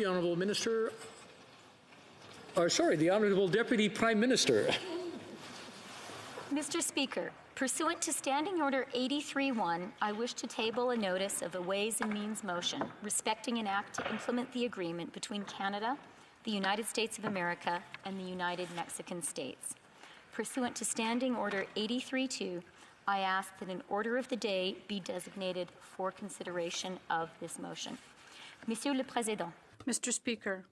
The Honourable Minister, the Honourable Deputy Prime Minister. Mr. Speaker, pursuant to Standing Order 83-1, I wish to table a notice of a Ways and Means motion respecting an act to implement the agreement between Canada, the United States of America, and the United Mexican States. Pursuant to Standing Order 83-2, I ask that an order of the day be designated for consideration of this motion. Monsieur le Président. Mr. Speaker,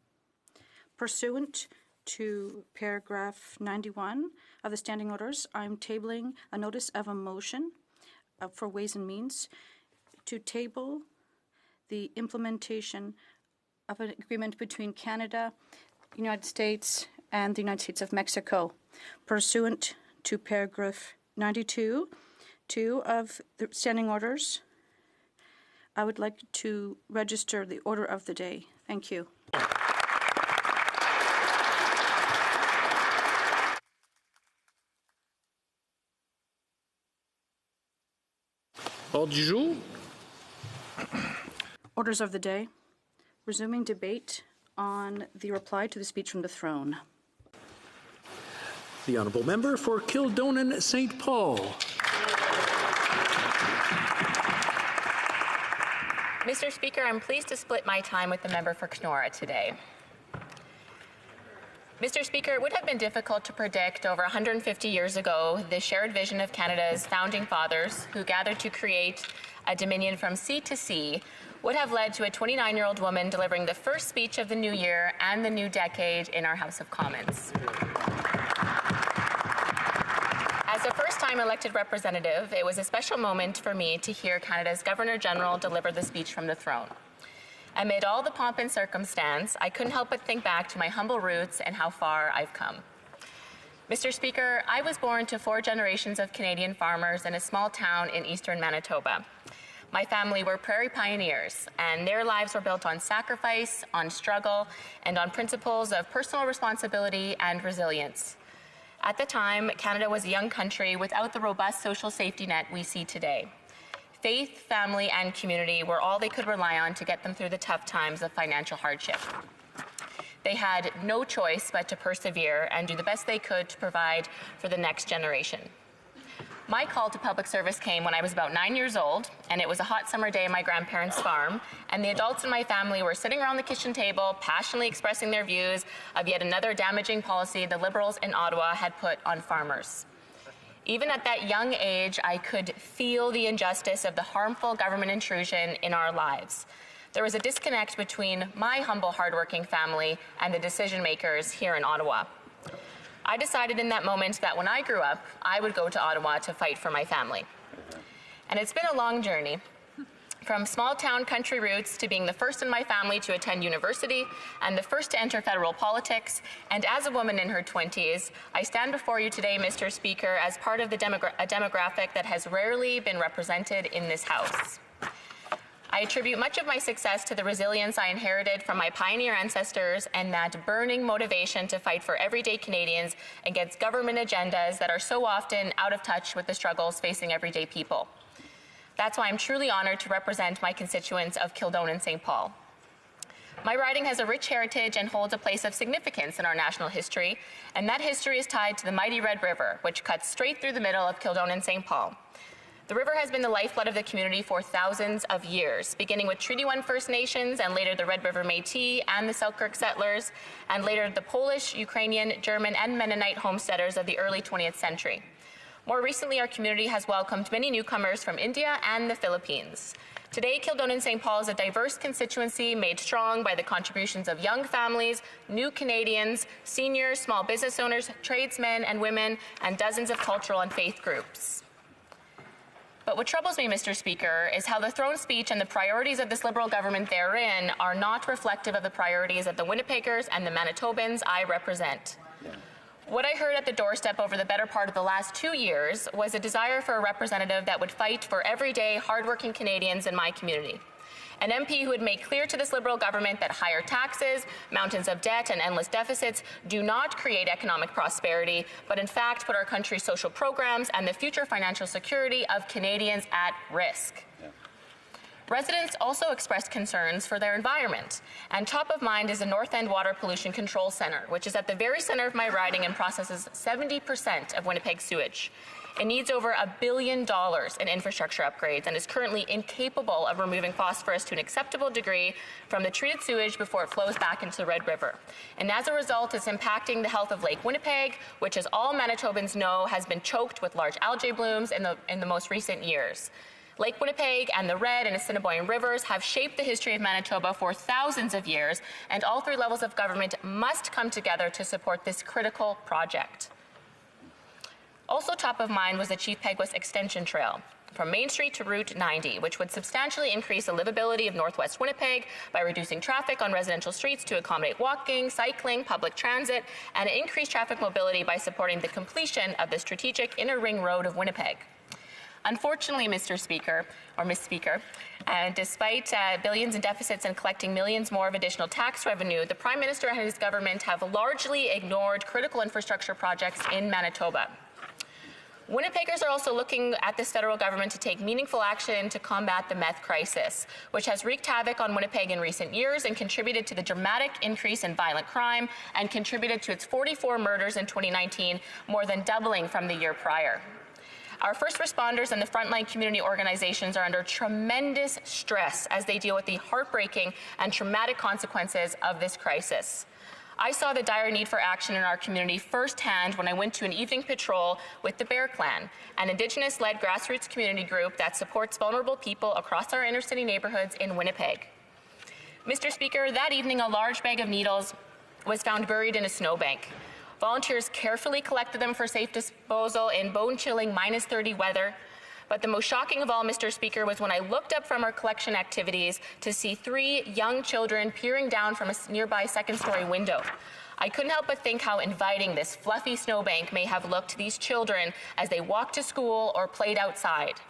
pursuant to paragraph 91 of the Standing Orders, I'm tabling a notice of a motion for Ways and Means to table the implementation of an agreement between Canada, the United States, and the United States of Mexico. Pursuant to paragraph 92 of the Standing Orders, I would like to register the order of the day. Thank you. Ordre du jour. Orders of the day. Resuming debate on the reply to the speech from the throne. The Honourable Member for Kildonan St. Paul. Mr. Speaker, I'm pleased to split my time with the member for Kenora today. Mr. Speaker, it would have been difficult to predict over 150 years ago the shared vision of Canada's founding fathers, who gathered to create a dominion from sea to sea, would have led to a 29-year-old woman delivering the first speech of the new year and the new decade in our House of Commons. As a first-time elected representative, it was a special moment for me to hear Canada's Governor-General deliver the speech from the throne. Amid all the pomp and circumstance, I couldn't help but think back to my humble roots and how far I've come. Mr. Speaker, I was born to 4 generations of Canadian farmers in a small town in eastern Manitoba. My family were prairie pioneers, and their lives were built on sacrifice, on struggle, and on principles of personal responsibility and resilience. At the time, Canada was a young country without the robust social safety net we see today. Faith, family, and community were all they could rely on to get them through the tough times of financial hardship. They had no choice but to persevere and do the best they could to provide for the next generation. My call to public service came when I was about 9 years old, and it was a hot summer day at my grandparents' farm, and the adults in my family were sitting around the kitchen table, passionately expressing their views of yet another damaging policy the Liberals in Ottawa had put on farmers. Even at that young age, I could feel the injustice of the harmful government intrusion in our lives. There was a disconnect between my humble, hardworking family and the decision makers here in Ottawa. I decided in that moment that when I grew up, I would go to Ottawa to fight for my family. And it's been a long journey. From small-town country roots to being the first in my family to attend university and the first to enter federal politics, and as a woman in her 20s, I stand before you today, Mr. Speaker, as part of a demographic that has rarely been represented in this House. I attribute much of my success to the resilience I inherited from my pioneer ancestors and that burning motivation to fight for everyday Canadians against government agendas that are so often out of touch with the struggles facing everyday people. That's why I'm truly honored to represent my constituents of Kildonan St. Paul. My riding has a rich heritage and holds a place of significance in our national history, and that history is tied to the mighty Red River, which cuts straight through the middle of Kildonan St. Paul. The river has been the lifeblood of the community for thousands of years, beginning with Treaty 1 First Nations and later the Red River Métis and the Selkirk settlers, and later the Polish, Ukrainian, German, and Mennonite homesteaders of the early 20th century. More recently, our community has welcomed many newcomers from India and the Philippines. Today, Kildonan St. Paul is a diverse constituency made strong by the contributions of young families, new Canadians, seniors, small business owners, tradesmen and women, and dozens of cultural and faith groups. But what troubles me, Mr. Speaker, is how the throne speech and the priorities of this Liberal government therein are not reflective of the priorities of the Winnipeggers and the Manitobans I represent. What I heard at the doorstep over the better part of the last 2 years was a desire for a representative that would fight for everyday, hardworking Canadians in my community. An MP who would make clear to this Liberal government that higher taxes, mountains of debt, and endless deficits do not create economic prosperity, but in fact put our country's social programs and the future financial security of Canadians at risk. Residents also expressed concerns for their environment, and top of mind is the North End Water Pollution Control Centre, which is at the very center of my riding and processes 70% of Winnipeg's sewage. It needs over $1 billion in infrastructure upgrades and is currently incapable of removing phosphorus to an acceptable degree from the treated sewage before it flows back into the Red River. And as a result, it's impacting the health of Lake Winnipeg, which, as all Manitobans know, has been choked with large algae blooms in the most recent years. Lake Winnipeg and the Red and Assiniboine rivers have shaped the history of Manitoba for thousands of years, and all three levels of government must come together to support this critical project. Also top of mind was the Chief Peguis Extension Trail from Main Street to Route 90, which would substantially increase the livability of Northwest Winnipeg by reducing traffic on residential streets to accommodate walking, cycling, public transit, and increase traffic mobility by supporting the completion of the strategic Inner Ring Road of Winnipeg. Unfortunately, Mr. Speaker, or Ms. Speaker, despite billions in deficits and collecting millions more of additional tax revenue, the Prime Minister and his government have largely ignored critical infrastructure projects in Manitoba. Winnipeggers are also looking at this federal government to take meaningful action to combat the meth crisis, which has wreaked havoc on Winnipeg in recent years and contributed to the dramatic increase in violent crime and contributed to its 44 murders in 2019, more than doubling from the year prior. Our first responders and the frontline community organizations are under tremendous stress as they deal with the heartbreaking and traumatic consequences of this crisis. I saw the dire need for action in our community firsthand when I went to an evening patrol with the Bear Clan, an Indigenous-led grassroots community group that supports vulnerable people across our inner-city neighborhoods in Winnipeg. Mr. Speaker, that evening a large bag of needles was found buried in a snowbank. Volunteers carefully collected them for safe disposal in bone-chilling -30 weather. But the most shocking of all, Mr. Speaker, was when I looked up from our collection activities to see 3 young children peering down from a nearby second-story window. I couldn't help but think how inviting this fluffy snowbank may have looked to these children as they walked to school or played outside.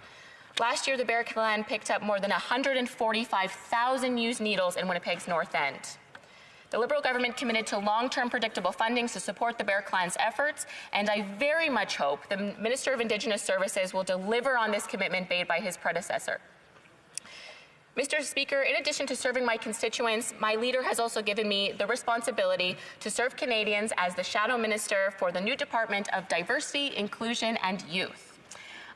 Last year, the Bear Clan picked up more than 145,000 used needles in Winnipeg's North End. The Liberal government committed to long-term predictable fundings to support the Bear Clan's efforts, and I very much hope the Minister of Indigenous Services will deliver on this commitment made by his predecessor. Mr. Speaker, in addition to serving my constituents, my leader has also given me the responsibility to serve Canadians as the Shadow Minister for the new Department of Diversity, Inclusion and Youth.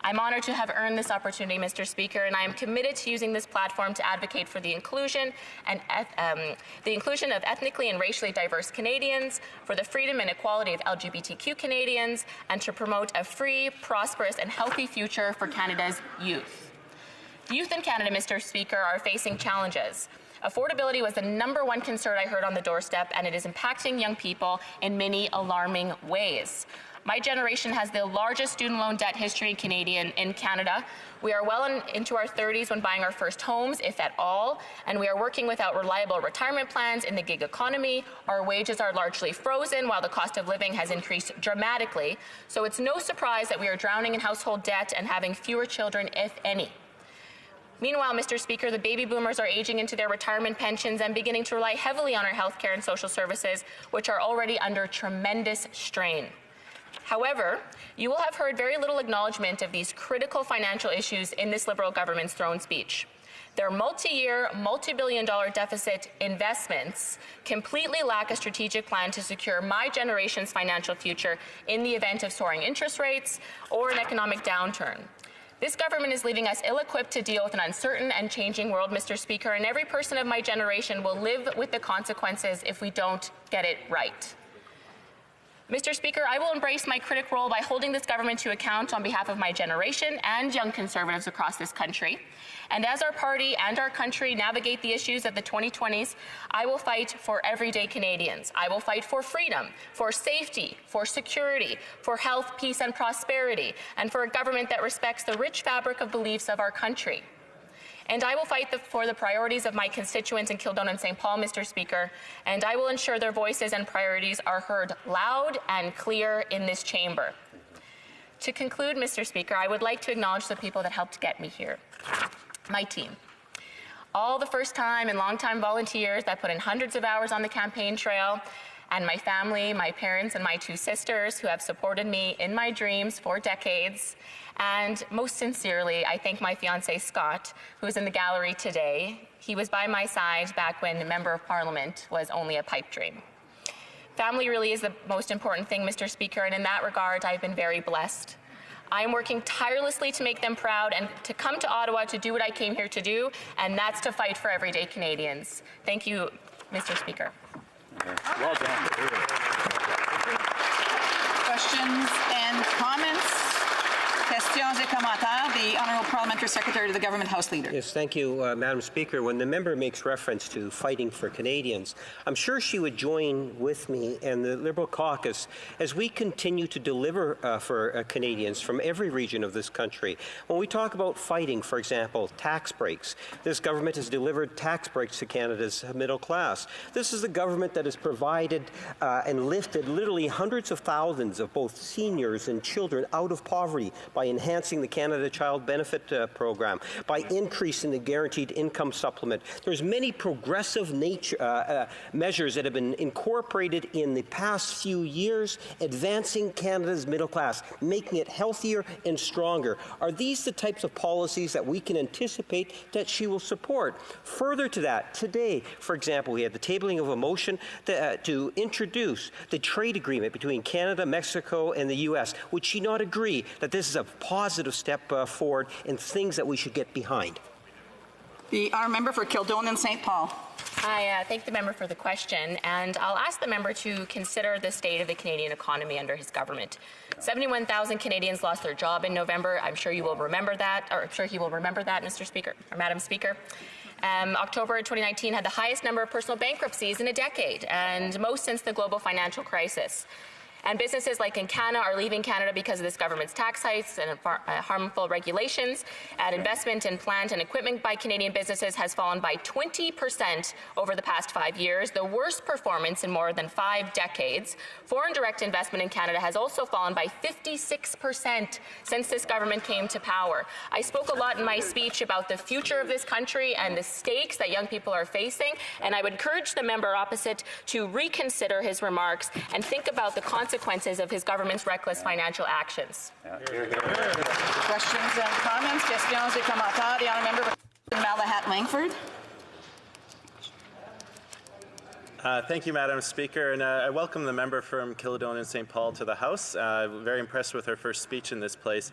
I'm honored to have earned this opportunity, Mr. Speaker, and I am committed to using this platform to advocate for the inclusion of ethnically and racially diverse Canadians, for the freedom and equality of LGBTQ Canadians, and to promote a free, prosperous, and healthy future for Canada's youth. Youth in Canada, Mr. Speaker, are facing challenges. Affordability was the #1 concern I heard on the doorstep, and it is impacting young people in many alarming ways. My generation has the largest student loan debt history in Canada. We are well into our 30s when buying our first homes, if at all, and we are working without reliable retirement plans in the gig economy. Our wages are largely frozen while the cost of living has increased dramatically. So it's no surprise that we are drowning in household debt and having fewer children, if any. Meanwhile, Mr. Speaker, the baby boomers are aging into their retirement pensions and beginning to rely heavily on our healthcare and social services, which are already under tremendous strain. However, you will have heard very little acknowledgement of these critical financial issues in this Liberal government's throne speech. Their multi-year, multi-billion-dollar deficit investments completely lack a strategic plan to secure my generation's financial future in the event of soaring interest rates or an economic downturn. This government is leaving us ill-equipped to deal with an uncertain and changing world, Mr. Speaker, and every person of my generation will live with the consequences if we don't get it right. Mr. Speaker, I will embrace my critic role by holding this government to account on behalf of my generation and young Conservatives across this country. And as our party and our country navigate the issues of the 2020s, I will fight for everyday Canadians. I will fight for freedom, for safety, for security, for health, peace, and prosperity, and for a government that respects the rich fabric of beliefs of our country. And I will fight for the priorities of my constituents in Kildonan and St. Paul, Mr. Speaker, and I will ensure their voices and priorities are heard loud and clear in this chamber. To conclude, Mr. Speaker, I would like to acknowledge the people that helped get me here. My team. All the first-time and long-time volunteers that put in hundreds of hours on the campaign trail, and my family, my parents, and my 2 sisters who have supported me in my dreams for decades, And most sincerely, I thank my fiancé, Scott, who is in the gallery today. He was by my side back when a member of Parliament was only a pipe dream. Family really is the most important thing, Mr. Speaker, and in that regard, I've been very blessed. I am working tirelessly to make them proud and to come to Ottawa to do what I came here to do, and that's to fight for everyday Canadians. Thank you, Mr. Speaker. Well done. Questions and comments? Questions et commentaires. The Honourable Parliamentary Secretary to the Government House Leader. Yes, thank you, Madam Speaker. When the member makes reference to fighting for Canadians, I'm sure she would join with me and the Liberal caucus as we continue to deliver for Canadians from every region of this country. When we talk about fighting, for example, tax breaks, this government has delivered tax breaks to Canada's middle class. This is the government that has provided and lifted literally hundreds of thousands of both seniors and children out of poverty by enhancing the Canada Child Benefit Program, by increasing the guaranteed income supplement. There's many progressive measures that have been incorporated in the past few years, advancing Canada's middle class, making it healthier and stronger. Are these the types of policies that we can anticipate that she will support? Further to that, today, for example, we had the tabling of a motion to introduce the trade agreement between Canada, Mexico, and the U.S. Would she not agree that this is a positive step forward and things that we should get behind? The Honourable Member for Kildonan St. Paul. I thank the member for the question, and I'll ask the member to consider the state of the Canadian economy under his government. 71,000 Canadians lost their job in November. I'm sure you will remember that, or I'm sure he will remember that, Mr. Speaker, or Madam Speaker. October 2019 had the highest number of personal bankruptcies in a decade, and most since the global financial crisis. And businesses like Encana are leaving Canada because of this government's tax hikes and harmful regulations. And investment in plant and equipment by Canadian businesses has fallen by 20% over the past 5 years, the worst performance in more than 5 decades. Foreign direct investment in Canada has also fallen by 56% since this government came to power. I spoke a lot in my speech about the future of this country and the stakes that young people are facing, and I would encourage the member opposite to reconsider his remarks and think about the consequences of his government's reckless financial actions. Questions and comments? Questions et commentaires. The Honourable Member for Malahat Langford. Thank you, Madam Speaker, and I welcome the member from Kildonan St. Paul to the House. Very impressed with her first speech in this place.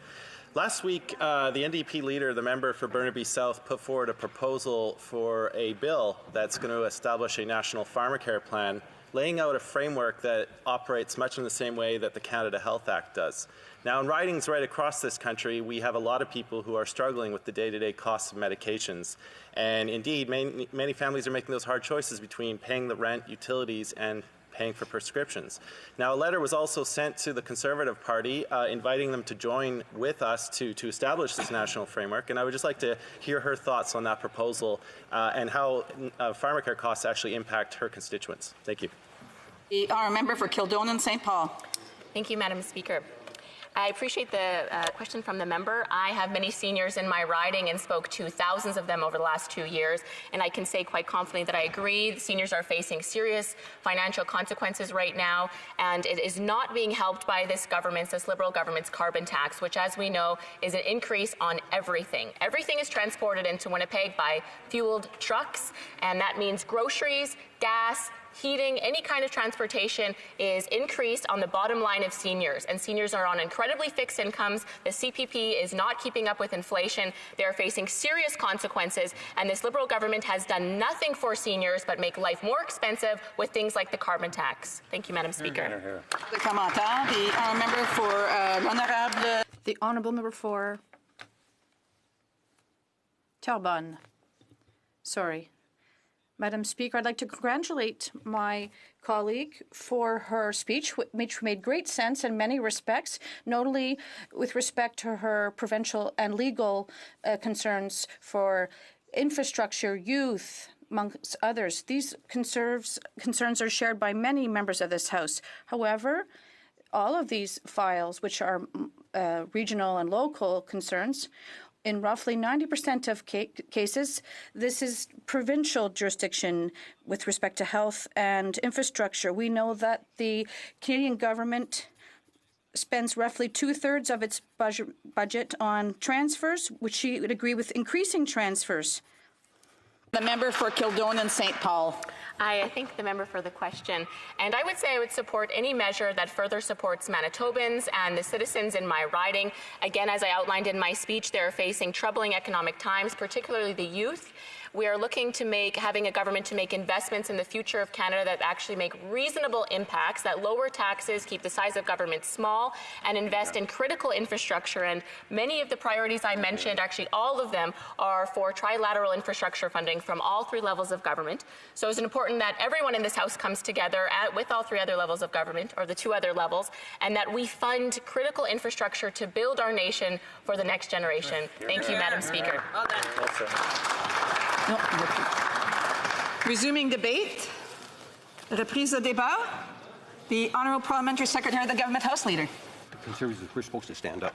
Last week, the NDP leader, the member for Burnaby South, put forward a proposal for a bill that's going to establish a national pharmacare plan, laying out a framework that operates much in the same way that the Canada Health Act does. Now, in ridings right across this country, we have a lot of people who are struggling with the day-to-day costs of medications. And indeed, many families are making those hard choices between paying the rent, utilities, and paying for prescriptions. Now, a letter was also sent to the Conservative Party inviting them to join with us to establish this national framework, and I would just like to hear her thoughts on that proposal and how pharmacare costs actually impact her constituents. Thank you. The Honourable Member for Kildonan St. Paul. Thank you, Madam Speaker. I appreciate the question from the member. I have many seniors in my riding and spoke to thousands of them over the last 2 years, and I can say quite confidently that I agree. The seniors are facing serious financial consequences right now, and it is not being helped by this Liberal government's carbon tax, which, as we know, is an increase on everything. Everything is transported into Winnipeg by fueled trucks, and that means groceries, gas, heating, any kind of transportation is increased on the bottom line of seniors, and seniors are on incredibly fixed incomes. The CPP is not keeping up with inflation. They're facing serious consequences, and this Liberal government has done nothing for seniors but make life more expensive with things like the carbon tax. Thank you, Madam Speaker. The commentaire. The Honourable Member for l'Honorable. The Honourable Member for Terrebonne. Sorry. Madam Speaker, I'd like to congratulate my colleague for her speech, which made great sense in many respects, notably with respect to her provincial and legal concerns for infrastructure, youth, amongst others. These concerns are shared by many members of this House. However, all of these files, which are regional and local concerns, in roughly 90% of cases, this is provincial jurisdiction with respect to health and infrastructure. We know that the Canadian government spends roughly 2/3 of its budget on transfers, which she would agree with increasing transfers. The member for Kildonan St. Paul. I thank the member for the question. And I would say I would support any measure that further supports Manitobans and the citizens in my riding. Again, as I outlined in my speech, they're facing troubling economic times, particularly the youth. We are looking to having a government to make investments in the future of Canada that actually make reasonable impacts, that lower taxes, keep the size of government small, and invest in critical infrastructure. And many of the priorities I mentioned, actually all of them, are for trilateral infrastructure funding from all three levels of government. So it's important that everyone in this House comes together with all three other levels of government, or the two other levels, and that we fund critical infrastructure to build our nation for the next generation. Thank you, Madam Speaker. No. Resuming debate. Reprise de débat. The Honourable Parliamentary Secretary of the Government House Leader. Conservatives, we're supposed to stand up.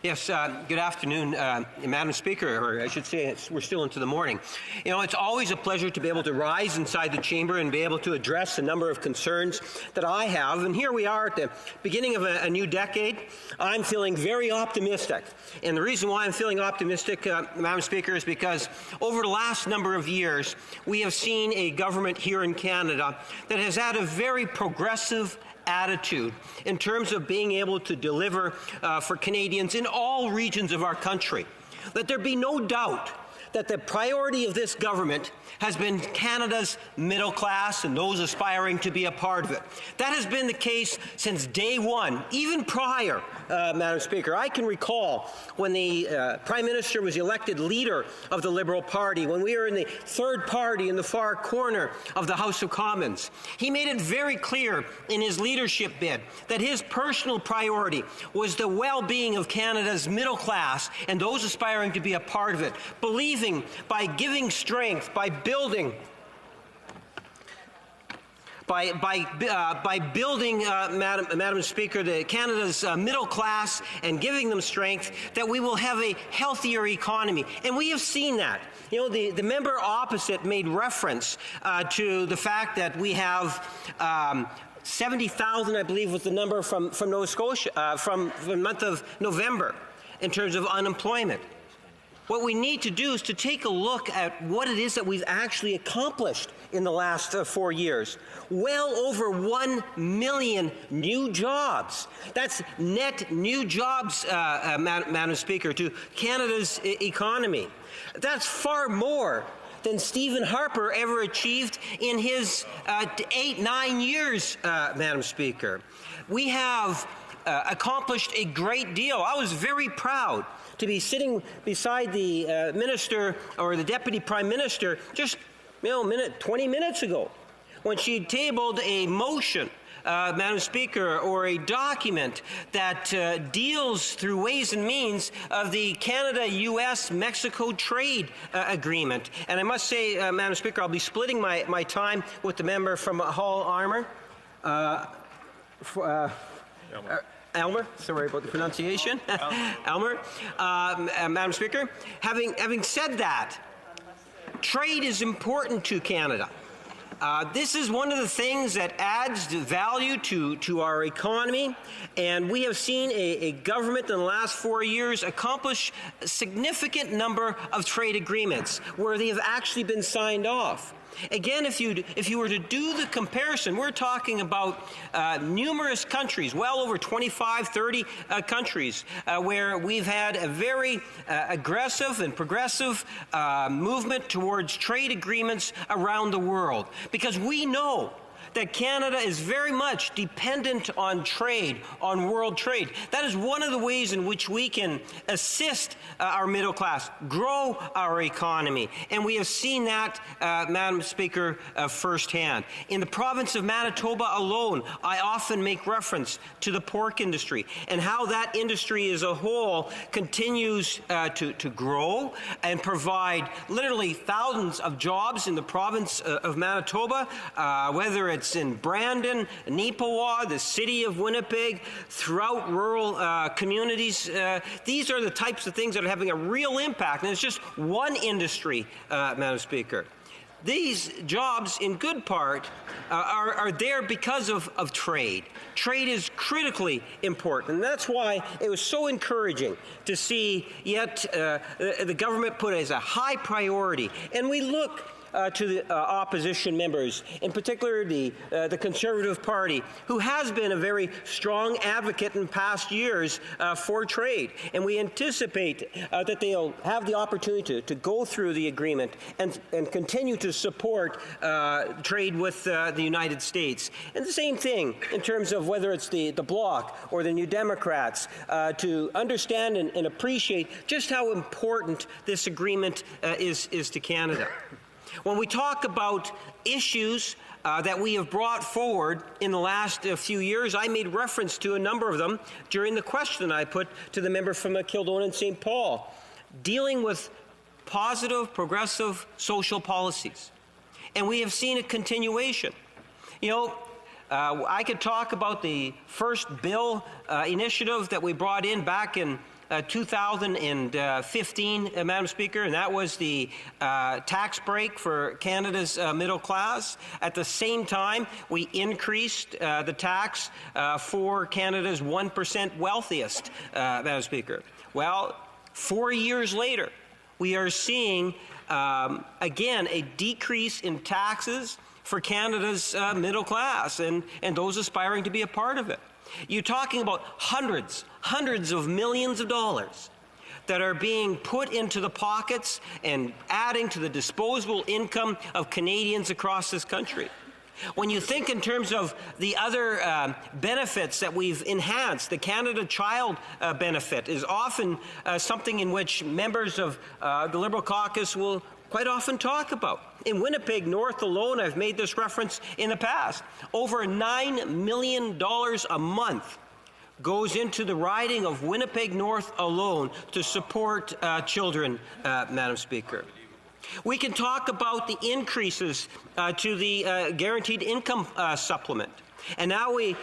Yes, good afternoon, Madam Speaker, or I should say we're still into the morning. You know, it's always a pleasure to be able to rise inside the chamber and be able to address a number of concerns that I have. And here we are at the beginning of a new decade. I'm feeling very optimistic. And the reason why I'm feeling optimistic, Madam Speaker, is because over the last number of years, we have seen a government here in Canada that has had a very progressive attitude in terms of being able to deliver for Canadians in all regions of our country. Let there be no doubt that the priority of this government has been Canada's middle class and those aspiring to be a part of it. That has been the case since day one, even prior, Madam Speaker. I can recall when the Prime Minister was elected leader of the Liberal Party, when we were in the third party in the far corner of the House of Commons. He made it very clear in his leadership bid that his personal priority was the well-being of Canada's middle class and those aspiring to be a part of it, believing by giving strength, by building, Madam Speaker, Canada's middle class and giving them strength, that we will have a healthier economy. And we have seen that. You know, the member opposite made reference to the fact that we have 70,000, I believe, was the number from Nova Scotia, from the month of November, in terms of unemployment. What we need to do is to take a look at what it is that we've actually accomplished in the last 4 years. Well over 1 million new jobs. That's net new jobs, Madam Speaker, to Canada's economy. That's far more than Stephen Harper ever achieved in his 8-9 years, Madam Speaker. We have accomplished a great deal. I was very proud to be sitting beside the minister or the deputy prime minister just 20 minutes ago when she tabled a motion, Madam Speaker, or a document that deals through ways and means of the Canada-U.S.-Mexico trade agreement. And I must say, Madam Speaker, I'll be splitting my time with the member from Hull Armour. Elmer, sorry about the pronunciation. Elmer, Madam Speaker, having said that, trade is important to Canada. This is one of the things that adds value to our economy, and we have seen a government in the last 4 years accomplish a significant number of trade agreements where they have actually been signed off. Again, if you were to do the comparison, we're talking about numerous countries, well over 25, 30 countries, where we've had a very aggressive and progressive movement towards trade agreements around the world. Because we know that Canada is very much dependent on trade, on world trade. That is one of the ways in which we can assist our middle class, grow our economy. And we have seen that, Madam Speaker, firsthand. In the province of Manitoba alone, I often make reference to the pork industry and how that industry as a whole continues to grow and provide literally thousands of jobs in the province of Manitoba, whether it's in Brandon, Neepawa, the city of Winnipeg, throughout rural communities. These are the types of things that are having a real impact, and it's just one industry, Madam Speaker. these jobs, in good part, are there because of trade. Trade is critically important, and that's why it was so encouraging to see yet the government put it as a high priority. And we look to the opposition members, in particular the Conservative Party, who has been a very strong advocate in past years for trade. And we anticipate that they'll have the opportunity to go through the agreement and continue to support trade with the United States. And the same thing in terms of whether it's the Bloc or the New Democrats, to understand and appreciate just how important this agreement is to Canada. When we talk about issues that we have brought forward in the last few years, I made reference to a number of them during the question I put to the member from Kildonan and St. Paul, dealing with positive, progressive social policies. And we have seen a continuation. You know, I could talk about the first bill initiative that we brought in back in 2015, Madam Speaker, and that was the tax break for Canada's middle class. At the same time, we increased the tax for Canada's 1% wealthiest, Madam Speaker. Well, 4 years later, we are seeing, again, a decrease in taxes for Canada's middle class and those aspiring to be a part of it. You're talking about hundreds of millions of dollars that are being put into the pockets and adding to the disposable income of Canadians across this country. When you think in terms of the other benefits that we've enhanced, the Canada Child benefit is often something in which members of the Liberal caucus will quite often talk about. In Winnipeg North alone, I've made this reference in the past, over $9 million a month goes into the riding of Winnipeg North alone to support children, Madam Speaker. We can talk about the increases to the guaranteed income supplement. And now we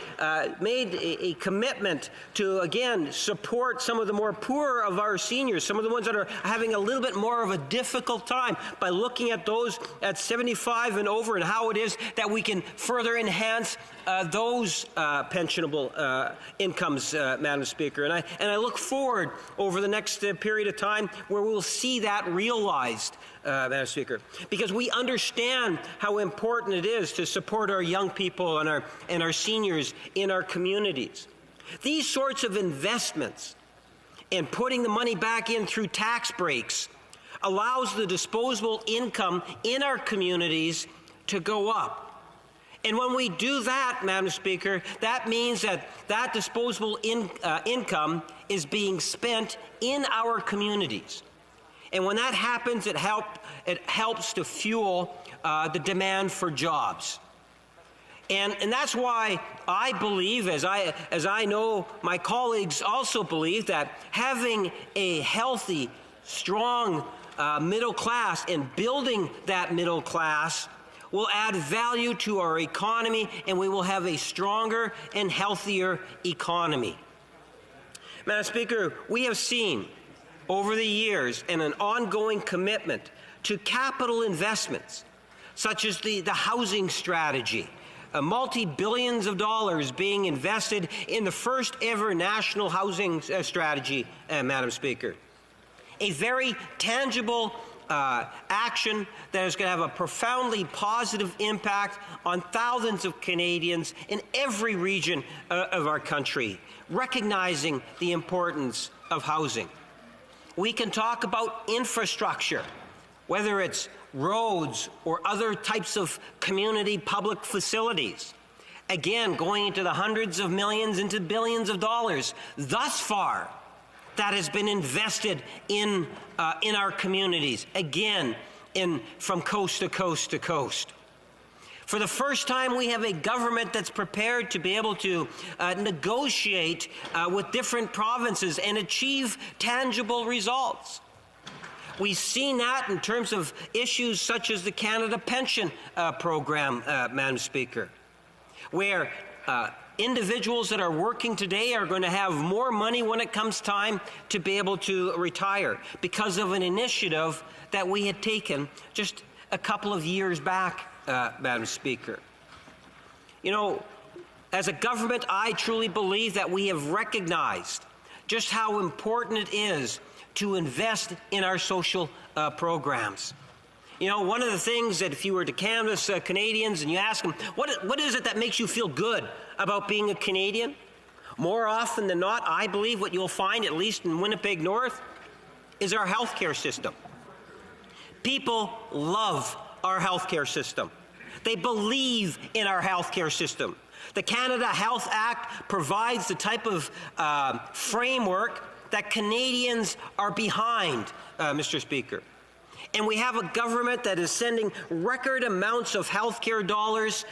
made a commitment to, again, support some of the more poor of our seniors, some of the ones that are having a little bit more of a difficult time, by looking at those at 75 and over and how it is that we can further enhance those pensionable incomes, Madam Speaker. And I look forward over the next period of time where we'll see that realized, Madam Speaker, because we understand how important it is to support our young people and our seniors in our communities. These sorts of investments and putting the money back in through tax breaks allows the disposable income in our communities to go up. And when we do that, Madam Speaker, that means that disposable income is being spent in our communities. And when that happens, it helps to fuel the demand for jobs. And that's why I believe, as I know my colleagues also believe, that having a healthy, strong middle class and building that middle class will add value to our economy, and we will have a stronger and healthier economy. Madam Speaker, we have seen over the years and an ongoing commitment to capital investments, such as the housing strategy, multi-billions of dollars being invested in the first ever national housing strategy, Madam Speaker. A very tangible action that is going to have a profoundly positive impact on thousands of Canadians in every region of our country, recognizing the importance of housing. We can talk about infrastructure, whether it's roads or other types of community public facilities. Again, going into the hundreds of millions, into billions of dollars. Thus far, that has been invested in our communities, again, from coast to coast to coast. For the first time, we have a government that's prepared to be able to negotiate with different provinces and achieve tangible results. We've seen that in terms of issues such as the Canada Pension Program, Madam Speaker, where individuals that are working today are going to have more money when it comes time to be able to retire because of an initiative that we had taken just a couple of years back, Madam Speaker. You know, as a government, I truly believe that we have recognized just how important it is to invest in our social programs. You know, one of the things that if you were to canvass Canadians and you ask them, what is it that makes you feel good about being a Canadian? More often than not, I believe what you'll find, at least in Winnipeg North, is our healthcare system. People love our healthcare system. They believe in our healthcare system. The Canada Health Act provides the type of framework that Canadians are behind, Mr. Speaker. And we have a government that is sending record amounts of healthcare dollars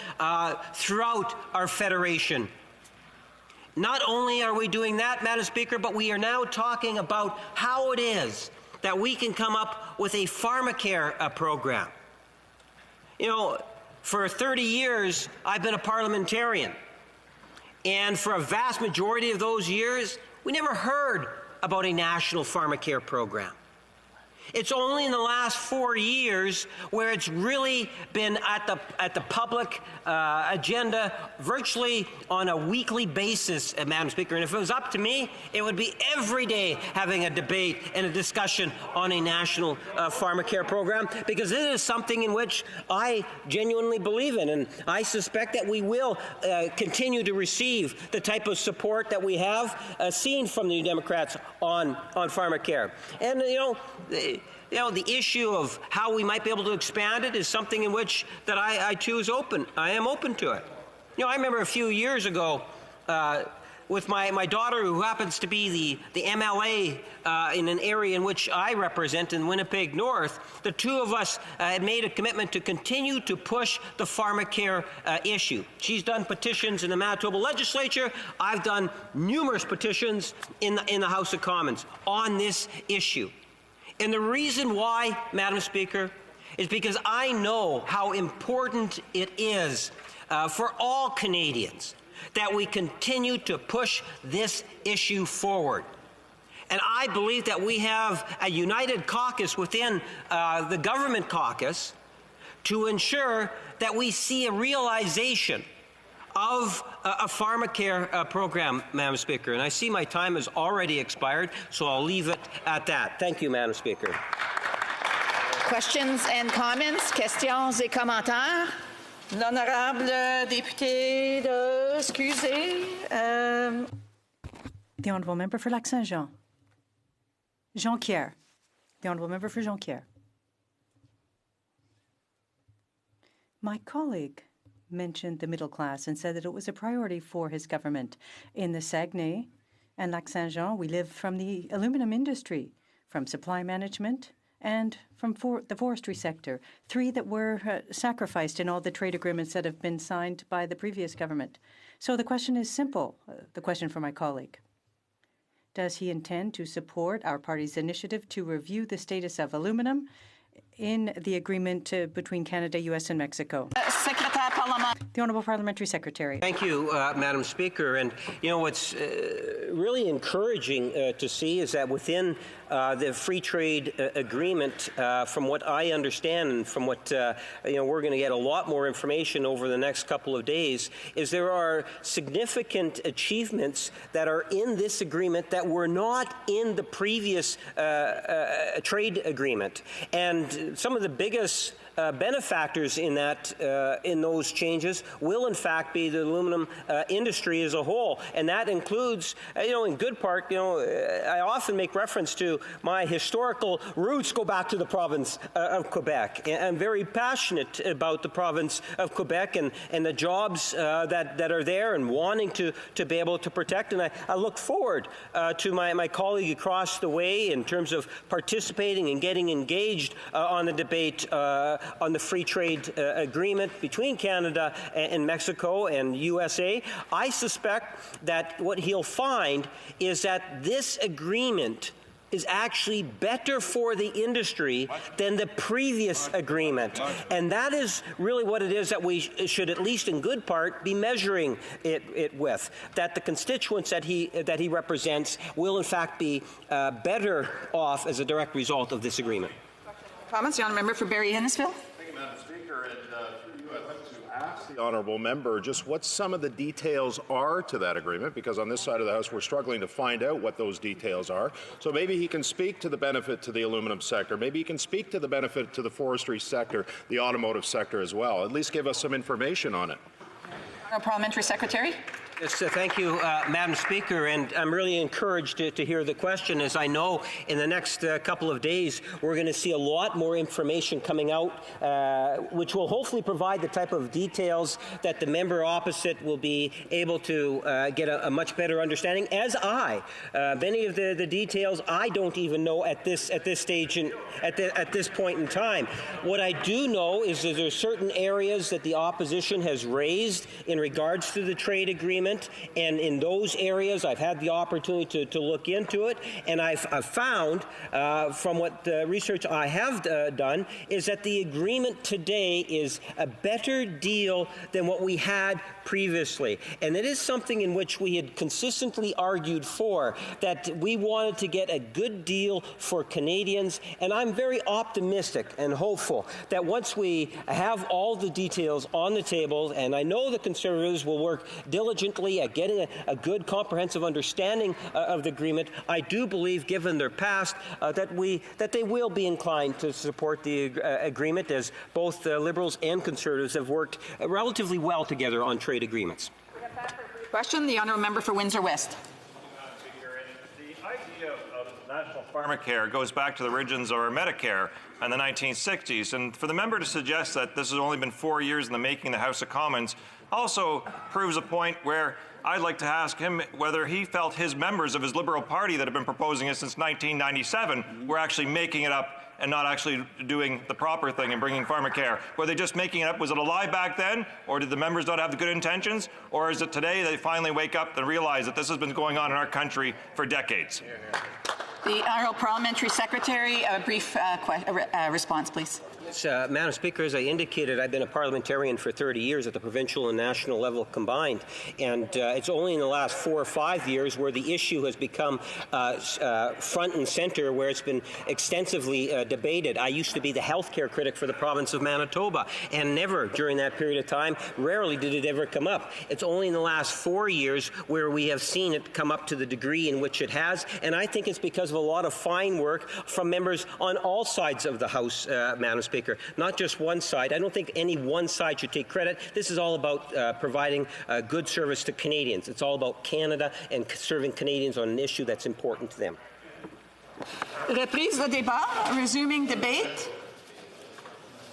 throughout our federation. Not only are we doing that, Madam Speaker, but we are now talking about how it is that we can come up with a pharmacare program. You know, for 30 years, I've been a parliamentarian. And for a vast majority of those years, we never heard about a national pharmacare program. It's only in the last 4 years where it's really been at the public agenda virtually on a weekly basis, Madam Speaker. And if it was up to me, it would be every day having a debate and a discussion on a national pharmacare program, because it is something in which I genuinely believe in. And I suspect that we will continue to receive the type of support that we have seen from the New Democrats on pharmacare. And, you know, the issue of how we might be able to expand it is something in which that I too is open. I am open to it. You know, I remember a few years ago with my daughter, who happens to be the MLA in an area in which I represent in Winnipeg North. The two of us had made a commitment to continue to push the pharmacare issue. She's done petitions in the Manitoba legislature. I've done numerous petitions in the House of Commons on this issue. And the reason why, Madam Speaker, is because I know how important it is for all Canadians that we continue to push this issue forward. And I believe that we have a united caucus within the government caucus to ensure that we see a realization of a pharmacare program, Madam Speaker. And I see my time has already expired, so I'll leave it at that. Thank you, Madam Speaker. Questions and comments? Questions et commentaires? L'honorable député de... Excusez. The Honourable Member for Lac-Saint-Jean. Jonquière. The Honourable Member for Jonquière. My colleague mentioned the middle class and said that it was a priority for his government. In the Saguenay and Lac-Saint-Jean, we live from the aluminum industry, from supply management, and from the forestry sector, three that were sacrificed in all the trade agreements that have been signed by the previous government. So the question is simple, the question for my colleague. Does he intend to support our party's initiative to review the status of aluminum in the agreement between Canada, U.S. and Mexico? The Honourable Parliamentary Secretary. Thank you, Madam Speaker. And, you know, what's really encouraging to see is that within the free trade agreement, from what I understand and from what, we're going to get a lot more information over the next couple of days, is there are significant achievements that are in this agreement that were not in the previous trade agreement. And some of the biggest benefactors in that, in those changes will in fact be the aluminum industry as a whole. And that includes, in good part, I often make reference to my historical roots go back to the province of Quebec. And I'm very passionate about the province of Quebec and the jobs that are there and wanting to be able to protect. And I look forward to my colleague across the way in terms of participating and getting engaged on the debate on the free trade agreement between Canada and Mexico and USA. I suspect that what he'll find is that this agreement is actually better for the industry than the previous agreement. And that is really what it is that we should, at least in good part, be measuring it with, that the constituents that he represents will in fact be better off as a direct result of this agreement. Comments? The Honourable Member for Barrie Innisfil. Madam Speaker, and through you, I'd like to ask the honourable member just what some of the details are to that agreement, because on this side of the House we're struggling to find out what those details are. So maybe he can speak to the benefit to the aluminum sector. Maybe he can speak to the benefit to the forestry sector, the automotive sector as well. At least give us some information on it. Parliamentary Secretary. Yes, thank you, Madam Speaker, and I'm really encouraged to hear the question, as I know in the next couple of days we're going to see a lot more information coming out, which will hopefully provide the type of details that the member opposite will be able to get a much better understanding, as I. Many of the details I don't even know at this stage and at this point in time. What I do know is that there are certain areas that the opposition has raised in regards to the trade agreement. And in those areas, I've had the opportunity to look into it, and I've found, from what research I have done, is that the agreement today is a better deal than what we had previously. And it is something in which we had consistently argued for, that we wanted to get a good deal for Canadians, and I'm very optimistic and hopeful that once we have all the details on the table, and I know the Conservatives will work diligently at getting a good comprehensive understanding of the agreement, I do believe, given their past, that they will be inclined to support the agreement, as both Liberals and Conservatives have worked relatively well together on trade agreements. Question, the honourable member for Windsor West. The idea of national pharmacare goes back to the origins of our Medicare in the 1960s, and for the member to suggest that this has only been 4 years in the making in the House of Commons also proves a point where I'd like to ask him whether he felt his members of his Liberal Party that have been proposing it since 1997 were actually making it up and not actually doing the proper thing and bringing pharmacare. Were they just making it up? Was it a lie back then? Or did the members not have the good intentions? Or is it today they finally wake up and realize that this has been going on in our country for decades? The Honourable Parliamentary Secretary, a brief response, please. Madam Speaker, as I indicated, I've been a parliamentarian for 30 years at the provincial and national level combined, and it's only in the last 4 or 5 years where the issue has become front and center, where it's been extensively debated. I used to be the healthcare critic for the province of Manitoba, and never during that period of time, rarely did it ever come up. It's only in the last 4 years where we have seen it come up to the degree in which it has, and I think it's because of a lot of fine work from members on all sides of the House, Madam Speaker. Not just one side. I don't think any one side should take credit. This is all about providing good service to Canadians. It's all about Canada and serving Canadians on an issue that's important to them. Reprise de débat, resuming debate.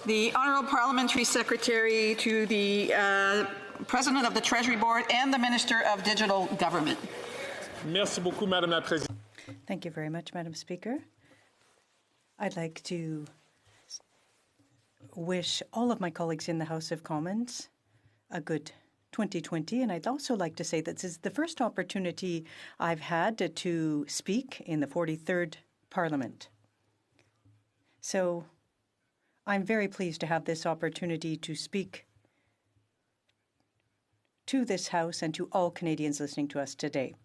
The Honourable Parliamentary Secretary to the President of the Treasury Board and the Minister of Digital Government. Merci beaucoup, Madame la Présidente. Thank you very much, Madam Speaker. I'd like to wish all of my colleagues in the House of Commons a good 2020, and I'd also like to say that this is the first opportunity I've had to speak in the 43rd Parliament. So I'm very pleased to have this opportunity to speak to this House and to all Canadians listening to us today.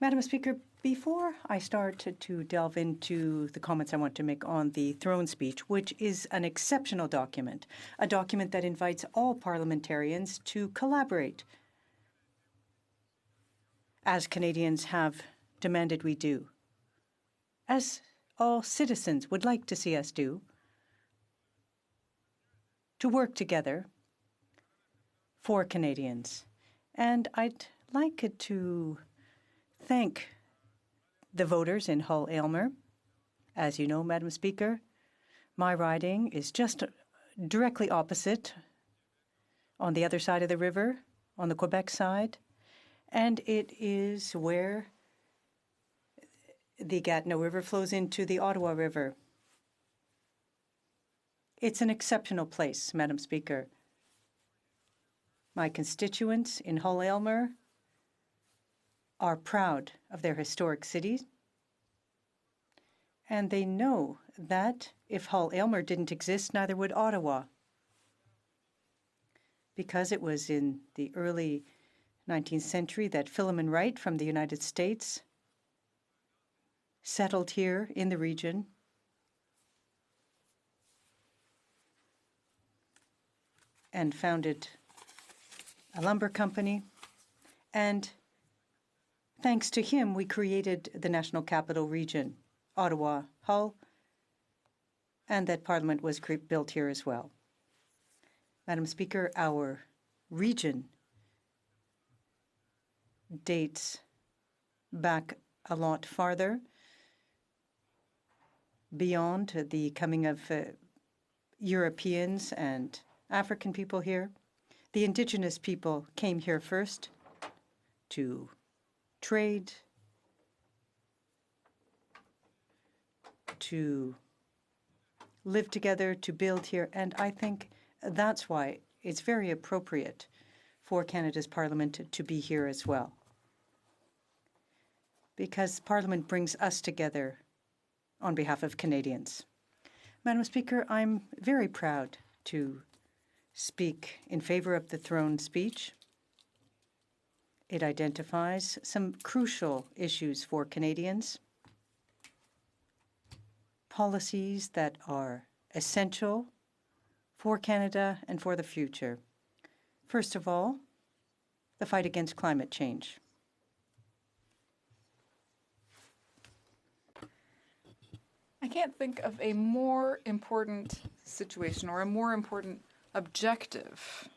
Madam Speaker, before I start to delve into the comments I want to make on the throne speech, which is an exceptional document, a document that invites all parliamentarians to collaborate, as Canadians have demanded we do, as all citizens would like to see us do, to work together for Canadians. And I'd like to thank the voters in Hull-Aylmer. As you know, Madam Speaker, my riding is just directly opposite on the other side of the river, on the Quebec side, and it is where the Gatineau River flows into the Ottawa River. It's an exceptional place, Madam Speaker. My constituents in Hull-Aylmer are proud of their historic city, and they know that if Hull-Aylmer didn't exist, neither would Ottawa, because it was in the early 19th century that Philemon Wright from the United States settled here in the region. and founded a lumber company. And thanks to him, we created the National Capital Region, Ottawa, Hull, and that Parliament was built here as well. Madam Speaker, our region dates back a lot farther, beyond the coming of Europeans and African people here. The indigenous people came here first to trade, to live together, to build here, and I think that's why it's very appropriate for Canada's Parliament to be here as well, because Parliament brings us together on behalf of Canadians. Madam Speaker, I'm very proud to speak in favor of the throne speech. It identifies some crucial issues for Canadians, policies that are essential for Canada and for the future. First of all, the fight against climate change. I can't think of a more important situation or a more important objective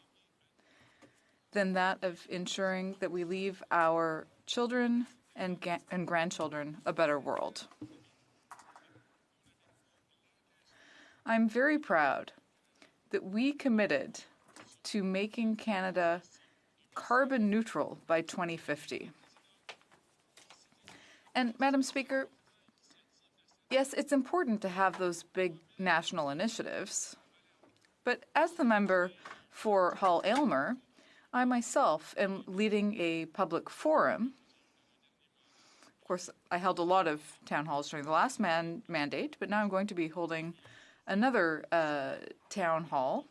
than that of ensuring that we leave our children and grandchildren a better world. I'm very proud that we committed to making Canada carbon neutral by 2050. And Madam Speaker, yes, it's important to have those big national initiatives, but as the member for Hull-Aylmer, I myself am leading a public forum. Of course, I held a lot of town halls during the last mandate, but now I'm going to be holding another town hall,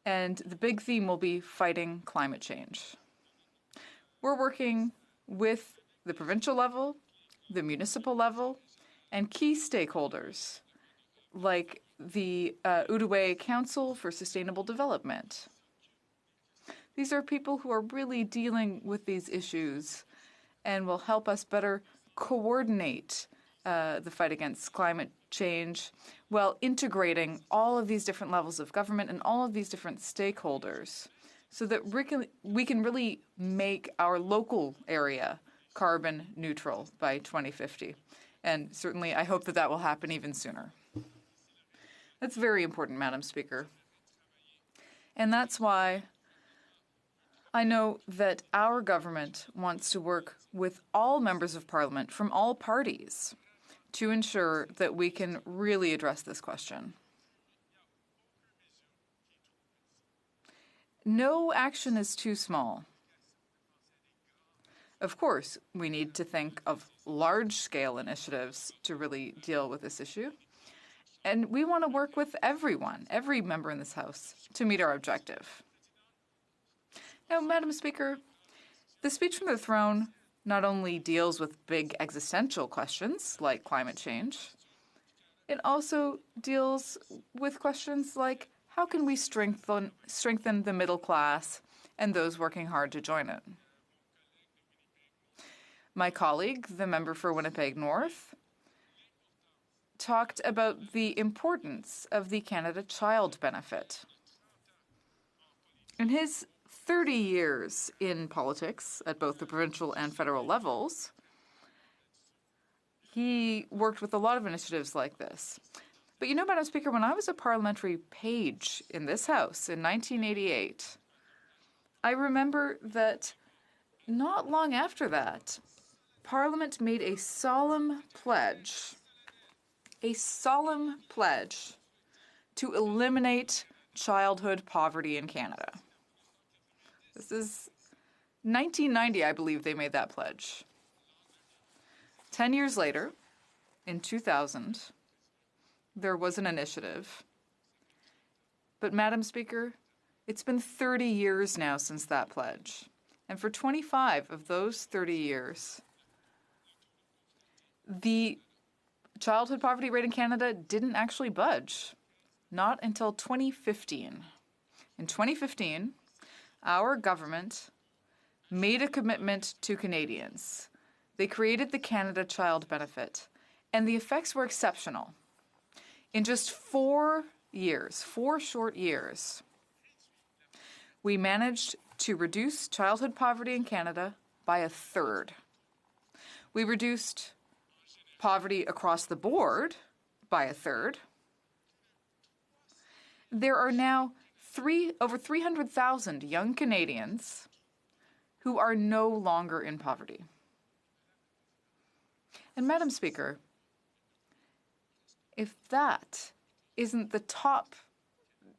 and the big theme will be fighting climate change. We're working with the provincial level, the municipal level, and key stakeholders like the Outaouais Council for Sustainable Development. These are people who are really dealing with these issues and will help us better coordinate the fight against climate change while integrating all of these different levels of government and all of these different stakeholders so that we can really make our local area carbon neutral by 2050. And certainly I hope that that will happen even sooner. That's very important, Madam Speaker. And that's why I know that our government wants to work with all members of Parliament from all parties to ensure that we can really address this question. No action is too small. Of course, we need to think of large-scale initiatives to really deal with this issue. And we want to work with everyone, every member in this House, to meet our objective. Now, Madam Speaker, the speech from the throne not only deals with big existential questions like climate change, it also deals with questions like how can we strengthen the middle class and those working hard to join it. My colleague, the member for Winnipeg North, talked about the importance of the Canada Child Benefit. In his 30 years in politics at both the provincial and federal levels, he worked with a lot of initiatives like this. But you know, Madam Speaker, when I was a parliamentary page in this House in 1988, I remember that not long after that, Parliament made a solemn pledge to eliminate childhood poverty in Canada. This is 1990, I believe they made that pledge. 10 years later, in 2000, there was an initiative. But, Madam Speaker, it's been 30 years now since that pledge. And for 25 of those 30 years, the childhood poverty rate in Canada didn't actually budge. Not until 2015. In 2015, our government made a commitment to Canadians. They created the Canada Child Benefit, and the effects were exceptional. In just 4 years, 4 short years, we managed to reduce childhood poverty in Canada by 1/3. We reduced poverty across the board by 1/3. There are now over 300,000 young Canadians who are no longer in poverty. And Madam Speaker, if that isn't the top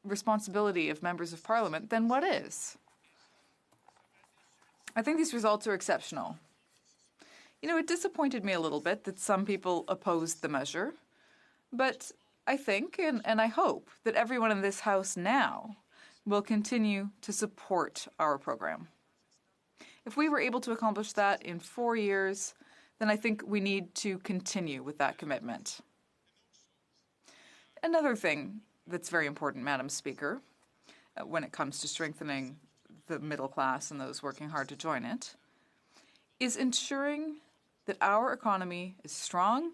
responsibility of members of Parliament, then what is? I think these results are exceptional. You know, it disappointed me a little bit that some people opposed the measure, but I think and I hope that everyone in this House now will continue to support our program. If we were able to accomplish that in 4 years, then I think we need to continue with that commitment. Another thing that's very important, Madam Speaker, when it comes to strengthening the middle class and those working hard to join it, is ensuring that our economy is strong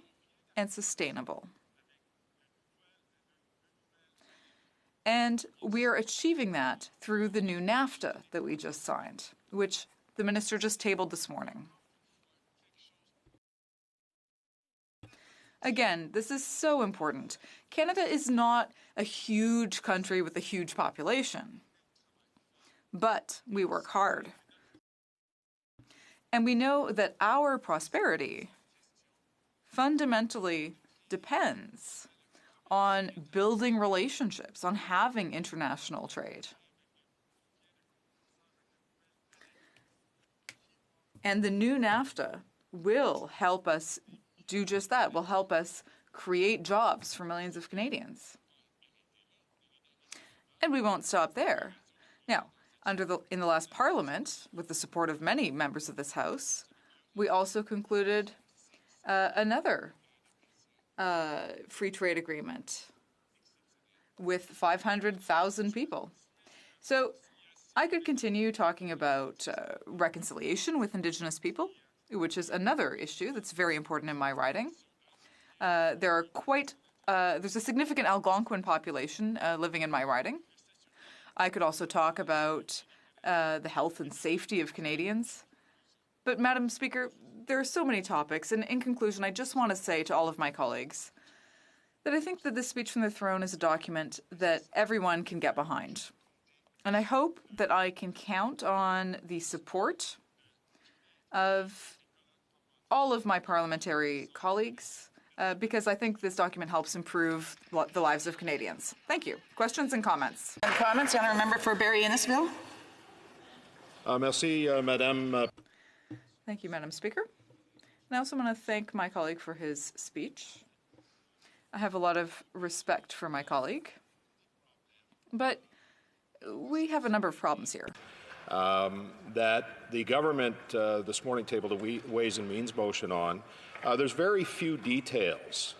and sustainable. And we are achieving that through the new NAFTA that we just signed, which the minister just tabled this morning. Again, this is so important. Canada is not a huge country with a huge population, but we work hard. And we know that our prosperity fundamentally depends on building relationships, on having international trade. And the new NAFTA will help us do just that, will help us create jobs for millions of Canadians. And we won't stop there. Now, in the last Parliament, with the support of many members of this House, we also concluded another free trade agreement with 500,000 people. So I could continue talking about reconciliation with Indigenous people, which is another issue that's very important in my riding. There's a significant Algonquin population living in my riding. I could also talk about the health and safety of Canadians. But, Madam Speaker, there are so many topics, and in conclusion, I just want to say to all of my colleagues that I think that this speech from the throne is a document that everyone can get behind. And I hope that I can count on the support of all of my parliamentary colleagues, because I think this document helps improve the lives of Canadians. Thank you. Questions and comments? And comments, the honourable member for Barrie-Innisfil. Merci, Madame. Thank you, Madam Speaker. And I also want to thank my colleague for his speech. I have a lot of respect for my colleague, but we have a number of problems here. That the government this morning tabled a Ways and Means motion on. There's very few details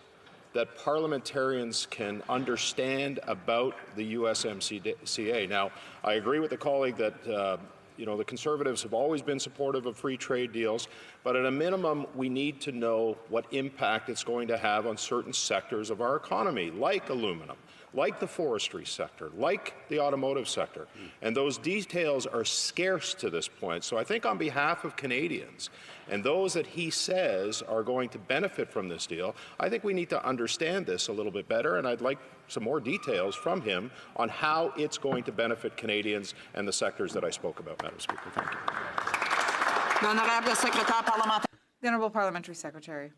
that parliamentarians can understand about the USMCA. Now, I agree with the colleague that the Conservatives have always been supportive of free trade deals, but at a minimum, we need to know what impact it's going to have on certain sectors of our economy, like aluminum, like the forestry sector, like the automotive sector. And those details are scarce to this point. So I think on behalf of Canadians and those that he says are going to benefit from this deal, I think we need to understand this a little bit better, and I'd like some more details from him on how it's going to benefit Canadians and the sectors that I spoke about, Madam Speaker. Thank you. The Honourable Parliamentary Secretary.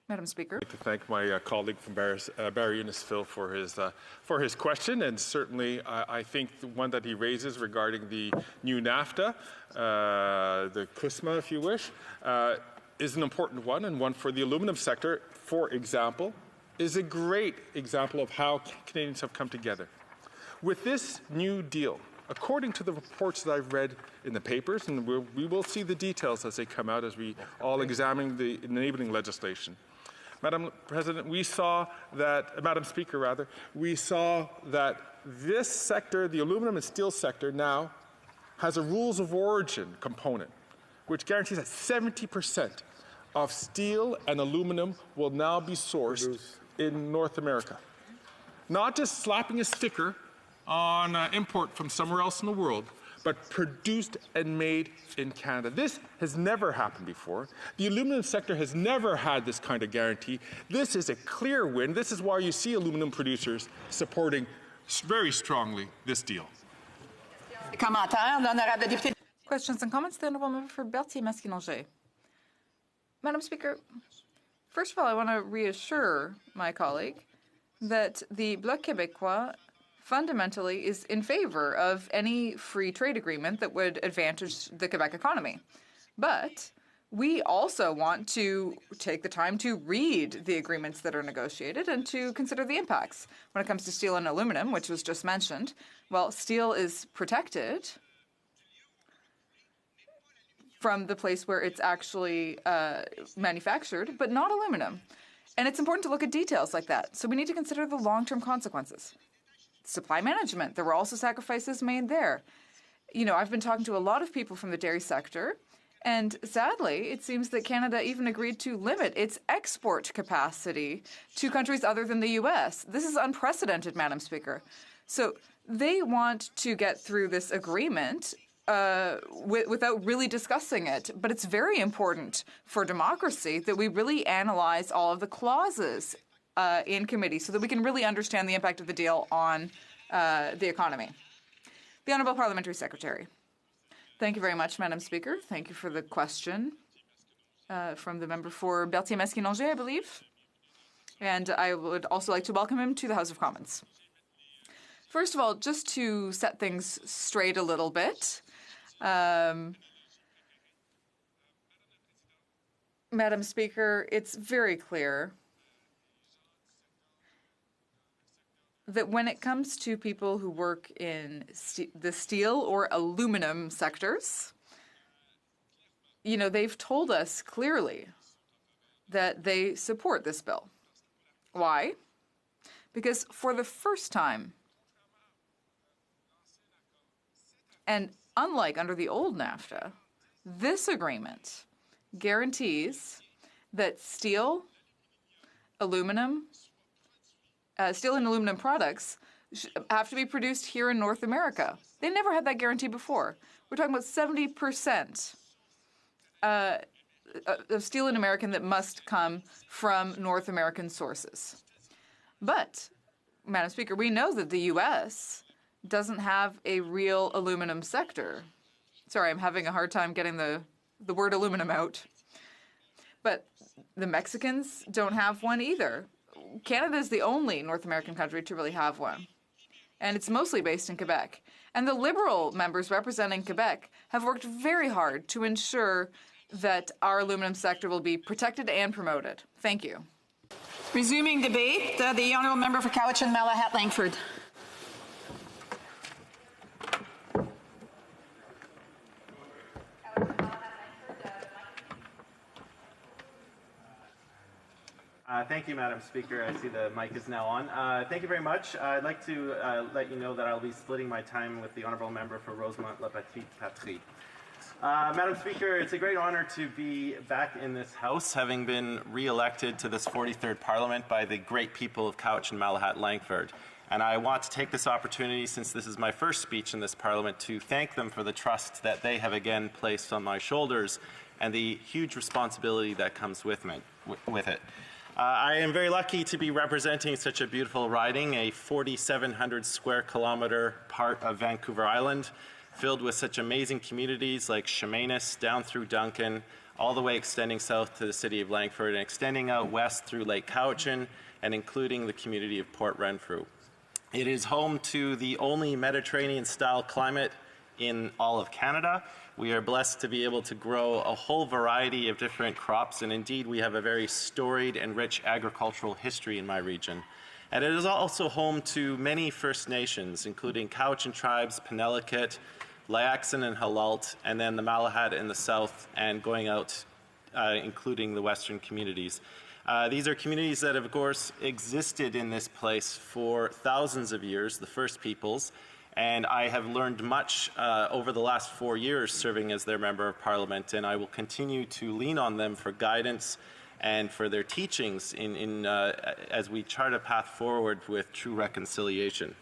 Madam Speaker. I'd like to thank my colleague from Barrie-Innisfil for his question, and certainly I think the one that he raises regarding the new NAFTA, the CUSMA, if you wish, is an important one, and one for the aluminum sector, for example, is a great example of how Canadians have come together. With this new deal, according to the reports that I've read in the papers, and we will see the details as they come out as we all examine the enabling legislation. Madam President, Madam Speaker, we saw that this sector, the aluminum and steel sector now, has a rules of origin component, which guarantees that 70% of steel and aluminum will now be sourced in North America. Not just slapping a sticker on import from somewhere else in the world, but produced and made in Canada. This has never happened before. The aluminum sector has never had this kind of guarantee. This is a clear win. This is why you see aluminum producers supporting very strongly this deal. Questions and comments? The Honourable Member for Berthier-Masquinongé. Madam Speaker, first of all, I want to reassure my colleague that the Bloc Québécois fundamentally is in favor of any free trade agreement that would advantage the Quebec economy. But we also want to take the time to read the agreements that are negotiated and to consider the impacts. When it comes to steel and aluminum, which was just mentioned, well, steel is protected from the place where it's actually manufactured, but not aluminum. And it's important to look at details like that. So we need to consider the long-term consequences. Supply management, there were also sacrifices made there. You know, I've been talking to a lot of people from the dairy sector, and sadly, it seems that Canada even agreed to limit its export capacity to countries other than the U.S. This is unprecedented, Madam Speaker. So they want to get through this agreement without really discussing it. But it's very important for democracy that we really analyze all of the clauses in committee so that we can really understand the impact of the deal on the economy. The Honourable Parliamentary Secretary. Thank you very much, Madam Speaker. Thank you for the question from the member for Berthier-Masquinongé, I believe. And I would also like to welcome him to the House of Commons. First of all, just to set things straight a little bit, Madam Speaker, it's very clear that when it comes to people who work in the steel or aluminum sectors, you know, they've told us clearly that they support this bill. Why? Because for the first time, and unlike under the old NAFTA, this agreement guarantees that steel and aluminum products have to be produced here in North America. They never had that guarantee before. We're talking about 70% of steel in American that must come from North American sources. But, Madam Speaker, we know that the U.S. doesn't have a real aluminum sector. Sorry, I'm having a hard time getting the word aluminum out. But the Mexicans don't have one either. Canada is the only North American country to really have one. And it's mostly based in Quebec. And the Liberal members representing Quebec have worked very hard to ensure that our aluminum sector will be protected and promoted. Thank you. Resuming debate, the Honourable Member for Cowichan-Malahat-Langford. Thank you, Madam Speaker. I see the mic is now on. Thank you very much. I'd like to let you know that I'll be splitting my time with the Honourable Member for Rosemont-La Patrie. Madam Speaker, it's a great honour to be back in this House, having been re-elected to this 43rd Parliament by the great people of Cowichan-Malahat-Langford. And I want to take this opportunity, since this is my first speech in this Parliament, to thank them for the trust that they have again placed on my shoulders and the huge responsibility that comes with it. I am very lucky to be representing such a beautiful riding, a 4,700 square kilometre part of Vancouver Island, filled with such amazing communities like Chemainus, down through Duncan, all the way extending south to the city of Langford, and extending out west through Lake Cowichan, and including the community of Port Renfrew. It is home to the only Mediterranean-style climate in all of Canada. We are blessed to be able to grow a whole variety of different crops, and indeed we have a very storied and rich agricultural history in my region. And it is also home to many First Nations, including Cowichan tribes, Penelakut, Layaxon and Halalt, and then the Malahat in the south, and going out, including the western communities. These are communities that have, of course, existed in this place for thousands of years, the First Peoples, and I have learned much over the last 4 years serving as their Member of Parliament, and I will continue to lean on them for guidance and for their teachings as we chart a path forward with true reconciliation.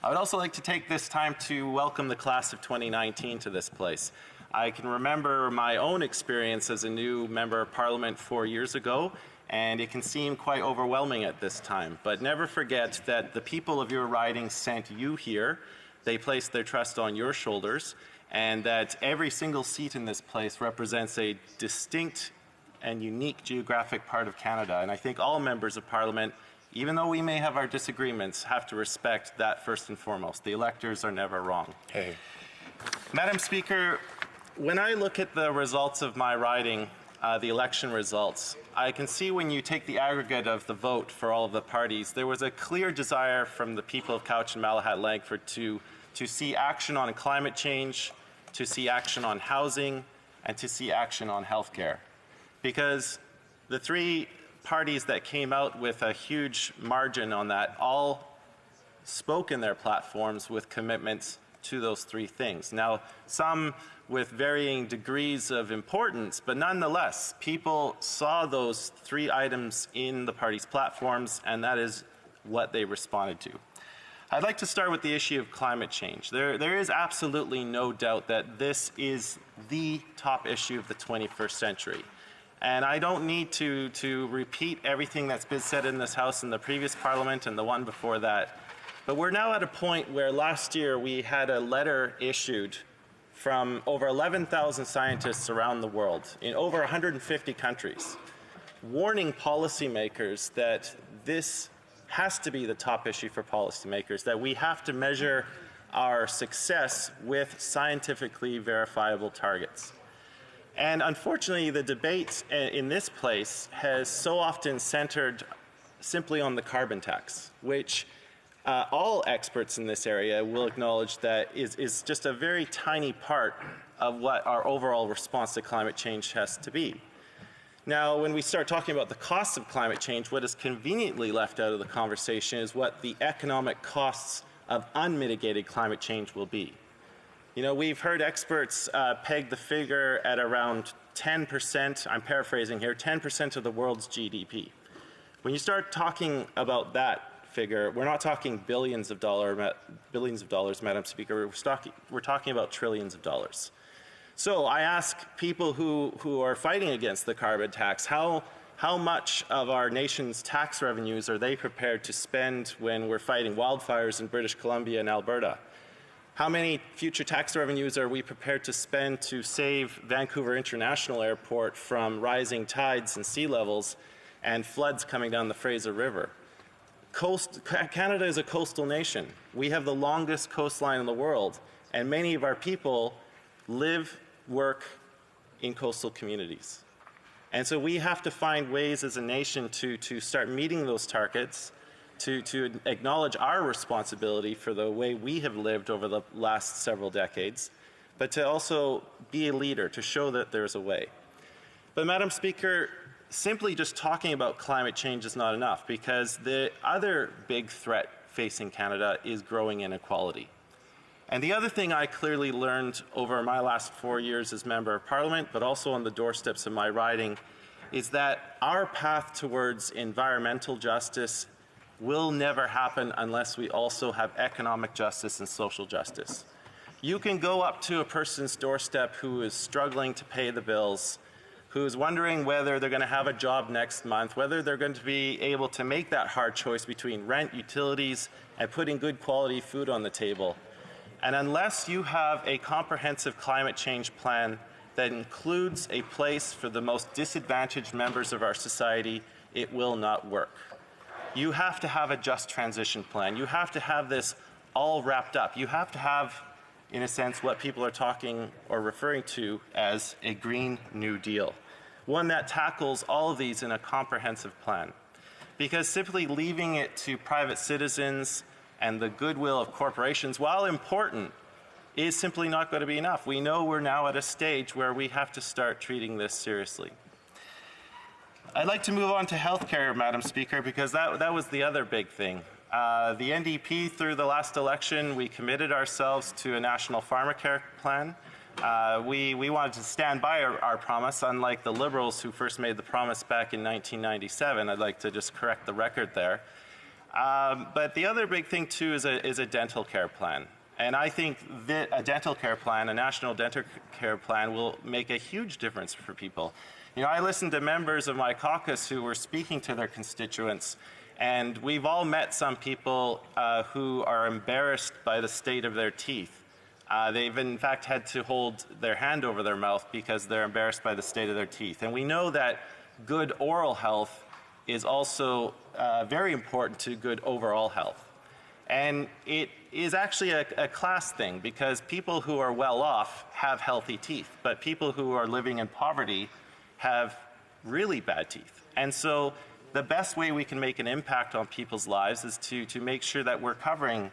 I would also like to take this time to welcome the class of 2019 to this place. I can remember my own experience as a new Member of Parliament 4 years ago, and it can seem quite overwhelming at this time. But never forget that the people of your riding sent you here, they placed their trust on your shoulders, and that every single seat in this place represents a distinct and unique geographic part of Canada. And I think all members of Parliament, even though we may have our disagreements, have to respect that first and foremost. The electors are never wrong. Hey. Madam Speaker, when I look at the results of my riding, the election results, I can see when you take the aggregate of the vote for all of the parties, there was a clear desire from the people of Couch and Malahat Langford to see action on climate change, to see action on housing, and to see action on healthcare. Because the three parties that came out with a huge margin on that all spoke in their platforms with commitments to those three things. Now, some with varying degrees of importance, but nonetheless, people saw those three items in the party's platforms, and that is what they responded to. I'd like to start with the issue of climate change. There is absolutely no doubt that this is the top issue of the 21st century. And I don't need to repeat everything that's been said in this House in the previous Parliament and the one before that. But we're now at a point where last year we had a letter issued from over 11,000 scientists around the world in over 150 countries, warning policymakers that this has to be the top issue for policymakers, that we have to measure our success with scientifically verifiable targets. And unfortunately, the debate in this place has so often centered simply on the carbon tax, which all experts in this area will acknowledge that is just a very tiny part of what our overall response to climate change has to be. Now, when we start talking about the costs of climate change, what is conveniently left out of the conversation is what the economic costs of unmitigated climate change will be. You know, we've heard experts peg the figure at around 10%, I'm paraphrasing here, 10% of the world's GDP. When you start talking about that figure, we're not talking billions of dollars, Madam Speaker, we're talking about trillions of dollars. So I ask people who are fighting against the carbon tax, how much of our nation's tax revenues are they prepared to spend when we're fighting wildfires in British Columbia and Alberta? How many future tax revenues are we prepared to spend to save Vancouver International Airport from rising tides and sea levels and floods coming down the Fraser River? Canada is a coastal nation. We have the longest coastline in the world, and many of our people live, work in coastal communities. And so we have to find ways as a nation to start meeting those targets, to acknowledge our responsibility for the way we have lived over the last several decades, but to also be a leader, to show that there's a way. But Madam Speaker, simply just talking about climate change is not enough, because the other big threat facing Canada is growing inequality. And the other thing I clearly learned over my last 4 years as Member of Parliament, but also on the doorsteps of my riding, is that our path towards environmental justice will never happen unless we also have economic justice and social justice. You can go up to a person's doorstep who is struggling to pay the bills, who is wondering whether they're going to have a job next month, whether they're going to be able to make that hard choice between rent, utilities, and putting good quality food on the table. And unless you have a comprehensive climate change plan that includes a place for the most disadvantaged members of our society, it will not work. You have to have a just transition plan. You have to have this all wrapped up. You have to have, in a sense, what people are talking or referring to as a Green New Deal, one that tackles all of these in a comprehensive plan. Because simply leaving it to private citizens and the goodwill of corporations, while important, is simply not going to be enough. We know we're now at a stage where we have to start treating this seriously. I'd like to move on to healthcare, Madam Speaker, because that was the other big thing. The NDP, through the last election, we committed ourselves to a national pharmacare plan. We wanted to stand by our promise, unlike the Liberals who first made the promise back in 1997. I'd like to just correct the record there. But the other big thing, too, is a dental care plan. And I think that a dental care plan, a national dental care plan, will make a huge difference for people. You know, I listened to members of my caucus who were speaking to their constituents, and we've all met some people who are embarrassed by the state of their teeth. They've in fact had to hold their hand over their mouth because they're embarrassed by the state of their teeth. And we know that good oral health is also very important to good overall health. And it is actually a class thing, because people who are well off have healthy teeth, but people who are living in poverty have really bad teeth. And so the best way we can make an impact on people's lives is to make sure that we're covering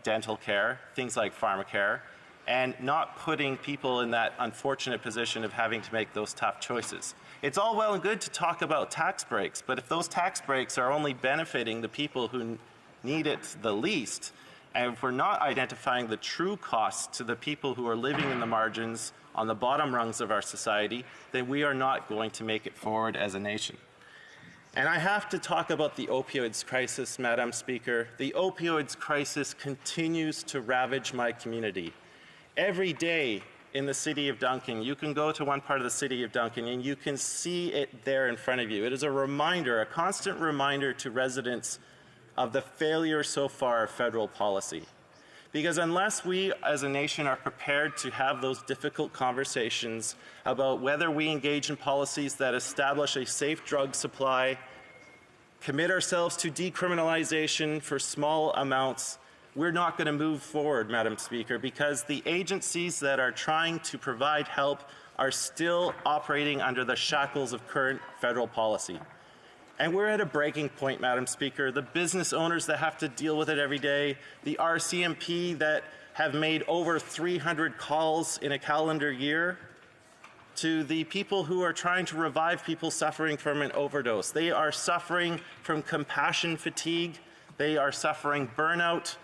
dental care, things like pharmacare, and not putting people in that unfortunate position of having to make those tough choices. It's all well and good to talk about tax breaks, but if those tax breaks are only benefiting the people who need it the least, and if we're not identifying the true costs to the people who are living in the margins on the bottom rungs of our society, then we are not going to make it forward as a nation. And I have to talk about the opioids crisis, Madam Speaker. The opioids crisis continues to ravage my community. Every day in the city of Duncan, you can go to one part of the city of Duncan and you can see it there in front of you. It is a reminder, a constant reminder to residents of the failure so far of federal policy. Because unless we as a nation are prepared to have those difficult conversations about whether we engage in policies that establish a safe drug supply, commit ourselves to decriminalization for small amounts, we're not going to move forward, Madam Speaker, because the agencies that are trying to provide help are still operating under the shackles of current federal policy. And we're at a breaking point, Madam Speaker. The business owners that have to deal with it every day, the RCMP that have made over 300 calls in a calendar year, to the people who are trying to revive people suffering from an overdose. They are suffering from compassion fatigue. They are suffering burnout.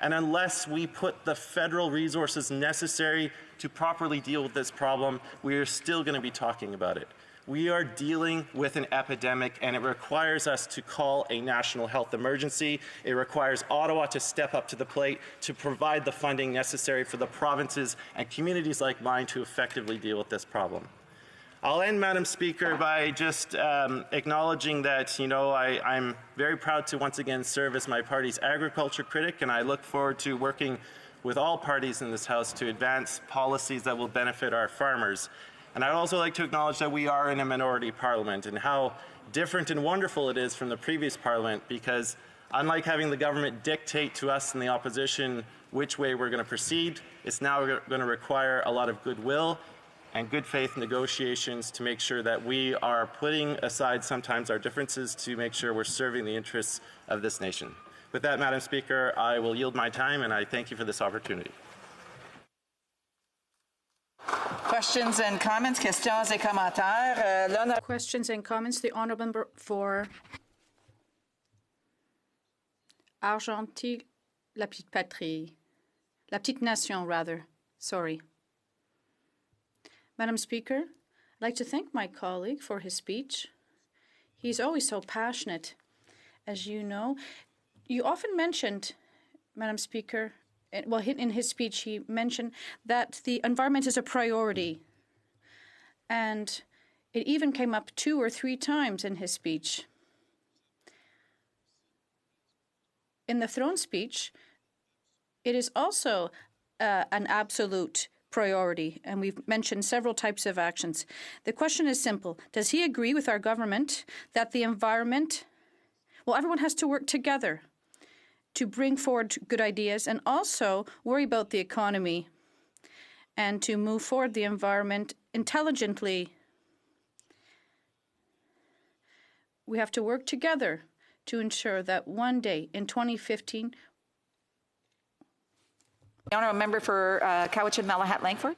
And unless we put the federal resources necessary to properly deal with this problem, we are still going to be talking about it. We are dealing with an epidemic, and it requires us to call a national health emergency. It requires Ottawa to step up to the plate to provide the funding necessary for the provinces and communities like mine to effectively deal with this problem. I'll end, Madam Speaker, by just acknowledging that, I'm very proud to once again serve as my party's agriculture critic, and I look forward to working with all parties in this House to advance policies that will benefit our farmers. And I'd also like to acknowledge that we are in a minority parliament, and how different and wonderful it is from the previous parliament, because unlike having the government dictate to us in the opposition which way we're going to proceed, it's now going to require a lot of goodwill and good faith negotiations to make sure that we are putting aside sometimes our differences to make sure we're serving the interests of this nation. With that, Madam Speaker, I will yield my time, and I thank you for this opportunity. Questions and comments, questions et commentaires. Questions and comments. The honourable member for Argentine, la petite patrie, la petite nation, rather. Sorry. Madam Speaker, I'd like to thank my colleague for his speech. He's always so passionate. As you know, you often mentioned, Madam Speaker, well, in his speech, he mentioned that the environment is a priority. And it even came up 2 or 3 times in his speech. In the throne speech, it is also an absolute priority, and we've mentioned several types of actions. The question is simple. Does he agree with our government that the environment, well, everyone has to work together to bring forward good ideas and also worry about the economy and to move forward the environment intelligently? We have to work together to ensure that one day in 2015... The honourable member for Cowichan, Malahat, Langford.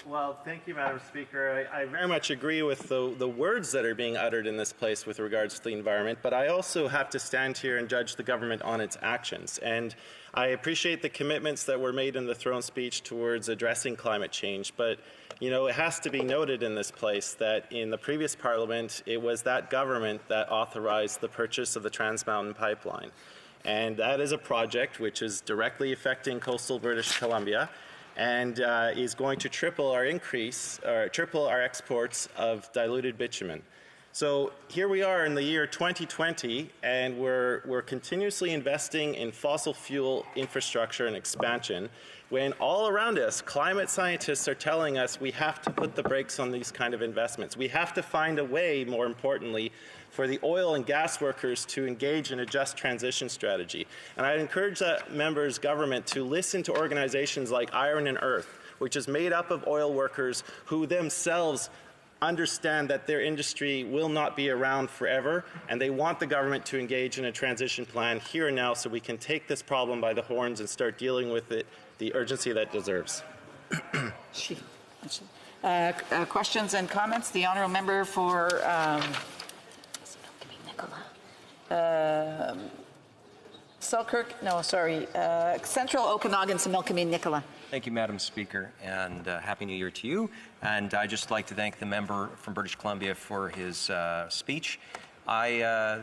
Well, thank you, Madam Speaker. I very much agree with the words that are being uttered in this place with regards to the environment, but I also have to stand here and judge the government on its actions. And I appreciate the commitments that were made in the throne speech towards addressing climate change, but you know, it has to be noted in this place that in the previous Parliament, it was that government that authorized the purchase of the Trans Mountain Pipeline. And that is a project which is directly affecting coastal British Columbia and is going to triple our exports of diluted bitumen. So here we are in the year 2020, and we're continuously investing in fossil fuel infrastructure and expansion, when all around us, climate scientists are telling us we have to put the brakes on these kind of investments. We have to find a way, more importantly, for the oil and gas workers to engage in a just transition strategy. And I'd encourage that members' government to listen to organizations like Iron and Earth, which is made up of oil workers who themselves understand that their industry will not be around forever, and they want the government to engage in a transition plan here and now so we can take this problem by the horns and start dealing with it the urgency that it deserves. Questions and comments? The honourable member for Central Okanagan, Similkameen, Nicola. Thank you, Madam Speaker, and Happy New Year to you. And I'd just like to thank the member from British Columbia for his speech. I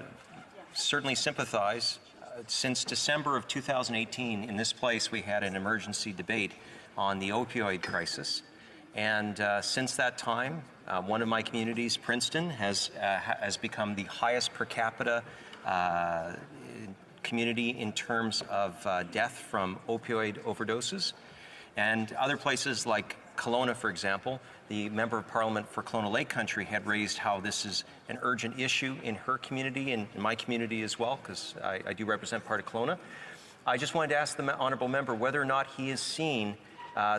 certainly sympathize. Since December of 2018, in this place, we had an emergency debate on the opioid crisis. And since that time, one of my communities, Princeton, has become the highest per capita community in terms of death from opioid overdoses. And other places like Kelowna, for example, the Member of Parliament for Kelowna Lake Country had raised how this is an urgent issue in her community and in my community as well, because I do represent part of Kelowna. I just wanted to ask the honourable member whether or not he has seen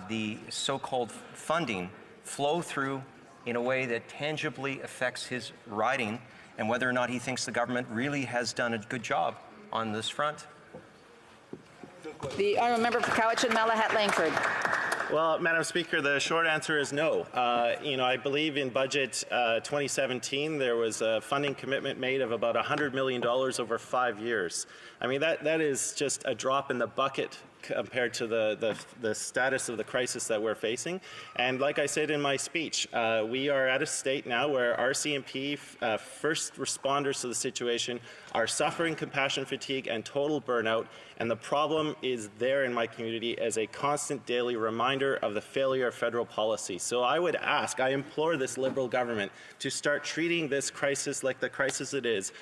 the so-called funding flow through in a way that tangibly affects his riding, and whether or not he thinks the government really has done a good job on this front. The honourable member for Cowichan, Malahat, Langford. Well, Madam Speaker, the short answer is no. I believe in budget 2017 there was a funding commitment made of about $100 million over 5 years. I mean, that is just a drop in the bucket compared to the status of the crisis that we're facing. And like I said in my speech, we are at a state now where RCMP, first responders to the situation, are suffering compassion fatigue and total burnout, and the problem is there in my community as a constant daily reminder of the failure of federal policy. So I would ask, I implore this Liberal government to start treating this crisis like the crisis it is.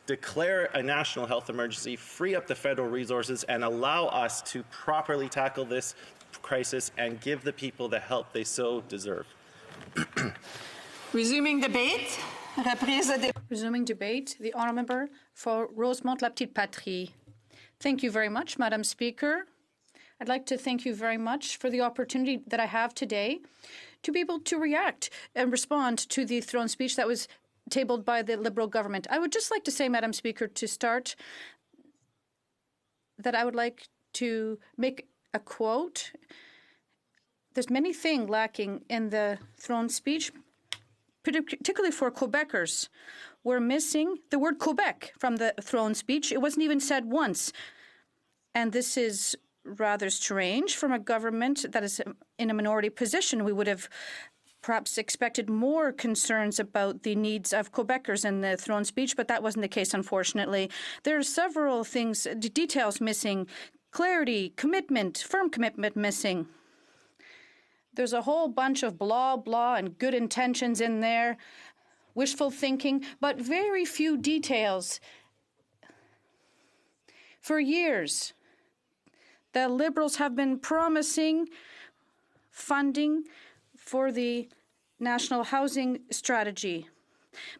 Declare a national health emergency, free up the federal resources, and allow us to properly tackle this crisis and give the people the help they so deserve. Resuming debate. Resuming debate, the honourable member for Rosemont-la-Petite-Patrie. Thank you very much, Madam Speaker. I'd like to thank you very much for the opportunity that I have today to be able to react and respond to the throne speech that was tabled by the Liberal government. I would just like to say, Madam Speaker, to start, that I would like to make a quote. There's many things lacking in the throne speech, particularly for Quebecers. We're missing the word Quebec from the throne speech. It wasn't even said once. And this is rather strange from a government that is in a minority position. We would have perhaps expected more concerns about the needs of Quebecers in the throne speech, but that wasn't the case, unfortunately. There are several things, details missing, clarity, commitment, firm commitment missing. There's a whole bunch of blah, blah, and good intentions in there, wishful thinking, but very few details. For years, the Liberals have been promising funding for the National Housing Strategy.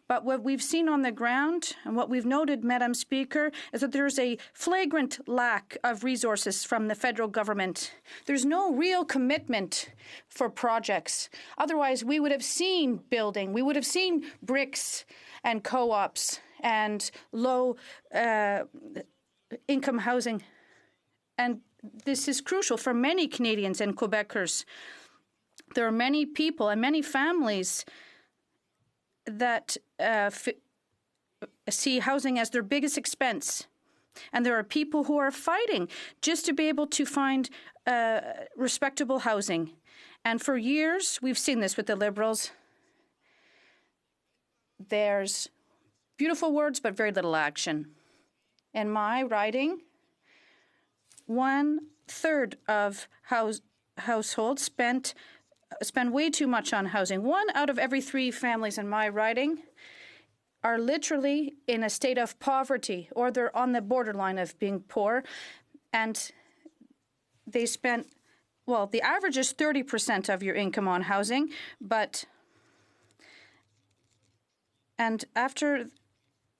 But what we've seen on the ground and what we've noted, Madam Speaker, is that there's a flagrant lack of resources from the federal government. There's no real commitment for projects. Otherwise, we would have seen building. We would have seen bricks and co-ops and low income housing. And this is crucial for many Canadians and Quebecers. There are many people and many families that see housing as their biggest expense. And there are people who are fighting just to be able to find respectable housing. And for years, we've seen this with the Liberals. There's beautiful words, but very little action. In my riding, 1/3 of households spend way too much on housing. 1 out of every 3 families in my riding are literally in a state of poverty, or they're on the borderline of being poor, and they spend, well, the average is 30% of your income on housing, and after,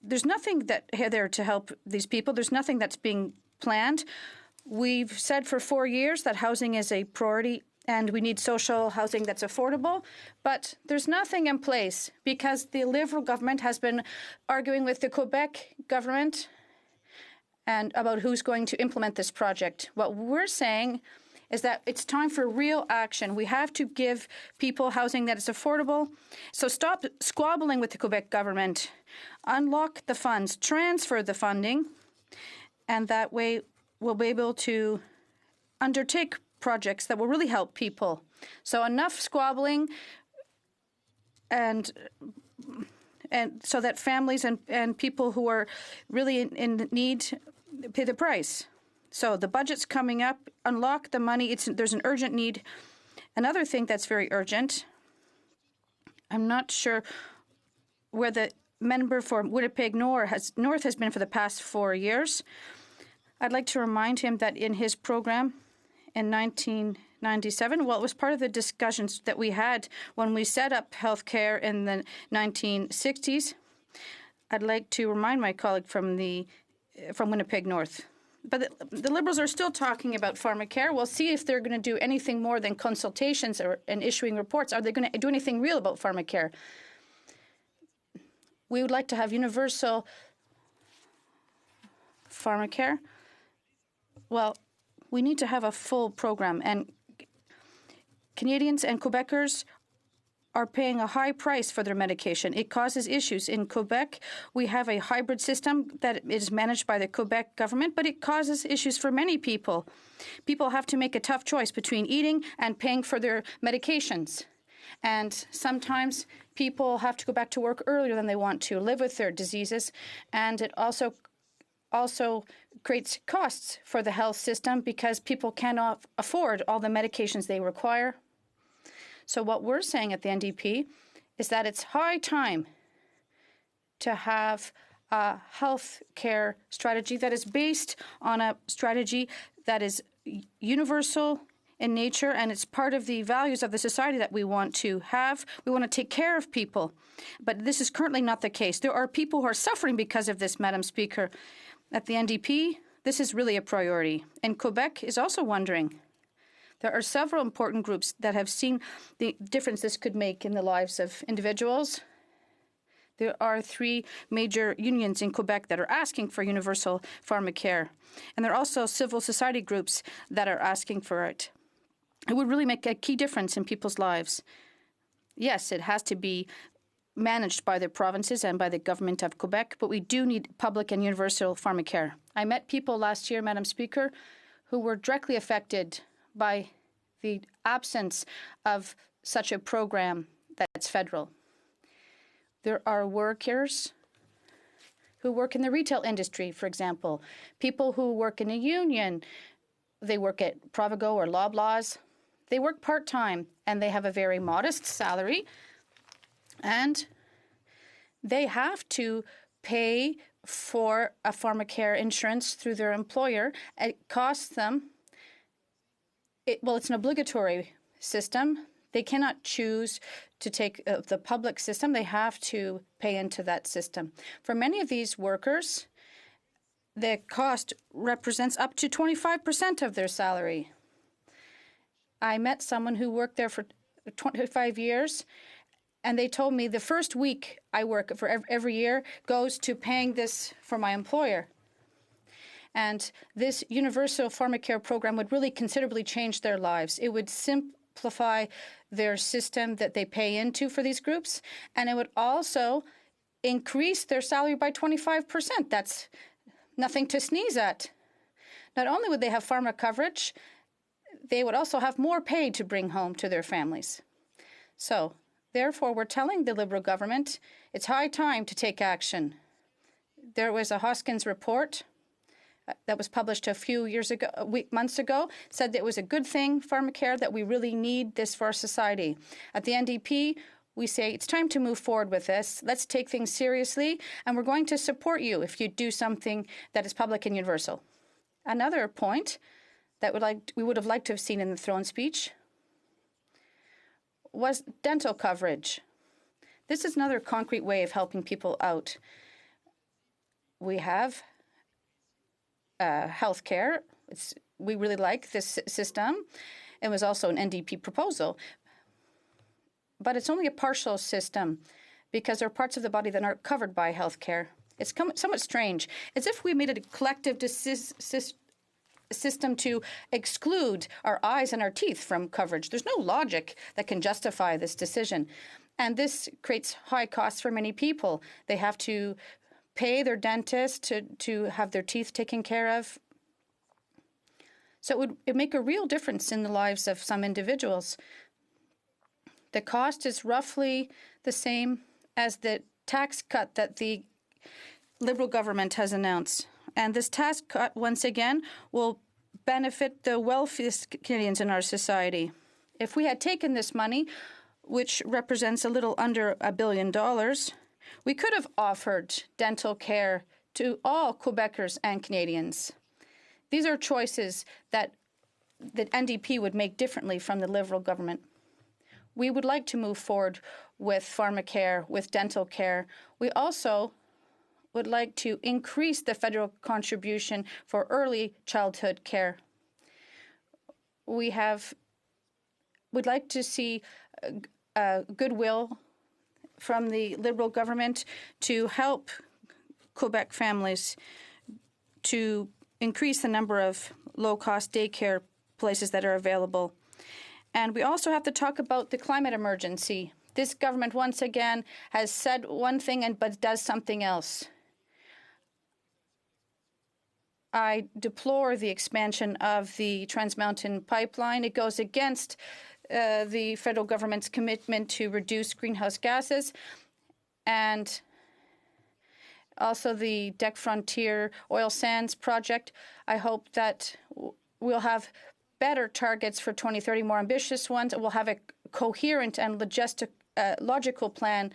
there's nothing there to help these people. There's nothing that's being planned. We've said for 4 years that housing is a priority and we need social housing that's affordable, but there's nothing in place because the Liberal government has been arguing with the Quebec government and about who's going to implement this project. What we're saying is that it's time for real action. We have to give people housing that is affordable. So stop squabbling with the Quebec government. Unlock the funds, transfer the funding, and that way we'll be able to undertake projects that will really help people. So enough squabbling, and so that families and people who are really in need pay the price. So the budget's coming up. Unlock the money. There's an urgent need. Another thing that's very urgent, I'm not sure where the member for Winnipeg North has been for the past 4 years. I'd like to remind him that in his program in 1997, well, it was part of the discussions that we had when we set up healthcare in the 1960s. I'd like to remind my colleague from Winnipeg North. But the Liberals are still talking about pharmacare. We'll see if they're going to do anything more than consultations and issuing reports. Are they going to do anything real about pharmacare? We would like to have universal pharmacare. Well, we need to have a full program, and Canadians and Quebecers are paying a high price for their medication. It causes issues. In Quebec, we have a hybrid system that is managed by the Quebec government, but it causes issues for many people. People have to make a tough choice between eating and paying for their medications. And sometimes people have to go back to work earlier than they want to, live with their diseases, and it also creates costs for the health system because people cannot afford all the medications they require. So what we're saying at the NDP is that it's high time to have a health care strategy that is based on a strategy that is universal in nature, and it's part of the values of the society that we want to have. We want to take care of people. But this is currently not the case. There are people who are suffering because of this, Madam Speaker. At the NDP, this is really a priority. And Quebec is also wondering. There are several important groups that have seen the difference this could make in the lives of individuals. There are 3 major unions in Quebec that are asking for universal pharmacare. And there are also civil society groups that are asking for it. It would really make a key difference in people's lives. Yes, it has to be managed by the provinces and by the government of Quebec, but we do need public and universal pharmacare. I met people last year, Madam Speaker, who were directly affected by the absence of such a program that's federal. There are workers who work in the retail industry, for example, people who work in a union. They work at Provigo or Loblaws. They work part-time, and they have a very modest salary, and they have to pay for a pharmacare insurance through their employer. It costs them, it's an obligatory system. They cannot choose to take the public system. They have to pay into that system. For many of these workers, the cost represents up to 25% of their salary. I met someone who worked there for 25 years, and they told me the first week I work for every year goes to paying this for my employer. And this universal pharmacare program would really considerably change their lives. It would simplify their system that they pay into for these groups, and it would also increase their salary by 25%. That's nothing to sneeze at. Not only would they have pharma coverage, they would also have more pay to bring home to their families. So, therefore, we're telling the Liberal government it's high time to take action. There was a Hoskins report that was published a few months ago, said that it was a good thing, pharmacare, that we really need this for our society. At the NDP, we say it's time to move forward with this. Let's take things seriously, and we're going to support you if you do something that is public and universal. Another point that we would have liked to have seen in the throne speech was dental coverage. This is another concrete way of helping people out. We have health care. We really like this system. It was also an NDP proposal. But it's only a partial system because there are parts of the body that aren't covered by health care. It's somewhat strange. It's if we made it a collective system to exclude our eyes and our teeth from coverage. There's no logic that can justify this decision. And this creates high costs for many people. They have to pay their dentist to have their teeth taken care of. So it would make a real difference in the lives of some individuals. The cost is roughly the same as the tax cut that the Liberal government has announced. And this tax cut, once again, will benefit the wealthiest Canadians in our society. If we had taken this money, which represents a little under $1 billion, we could have offered dental care to all Quebecers and Canadians. These are choices that the NDP would make differently from the Liberal government. We would like to move forward with pharmacare, with dental care. We also would like to increase the federal contribution for early childhood care. We'd like to see goodwill from the Liberal government to help Quebec families to increase the number of low-cost daycare places that are available. And we also have to talk about the climate emergency. This government, once again, has said one thing but does something else. I deplore the expansion of the Trans Mountain pipeline. It goes against the federal government's commitment to reduce greenhouse gases, and also the Deck Frontier oil sands project. I hope that we'll have better targets for 2030, more ambitious ones. We'll have a coherent and logical plan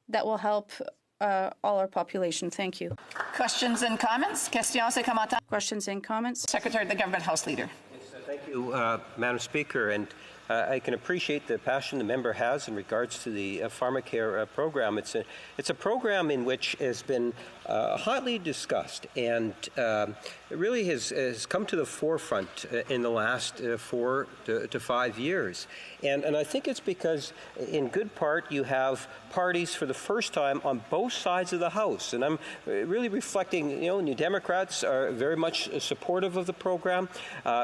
that will help all our population. Thank you. Questions and comments? Questions et commentaires? Questions and comments? Secretary of the Government House Leader. Thank you, Madam Speaker. And I can appreciate the passion the member has in regards to the pharmacare program. It's a program in which has been hotly discussed and it really has come to the forefront in the last 4 to 5 years. And I think it's because, in good part, you have parties for the first time on both sides of the House. And I'm really reflecting, New Democrats are very much supportive of the program.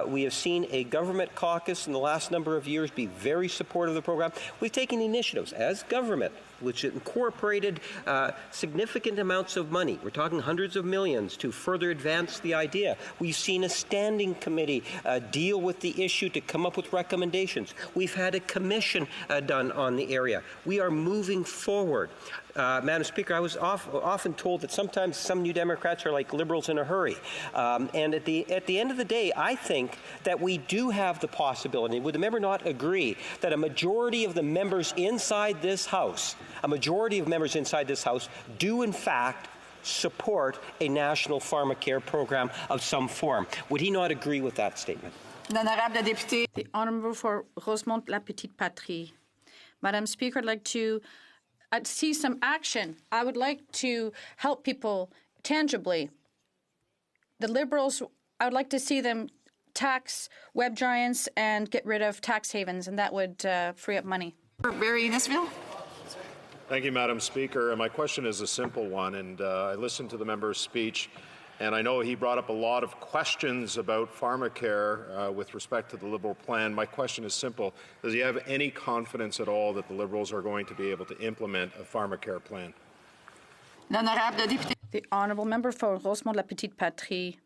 We have seen a government caucus in the last number of years be very supportive of the program. We've taken initiatives as government which incorporated significant amounts of money. We're talking hundreds of millions to further advance the idea. We've seen a standing committee deal with the issue to come up with recommendations. We've had a commission done on the area. We are moving forward. Madam Speaker, I was often told that sometimes some New Democrats are like Liberals in a hurry. And at the end of the day, I think that we do have the possibility, would the member not agree, that a majority of the members inside this House, do in fact support a national pharmacare program of some form. Would he not agree with that statement? The Honourable for Rosemont La Petite Patrie. Madam Speaker, I'd like to see some action. I would like to help people tangibly. The Liberals, I would like to see them tax web giants and get rid of tax havens, and that would free up money. Barry Nisville. Thank you, Madam Speaker. My question is a simple one, and I listened to the member's speech, And I know he brought up a lot of questions about pharmacare with respect to the Liberal plan. My question is simple. Does he have any confidence at all that the Liberals are going to be able to implement a pharmacare plan? The honourable member for Rosemont La Petite Patrie.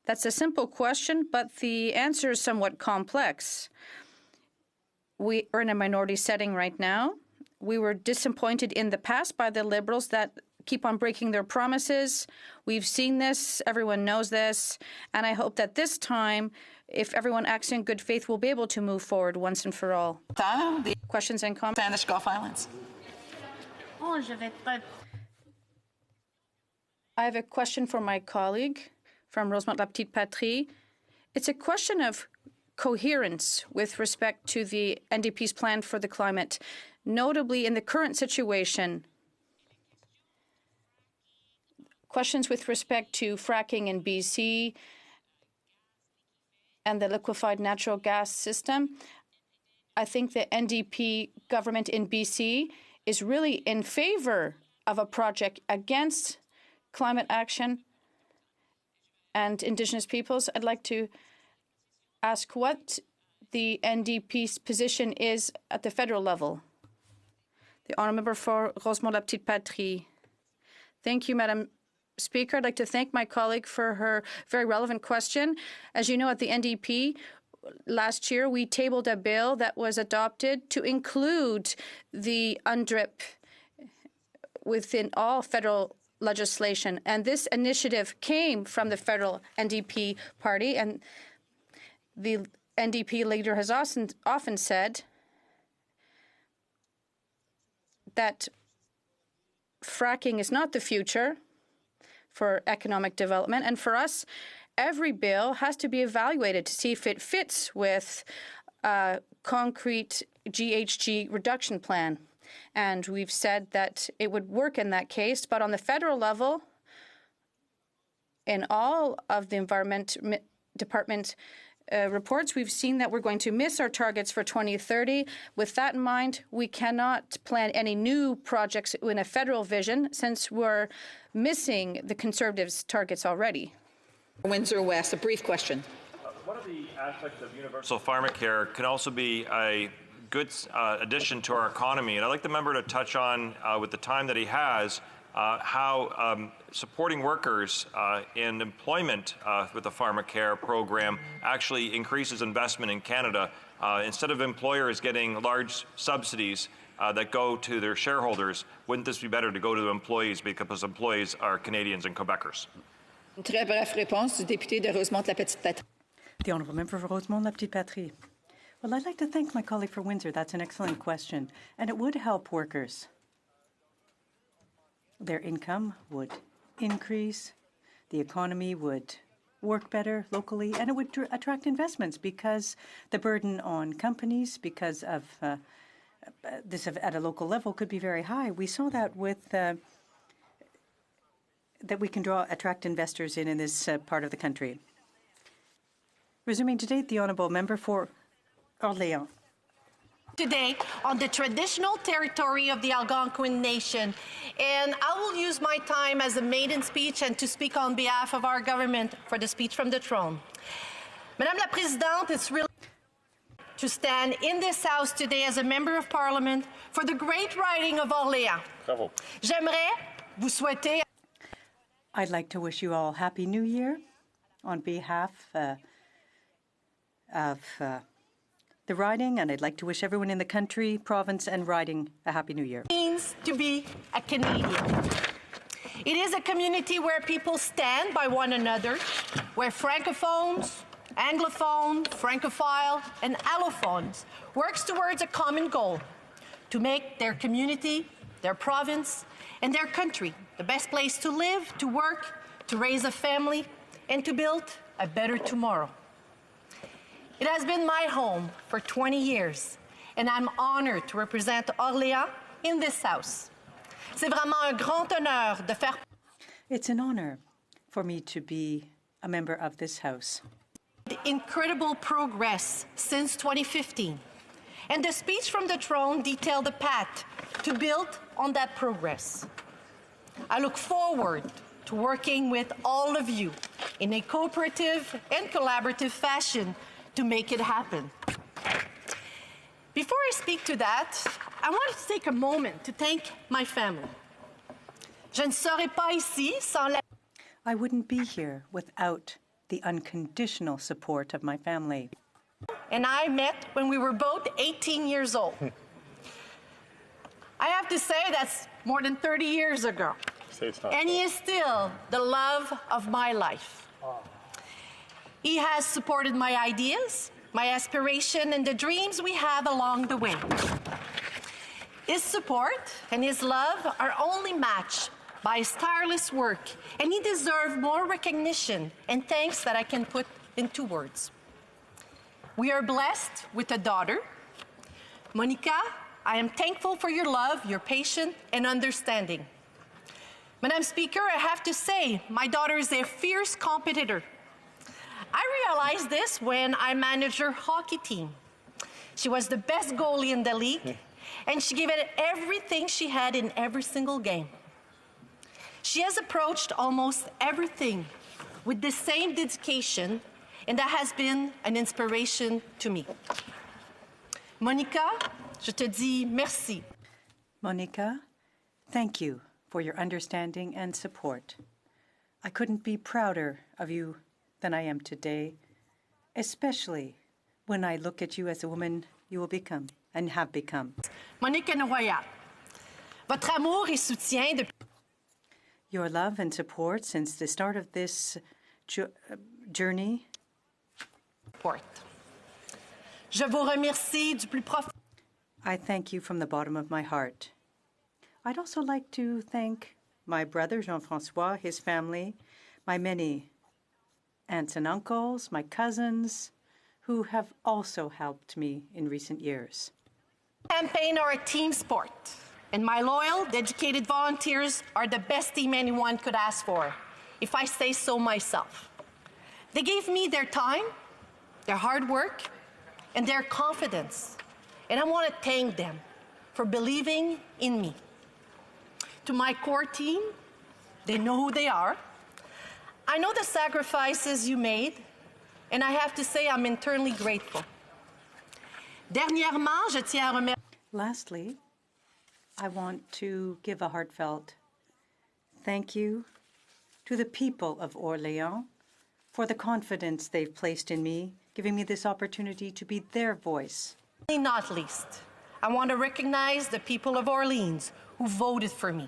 That's a simple question, but the answer is somewhat complex. We are in a minority setting right now. We were disappointed in the past by the Liberals that keep on breaking their promises. We've seen this, everyone knows this, and I hope that this time, if everyone acts in good faith, we'll be able to move forward once and for all. Questions and comments? Spanish Gulf Islands. I have a question for my colleague from Rosemont La Petite Patrie. It's a question of coherence with respect to the NDP's plan for the climate, notably in the current situation. Questions with respect to fracking in BC and the liquefied natural gas system. I think the NDP government in BC is really in favor of a project against climate action and Indigenous peoples. I'd like to ask what the NDP's position is at the federal level. The honourable member for Rosemont La Petite Patrie. Thank you, Madam Speaker. I'd like to thank my colleague for her very relevant question. As you know, at the NDP, last year we tabled a bill that was adopted to include the UNDRIP within all federal legislation. And this initiative came from the federal NDP party. And the NDP leader has often said that fracking is not the future for economic development. And for us, every bill has to be evaluated to see if it fits with a concrete GHG reduction plan. And we've said that it would work in that case. But on the federal level, in all of the Environment Department reports, we've seen that we're going to miss our targets for 2030. With that in mind, we cannot plan any new projects in a federal vision since we're missing the Conservatives' targets already. Windsor West, a brief question. One of the aspects of universal pharmacare can also be a good addition to our economy. And I'd like the member to touch on, with the time that he has, how supporting workers in employment with the pharmacare program actually increases investment in Canada. Instead of employers getting large subsidies that go to their shareholders, wouldn't this be better to go to the employees because employees are Canadians and Quebecers? Une très brève réponse du député de Rosemont-la-Petite-Patrie. The Honourable Member for Rosemont La Petite Patrie. Well, I'd like to thank my colleague for Windsor. That's an excellent question, and it would help workers. Their income would increase, the economy would work better locally, and it would attract investments because the burden on companies because of this at a local level could be very high. We saw that with that we can attract investors in this part of the country. Resuming to date, the Honourable Member for Orléans. Today on the traditional territory of the Algonquin Nation, and I will use my time as a maiden speech and to speak on behalf of our government for the speech from the throne. Madame la Présidente, it's really to stand in this House today as a Member of Parliament for the great riding of Orléans. Bravo. J'aimerais vous souhaiter. I'd like to wish you all Happy New Year on behalf of the riding, and I'd like to wish everyone in the country, province, and riding a Happy New Year. It means to be a Canadian. It is a community where people stand by one another, where Francophones, Anglophones, Francophile, and Allophones works towards a common goal, to make their community, their province, and their country the best place to live, to work, to raise a family, and to build a better tomorrow. It has been my home for 20 years, and I'm honored to represent Orléans in this House. C'est vraiment un grand honneur de faire. It's an honor for me to be a member of this House. Incredible progress since 2015, and the speech from the throne detailed the path to build on that progress. I look forward to working with all of you in a cooperative and collaborative fashion to make it happen. Before I speak to that, I wanted to take a moment to thank my family. Je ne serais pas ici sans la... I wouldn't be here without the unconditional support of my family. And I met when we were both 18 years old. I have to say that's more than 30 years ago. And he is still the love of my life. He has supported my ideas, my aspiration, and the dreams we have along the way. His support and his love are only matched by his tireless work, and he deserves more recognition and thanks that I can put into words. We are blessed with a daughter. Monica, I am thankful for your love, your patience, and understanding. Madam Speaker, I have to say, my daughter is a fierce competitor. I realized this when I managed her hockey team. She was the best goalie in the league, and she gave it everything she had in every single game. She has approached almost everything with the same dedication, and that has been an inspiration to me. Monica, je te dis merci. Monica, thank you for your understanding and support. I couldn't be prouder of you than I am today, especially when I look at you as a woman you will become and have become. Monica Noyat, votre amour et soutien depuis... Your love and support since the start of this journey. Je vous remercie du plus profond. I thank you from the bottom of my heart. I'd also like to thank my brother, Jean-François, his family, my many aunts and uncles, my cousins, who have also helped me in recent years. Campaign are a team sport, and my loyal, dedicated volunteers are the best team anyone could ask for, if I say so myself. They gave me their time, their hard work, and their confidence, and I want to thank them for believing in me. To my core team, they know who they are. I know the sacrifices you made, and I have to say I'm eternally grateful. Dernièrement, je tiens à remercier. Lastly, I want to give a heartfelt thank you to the people of Orléans for the confidence they've placed in me, giving me this opportunity to be their voice. Not least, I want to recognize the people of Orleans who voted for me,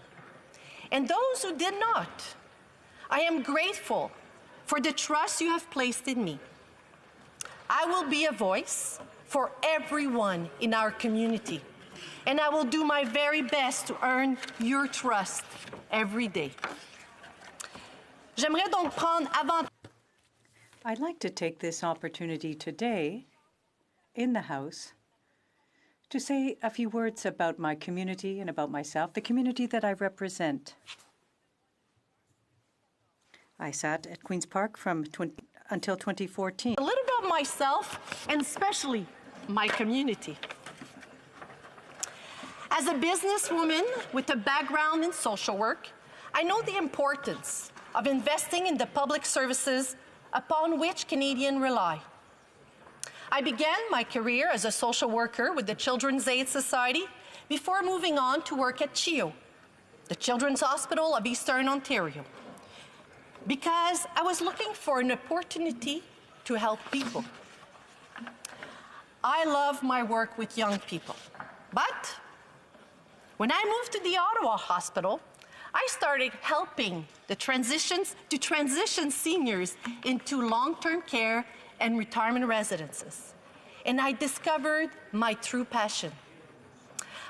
and those who did not. I am grateful for the trust you have placed in me. I will be a voice for everyone in our community, and I will do my very best to earn your trust every day. J'aimerais donc prendre avant... I'd like to take this opportunity today in the House to say a few words about my community and about myself, the community that I represent. I sat at Queen's Park until 2014. A little bit of myself, and especially my community. As a businesswoman with a background in social work, I know the importance of investing in the public services upon which Canadians rely. I began my career as a social worker with the Children's Aid Society before moving on to work at CHIO, the Children's Hospital of Eastern Ontario, because I was looking for an opportunity to help people. I love my work with young people, but when I moved to the Ottawa Hospital, I started helping to transition seniors into long-term care and retirement residences. And I discovered my true passion.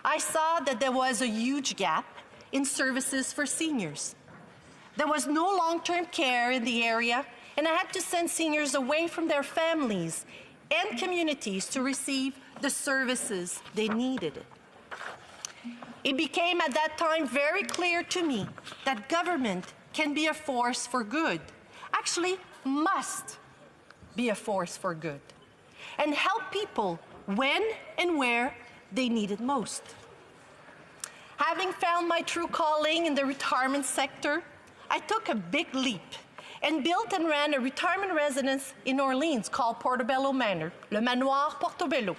I saw that there was a huge gap in services for seniors. There was no long-term care in the area, and I had to send seniors away from their families and communities to receive the services they needed. It became at that time very clear to me that government can be a force for good, actually must be a force for good, and help people when and where they need it most. Having found my true calling in the retirement sector, I took a big leap and built and ran a retirement residence in Orleans called Portobello Manor, Le Manoir Portobello.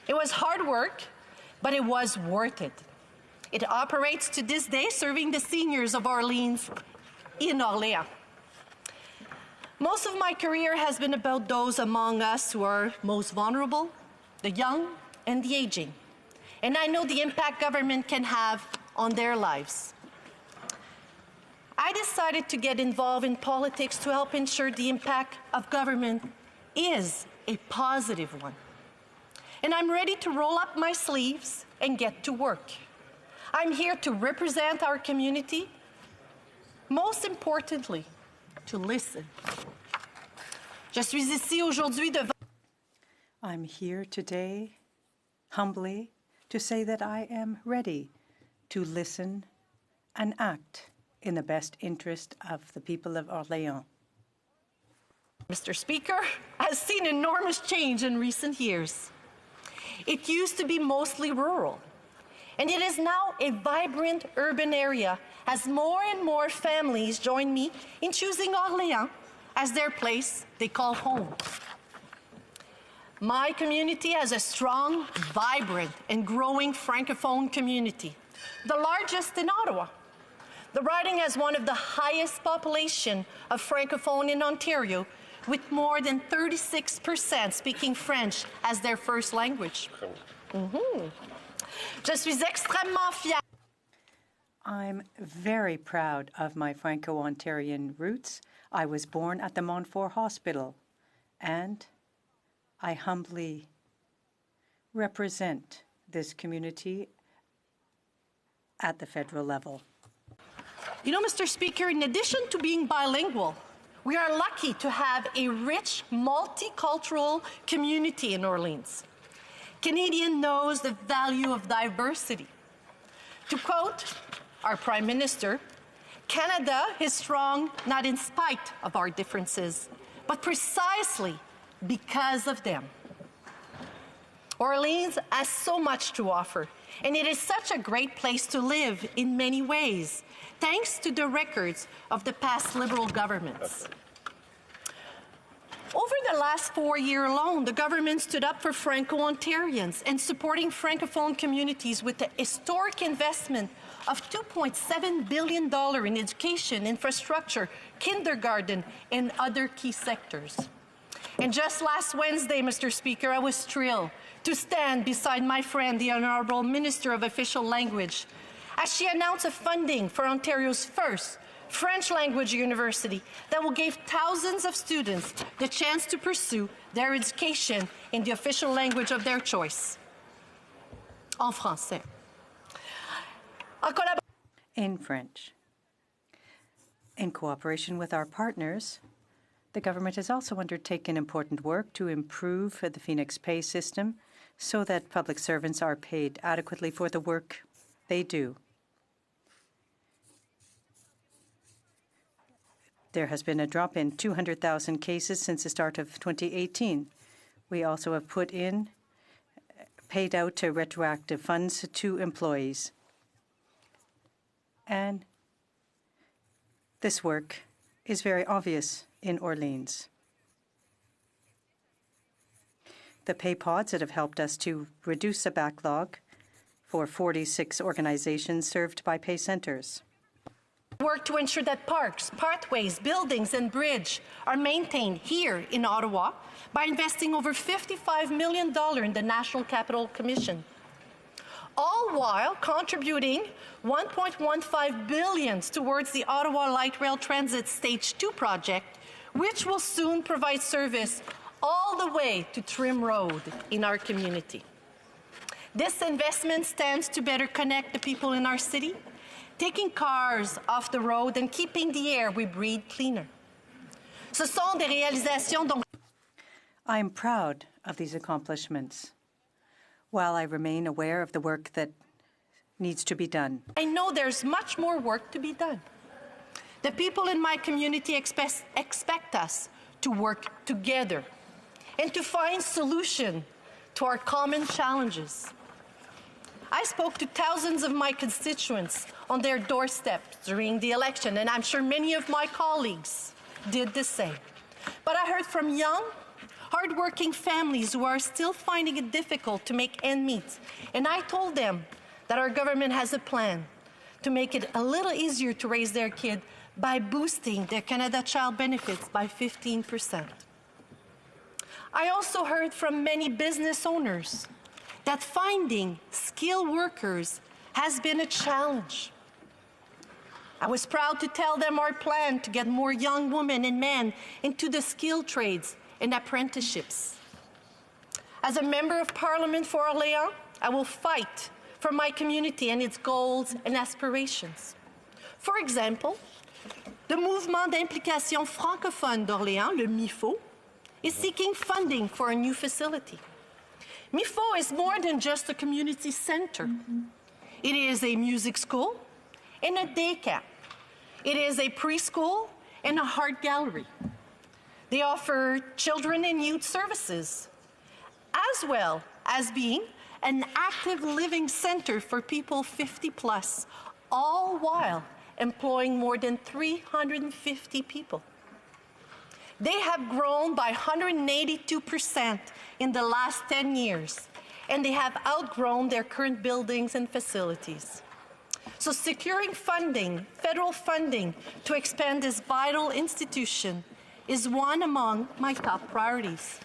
It was hard work, but it was worth it. It operates to this day, serving the seniors of Orleans in Orléans. Most of my career has been about those among us who are most vulnerable, the young and the aging. And I know the impact government can have on their lives. I decided to get involved in politics to help ensure the impact of government is a positive one. And I'm ready to roll up my sleeves and get to work. I'm here to represent our community, most importantly, to listen. Je suis ici aujourd'hui devant. I'm here today, humbly, to say that I am ready to listen and act in the best interest of the people of Orléans. Mr. Speaker, has seen enormous change in recent years. It used to be mostly rural, and it is now a vibrant urban area as more and more families join me in choosing Orléans as their place they call home. My community has a strong, vibrant, and growing Francophone community, the largest in Ottawa. The riding has one of the highest population of Francophone in Ontario, with more than 36% speaking French as their first language. Je suis extrêmement fière. I'm very proud of my Franco-Ontarian roots. I was born at the Montfort Hospital, and I humbly represent this community at the federal level. You know, Mr. Speaker, in addition to being bilingual, we are lucky to have a rich, multicultural community in Orleans. Canadian knows the value of diversity. To quote our Prime Minister, Canada is strong not in spite of our differences, but precisely because of them. Orleans has so much to offer, and it is such a great place to live in many ways, thanks to the records of the past Liberal governments. Over the last 4 years alone, the government stood up for Franco-Ontarians and supporting Francophone communities with a historic investment of $2.7 billion in education, infrastructure, kindergarten, and other key sectors. And just last Wednesday, Mr. Speaker, I was thrilled to stand beside my friend, the Honourable Minister of Official Language, as she announced a funding for Ontario's first French language university that will give thousands of students the chance to pursue their education in the official language of their choice, en français. In French. In cooperation with our partners, the government has also undertaken important work to improve the Phoenix pay system so that public servants are paid adequately for the work they do. There has been a drop in 200,000 cases since the start of 2018. We also have paid out retroactive funds to employees. And this work is very obvious in Orleans. The pay pods that have helped us to reduce the backlog for 46 organizations served by pay centers. Work to ensure that parks, pathways, buildings, and bridge are maintained here in Ottawa by investing over $55 million in the National Capital Commission, all while contributing $1.15 billion towards the Ottawa Light Rail Transit Stage 2 project, which will soon provide service all the way to Trim Road in our community. This investment stands to better connect the people in our city, taking cars off the road and keeping the air we breathe cleaner. Ce sont des réalisations dont I am proud of these accomplishments, while I remain aware of the work that needs to be done. I know there's much more work to be done. The people in my community expect us to work together and to find solutions to our common challenges. I spoke to thousands of my constituents on their doorsteps during the election, and I'm sure many of my colleagues did the same. But I heard from young, hardworking families who are still finding it difficult to make ends meet, and I told them that our government has a plan to make it a little easier to raise their kid by boosting their Canada Child benefits by 15%. I also heard from many business owners that finding skilled workers has been a challenge. I was proud to tell them our plan to get more young women and men into the skilled trades and apprenticeships. As a member of Parliament for Orléans, I will fight for my community and its goals and aspirations. For example, the Mouvement d'implication francophone d'Orléans, le MIFO, is seeking funding for a new facility. MIFO is more than just a community center. It is a music school and a day camp. It is a preschool and a art gallery. They offer children and youth services, as well as being an active living center for people 50 plus, all while employing more than 350 people. They have grown by 182% in the last 10 years, and they have outgrown their current buildings and facilities. So securing funding, federal funding, to expand this vital institution is one among my top priorities.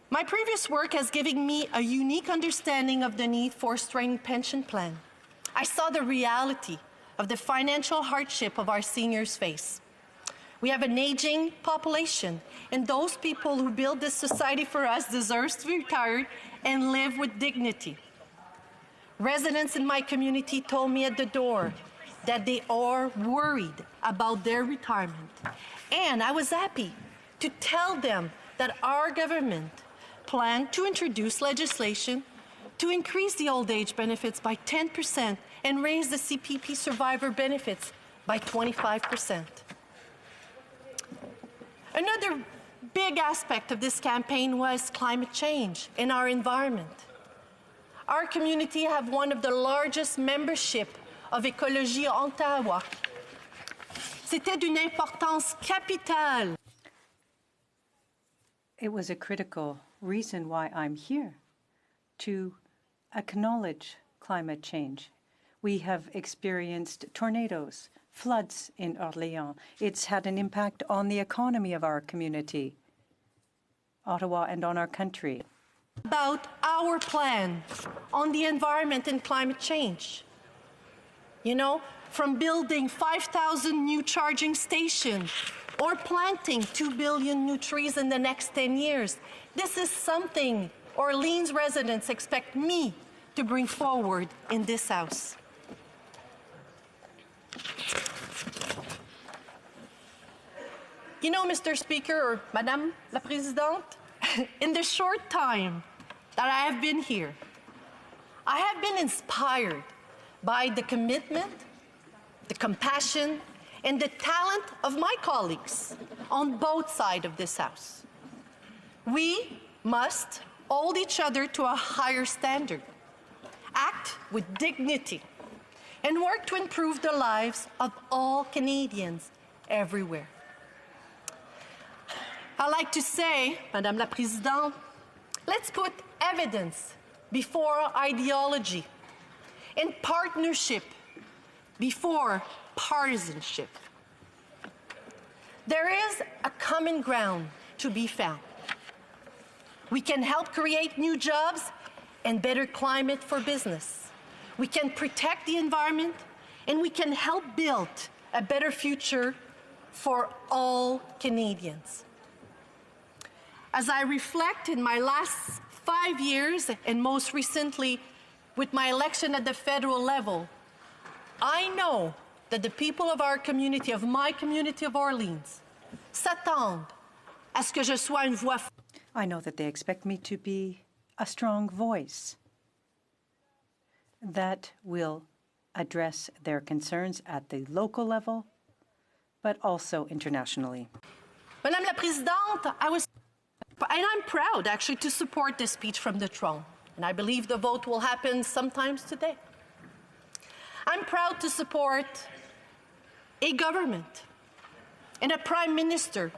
My previous work has given me a unique understanding of the need for a strengthened pension plan. I saw the reality of the financial hardship of our seniors face. We have an aging population, and those people who build this society for us deserve to be retired and live with dignity. Residents in my community told me at the door that they are worried about their retirement. And I was happy to tell them that our government planned to introduce legislation to increase the old age benefits by 10% and raise the CPP survivor benefits by 25%. Another big aspect of this campaign was climate change and our environment. Our community have one of the largest membership of Écologie Ottawa. C'était d'une importance capitale. It was a critical reason why I'm here, to acknowledge climate change. We have experienced tornadoes, floods in Orléans. It's had an impact on the economy of our community, Ottawa, and on our country. About our plan on the environment and climate change. You know, from building 5,000 new charging stations or planting 2 billion new trees in the next 10 years. This is something Orleans residents expect me to bring forward in this House. You know, Mr. Speaker, or Madame la Présidente, in the short time that I have been here, I have been inspired by the commitment, the compassion, and the talent of my colleagues on both sides of this House. We must hold each other to a higher standard, act with dignity, and work to improve the lives of all Canadians everywhere. I like to say, Madame la Présidente, let's put evidence before ideology and partnership before partisanship. There is a common ground to be found. We can help create new jobs and better climate for business. We can protect the environment, and we can help build a better future for all Canadians. As I reflect in my last 5 years, and most recently with my election at the federal level, I know that the people of our community, of my community of Orleans, s'attendent à ce que je sois une voix. I know that they expect me to be a strong voice that will address their concerns at the local level, but also internationally. Madame la Présidente, and I'm proud actually to support this speech from the throne. and I believe the vote will happen sometimes today. I'm proud to support a government and a prime minister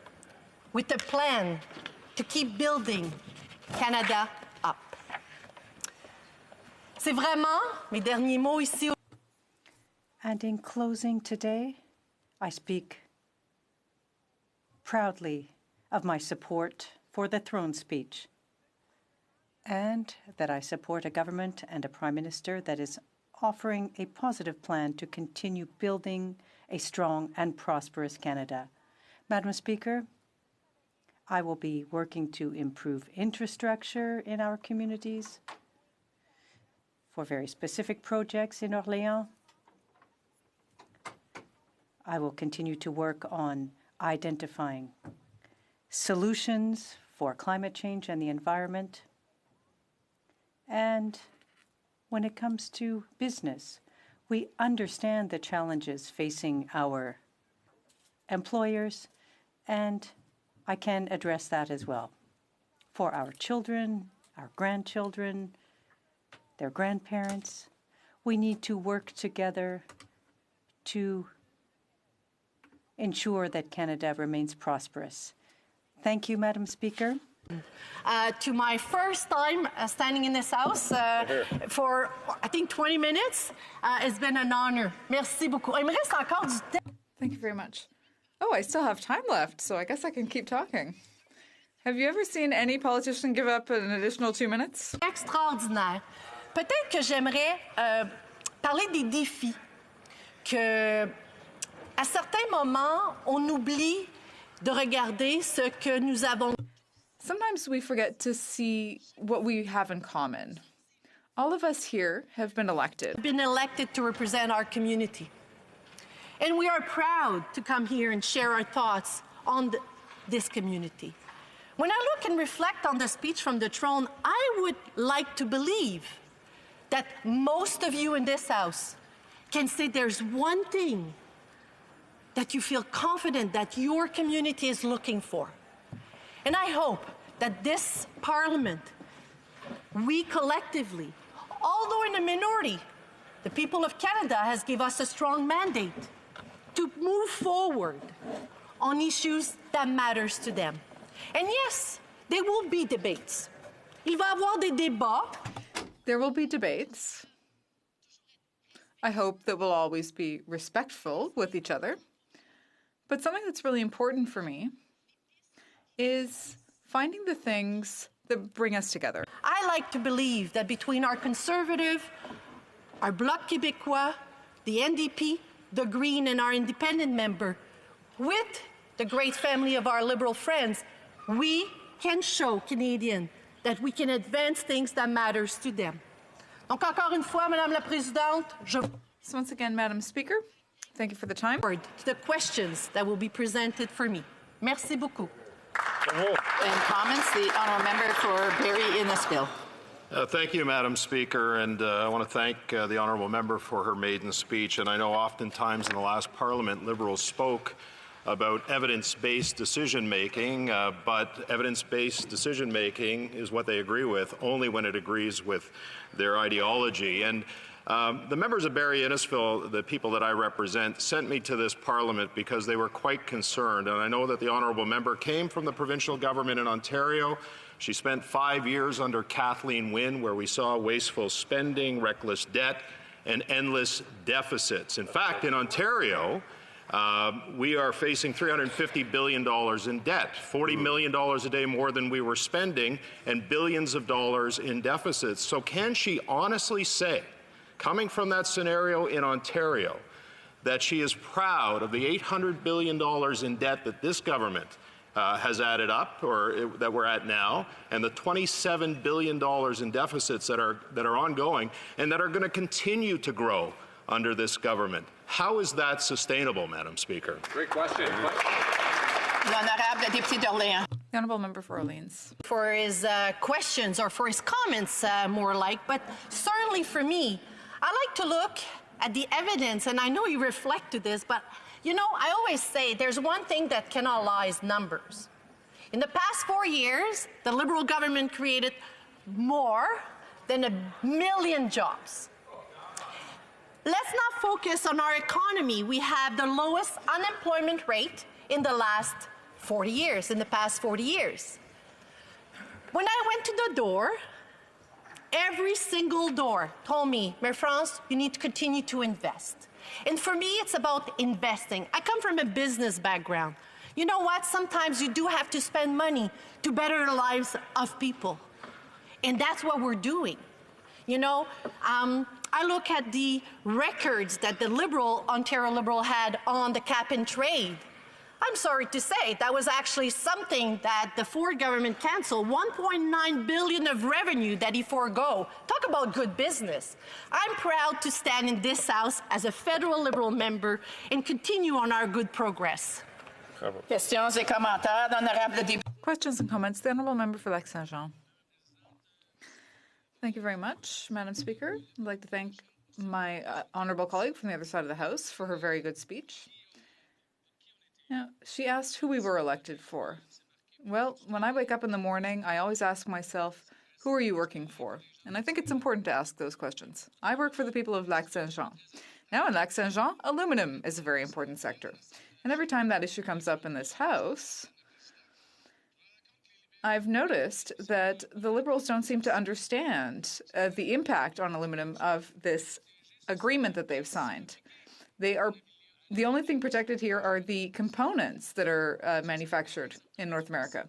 with a plan to keep building Canada up. C'est vraiment mes derniers mots ici. And in closing today, I speak proudly of my support for the throne speech, and that I support a government and a prime minister that is offering a positive plan to continue building a strong and prosperous Canada. Madam Speaker, I will be working to improve infrastructure in our communities for very specific projects in Orléans. I will continue to work on identifying solutions for climate change and the environment. And when it comes to business, we understand the challenges facing our employers, and I can address that as well. For our children, our grandchildren, their grandparents, we need to work together to ensure that Canada remains prosperous. Thank you, Madam Speaker. To my first time standing in this house for, I think, 20 minutes, it's been an honor. Merci beaucoup. Il me reste encore du temps. Thank you very much. Oh, I still have time left, so I guess I can keep talking. Have you ever seen any politician give up an additional 2 minutes? Extraordinaire. Peut-être que j'aimerais parler des défis que, à certains moments, on oublie de regarder ce que nous avons. Sometimes we forget to see what we have in common. All of us here have been elected. Been elected to represent our community. And we are proud to come here and share our thoughts on this community. When I look and reflect on the speech from the throne, I would like to believe that most of you in this house can say there's one thing that you feel confident that your community is looking for. And I hope that this Parliament, we collectively, although in a minority, the people of Canada has given us a strong mandate to move forward on issues that matters to them. And yes, there will be debates. Il va y avoir des débats. There will be debates. I hope that we'll always be respectful with each other. But something that's really important for me is finding the things that bring us together. I like to believe that between our Conservative, our Bloc Québécois, the NDP, the Green, and our independent member, with the great family of our Liberal friends, we can show Canadians that we can advance things that matters to them. Donc encore une fois, Madame la Présidente, So once again, Madam Speaker, thank you for the time. To the questions that will be presented for me. Merci beaucoup. And comments, the honourable member for Barrie Innisfil. Thank you, Madam Speaker, and I want to thank the honourable member for her maiden speech. And I know oftentimes in the last Parliament, Liberals spoke about evidence-based decision-making, but evidence-based decision-making is what they agree with only when it agrees with their ideology. And the members of Barrie Innisfil, the people that I represent, sent me to this Parliament because they were quite concerned. And I know that the honourable member came from the provincial government in Ontario. She spent 5 years under Kathleen Wynne, where we saw wasteful spending, reckless debt, and endless deficits. In fact, in Ontario, we are facing $350 billion in debt, $40 million a day more than we were spending, and billions of dollars in deficits. So can she honestly say, coming from that scenario in Ontario, that she is proud of the $800 billion in debt that this government has added up, or that we're at now, and the $27 billion in deficits that are ongoing and that are going to continue to grow under this government? How is that sustainable, Madam Speaker? Great question. L'honorable député d'Orléans. The honourable member for Orleans. For his questions, or for his comments, more like, but certainly for me, I like to look at the evidence, and I know you reflect to this, but you know, I always say there's one thing that cannot lie is numbers. In the past 4 years, the Liberal government created more than 1 million jobs. Let's not focus on our economy. We have the lowest unemployment rate in the past 40 years. When I went to the door, every single door told me, Mère France, you need to continue to invest. And for me, it's about investing. I come from a business background. You know what? Sometimes you do have to spend money to better the lives of people. And that's what we're doing. You know, I look at the records that the Ontario Liberal had on the cap and trade. I'm sorry to say, that was actually something that the Ford government canceled, $1.9 billion of revenue that he forego. Talk about good business. I'm proud to stand in this House as a federal Liberal member and continue on our good progress. Questions et commentaires d'honorable député. Questions and comments. The Honourable Member for Lac-Saint-Jean. Thank you very much, Madam Speaker. I'd like to thank my honourable colleague from the other side of the House for her very good speech. Now, she asked who we were elected for. Well, when I wake up in the morning, I always ask myself, who are you working for? And I think it's important to ask those questions. I work for the people of Lac-Saint-Jean. Now, in Lac-Saint-Jean, aluminum is a very important sector. And every time that issue comes up in this House, I've noticed that the Liberals don't seem to understand the impact on aluminum of this agreement that they've signed. The only thing protected here are the components that are manufactured in North America.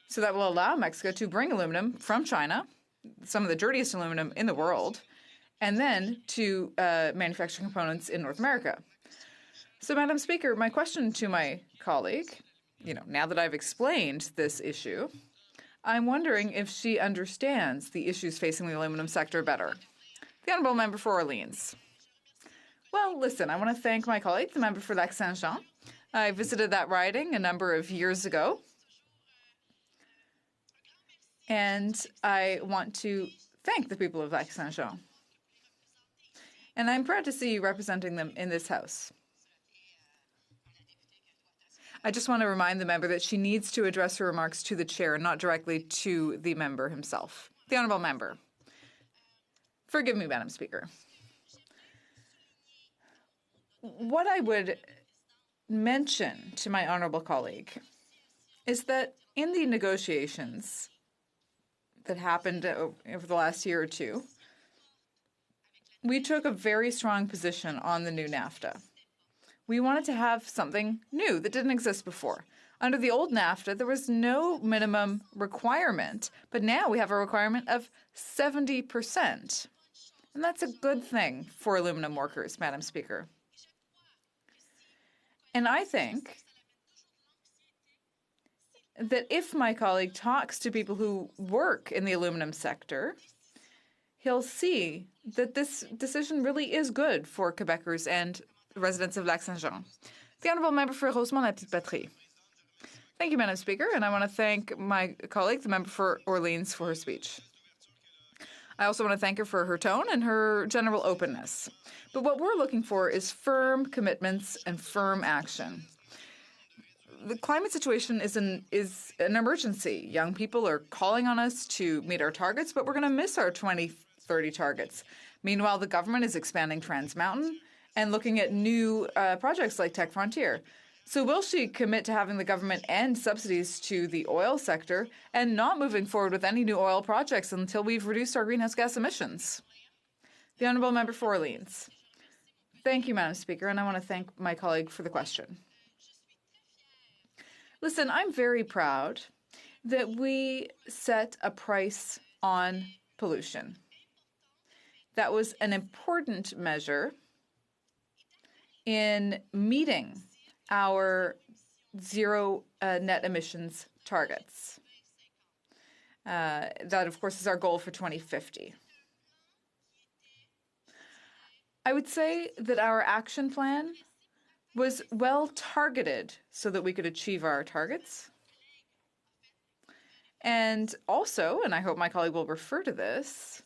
So that will allow Mexico to bring aluminum from China, some of the dirtiest aluminum in the world, and then to manufacture components in North America. So, Madam Speaker, my question to my colleague, now that I've explained this issue, I'm wondering if she understands the issues facing the aluminum sector better. The Honourable Member for Orleans. Well, listen, I want to thank my colleague, the member for Lac-Saint-Jean. I visited that riding a number of years ago. And I want to thank the people of Lac-Saint-Jean. And I'm proud to see you representing them in this House. I just want to remind the member that she needs to address her remarks to the chair, not directly to the member himself. The Honourable Member. Forgive me, Madam Speaker. What I would mention to my honourable colleague is that in the negotiations that happened over the last year or two, we took a very strong position on the new NAFTA. We wanted to have something new that didn't exist before. Under the old NAFTA, there was no minimum requirement, but now we have a requirement of 70%. And that's a good thing for aluminum workers, Madam Speaker. And I think that if my colleague talks to people who work in the aluminum sector, he'll see that this decision really is good for Quebecers and residents of Lac-Saint-Jean. The Honourable Member for Rosemont-la-Petite-Patrie. Thank you, Madam Speaker, and I want to thank my colleague, the member for Orleans, for her speech. I also want to thank her for her tone and her general openness. But what we're looking for is firm commitments and firm action. The climate situation is an emergency. Young people are calling on us to meet our targets, but we're going to miss our 2030 targets. Meanwhile, the government is expanding Trans Mountain and looking at new projects like Tech Frontier. So will she commit to having the government end subsidies to the oil sector and not moving forward with any new oil projects until we've reduced our greenhouse gas emissions? The Honourable Member for Orleans. Thank you, Madam Speaker, and I want to thank my colleague for the question. Listen, I'm very proud that we set a price on pollution. That was an important measure in meeting our zero net emissions targets. That, of course, is our goal for 2050. I would say that our action plan was well targeted so that we could achieve our targets. And also, and I hope my colleague will refer to this,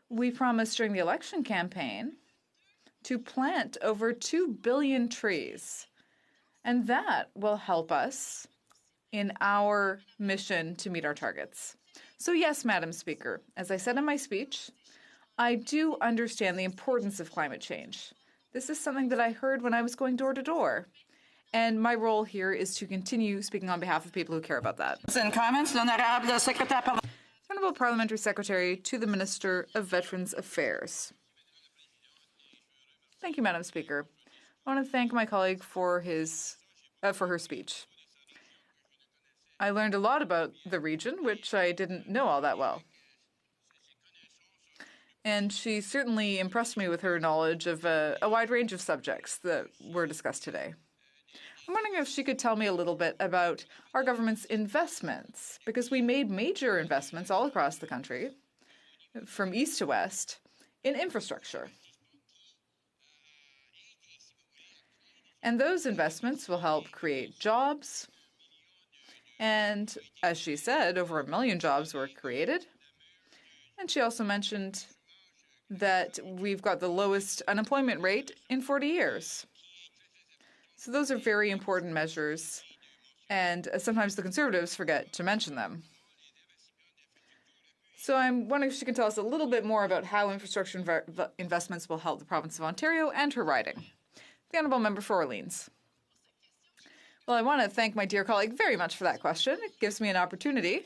we promised during the election campaign to plant over 2 billion trees. And that will help us in our mission to meet our targets. So yes, Madam Speaker, as I said in my speech, I do understand the importance of climate change. This is something that I heard when I was going door to door. And my role here is to continue speaking on behalf of people who care about that. And comments, Honourable Parliamentary Secretary to the Minister of Veterans Affairs. Thank you, Madam Speaker. I want to thank my colleague for her speech. I learned a lot about the region, which I didn't know all that well. And she certainly impressed me with her knowledge of a wide range of subjects that were discussed today. I'm wondering if she could tell me a little bit about our government's investments, because we made major investments all across the country, from east to west, in infrastructure. And those investments will help create jobs. And as she said, over 1 million jobs were created. And she also mentioned that we've got the lowest unemployment rate in 40 years. So those are very important measures, and sometimes the Conservatives forget to mention them. So I'm wondering if she can tell us a little bit more about how infrastructure investments will help the province of Ontario and her riding. The Honourable Member for Orleans. Well, I want to thank my dear colleague very much for that question. It gives me an opportunity.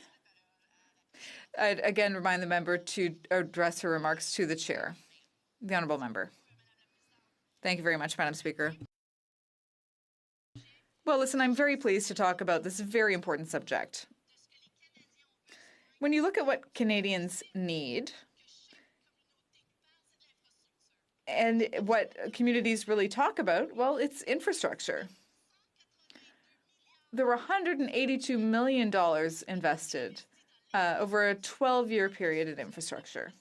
I'd again remind the member to address her remarks to the chair. The Honourable Member. Thank you very much, Madam Speaker. Well, listen, I'm very pleased to talk about this very important subject. When you look at what Canadians need and what communities really talk about, well, it's infrastructure. There were $182 million invested over a 12-year period in infrastructure.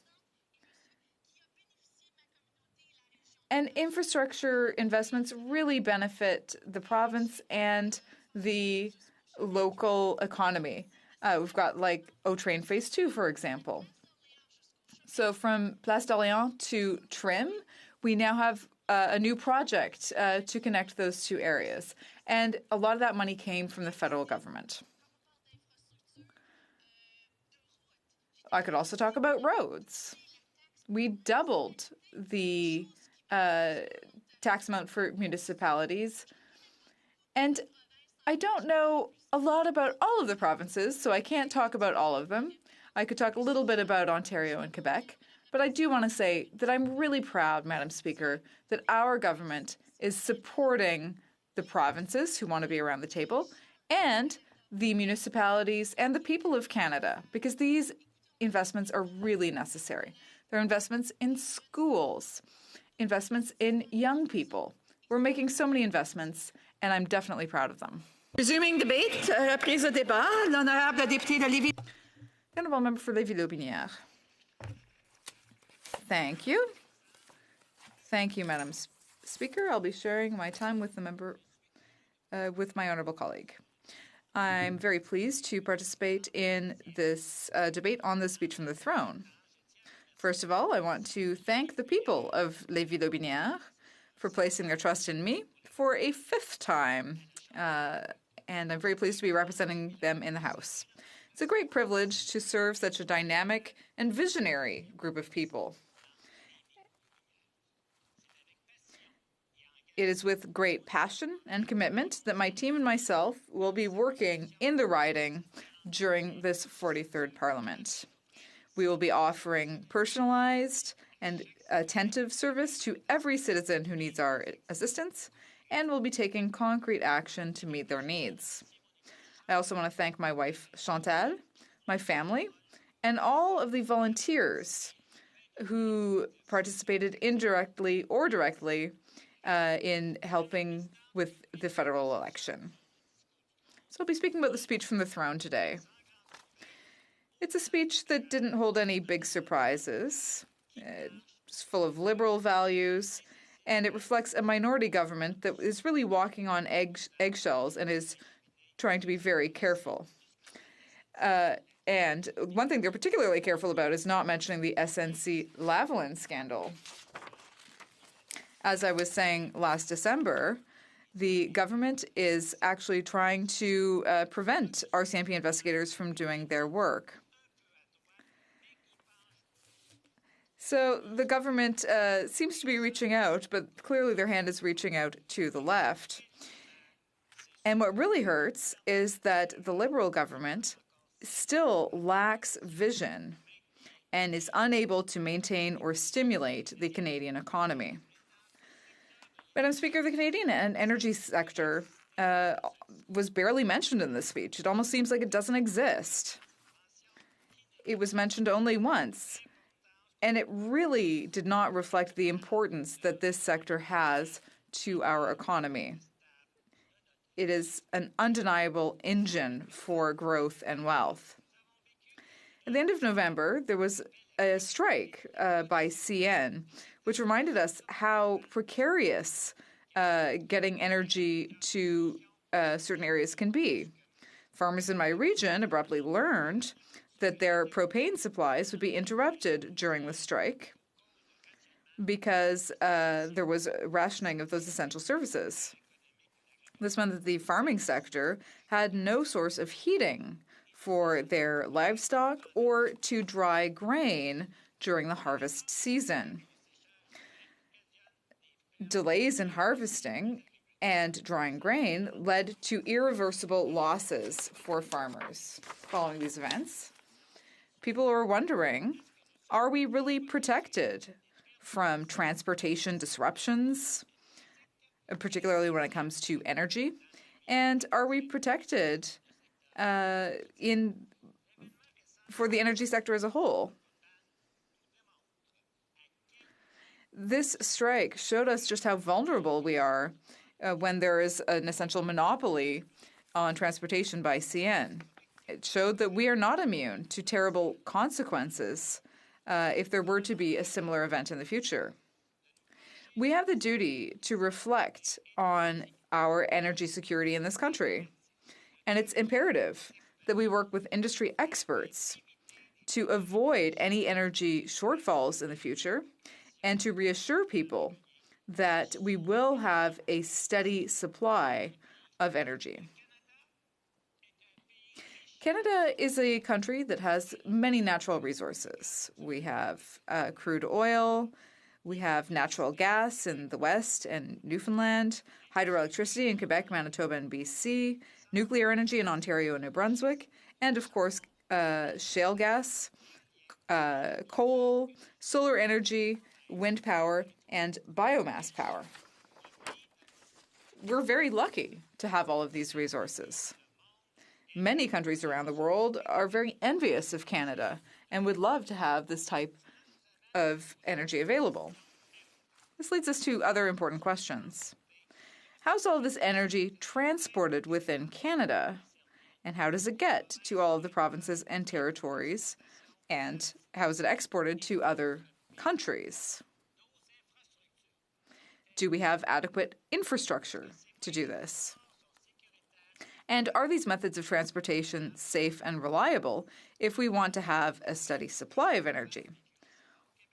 And infrastructure investments really benefit the province and the local economy. We've got like O-Train Phase 2, for example. So from Place d'Orléans to Trim, we now have a new project to connect those two areas. And a lot of that money came from the federal government. I could also talk about roads. We doubled the tax amount for municipalities. And I don't know a lot about all of the provinces, so I can't talk about all of them. I could talk a little bit about Ontario and Quebec. But I do want to say that I'm really proud, Madam Speaker, that our government is supporting the provinces who want to be around the table and the municipalities and the people of Canada, because these investments are really necessary. They're investments in schools, investments in young people. We're making so many investments, and I'm definitely proud of them. Resuming debate, reprise de débat, l'honorable député de Lévis. Honourable Member for Lévis-Lotbinière. Thank you. Thank you, Madam Speaker. I'll be sharing my time with the member, with my honourable colleague. I'm very pleased to participate in this debate on the speech from the throne. First of all, I want to thank the people of Lévis-Lotbinière for placing their trust in me for a 5th time, and I'm very pleased to be representing them in the House. It's a great privilege to serve such a dynamic and visionary group of people. It is with great passion and commitment that my team and myself will be working in the riding during this 43rd Parliament. We will be offering personalized and attentive service to every citizen who needs our assistance, and we'll be taking concrete action to meet their needs. I also want to thank my wife, Chantal, my family, and all of the volunteers who participated indirectly or directly in helping with the federal election. So I'll be speaking about the speech from the throne today. It's a speech that didn't hold any big surprises. It's full of liberal values, and it reflects a minority government that is really walking on eggshells and is trying to be very careful. And one thing they're particularly careful about is not mentioning the SNC-Lavalin scandal. As I was saying last December, the government is actually trying to prevent RCMP investigators from doing their work. So the government seems to be reaching out, but clearly their hand is reaching out to the left. And what really hurts is that the Liberal government still lacks vision and is unable to maintain or stimulate the Canadian economy. Madam Speaker, the Canadian energy sector was barely mentioned in this speech. It almost seems like it doesn't exist. It was mentioned only once, and it really did not reflect the importance that this sector has to our economy. It is an undeniable engine for growth and wealth. At the end of November, there was a strike by CN, which reminded us how precarious getting energy to certain areas can be. Farmers in my region abruptly learned that their propane supplies would be interrupted during the strike because there was rationing of those essential services. This meant that the farming sector had no source of heating for their livestock or to dry grain during the harvest season. Delays in harvesting and drying grain led to irreversible losses for farmers. Following these events, people are wondering, are we really protected from transportation disruptions, particularly when it comes to energy? And are we protected for the energy sector as a whole? This strike showed us just how vulnerable we are when there is an essential monopoly on transportation by CN. It showed that we are not immune to terrible consequences if there were to be a similar event in the future. We have the duty to reflect on our energy security in this country, and it's imperative that we work with industry experts to avoid any energy shortfalls in the future and to reassure people that we will have a steady supply of energy. Canada is a country that has many natural resources. We have crude oil, we have natural gas in the West and Newfoundland, hydroelectricity in Quebec, Manitoba, and BC, nuclear energy in Ontario and New Brunswick, and of course, shale gas, coal, solar energy, wind power, and biomass power. We're very lucky to have all of these resources. Many countries around the world are very envious of Canada and would love to have this type of energy available. This leads us to other important questions. How's all of this energy transported within Canada? And how does it get to all of the provinces and territories? And how is it exported to other countries? Do we have adequate infrastructure to do this? And are these methods of transportation safe and reliable if we want to have a steady supply of energy?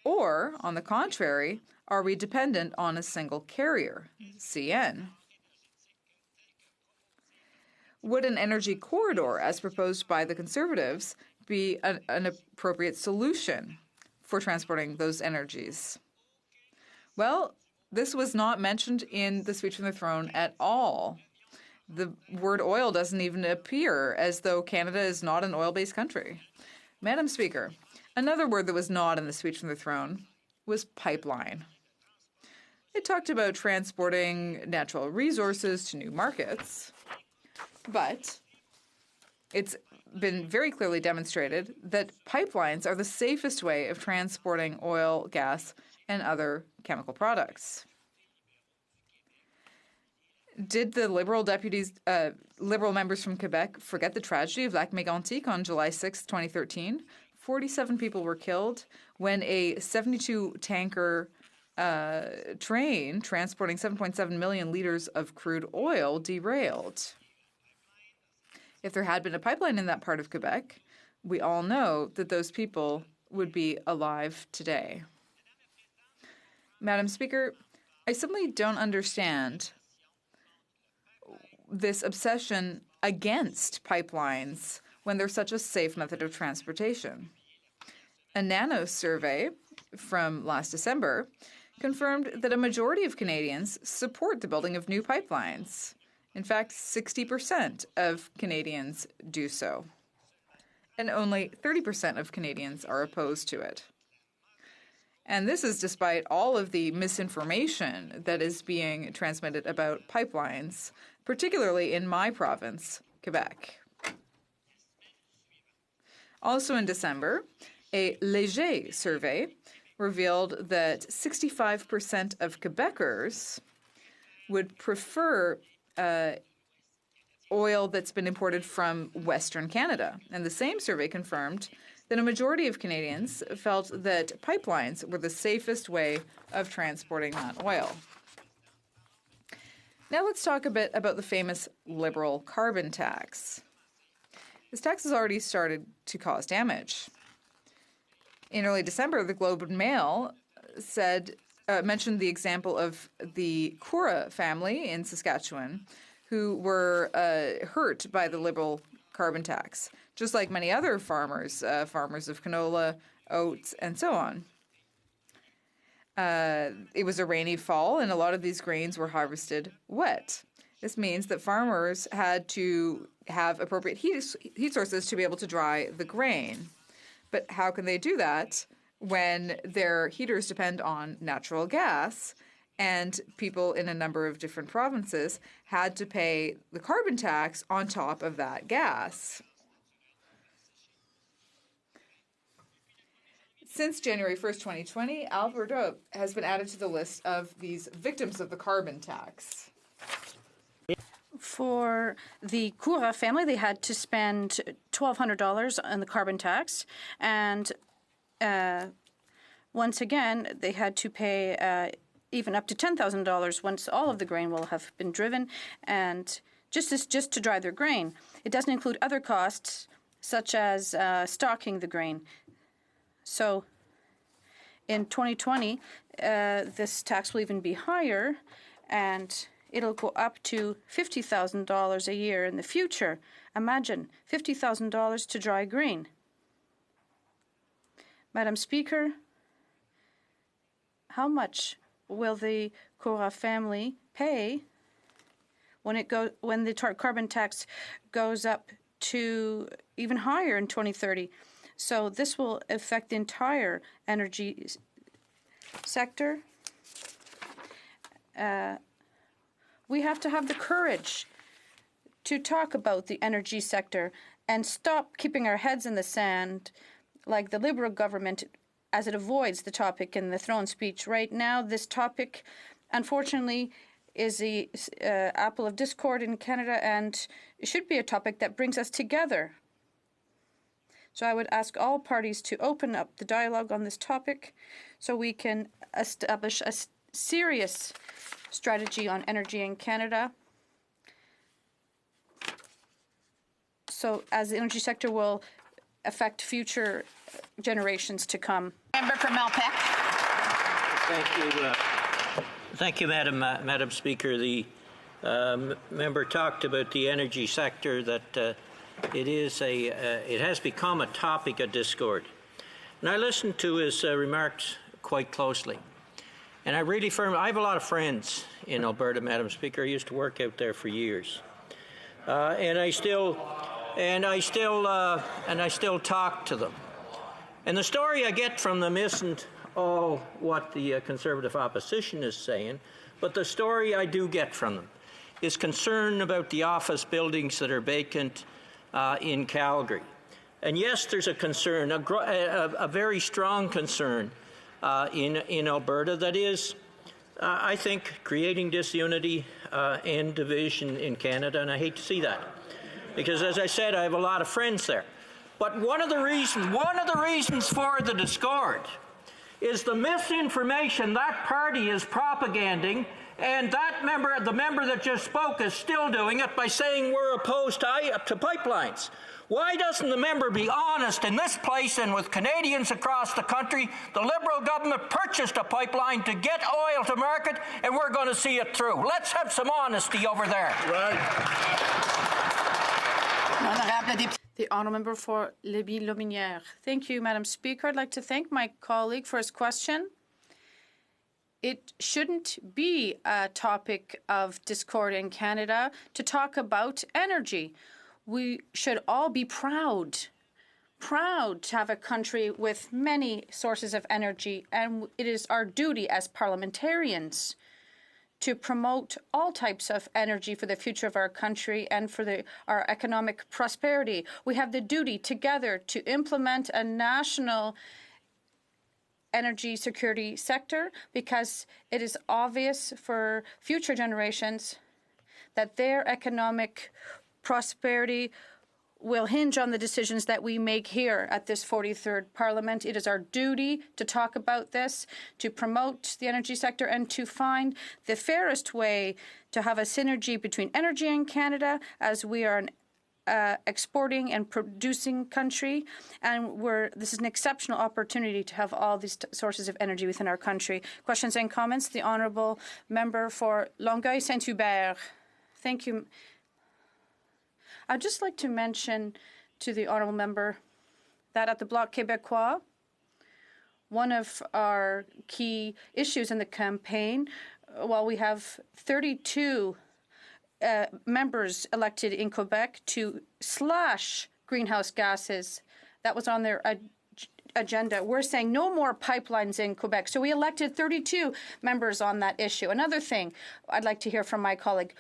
Or, on the contrary, are we dependent on a single carrier, CN? Would an energy corridor, as proposed by the Conservatives, be an appropriate solution for transporting those energies? Well, this was not mentioned in the speech from the throne at all. The word oil doesn't even appear, as though Canada is not an oil-based country. Madam Speaker, another word that was not in the speech from the throne was pipeline. It talked about transporting natural resources to new markets, but it's been very clearly demonstrated that pipelines are the safest way of transporting oil, gas, and other chemical products. Did the Liberal Liberal members from Quebec forget the tragedy of Lac Mégantic on July 6, 2013? 47 people were killed when a 72-tanker train transporting 7.7 million liters of crude oil derailed. If there had been a pipeline in that part of Quebec, we all know that those people would be alive today. Madam Speaker, I simply don't understand this obsession against pipelines when they're such a safe method of transportation. A NANO survey from last December confirmed that a majority of Canadians support the building of new pipelines. In fact, 60% of Canadians do so. And only 30% of Canadians are opposed to it. And this is despite all of the misinformation that is being transmitted about pipelines, particularly in my province, Quebec. Also in December, a Léger survey revealed that 65% of Quebecers would prefer oil that's been imported from Western Canada. And the same survey confirmed that a majority of Canadians felt that pipelines were the safest way of transporting that oil. Now let's talk a bit about the famous Liberal carbon tax. This tax has already started to cause damage. In early December, the Globe and Mail mentioned the example of the Cura family in Saskatchewan who were hurt by the Liberal carbon tax, just like many other farmers, farmers of canola, oats, and so on. It was a rainy fall, and a lot of these grains were harvested wet. This means that farmers had to have appropriate heat sources to be able to dry the grain. But how can they do that when their heaters depend on natural gas, and people in a number of different provinces had to pay the carbon tax on top of that gas? Since January 1st, 2020, Alberta has been added to the list of these victims of the carbon tax. For the Cura family, they had to spend $1,200 on the carbon tax, and once again, they had to pay even up to $10,000 once all of the grain will have been driven, and just to dry their grain. It doesn't include other costs, such as stocking the grain. So in 2020, this tax will even be higher, and it'll go up to $50,000 a year in the future. Imagine, $50,000 to dry grain. Madam Speaker, how much will the Cura family pay when the carbon tax goes up to even higher in 2030? So this will affect the entire energy sector. We have to have the courage to talk about the energy sector and stop keeping our heads in the sand like the Liberal government as it avoids the topic in the throne speech. Right now, this topic, unfortunately, is the apple of discord in Canada, and it should be a topic that brings us together. So I would ask all parties to open up the dialogue on this topic so we can establish a serious strategy on energy in Canada. So as the energy sector will affect future generations to come. Member for Malpeque. Thank you, Madam Speaker. The member talked about the energy sector, that it has become a topic of discord. And I listened to his remarks quite closely. And I have a lot of friends in Alberta, Madam Speaker. I used to work out there for years. And I still talk to them. And the story I get from them isn't all what the Conservative opposition is saying, but the story I do get from them is concern about the office buildings that are vacant in Calgary. And yes, there's a concern, a very strong concern in Alberta that is, I think, creating disunity and division in Canada, and I hate to see that. Because, as I said, I have a lot of friends there. But one of the reasons for the discord is the misinformation that party is propaganding, and the member that just spoke is still doing it by saying we're opposed to pipelines. Why doesn't the member be honest in this place and with Canadians across the country? The Liberal government purchased a pipeline to get oil to market, and we're going to see it through. Let's have some honesty over there. Right. The honourable member for Lévis-Lotbinière. Thank you, Madam Speaker. I'd like to thank my colleague for his question. It shouldn't be a topic of discord in Canada to talk about energy. We should all be proud to have a country with many sources of energy, and it is our duty as parliamentarians to promote all types of energy for the future of our country and for our economic prosperity. We have the duty together to implement a national energy security sector, because it is obvious for future generations that their economic prosperity will hinge on the decisions that we make here at this 43rd Parliament. It is our duty to talk about this, to promote the energy sector, and to find the fairest way to have a synergy between energy and Canada, as we are an exporting and producing country, and this is an exceptional opportunity to have all these sources of energy within our country. Questions and comments? The honourable member for Longueuil-Saint-Hubert. Thank you. I'd just like to mention to the honourable member that at the Bloc Québécois, one of our key issues in the campaign, while we have 32 members elected in Quebec to slash greenhouse gases. That was on their agenda. We're saying no more pipelines in Quebec. So we elected 32 members on that issue. Another thing I'd like to hear from my colleague.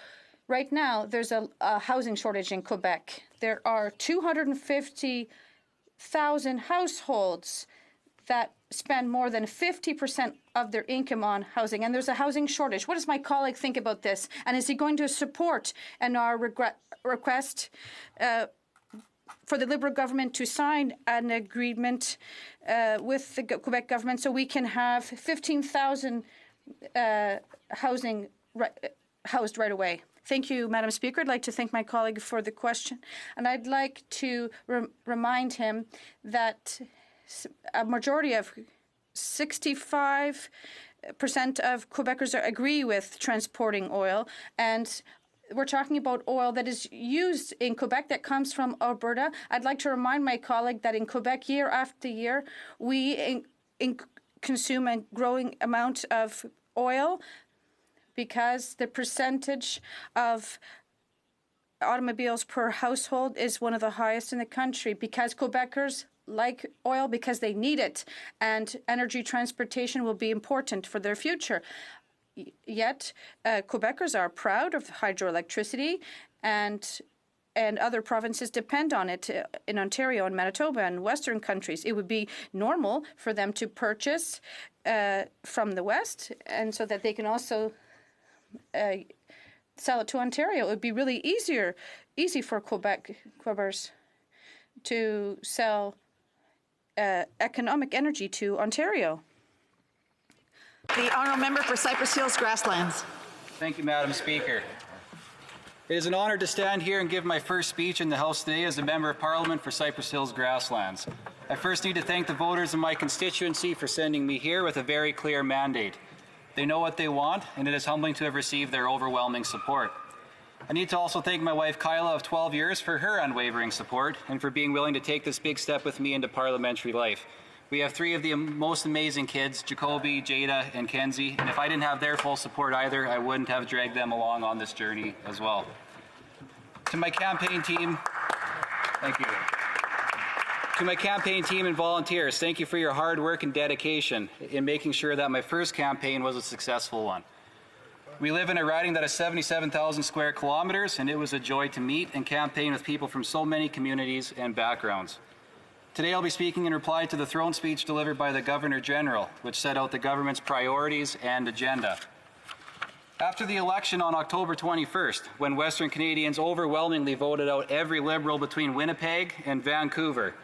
Right now, there's a housing shortage in Quebec. There are 250,000 households that spend more than 50% of their income on housing, and there's a housing shortage. What does my colleague think about this? And is he going to support our request for the Liberal government to sign an agreement with the Quebec government so we can have 15,000 housing housed right away? Thank you, Madam Speaker. I'd like to thank my colleague for the question, and I'd like to remind him that a majority of 65% of Quebecers agree with transporting oil, and we're talking about oil that is used in Quebec that comes from Alberta. I'd like to remind my colleague that in Quebec, year after year, we consume a growing amount of oil because the percentage of automobiles per household is one of the highest in the country, because Quebecers like oil because they need it, and energy transportation will be important for their future. Yet, Quebecers are proud of hydroelectricity, and other provinces depend on it in Ontario and Manitoba and Western countries. It would be normal for them to purchase from the West, and so that they can also sell it to Ontario. It would be really easy for Quebecers to sell economic energy to Ontario. The honourable member for Cypress Hills Grasslands. Thank you, Madam Speaker. It is an honour to stand here and give my first speech in the House today as a Member of Parliament for Cypress Hills Grasslands. I first need to thank the voters in my constituency for sending me here with a very clear mandate. They know what they want, and it is humbling to have received their overwhelming support. I need to also thank my wife Kyla of 12 years for her unwavering support and for being willing to take this big step with me into parliamentary life. We have three of the most amazing kids, Jacoby, Jada, and Kenzie, and if I didn't have their full support either, I wouldn't have dragged them along on this journey as well. To my campaign team, thank you. To my campaign team and volunteers, thank you for your hard work and dedication in making sure that my first campaign was a successful one. We live in a riding that is 77,000 square kilometers, and it was a joy to meet and campaign with people from so many communities and backgrounds. Today I'll be speaking in reply to the throne speech delivered by the Governor General, which set out the government's priorities and agenda. After the election on October 21st, when Western Canadians overwhelmingly voted out every Liberal between Winnipeg and Vancouver,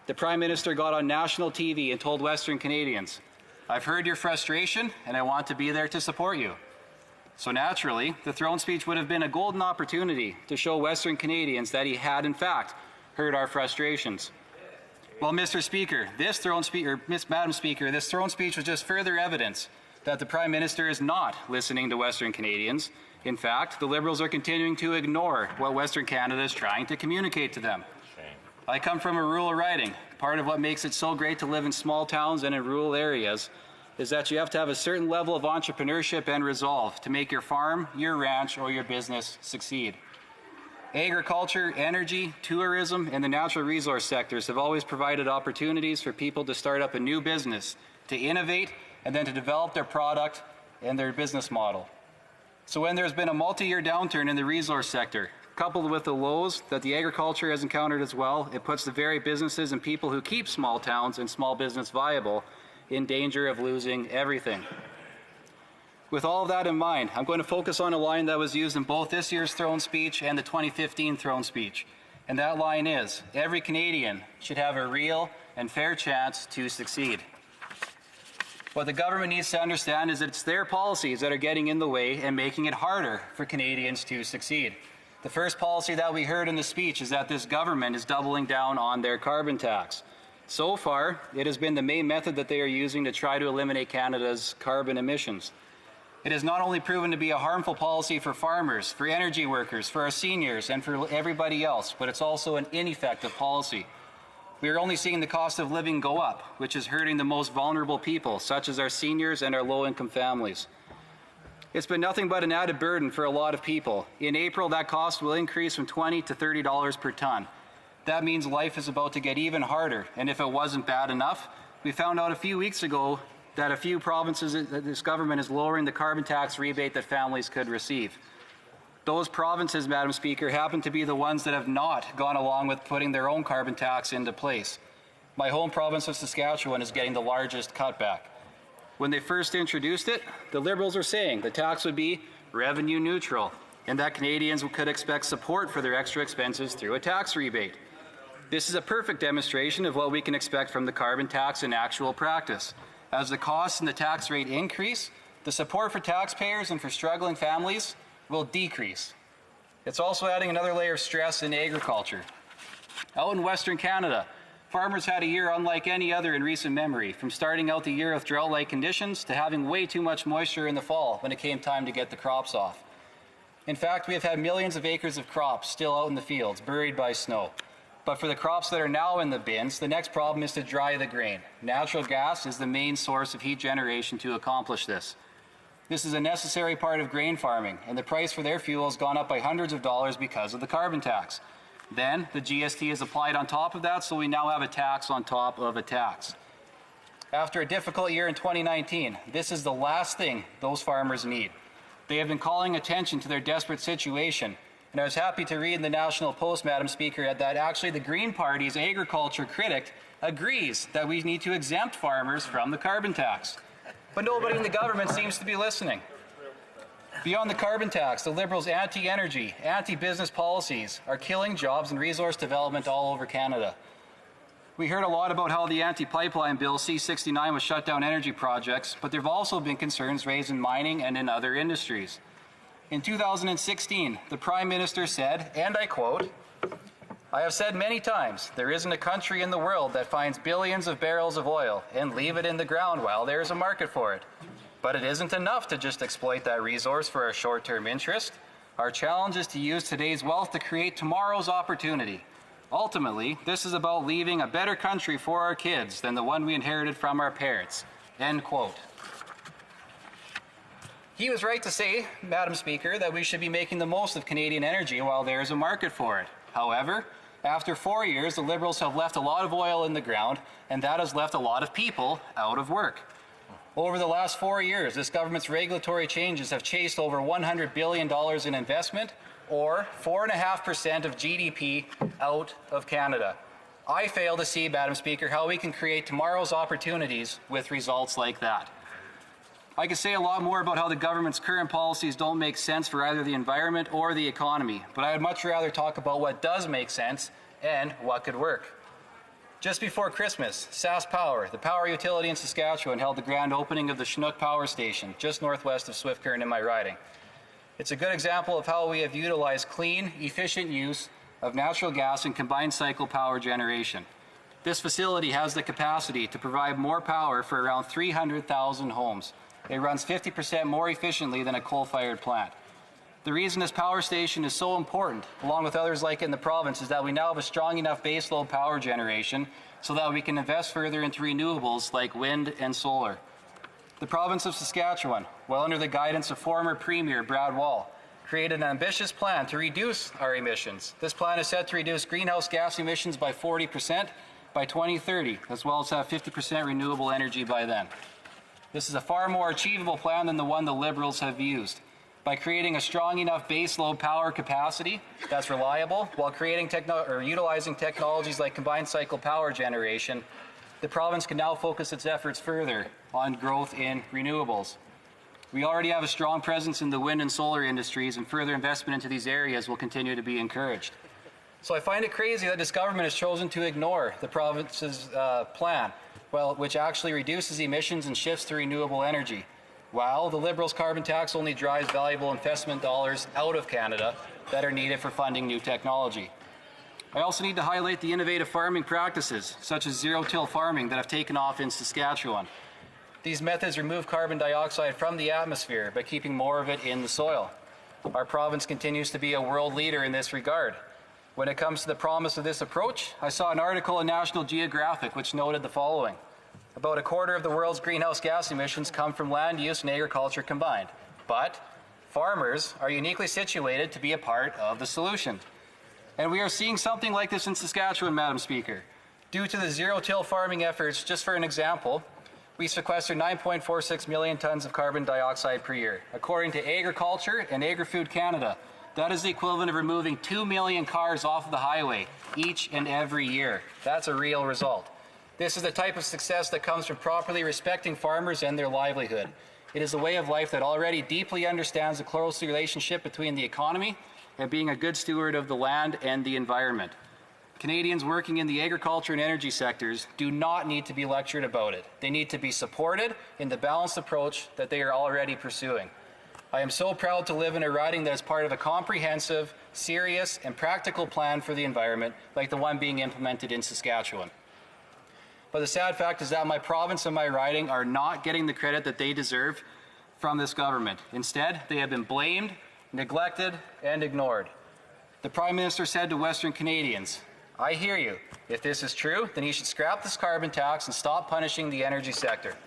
the Prime Minister got on national TV and told Western Canadians, "I've heard your frustration and I want to be there to support you." So naturally, the throne speech would have been a golden opportunity to show Western Canadians that he had, in fact, heard our frustrations. Well, Mr. Speaker, Madam Speaker, this throne speech was just further evidence that the Prime Minister is not listening to Western Canadians. In fact, the Liberals are continuing to ignore what Western Canada is trying to communicate to them. I come from a rural riding. Part of what makes it so great to live in small towns and in rural areas is that you have to have a certain level of entrepreneurship and resolve to make your farm, your ranch, or your business succeed. Agriculture, energy, tourism, and the natural resource sectors have always provided opportunities for people to start up a new business, to innovate, and then to develop their product and their business model. So when there's been a multi-year downturn in the resource sector, coupled with the lows that the agriculture has encountered as well, it puts the very businesses and people who keep small towns and small business viable in danger of losing everything. With all of that in mind, I'm going to focus on a line that was used in both this year's throne speech and the 2015 throne speech. And that line is, every Canadian should have a real and fair chance to succeed. What the government needs to understand is that it's their policies that are getting in the way and making it harder for Canadians to succeed. The first policy that we heard in the speech is that this government is doubling down on their carbon tax. So far, it has been the main method that they are using to try to eliminate Canada's carbon emissions. It has not only proven to be a harmful policy for farmers, for energy workers, for our seniors, and for everybody else, but it's also an ineffective policy. We are only seeing the cost of living go up, which is hurting the most vulnerable people, such as our seniors and our low-income families. It's been nothing but an added burden for a lot of people. In April, that cost will increase from $20 to $30 per ton. That means life is about to get even harder, and if it wasn't bad enough, we found out a few weeks ago that a few provinces, this government is lowering the carbon tax rebate that families could receive. Those provinces, Madam Speaker, happen to be the ones that have not gone along with putting their own carbon tax into place. My home province of Saskatchewan is getting the largest cutback. When they first introduced it, the Liberals were saying the tax would be revenue neutral and that Canadians could expect support for their extra expenses through a tax rebate. This is a perfect demonstration of what we can expect from the carbon tax in actual practice. As the costs and the tax rate increase, the support for taxpayers and for struggling families will decrease. It's also adding another layer of stress in agriculture. Out in Western Canada, farmers had a year unlike any other in recent memory, from starting out the year with drought-like conditions to having way too much moisture in the fall when it came time to get the crops off. In fact, we have had millions of acres of crops still out in the fields, buried by snow. But for the crops that are now in the bins, the next problem is to dry the grain. Natural gas is the main source of heat generation to accomplish this. This is a necessary part of grain farming, and the price for their fuel has gone up by hundreds of dollars because of the carbon tax. Then, the GST is applied on top of that, so we now have a tax on top of a tax. After a difficult year in 2019, this is the last thing those farmers need. They have been calling attention to their desperate situation, and I was happy to read in the National Post, Madam Speaker, that actually the Green Party's agriculture critic agrees that we need to exempt farmers from the carbon tax. But nobody in the government seems to be listening. Beyond the carbon tax, the Liberals' anti-energy, anti-business policies are killing jobs and resource development all over Canada. We heard a lot about how the anti-pipeline bill C-69 was shut down energy projects, but there have also been concerns raised in mining and in other industries. In 2016, the Prime Minister said, and I quote, "I have said many times, there isn't a country in the world that finds billions of barrels of oil and leave it in the ground while there is a market for it. But it isn't enough to just exploit that resource for our short-term interest. Our challenge is to use today's wealth to create tomorrow's opportunity. Ultimately, this is about leaving a better country for our kids than the one we inherited from our parents." End quote. He was right to say, Madam Speaker, that we should be making the most of Canadian energy while there is a market for it. However, after 4 years, the Liberals have left a lot of oil in the ground, and that has left a lot of people out of work. Over the last 4 years, this government's regulatory changes have chased over $100 billion in investment, or 4.5% of GDP, out of Canada. I fail to see, Madam Speaker, how we can create tomorrow's opportunities with results like that. I could say a lot more about how the government's current policies don't make sense for either the environment or the economy, but I would much rather talk about what does make sense and what could work. Just before Christmas, SaskPower, the power utility in Saskatchewan, held the grand opening of the Chinook Power Station, just northwest of Swift Current in my riding. It's a good example of how we have utilized clean, efficient use of natural gas and combined cycle power generation. This facility has the capacity to provide more power for around 300,000 homes. It runs 50% more efficiently than a coal-fired plant. The reason this power station is so important, along with others like it in the province, is that we now have a strong enough baseload power generation so that we can invest further into renewables like wind and solar. The province of Saskatchewan, well under the guidance of former Premier Brad Wall, created an ambitious plan to reduce our emissions. This plan is set to reduce greenhouse gas emissions by 40% by 2030, as well as have 50% renewable energy by then. This is a far more achievable plan than the one the Liberals have used. By creating a strong enough baseload power capacity that's reliable, while utilizing technologies like combined cycle power generation, the province can now focus its efforts further on growth in renewables. We already have a strong presence in the wind and solar industries, and further investment into these areas will continue to be encouraged. So I find it crazy that this government has chosen to ignore the province's plan, which actually reduces emissions and shifts to renewable energy, while the Liberals' carbon tax only drives valuable investment dollars out of Canada that are needed for funding new technology. I also need to highlight the innovative farming practices, such as zero-till farming, that have taken off in Saskatchewan. These methods remove carbon dioxide from the atmosphere by keeping more of it in the soil. Our province continues to be a world leader in this regard. When it comes to the promise of this approach, I saw an article in National Geographic which noted the following. About a quarter of the world's greenhouse gas emissions come from land use and agriculture combined. But farmers are uniquely situated to be a part of the solution. And we are seeing something like this in Saskatchewan, Madam Speaker. Due to the zero-till farming efforts, just for an example, we sequester 9.46 million tons of carbon dioxide per year. According to Agriculture and Agri-Food Canada, that is the equivalent of removing 2 million cars off of the highway each and every year. That's a real result. This is the type of success that comes from properly respecting farmers and their livelihood. It is a way of life that already deeply understands the close relationship between the economy and being a good steward of the land and the environment. Canadians working in the agriculture and energy sectors do not need to be lectured about it. They need to be supported in the balanced approach that they are already pursuing. I am so proud to live in a riding that is part of a comprehensive, serious, and practical plan for the environment like the one being implemented in Saskatchewan. But the sad fact is that my province and my riding are not getting the credit that they deserve from this government. Instead, they have been blamed, neglected, and ignored. The Prime Minister said to Western Canadians, "I hear you. If this is true, then you should scrap this carbon tax and stop punishing the energy sector."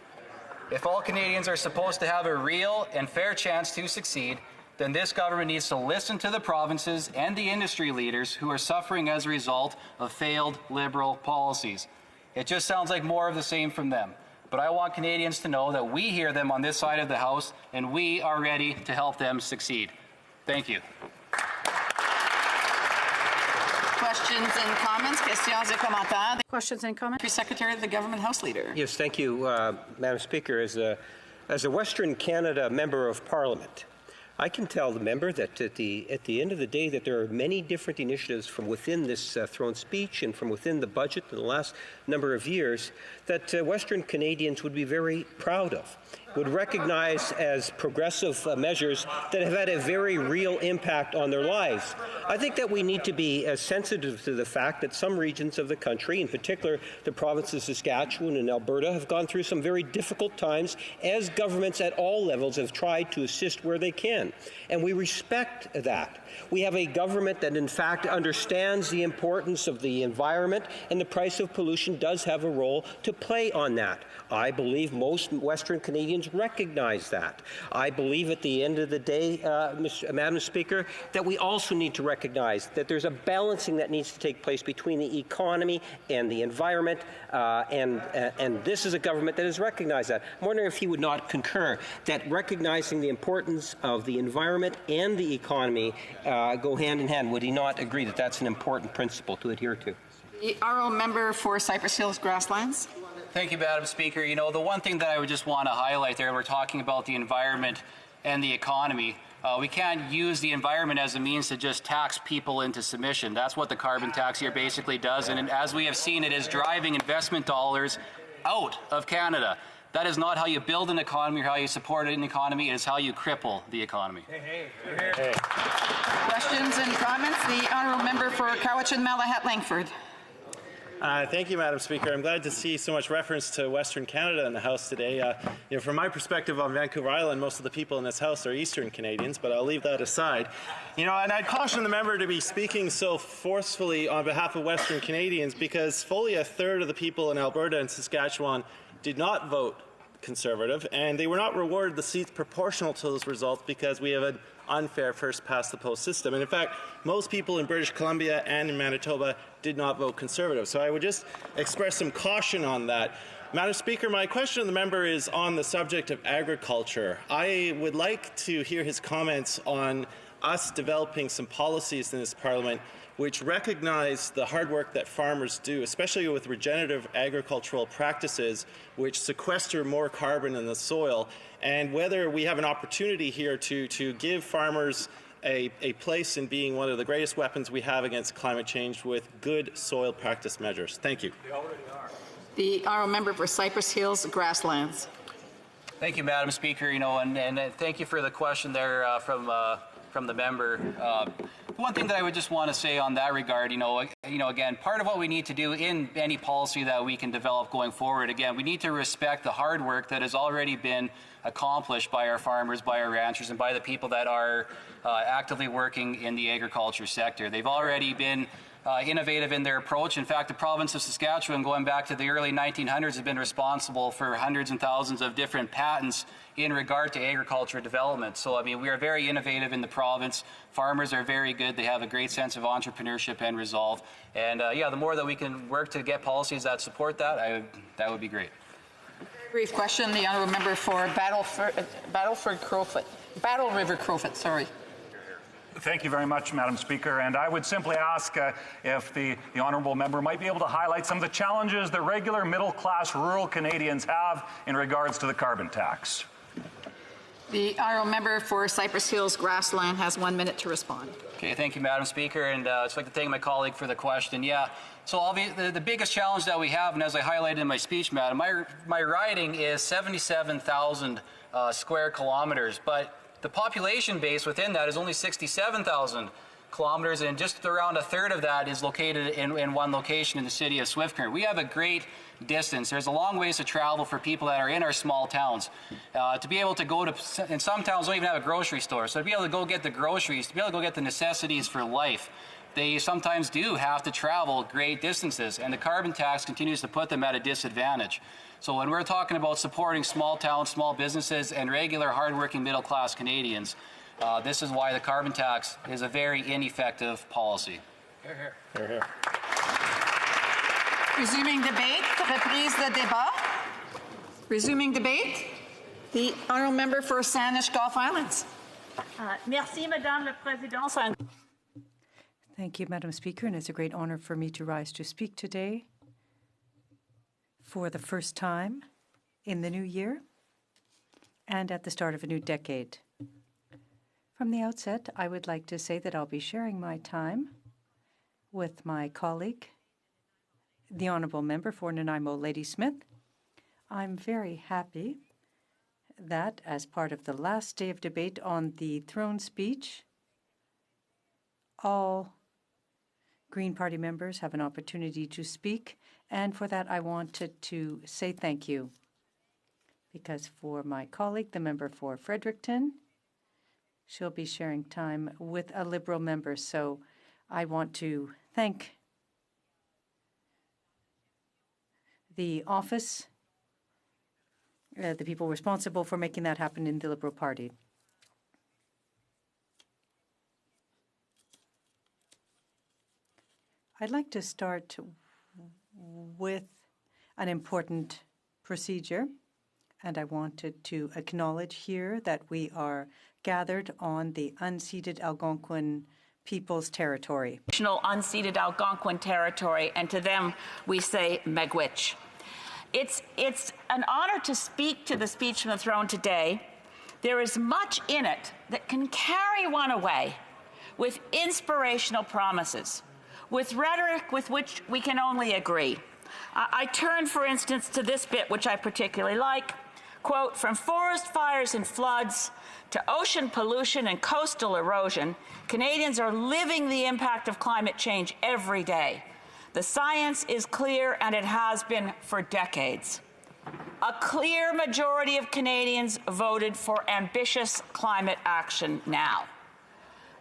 If all Canadians are supposed to have a real and fair chance to succeed, then this government needs to listen to the provinces and the industry leaders who are suffering as a result of failed Liberal policies. It just sounds like more of the same from them. But I want Canadians to know that we hear them on this side of the House, and we are ready to help them succeed. Thank you. Questions and comments? Questions et commentaires? Questions and comments? Secretary of the Government House Leader. Yes, thank you, Madam Speaker. As a Western Canada Member of Parliament, I can tell the member that at the end of the day that there are many different initiatives from within this throne speech and from within the budget in the last number of years that Western Canadians would be very proud of, would recognize as progressive measures that have had a very real impact on their lives. I think that we need to be sensitive to the fact that some regions of the country, in particular the provinces of Saskatchewan and Alberta, have gone through some very difficult times as governments at all levels have tried to assist where they can. And we respect that. We have a government that in fact understands the importance of the environment, and the price of pollution does have a role to play on that. I believe most Western Canadians recognize that. I believe at the end of the day, Madam Speaker, that we also need to recognize that there's a balancing that needs to take place between the economy and the environment, and this is a government that has recognized that. I'm wondering if he would not concur that recognizing the importance of the environment and the economy go hand in hand. Would he not agree that that's an important principle to adhere to? The honourable member for Cypress Hills Grasslands. Thank you, Madam Speaker. You know, the one thing that I would just want to highlight there, we're talking about the environment and the economy. We can't use the environment as a means to just tax people into submission. That's what the carbon tax here basically does. And as we have seen, it is driving investment dollars out of Canada. That is not how you build an economy or how you support an economy. It is how you cripple the economy. Questions and comments? The honourable member for Cowichan Malahat Langford. Thank you, Madam Speaker. I'm glad to see so much reference to Western Canada in the House today. From my perspective on Vancouver Island, most of the people in this House are Eastern Canadians, but I'll leave that aside. And I'd caution the member to be speaking so forcefully on behalf of Western Canadians because fully a third of the people in Alberta and Saskatchewan did not vote Conservative, and they were not rewarded the seats proportional to those results because we have an unfair first-past-the-post system. And in fact, most people in British Columbia and in Manitoba did not vote Conservative. So I would just express some caution on that. Madam Speaker, my question to the member is on the subject of agriculture. I would like to hear his comments on us developing some policies in this Parliament which recognize the hard work that farmers do, especially with regenerative agricultural practices which sequester more carbon in the soil, and whether we have an opportunity here to give farmers a place in being one of the greatest weapons we have against climate change with good soil practice measures. Thank you. They already are. The honourable member for Cypress Hills Grasslands. Thank you, Madam Speaker. And thank you for the question there from the member. One thing that I would just want to say on that regard, again, part of what we need to do in any policy that we can develop going forward, again, we need to respect the hard work that has already been accomplished by our farmers, by our ranchers, and by the people that are actively working in the agriculture sector. They've already been innovative in their approach. In fact, the province of Saskatchewan, going back to the early 1900s, has been responsible for hundreds and thousands of different patents in regard to agriculture development. So, we are very innovative in the province. Farmers are very good. They have a great sense of entrepreneurship and resolve. And the more that we can work to get policies that support that, that would be great. Brief question, the honourable member for Battle River Crowfoot, sorry. Thank you very much, Madam Speaker. And I would simply ask if the honourable member might be able to highlight some of the challenges that regular middle-class rural Canadians have in regards to the carbon tax. The honourable member for Cypress Hills Grassland has 1 minute to respond. Okay, thank you, Madam Speaker. And I'd like to thank my colleague for the question. So the biggest challenge that we have, and as I highlighted in my speech, Madam, my riding is 77,000 square kilometres, but the population base within that is only 67,000 kilometers, and just around a third of that is located in one location in the city of Swift Current. We have a great distance. There's a long ways to travel for people that are in our small towns. To be able to go to, and some towns don't even have a grocery store, so to be able to go get the groceries, to be able to go get the necessities for life, they sometimes do have to travel great distances, and the carbon tax continues to put them at a disadvantage. So when we're talking about supporting small towns, small businesses, and regular hardworking middle-class Canadians, this is why the carbon tax is a very ineffective policy. Hear, hear. Hear, hear. Resuming debate, reprise de débat. Resuming debate, the honourable member for Saanich Gulf Islands. Merci, Madame la Présidente. Thank you, Madam Speaker, and it's a great honour for me to rise to speak today for the first time in the new year and at the start of a new decade. From the outset, I would like to say that I'll be sharing my time with my colleague, the Honourable Member for Nanaimo, Ladysmith. I'm very happy that as part of the last day of debate on the throne speech, all Green Party members have an opportunity to speak, and for that I wanted to say thank you. Because for my colleague, the member for Fredericton, she'll be sharing time with a Liberal member, so I want to thank the office, the people responsible for making that happen in the Liberal Party. I'd like to start with an important procedure, and I wanted to acknowledge here that we are gathered on the unceded Algonquin people's territory. Unceded Algonquin territory, and to them we say Miigwech. It's an honor to speak to the speech from the throne today. There is much in it that can carry one away with inspirational promises, with rhetoric with which we can only agree. I turn, for instance, to this bit, which I particularly like, quote, "From forest fires and floods to ocean pollution and coastal erosion, Canadians are living the impact of climate change every day. The science is clear, and it has been for decades. A clear majority of Canadians voted for ambitious climate action now.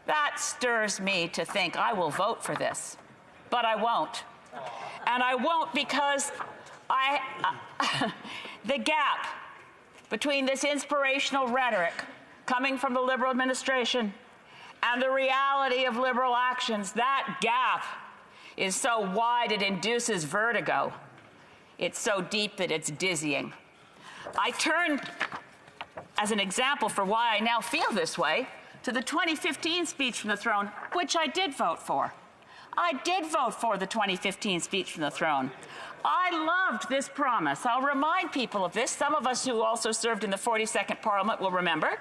That stirs me to think I will vote for this, but I won't. And I won't because the gap between this inspirational rhetoric coming from the Liberal administration and the reality of Liberal actions, that gap is so wide it induces vertigo. It's so deep that it's dizzying. I turn, as an example for why I now feel this way, to the 2015 speech from the throne, which I did vote for. I did vote for the 2015 speech from the throne. I loved this promise. I'll remind people of this. Some of us who also served in the 42nd Parliament will remember.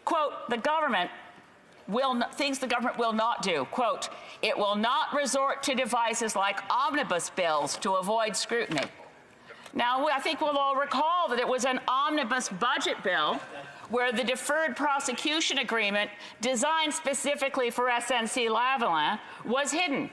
Quote, things the government will not do. Quote, it will not resort to devices like omnibus bills to avoid scrutiny. Now, I think we'll all recall that it was an omnibus budget bill where the deferred prosecution agreement designed specifically for SNC-Lavalin was hidden.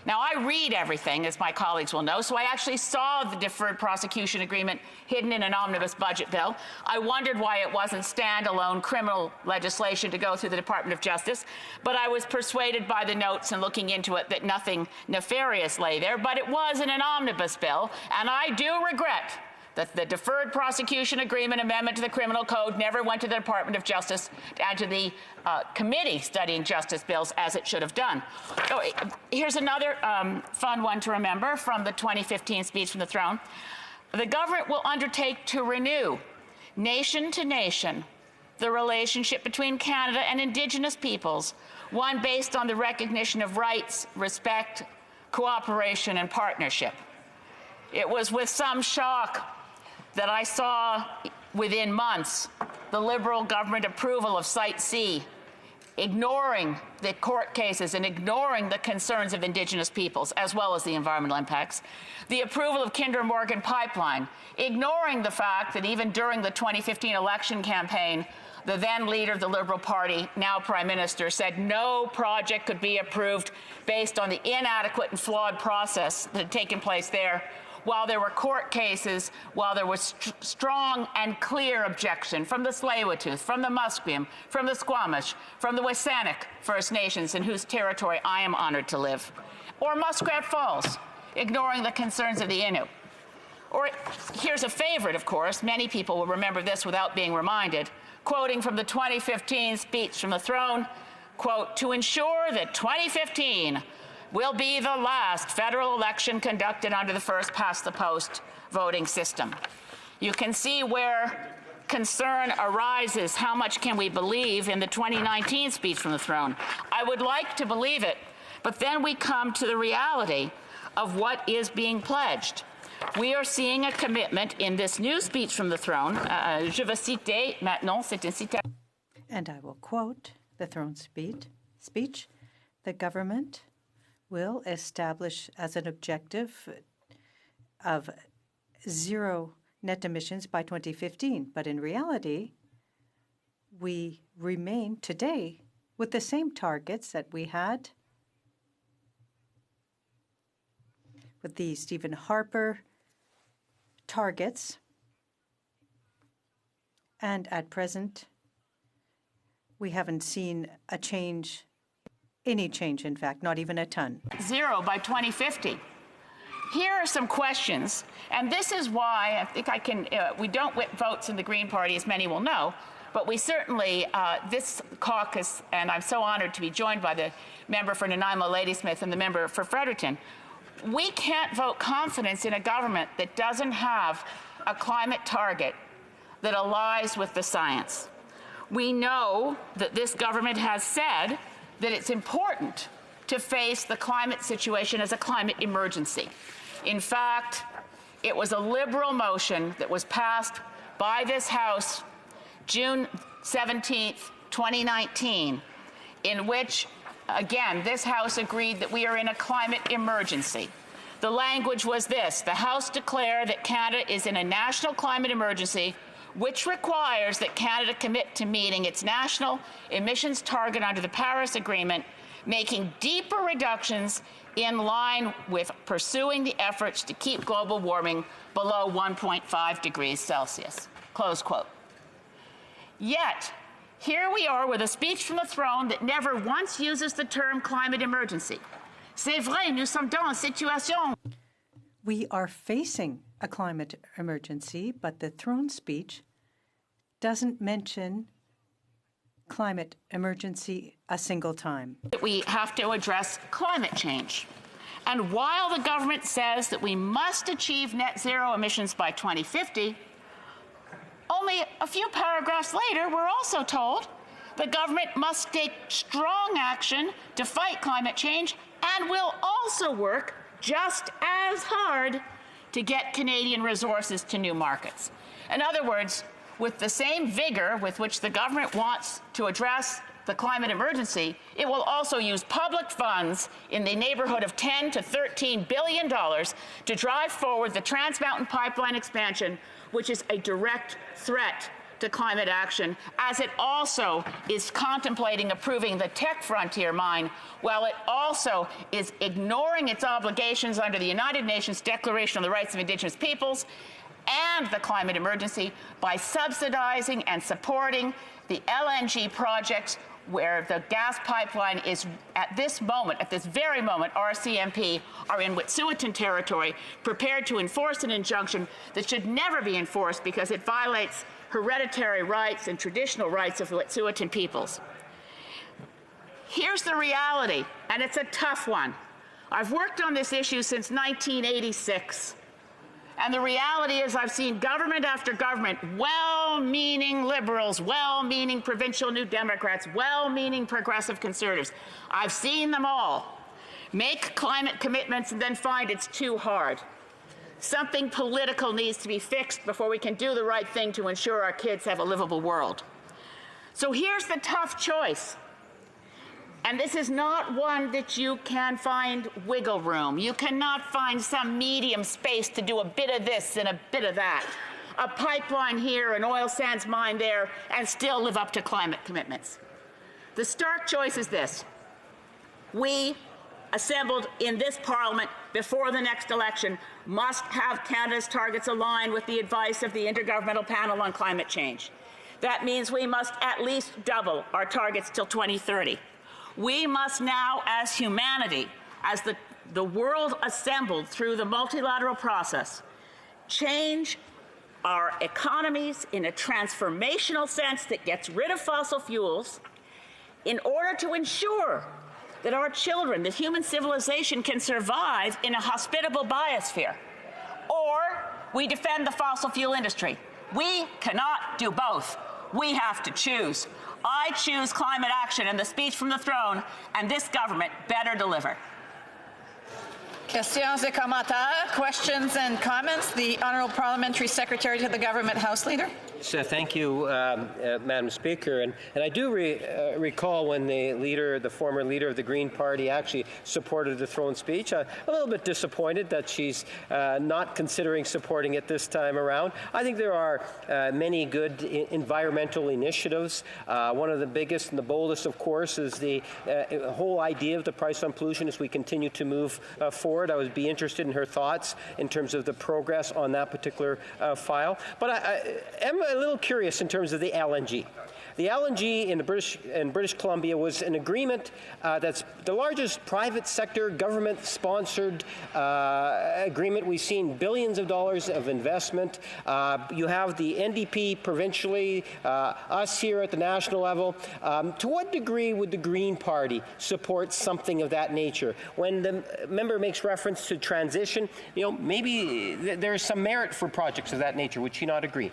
Now, I read everything, as my colleagues will know, so I actually saw the deferred prosecution agreement hidden in an omnibus budget bill. I wondered why it wasn't standalone criminal legislation to go through the Department of Justice, but I was persuaded by the notes and looking into it that nothing nefarious lay there, but it was in an omnibus bill, and I do regret that the deferred prosecution agreement amendment to the criminal code never went to the Department of Justice and to the committee studying justice bills as it should have done. Oh, here's another fun one to remember from the 2015 speech from the throne. The government will undertake to renew, nation to nation, the relationship between Canada and Indigenous peoples, one based on the recognition of rights, respect, cooperation, and partnership. It was with some shock that I saw within months the Liberal government approval of Site C, ignoring the court cases and ignoring the concerns of Indigenous peoples as well as the environmental impacts. The approval of Kinder Morgan Pipeline, ignoring the fact that even during the 2015 election campaign, the then leader of the Liberal Party, now Prime Minister, said no project could be approved based on the inadequate and flawed process that had taken place there, while there were court cases, while there was strong and clear objection from the Tsleil-Waututh, from the Musqueam, from the Squamish, from the WSÁNEĆ First Nations, in whose territory I am honored to live. Or Muskrat Falls, ignoring the concerns of the Innu. Or here's a favorite, of course. Many people will remember this without being reminded. Quoting from the 2015 speech from the throne, quote, to ensure that 2015 will be the last federal election conducted under the first-past-the-post voting system. You can see where concern arises. How much can we believe in the 2019 speech from the throne? I would like to believe it, but then we come to the reality of what is being pledged. We are seeing a commitment in this new speech from the throne. Je vais citer maintenant, c'est une citation. And I will quote the throne speech. The government will establish as an objective of zero net emissions by 2015. But in reality, we remain today with the same targets that we had with the Stephen Harper targets. And at present, we haven't seen a change. Any change, in fact, not even a ton. Zero by 2050. Here are some questions, and this is why I think I can, we don't whip votes in the Green Party, as many will know, but we certainly, this caucus, and I'm so honored to be joined by the member for Nanaimo Ladysmith and the member for Fredericton, we can't vote confidence in a government that doesn't have a climate target that allies with the science. We know that this government has said that it's important to face the climate situation as a climate emergency. In fact, it was a Liberal motion that was passed by this House June 17th, 2019, in which, again, this House agreed that we are in a climate emergency. The language was this: the House declared that Canada is in a national climate emergency, which requires that Canada commit to meeting its national emissions target under the Paris Agreement, making deeper reductions in line with pursuing the efforts to keep global warming below 1.5 degrees Celsius, close quote. Yet, here we are with a speech from the throne that never once uses the term climate emergency. C'est vrai, nous sommes dans une situation. We are facing a climate emergency, but the throne speech doesn't mention climate emergency a single time. We have to address climate change. And while the government says that we must achieve net zero emissions by 2050, only a few paragraphs later, we're also told the government must take strong action to fight climate change and will also work just as hard to get Canadian resources to new markets. In other words, with the same vigor with which the government wants to address the climate emergency, it will also use public funds in the neighborhood of $10 to $13 billion to drive forward the Trans Mountain Pipeline expansion, which is a direct threat to climate action, as it also is contemplating approving the Tech Frontier mine, while it also is ignoring its obligations under the United Nations Declaration on the Rights of Indigenous Peoples and the climate emergency by subsidizing and supporting the LNG projects where the gas pipeline is at this very moment, RCMP are in Wet'suwet'en territory, prepared to enforce an injunction that should never be enforced because it violates hereditary rights and traditional rights of Wet'suwet'en peoples. Here's the reality, and it's a tough one. I've worked on this issue since 1986. And the reality is I've seen government after government, well-meaning liberals, well-meaning provincial New Democrats, well-meaning progressive conservatives, I've seen them all make climate commitments and then find it's too hard. Something political needs to be fixed before we can do the right thing to ensure our kids have a livable world. So here's the tough choice. And this is not one that you can find wiggle room. You cannot find some medium space to do a bit of this and a bit of that. A pipeline here, an oil sands mine there, and still live up to climate commitments. The stark choice is this. We, assembled in this Parliament before the next election, must have Canada's targets aligned with the advice of the Intergovernmental Panel on Climate Change. That means we must at least double our targets till 2030. We must now, as humanity, as the world assembled through the multilateral process, change our economies in a transformational sense that gets rid of fossil fuels in order to ensure that our children, that human civilization can survive in a hospitable biosphere. Or we defend the fossil fuel industry. We cannot do both. We have to choose. I choose climate action and the speech from the throne, and this government better deliver. Questions et commentaires, questions and comments. The Honourable Parliamentary Secretary to the Government House Leader. So thank you, Madam Speaker. And I do recall when the former leader of the Green Party actually supported the throne speech. A little bit disappointed that she's not considering supporting it this time around. I think there are many good environmental initiatives. One of the biggest and the boldest, of course, is the whole idea of the price on pollution as we continue to move forward. I would be interested in her thoughts in terms of the progress on that particular file. But I am a little curious in terms of the LNG. The LNG in British Columbia was an agreement that's the largest private sector government-sponsored agreement. We've seen billions of dollars of investment. You have the NDP provincially, us here at the national level. To what degree would the Green Party support something of that nature? When the member makes reference to transition, maybe there's some merit for projects of that nature. Would she not agree?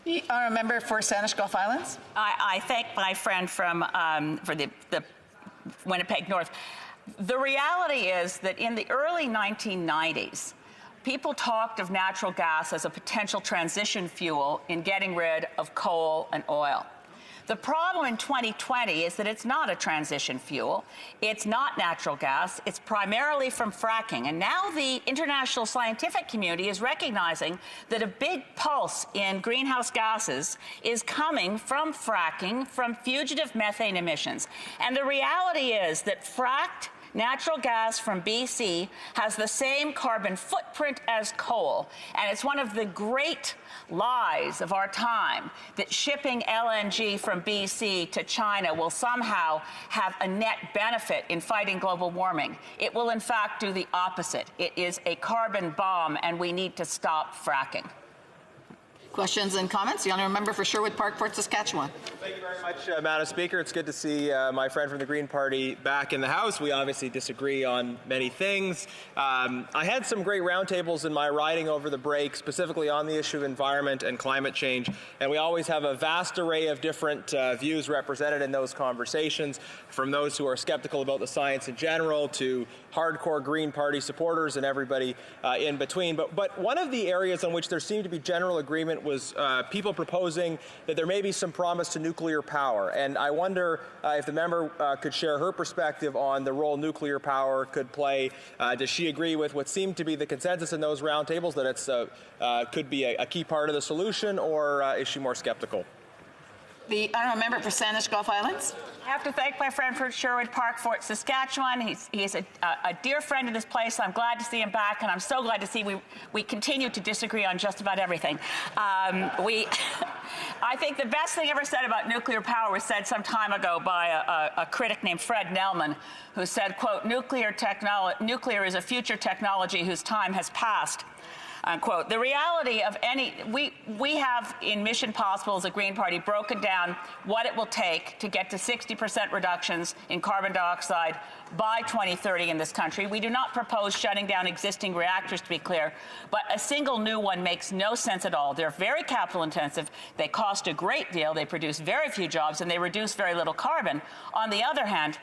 The Honourable Member for Sandwich Gulf Islands. I thank my friend from for the Winnipeg North. The reality is that in the early 1990s, people talked of natural gas as a potential transition fuel in getting rid of coal and oil. The problem in 2020 is that it's not a transition fuel. It's not natural gas. It's primarily from fracking. And now the international scientific community is recognizing that a big pulse in greenhouse gases is coming from fracking, from fugitive methane emissions. And the reality is that fracked Natural gas from BC has the same carbon footprint as coal, and it's one of the great lies of our time that shipping LNG from BC to China will somehow have a net benefit in fighting global warming. It will, in fact, do the opposite. It is a carbon bomb, and we need to stop fracking. Questions and comments? The honourable member for Sherwood Park, Fort Saskatchewan. Thank you very much, Madam Speaker. It's good to see my friend from the Green Party back in the House. We obviously disagree on many things. I had some great roundtables in my riding over the break, specifically on the issue of environment and climate change, and we always have a vast array of different views represented in those conversations, from those who are skeptical about the science in general to hardcore Green Party supporters and everybody in between. But one of the areas on which there seemed to be general agreement was people proposing that there may be some promise to nuclear power. And I wonder if the member could share her perspective on the role nuclear power could play. Does she agree with what seemed to be the consensus in those roundtables, that it's could be a key part of the solution, or is she more skeptical? The honourable member for Sandwich Gulf Islands. I have to thank my friend from Sherwood Park, Fort Saskatchewan. He's a dear friend of this place. I'm glad to see him back, and I'm so glad to see we continue to disagree on just about everything. I think the best thing ever said about nuclear power was said some time ago by a critic named Fred Nelman, who said, quote, nuclear is a future technology whose time has passed. Unquote. The reality of we have in Mission Possible as a Green Party broken down what it will take to get to 60% reductions in carbon dioxide by 2030 in this country. We do not propose shutting down existing reactors, to be clear, but a single new one makes no sense at all. They're very capital intensive, they cost a great deal, they produce very few jobs, and they reduce very little carbon. On the other hand,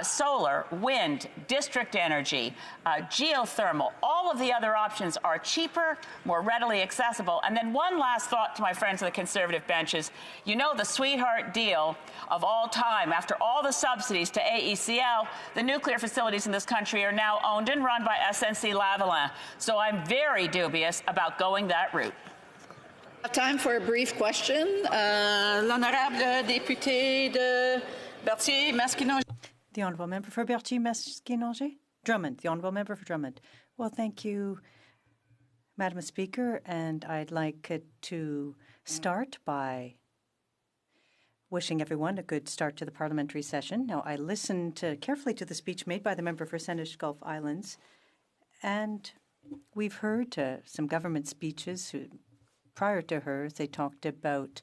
solar, wind, district energy, geothermal, all of the other options are cheaper, more readily accessible. And then one last thought to my friends on the Conservative benches. You know, the sweetheart deal of all time, after all the subsidies to AECL, the nuclear facilities in this country are now owned and run by SNC-Lavalin. So I'm very dubious about going that route. Time for a brief question. L'honorable député de Berthier-Masquinongé. The honourable member for Berthier-Masquinongé? Drummond. The honourable member for Drummond. Well, thank you, Madam Speaker, and I'd like to start by wishing everyone a good start to the parliamentary session. Now, I listened carefully to the speech made by the member for Sandwich Gulf Islands, and we've heard some government speeches prior to hers. They talked about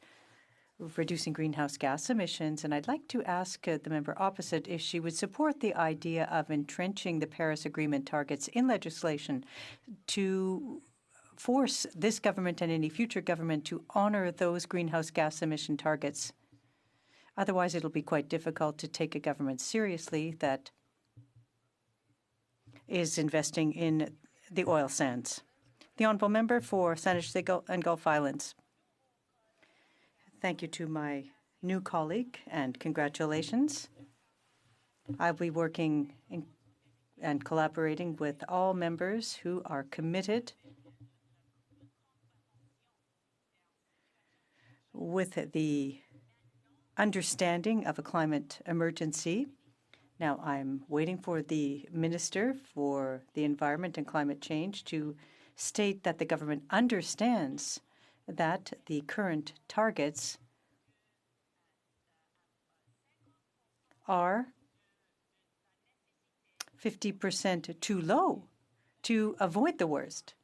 reducing greenhouse gas emissions, and I'd like to ask the member opposite if she would support the idea of entrenching the Paris Agreement targets in legislation to force this government and any future government to honour those greenhouse gas emission targets. Otherwise, it'll be quite difficult to take a government seriously that is investing in the oil sands. The honourable member for Sandwich and Gulf Islands. Thank you to my new colleague, and congratulations. I'll be working and collaborating with all members who are committed with the understanding of a climate emergency. Now, I'm waiting for the Minister for the Environment and Climate Change to state that the government understands that the current targets are 50% too low to avoid the worst.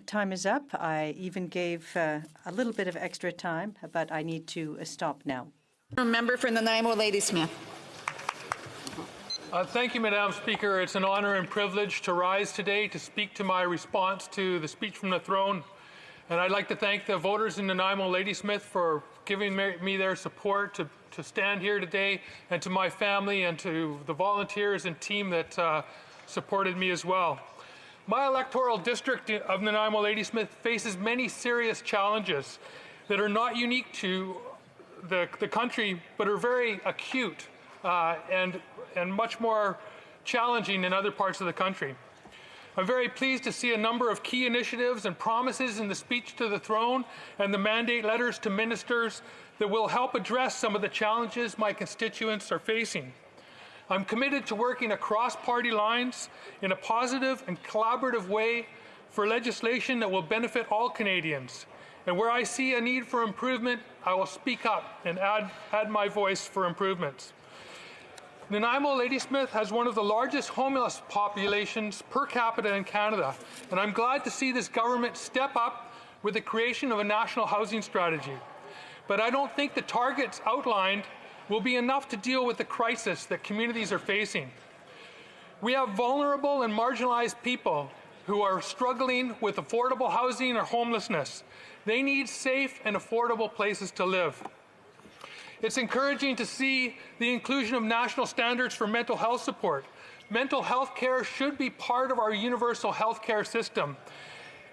Time is up. I even gave a little bit of extra time, but I need to stop now. Member for Nanaimo, Ladysmith. Thank you, Madam Speaker. It's an honor and privilege to rise today to speak to my response to the speech from the throne. And I'd like to thank the voters in Nanaimo, Ladysmith for giving me their support to stand here today, and to my family and to the volunteers and team that supported me as well. My electoral district of Nanaimo, Ladysmith faces many serious challenges that are not unique to the country, but are very acute and much more challenging in other parts of the country. I'm very pleased to see a number of key initiatives and promises in the speech to the throne and the mandate letters to ministers that will help address some of the challenges my constituents are facing. I'm committed to working across party lines in a positive and collaborative way for legislation that will benefit all Canadians. And where I see a need for improvement, I will speak up and add my voice for improvements. Nanaimo Ladysmith has one of the largest homeless populations per capita in Canada, and I'm glad to see this government step up with the creation of a national housing strategy. But I don't think the targets outlined will be enough to deal with the crisis that communities are facing. We have vulnerable and marginalized people who are struggling with affordable housing or homelessness. They need safe and affordable places to live. It's encouraging to see the inclusion of national standards for mental health support. Mental health care should be part of our universal health care system,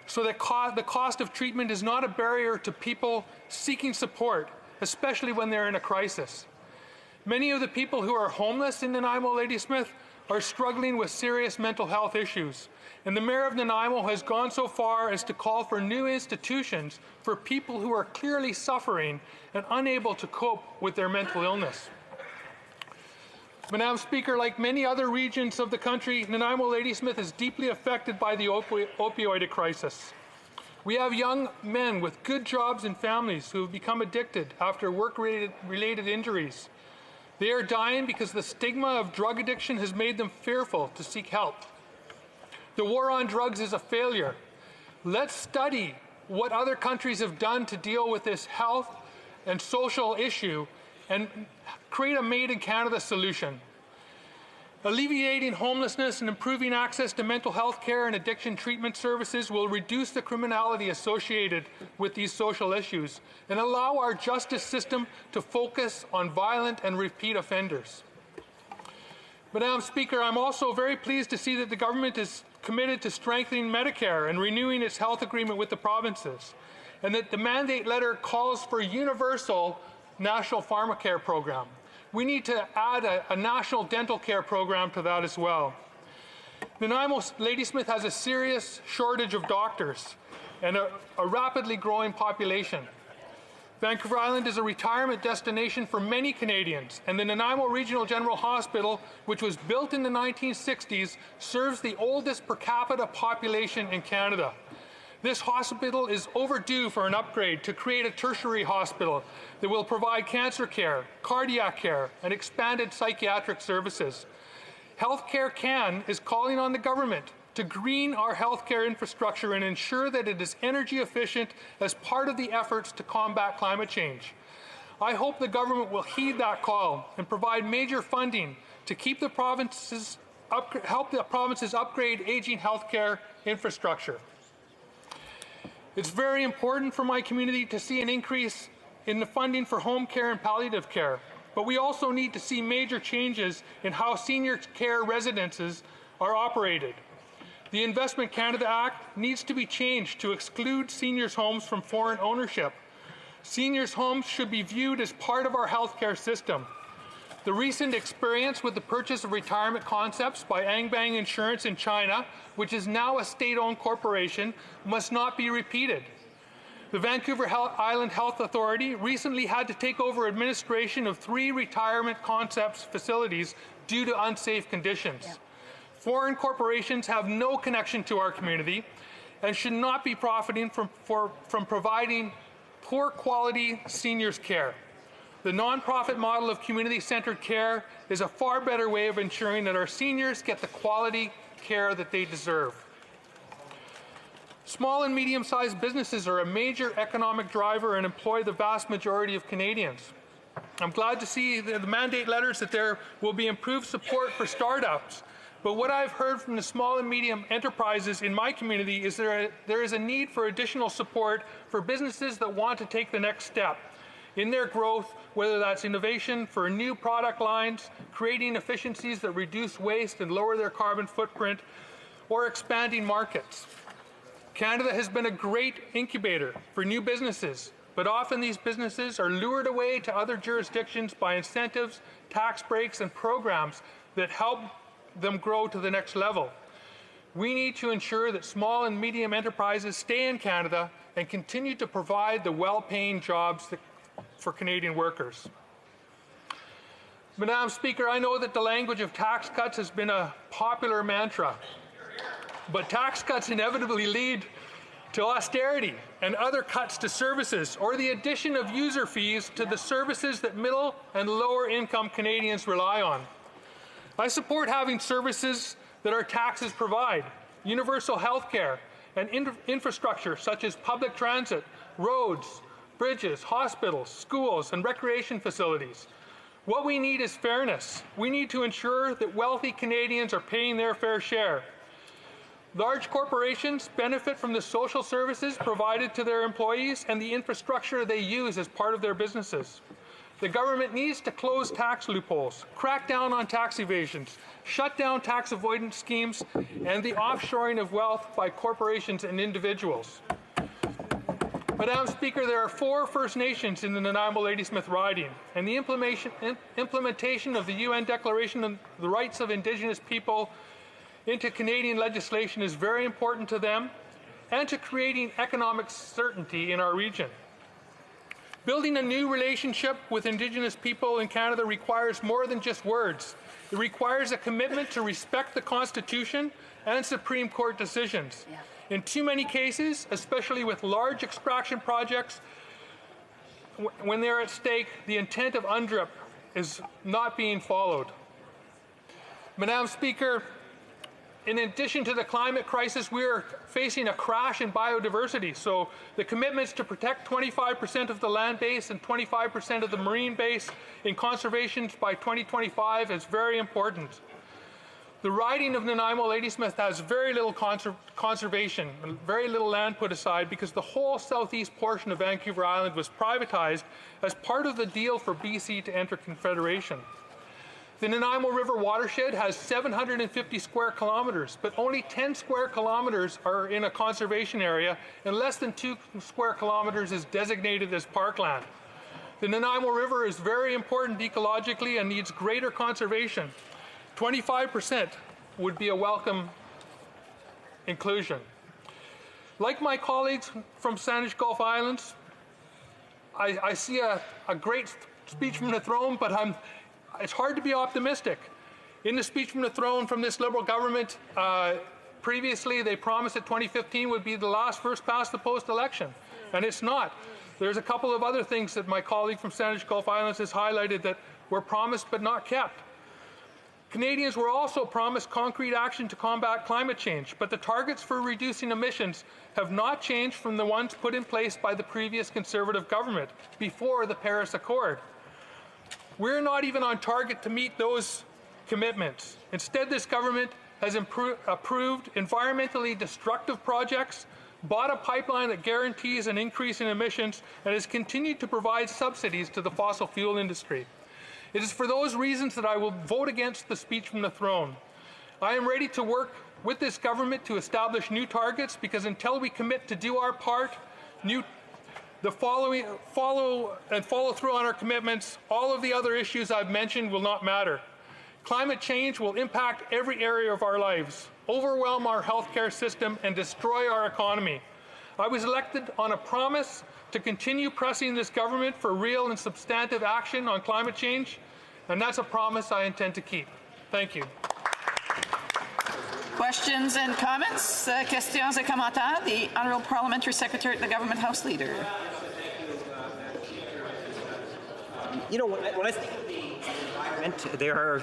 so that the cost of treatment is not a barrier to people seeking support, especially when they're in a crisis. Many of the people who are homeless in Nanaimo Ladysmith are struggling with serious mental health issues, and the Mayor of Nanaimo has gone so far as to call for new institutions for people who are clearly suffering and unable to cope with their mental illness. Madam Speaker, like many other regions of the country, Nanaimo Ladysmith is deeply affected by the opioid crisis. We have young men with good jobs and families who have become addicted after work-related injuries. They are dying because the stigma of drug addiction has made them fearful to seek help. The war on drugs is a failure. Let's study what other countries have done to deal with this health and social issue and create a made-in-Canada solution. Alleviating homelessness and improving access to mental health care and addiction treatment services will reduce the criminality associated with these social issues and allow our justice system to focus on violent and repeat offenders. Madam Speaker, I'm also very pleased to see that the government is committed to strengthening Medicare and renewing its health agreement with the provinces, and that the mandate letter calls for universal national pharmacare program. We need to add a national dental care program to that as well. Nanaimo Ladysmith has a serious shortage of doctors and a rapidly growing population. Vancouver Island is a retirement destination for many Canadians, and the Nanaimo Regional General Hospital, which was built in the 1960s, serves the oldest per capita population in Canada. This hospital is overdue for an upgrade to create a tertiary hospital that will provide cancer care, cardiac care, and expanded psychiatric services. Healthcare Can is calling on the government to green our healthcare infrastructure and ensure that it is energy efficient as part of the efforts to combat climate change. I hope the government will heed that call and provide major funding to keep the provinces help the provinces upgrade aging healthcare infrastructure. It's very important for my community to see an increase in the funding for home care and palliative care, but we also need to see major changes in how senior care residences are operated. The Investment Canada Act needs to be changed to exclude seniors' homes from foreign ownership. Seniors' homes should be viewed as part of our healthcare system. The recent experience with the purchase of retirement concepts by Angbang Insurance in China, which is now a state-owned corporation, must not be repeated. The Vancouver Island Health Authority recently had to take over administration of 3 retirement concepts facilities due to unsafe conditions. Yeah. Foreign corporations have no connection to our community and should not be profiting from providing poor quality seniors care. The nonprofit model of community-centered care is a far better way of ensuring that our seniors get the quality care that they deserve. Small and medium-sized businesses are a major economic driver and employ the vast majority of Canadians. I'm glad to see the mandate letters that there will be improved support for startups. But what I've heard from the small and medium enterprises in my community is there is a need for additional support for businesses that want to take the next step in their growth, whether that's innovation for new product lines, creating efficiencies that reduce waste and lower their carbon footprint, or expanding markets. Canada has been a great incubator for new businesses, but often these businesses are lured away to other jurisdictions by incentives, tax breaks, and programs that help them grow to the next level. We need to ensure that small and medium enterprises stay in Canada and continue to provide the well-paying jobs for Canadian workers. Madam Speaker, I know that the language of tax cuts has been a popular mantra, but tax cuts inevitably lead to austerity and other cuts to services or the addition of user fees to the services that middle and lower income Canadians rely on. I support having services that our taxes provide, universal health care and infrastructure such as public transit, roads, bridges, hospitals, schools, and recreation facilities. What we need is fairness. We need to ensure that wealthy Canadians are paying their fair share. Large corporations benefit from the social services provided to their employees and the infrastructure they use as part of their businesses. The government needs to close tax loopholes, crack down on tax evasions, shut down tax avoidance schemes, and the offshoring of wealth by corporations and individuals. Madam Speaker, there are 4 First Nations in the Nanaimo Ladysmith riding, and the implementation of the UN Declaration on the Rights of Indigenous People into Canadian legislation is very important to them and to creating economic certainty in our region. Building a new relationship with Indigenous people in Canada requires more than just words. It requires a commitment to respect the Constitution and Supreme Court decisions. Yeah. In too many cases, especially with large extraction projects, when they're at stake, the intent of UNDRIP is not being followed. Madam Speaker, in addition to the climate crisis, we are facing a crash in biodiversity. So the commitments to protect 25% of the land base and 25% of the marine base in conservation by 2025 is very important. The riding of Nanaimo Ladysmith has very little conservation, very little land put aside because the whole southeast portion of Vancouver Island was privatized as part of the deal for BC to enter Confederation. The Nanaimo River watershed has 750 square kilometers, but only 10 square kilometers are in a conservation area, and less than 2 square kilometers is designated as parkland. The Nanaimo River is very important ecologically and needs greater conservation. 25% would be a welcome inclusion. Like my colleagues from Saanich Gulf Islands, I see a great speech from the throne, but it's hard to be optimistic. In the speech from the throne from this Liberal government, previously they promised that 2015 would be the last first past the post election, and it's not. There's a couple of other things that my colleague from Saanich Gulf Islands has highlighted that were promised but not kept. Canadians were also promised concrete action to combat climate change, but the targets for reducing emissions have not changed from the ones put in place by the previous Conservative government before the Paris Accord. We're not even on target to meet those commitments. Instead, this government has approved environmentally destructive projects, bought a pipeline that guarantees an increase in emissions, and has continued to provide subsidies to the fossil fuel industry. It is for those reasons that I will vote against the speech from the throne. I am ready to work with this government to establish new targets because until we commit to do our part, follow through on our commitments, all of the other issues I've mentioned will not matter. Climate change will impact every area of our lives, overwhelm our healthcare system, and destroy our economy. I was elected on a promise to continue pressing this government for real and substantive action on climate change, and that's a promise I intend to keep. Thank you. Questions and comments? Questions et commentaires. The Honourable Parliamentary Secretary, the Government House Leader. You know, when I think of the environment, there are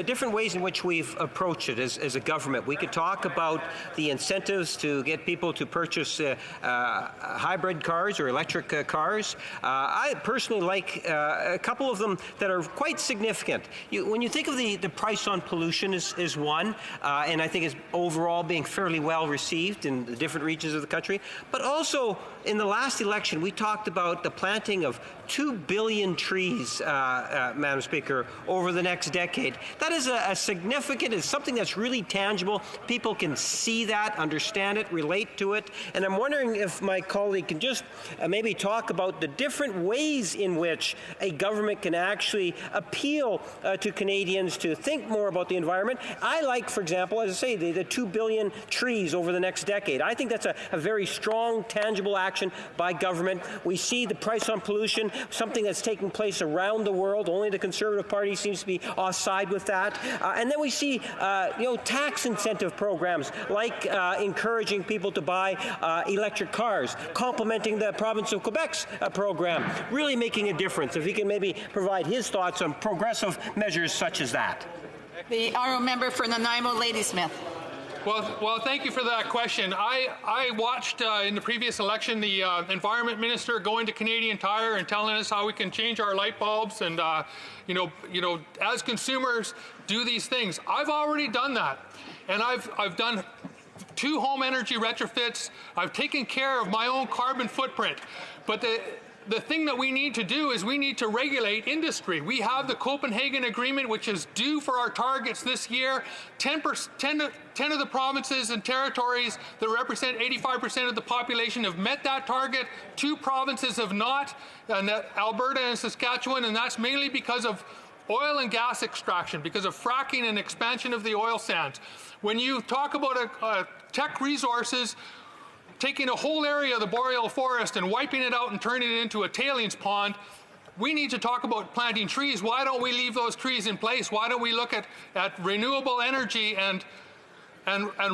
different ways in which we've approached it as a government. We could talk about the incentives to get people to purchase hybrid cars or electric cars. I personally like a couple of them that are quite significant. When you think of the price on pollution is one, and I think is overall being fairly well received in the different regions of the country, but also in the last election, we talked about the planting of 2 billion trees, Madam Speaker, over over the next decade. That is a significant, it's something that's really tangible. People can see that, understand it, relate to it. And I'm wondering if my colleague can just maybe talk about the different ways in which a government can actually appeal to Canadians to think more about the environment. I like, for example, as I say, the 2 billion trees over the next decade. I think that's a very strong, tangible action by government. We see the price on pollution, something that's taking place around the world. Only the Conservative Party seems to be offside with that. And then we see, tax incentive programs like encouraging people to buy electric cars, complementing the province of Quebec's program, really making a difference. If he can maybe provide his thoughts on progressive measures such as that. The honourable member for Nanaimo, Ladysmith. Well, thank you for that question. I watched in the previous election the environment minister going to Canadian Tire and telling us how we can change our light bulbs and as consumers do these things. I've already done that, and I've done 2 home energy retrofits. I've taken care of my own carbon footprint, but the thing that we need to do is we need to regulate industry. We have the Copenhagen Agreement, which is due for our targets this year. 10 of the provinces and territories that represent 85% of the population have met that target. 2 provinces have not, and Alberta and Saskatchewan, and that's mainly because of oil and gas extraction, because of fracking and expansion of the oil sands. When you talk about Teck Resources taking a whole area of the boreal forest and wiping it out and turning it into a tailings pond, we need to talk about planting trees. Why don't we leave those trees in place? Why don't we look at renewable energy and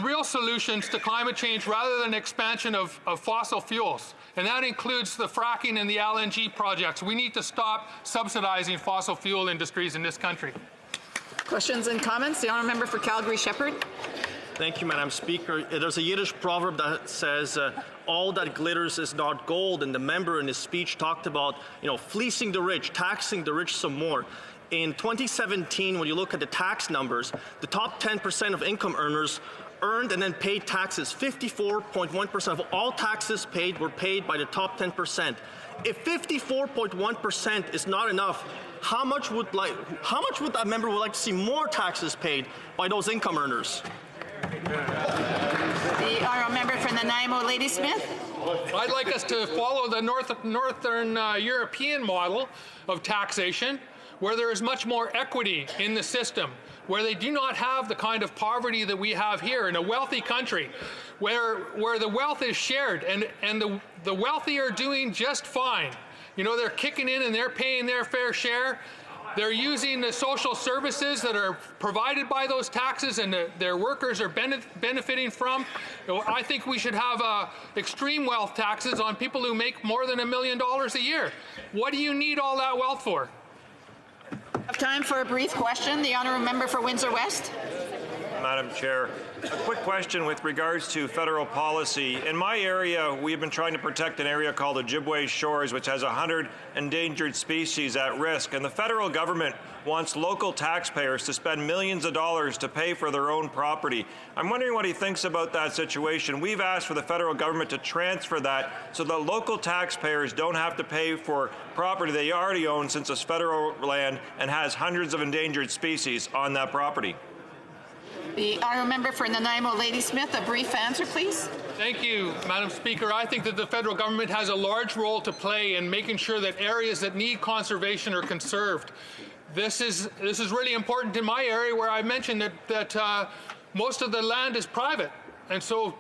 real solutions to climate change rather than expansion of fossil fuels? And that includes the fracking and the LNG projects. We need to stop subsidizing fossil fuel industries in this country. Questions and comments? The honourable member for Calgary-Shepherd. Thank you, Madam Speaker. There's a Yiddish proverb that says, all that glitters is not gold, and the member in his speech talked about, fleecing the rich, taxing the rich some more. In 2017, when you look at the tax numbers, the top 10% of income earners earned and then paid taxes. 54.1% of all taxes paid were paid by the top 10%. If 54.1% is not enough, how much would that member would like to see more taxes paid by those income earners? The honourable member for Nanaimo, Ladysmith. I'd like us to follow the Northern European model of taxation, where there is much more equity in the system, where they do not have the kind of poverty that we have here in a wealthy country, where the wealth is shared, and the wealthy are doing just fine. They're kicking in and they're paying their fair share. They're using the social services that are provided by those taxes and their workers are benefiting from. I think we should have extreme wealth taxes on people who make more than $1 million a year. What do you need all that wealth for? Have time for a brief question. The honourable member for Windsor West. Madam Chair, a quick question with regards to federal policy. In my area, we've been trying to protect an area called Ojibwe Shores, which has 100 endangered species at risk, and the federal government wants local taxpayers to spend millions of dollars to pay for their own property. I'm wondering what he thinks about that situation. We've asked for the federal government to transfer that so that local taxpayers don't have to pay for property they already own, since it's federal land and has hundreds of endangered species on that property. The honourable member for Nanaimo, Ladysmith, a brief answer, please. Thank you, Madam Speaker. I think that the federal government has a large role to play in making sure that areas that need conservation are conserved. This is really important in my area, where I mentioned that most of the land is private, and so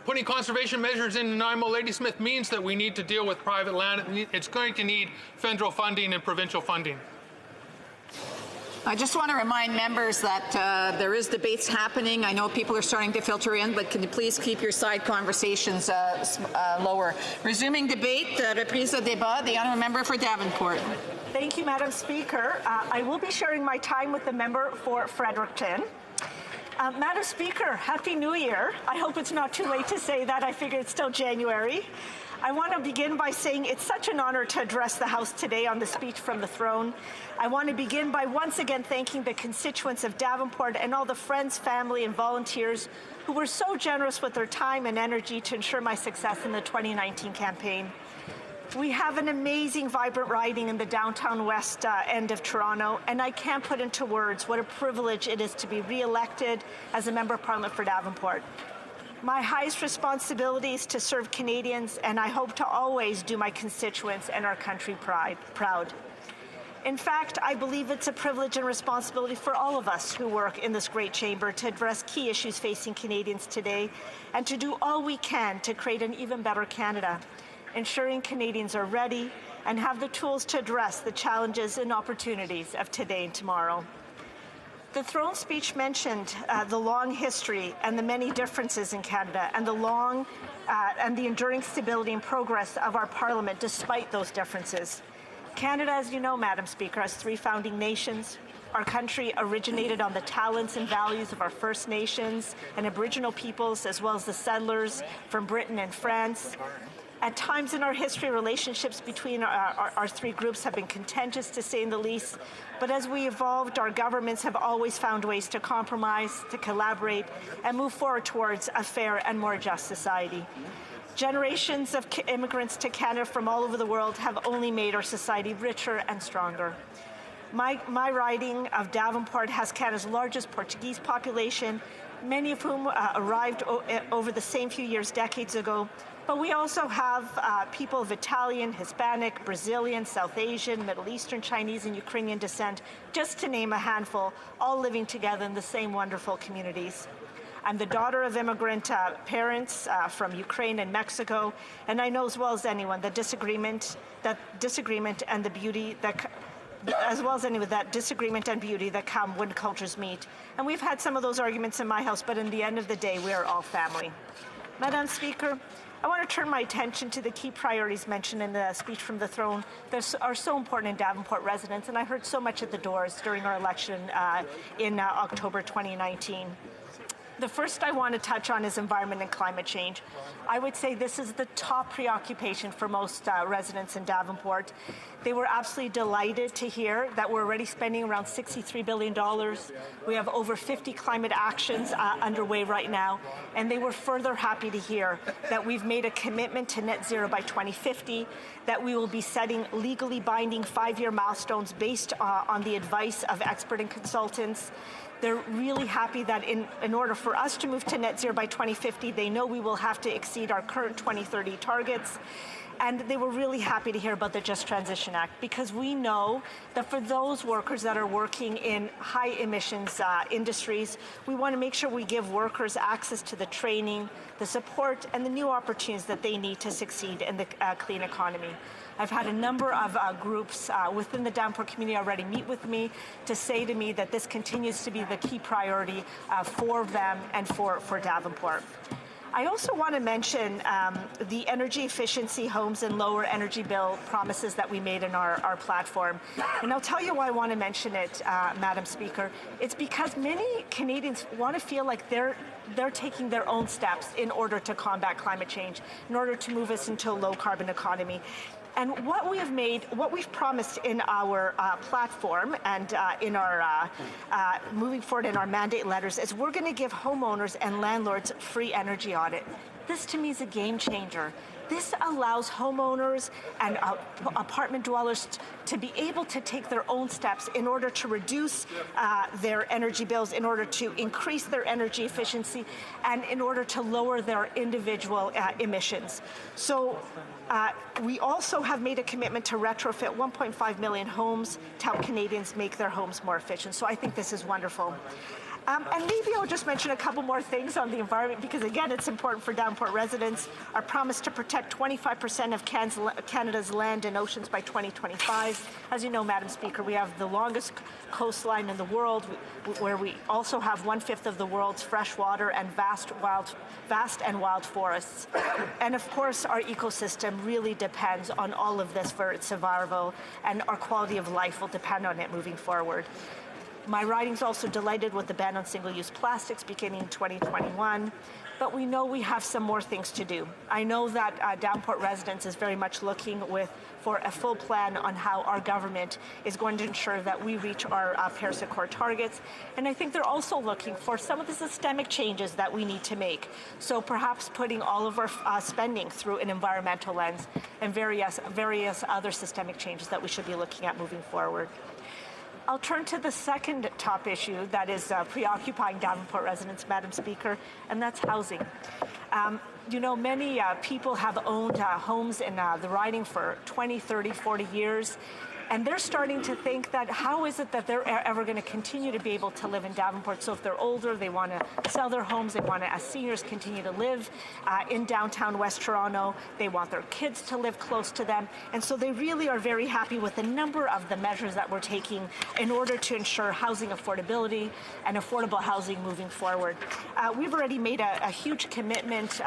putting conservation measures in Nanaimo, Ladysmith means that we need to deal with private land. It's going to need federal funding and provincial funding. I just want to remind members that there is debates happening. I know people are starting to filter in, but can you please keep your side conversations lower? Resuming debate, reprise de débat, the honourable member for Davenport. Thank you, Madam Speaker. I will be sharing my time with the member for Fredericton. Madam Speaker, Happy New Year. I hope it's not too late to say that. I figure it's still January. I want to begin by saying it's such an honor to address the House today on the speech from the throne. I want to begin by once again thanking the constituents of Davenport and all the friends, family, and volunteers who were so generous with their time and energy to ensure my success in the 2019 campaign. We have an amazing, vibrant riding in the downtown west end of Toronto, and I can't put into words what a privilege it is to be re-elected as a Member of Parliament for Davenport. My highest responsibility is to serve Canadians, and I hope to always do my constituents and our country proud. In fact, I believe it's a privilege and responsibility for all of us who work in this great chamber to address key issues facing Canadians today and to do all we can to create an even better Canada, ensuring Canadians are ready and have the tools to address the challenges and opportunities of today and tomorrow. The throne speech mentioned the long history and the many differences in Canada and the enduring stability and progress of our Parliament despite those differences. Canada, as you know, Madam Speaker, has 3 founding nations. Our country originated on the talents and values of our First Nations and Aboriginal peoples, as well as the settlers from Britain and France. At times in our history, relationships between our 3 groups have been contentious, to say the least. But as we evolved, our governments have always found ways to compromise, to collaborate, and move forward towards a fair and more just society. Generations of immigrants to Canada from all over the world have only made our society richer and stronger. My riding of Davenport has Canada's largest Portuguese population, many of whom arrived over the same few years decades ago. But we also have people of Italian, Hispanic, Brazilian, South Asian, Middle Eastern, Chinese, and Ukrainian descent, just to name a handful, all living together in the same wonderful communities. I'm the daughter of immigrant parents from Ukraine and Mexico, and I know as well as anyone that disagreement and the beauty that, as well as anyone, that disagreement and beauty that come when cultures meet. And we've had some of those arguments in my house, but in the end of the day, we are all family. Madam Speaker, I want to turn my attention to the key priorities mentioned in the speech from the throne that are so important in Davenport residents, and I heard so much at the doors during our election in October 2019. The first I want to touch on is environment and climate change. I would say this is the top preoccupation for most residents in Davenport. They were absolutely delighted to hear that we're already spending around $63 billion. We have over 50 climate actions underway right now, and they were further happy to hear that we've made a commitment to net zero by 2050, that we will be setting legally binding 5-year milestones based on the advice of expert and consultants. They're really happy that in order for us to move to net zero by 2050, they know we will have to exceed our current 2030 targets. And they were really happy to hear about the Just Transition Act, because we know that for those workers that are working in high emissions industries, we want to make sure we give workers access to the training, the support, and the new opportunities that they need to succeed in the clean economy. I've had a number of groups within the Davenport community already meet with me to say to me that this continues to be the key priority for them and for Davenport. I also want to mention the energy efficiency homes and lower energy bill promises that we made in our platform. And I'll tell you why I want to mention it, Madam Speaker. It's because many Canadians want to feel like they're taking their own steps in order to combat climate change, in order to move us into a low-carbon economy. And what we've promised in our platform and in our moving forward in our mandate letters is we're going to give homeowners and landlords free energy audit. This to me is a game changer. This allows homeowners and apartment dwellers to be able to take their own steps in order to reduce their energy bills, in order to increase their energy efficiency, and in order to lower their individual emissions. So we also have made a commitment to retrofit 1.5 million homes to help Canadians make their homes more efficient. So I think this is wonderful. And maybe I'll just mention a couple more things on the environment, because again, it's important for Davenport residents. Our promise to protect 25% of Canada's land and oceans by 2025. As you know, Madam Speaker, we have the longest coastline in the world, where we also have 1/5 of the world's fresh water and vast and wild forests. And of course, our ecosystem really depends on all of this for its survival, and our quality of life will depend on it moving forward. My riding's also delighted with the ban on single-use plastics beginning in 2021. But we know we have some more things to do. I know that Davenport residents is very much looking for a full plan on how our government is going to ensure that we reach our Paris Accord targets. And I think they're also looking for some of the systemic changes that we need to make. So perhaps putting all of our spending through an environmental lens and various other systemic changes that we should be looking at moving forward. I'll turn to the second top issue that is preoccupying Davenport residents, Madam Speaker, and that's housing. You know, many people have owned homes in the riding for 20, 30, 40 years. And they're starting to think that how is it that they're ever going to continue to be able to live in Davenport? So if they're older, they want to sell their homes, they want to, as seniors, continue to live in downtown West Toronto. They want their kids to live close to them. And so they really are very happy with a number of the measures that we're taking in order to ensure housing affordability and affordable housing moving forward. We've already made a huge commitment,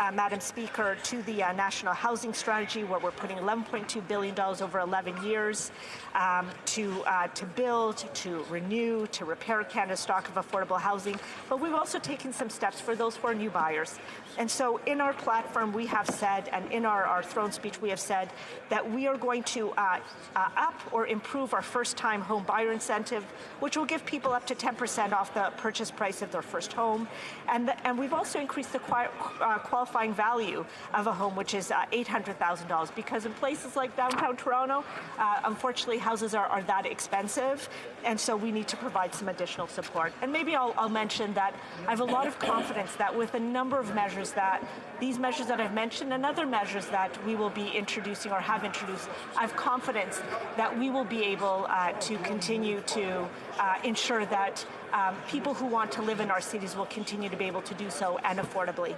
Madam Speaker, to the National Housing Strategy, where we're putting $11.2 billion over 11 years to build, to renew, to repair Canada's stock of affordable housing. But we've also taken some steps for those who are new buyers. And so in our platform, we have said, and in our throne speech, we have said that we are going to up or improve our first-time home buyer incentive, which will give people up to 10% off the purchase price of their first home. And we've also increased the qualifying value of a home, which is $800,000, because in places like downtown Toronto, unfortunately, houses are that expensive, and so we need to provide some additional support. And maybe I'll mention that I have a lot of confidence that with a number of measures these measures that I've mentioned and other measures that we will be introducing or have introduced, I have confidence that we will be able to continue to ensure that people who want to live in our cities will continue to be able to do so and affordably.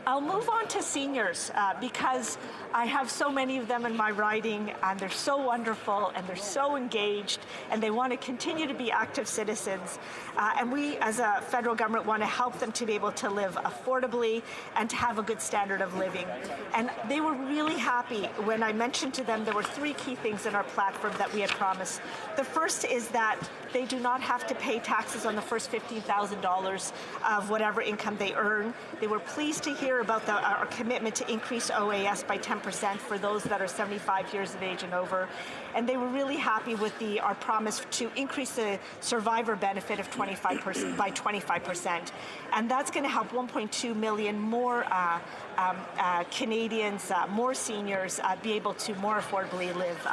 I'll move on to seniors because I have so many of them in my riding, and they're so wonderful and they're so engaged, and they want to continue to be active citizens. And we, as a federal government, want to help them to be able to live affordably and to have a good standard of living. And they were really happy when I mentioned to them there were three key things in our platform that we had promised. The first is that they do not have to pay taxes on the first $15,000 of whatever income they earn. They were pleased to hear about our commitment to increase OAS by 10% for those that are 75 years of age and over. And they were really happy with our promise to increase the survivor benefit of 25% by 25%. And that's going to help 1.2 million more Canadians, more seniors, be able to more affordably live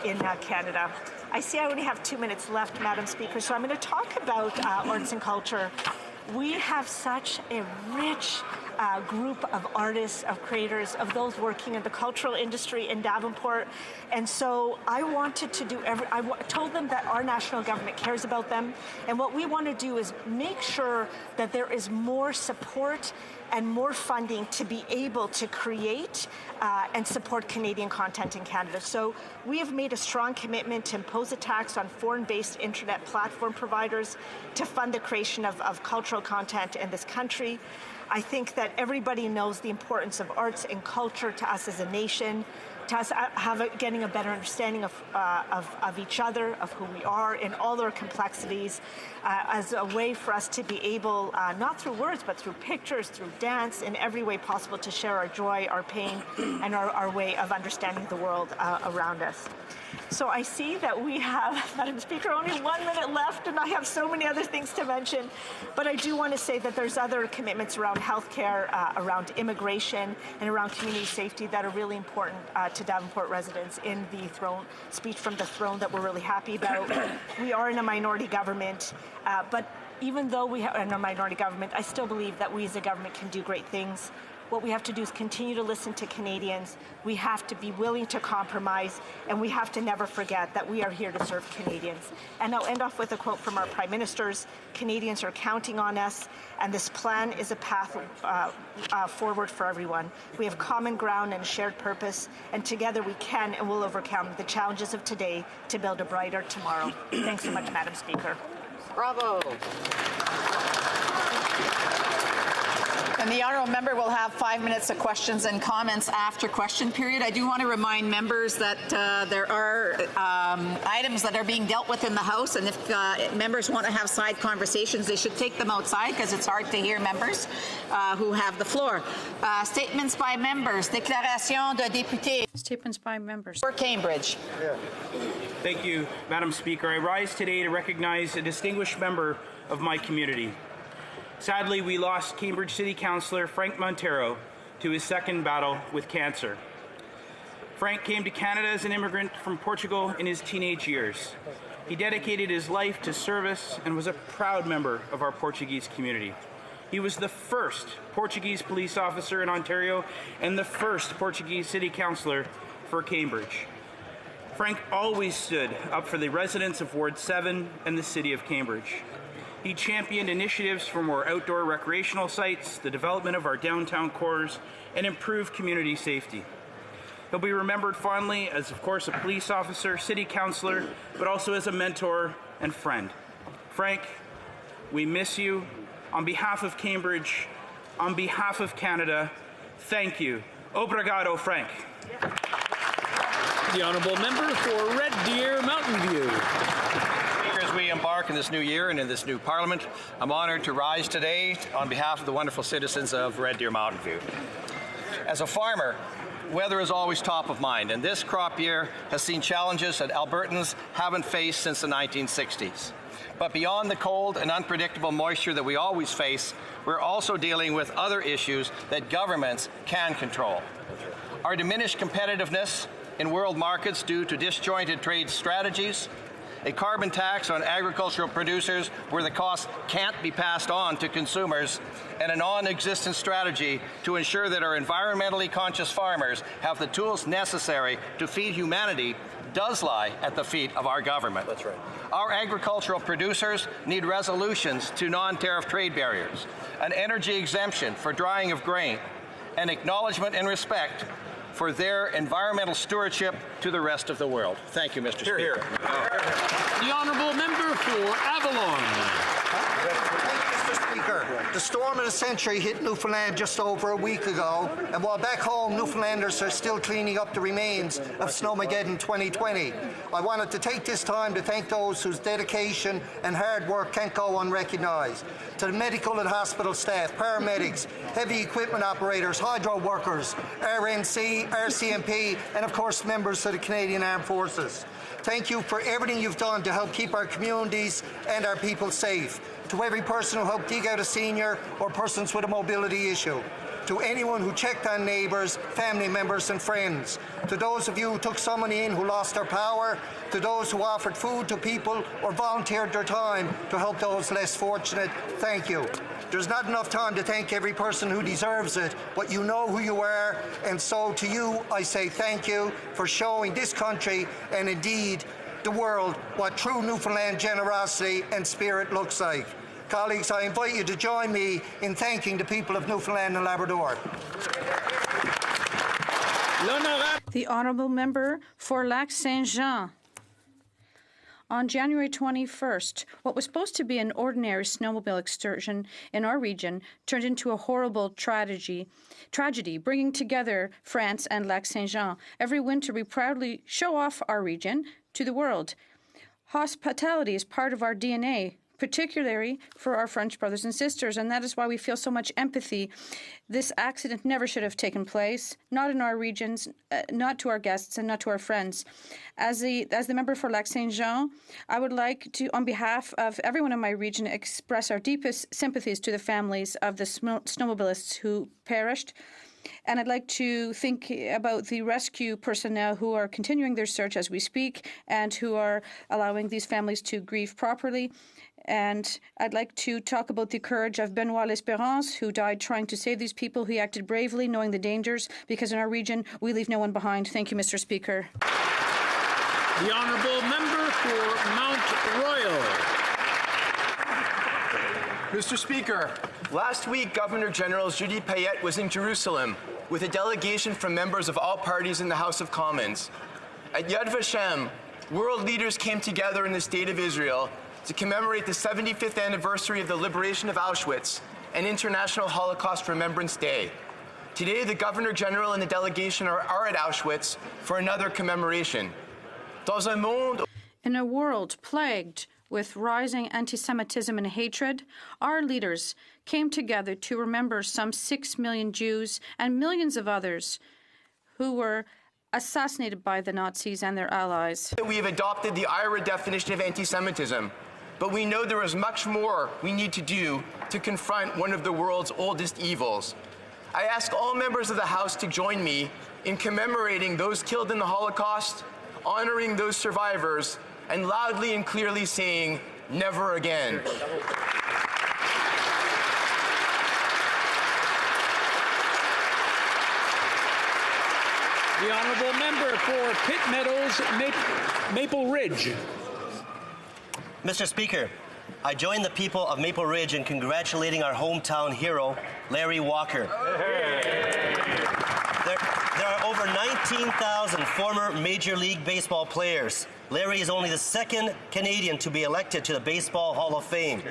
in Canada. I see I only have 2 minutes left, Madam Speaker, so I'm going to talk about arts and culture. We have such a rich group of artists, of creators, of those working in the cultural industry in Davenport. And so I wanted to do I told them that our national government cares about them. And what we want to do is make sure that there is more support and more funding to be able to create and support Canadian content in Canada. So we have made a strong commitment to impose a tax on foreign-based internet platform providers to fund the creation of cultural content in this country. I think that everybody knows the importance of arts and culture to us as a nation, to us getting a better understanding of each other, of who we are, in all their complexities, as a way for us to be able, not through words, but through pictures, through dance, in every way possible to share our joy, our pain, and our way of understanding the world around us. So I see that we have, Madam Speaker, only 1 minute left, and I have so many other things to mention. But I do want to say that there's other commitments around healthcare, around immigration, and around community safety that are really important to Davenport residents in the speech from the throne that we're really happy about. We are in a minority government, but even though we are in a minority government, I still believe that we as a government can do great things. What we have to do is continue to listen to Canadians. We have to be willing to compromise, and we have to never forget that we are here to serve Canadians. And I'll end off with a quote from our Prime Ministers. Canadians are counting on us, and this plan is a path forward for everyone. We have common ground and shared purpose, and together we can and will overcome the challenges of today to build a brighter tomorrow. Thanks so much, Madam Speaker. Bravo. And the honourable member will have 5 minutes of questions and comments after question period. I do want to remind members that there are items that are being dealt with in the House, and if members want to have side conversations, they should take them outside because it's hard to hear members who have the floor. Statements by members. Déclaration de député. Statements by members. For Cambridge. Thank you, Madam Speaker. I rise today to recognize a distinguished member of my community. Sadly, we lost Cambridge City Councillor Frank Montero to his second battle with cancer. Frank came to Canada as an immigrant from Portugal in his teenage years. He dedicated his life to service and was a proud member of our Portuguese community. He was the first Portuguese police officer in Ontario and the first Portuguese city councillor for Cambridge. Frank always stood up for the residents of Ward 7 and the city of Cambridge. He championed initiatives for more outdoor recreational sites, the development of our downtown cores, and improved community safety. He'll be remembered fondly as, of course, a police officer, city councillor, but also as a mentor and friend. Frank, we miss you. On behalf of Cambridge, on behalf of Canada, thank you. Obrigado, Frank. The honourable member for Red Deer Mountain View. As we embark in this new year and in this new Parliament, I'm honoured to rise today on behalf of the wonderful citizens of Red Deer Mountain View. As a farmer, weather is always top of mind, and this crop year has seen challenges that Albertans haven't faced since the 1960s. But beyond the cold and unpredictable moisture that we always face, we're also dealing with other issues that governments can control. Our diminished competitiveness in world markets due to disjointed trade strategies, a carbon tax on agricultural producers where the cost can't be passed on to consumers, and a non-existent strategy to ensure that our environmentally conscious farmers have the tools necessary to feed humanity does lie at the feet of our government. That's right. Our agricultural producers need resolutions to non-tariff trade barriers, an energy exemption for drying of grain, and acknowledgement and respect for their environmental stewardship to the rest of the world. Thank you, Mr. Speaker. The honourable member for Avalon. The storm of the century hit Newfoundland just over a week ago, and while back home, Newfoundlanders are still cleaning up the remains of Snowmageddon 2020. I wanted to take this time to thank those whose dedication and hard work can't go unrecognised. To the medical and hospital staff, paramedics, heavy equipment operators, hydro workers, RNC, RCMP, and of course members of the Canadian Armed Forces. Thank you for everything you've done to help keep our communities and our people safe. To every person who helped dig out a senior or persons with a mobility issue. To anyone who checked on neighbours, family members and friends. To those of you who took someone in who lost their power. To those who offered food to people or volunteered their time to help those less fortunate, thank you. There's not enough time to thank every person who deserves it, but you know who you are, and so to you I say thank you for showing this country and indeed the world what true Newfoundland generosity and spirit looks like. Colleagues, I invite you to join me in thanking the people of Newfoundland and Labrador. The honourable member for Lac Saint-Jean. On January 21st, what was supposed to be an ordinary snowmobile excursion in our region turned into a horrible tragedy, bringing together France and Lac Saint-Jean. Every winter, we proudly show off our region to the world. Hospitality is part of our DNA, particularly for our French brothers and sisters, and that is why we feel so much empathy. This accident never should have taken place, not in our regions, not to our guests, and not to our friends. As the member for Lac Saint-Jean, I would like to, on behalf of everyone in my region, express our deepest sympathies to the families of the snowmobilists who perished. And I'd like to think about the rescue personnel who are continuing their search as we speak and who are allowing these families to grieve properly. And I'd like to talk about the courage of Benoit L'Espérance, who died trying to save these people. He acted bravely, knowing the dangers, because in our region, we leave no one behind. Thank you, Mr. Speaker. The honourable member for Mount Royal. Mr. Speaker, last week, Governor General Judy Payette was in Jerusalem with a delegation from members of all parties in the House of Commons. At Yad Vashem, world leaders came together in the State of Israel to commemorate the 75th anniversary of the liberation of Auschwitz and International Holocaust Remembrance Day. Today, the Governor General and the delegation are at Auschwitz for another commemoration. Dans un monde... In a world plagued with rising anti-Semitism and hatred, our leaders came together to remember some 6 million Jews and millions of others who were assassinated by the Nazis and their allies. We have adopted the IRA definition of anti-Semitism, but we know there is much more we need to do to confront one of the world's oldest evils. I ask all members of the House to join me in commemorating those killed in the Holocaust, honoring those survivors, and loudly and clearly saying, never again. The honourable member for Pitt Meadows, Maple Ridge. Mr. Speaker, I join the people of Maple Ridge in congratulating our hometown hero, Larry Walker. There are over 19,000 former Major League Baseball players. Larry is only the second Canadian to be elected to the Baseball Hall of Fame.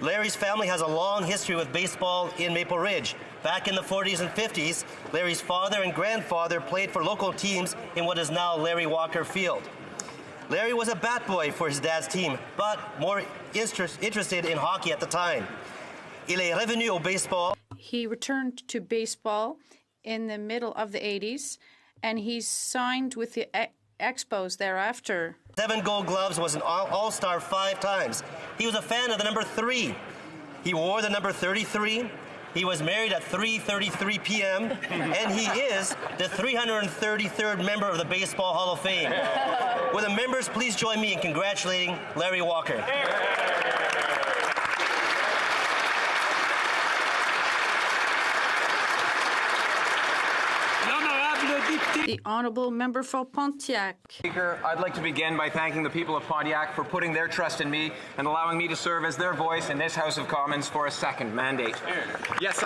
Larry's family has a long history with baseball in Maple Ridge. Back in the 40s and 50s, Larry's father and grandfather played for local teams in what is now Larry Walker Field. Larry was a bat boy for his dad's team, but more interested in hockey at the time. Il est revenu au baseball. He returned to baseball in the middle of the 80s, and he signed with the Expos thereafter. 7 Gold Gloves, was an all-star 5 times. He was a fan of the number 3. He wore the number 33. He was married at 3:33 p.m., and he is the 333rd member of the Baseball Hall of Fame. Will the members please join me in congratulating Larry Walker? The honourable member for Pontiac. Speaker, I'd like to begin by thanking the people of Pontiac for putting their trust in me and allowing me to serve as their voice in this House of Commons for a second mandate. Yes,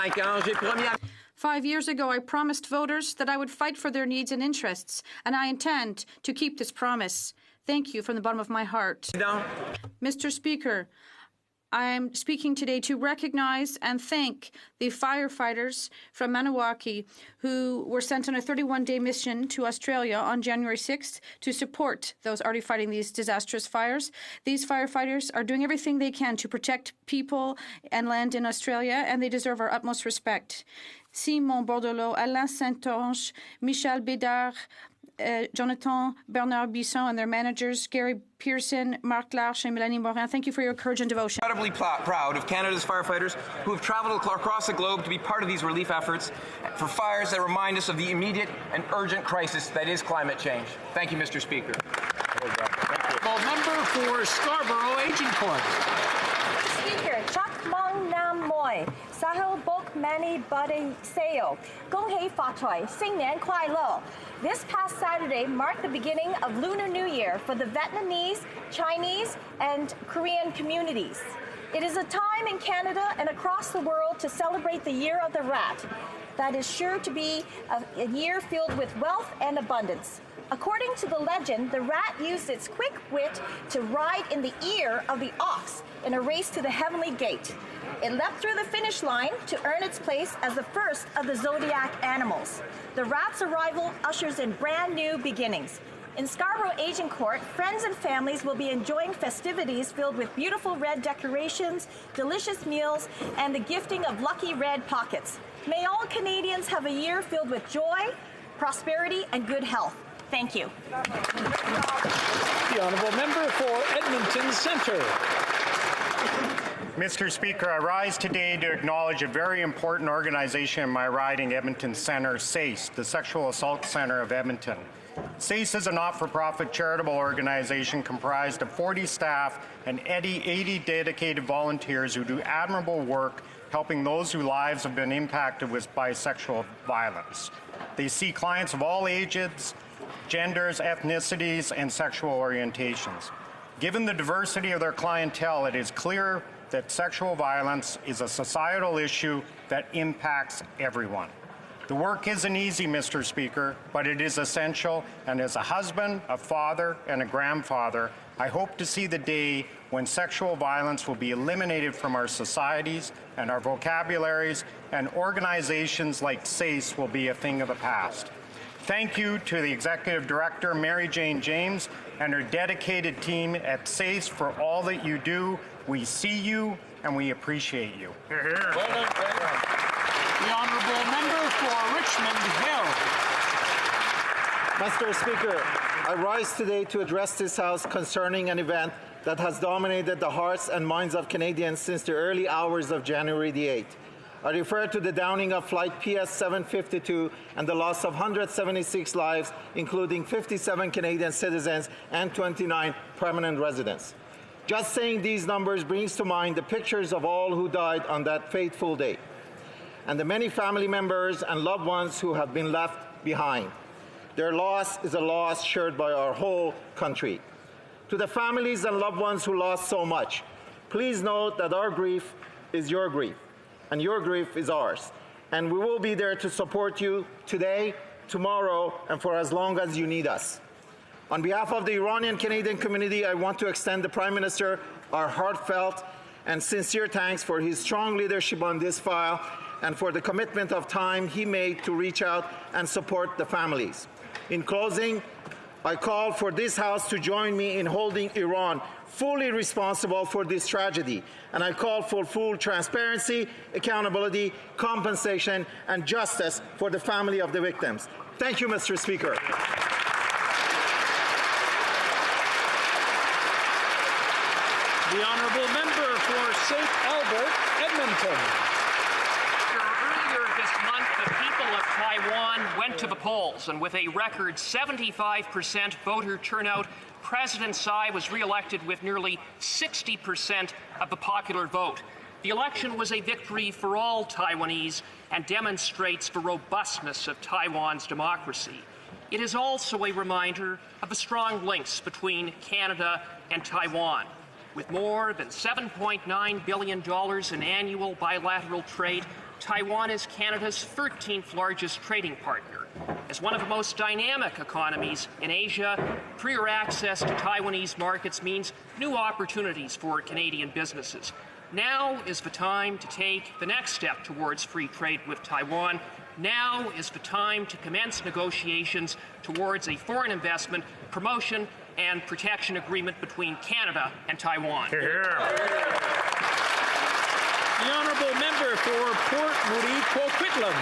5 years ago, I promised voters that I would fight for their needs and interests, and I intend to keep this promise. Thank you from the bottom of my heart. Mr. Speaker, I'm speaking today to recognize and thank the firefighters from Maniwaki who were sent on a 31-day mission to Australia on January 6th to support those already fighting these disastrous fires. These firefighters are doing everything they can to protect people and land in Australia, and they deserve our utmost respect. Simon Bordelot, Alain Saint-Onge, Michel Bédard, Jonathan Bernard Bisson and their managers, Gary Pearson, Marc Larche, and Mélanie Morin. Thank you for your courage and devotion. Incredibly proud of Canada's firefighters who have traveled across the globe to be part of these relief efforts for fires that remind us of the immediate and urgent crisis that is climate change. Thank you, Mr. Speaker. Well, member for Scarborough, Agincourt. Speaker, Chuck Mong Nam Moi, Sahel Bok Mani Bade Seo, Gong Hei Fa Choi, Sing Nian Kuai Lo. This past Saturday marked the beginning of Lunar New Year for the Vietnamese, Chinese, and Korean communities. It is a time in Canada and across the world to celebrate the Year of the Rat. That is sure to be a year filled with wealth and abundance. According to the legend, the rat used its quick wit to ride in the ear of the ox in a race to the heavenly gate. It leapt through the finish line to earn its place as the first of the zodiac animals. The rat's arrival ushers in brand new beginnings. In Scarborough Agincourt, friends and families will be enjoying festivities filled with beautiful red decorations, delicious meals, and the gifting of lucky red pockets. May all Canadians have a year filled with joy, prosperity, and good health. Thank you. The honourable member for Edmonton Centre. Mr. Speaker, I rise today to acknowledge a very important organization in my riding, Edmonton Centre, SACE, the Sexual Assault Centre of Edmonton. SACE is a not-for-profit charitable organization comprised of 40 staff and 80 dedicated volunteers who do admirable work helping those whose lives have been impacted by sexual violence. They see clients of all ages, genders, ethnicities, and sexual orientations. Given the diversity of their clientele, it is clear that sexual violence is a societal issue that impacts everyone. The work isn't easy, Mr. Speaker, but it is essential, and as a husband, a father, and a grandfather, I hope to see the day when sexual violence will be eliminated from our societies and our vocabularies, and organizations like SACE will be a thing of the past. Thank you to the Executive Director, Mary Jane James, and her dedicated team at SACE for all that you do. We see you, and we appreciate you. Hear, hear. Well done, the honourable member for Richmond Hill. Mr. Speaker, I rise today to address this House concerning an event that has dominated the hearts and minds of Canadians since the early hours of January the 8th. I refer to the downing of Flight PS 752 and the loss of 176 lives, including 57 Canadian citizens and 29 permanent residents. Just saying these numbers brings to mind the pictures of all who died on that fateful day, and the many family members and loved ones who have been left behind. Their loss is a loss shared by our whole country. To the families and loved ones who lost so much, please note that our grief is your grief, and your grief is ours. And we will be there to support you today, tomorrow, and for as long as you need us. On behalf of the Iranian-Canadian community, I want to extend the Prime Minister our heartfelt and sincere thanks for his strong leadership on this file and for the commitment of time he made to reach out and support the families. In closing, I call for this House to join me in holding Iran fully responsible for this tragedy, and I call for full transparency, accountability, compensation, and justice for the family of the victims. Thank you, Mr. Speaker. The honourable member for St. Albert, Edmonton. Earlier this month, the people of Taiwan went to the polls, and with a record 75% voter turnout, President Tsai was re-elected with nearly 60% of the popular vote. The election was a victory for all Taiwanese and demonstrates the robustness of Taiwan's democracy. It is also a reminder of the strong links between Canada and Taiwan. With more than $7.9 billion in annual bilateral trade, Taiwan is Canada's 13th largest trading partner. As one of the most dynamic economies in Asia, freer access to Taiwanese markets means new opportunities for Canadian businesses. Now is the time to take the next step towards free trade with Taiwan. Now is the time to commence negotiations towards a foreign investment promotion and protection agreement between Canada and Taiwan. Hear, hear. The honourable member for Port Moody, Coquitlam.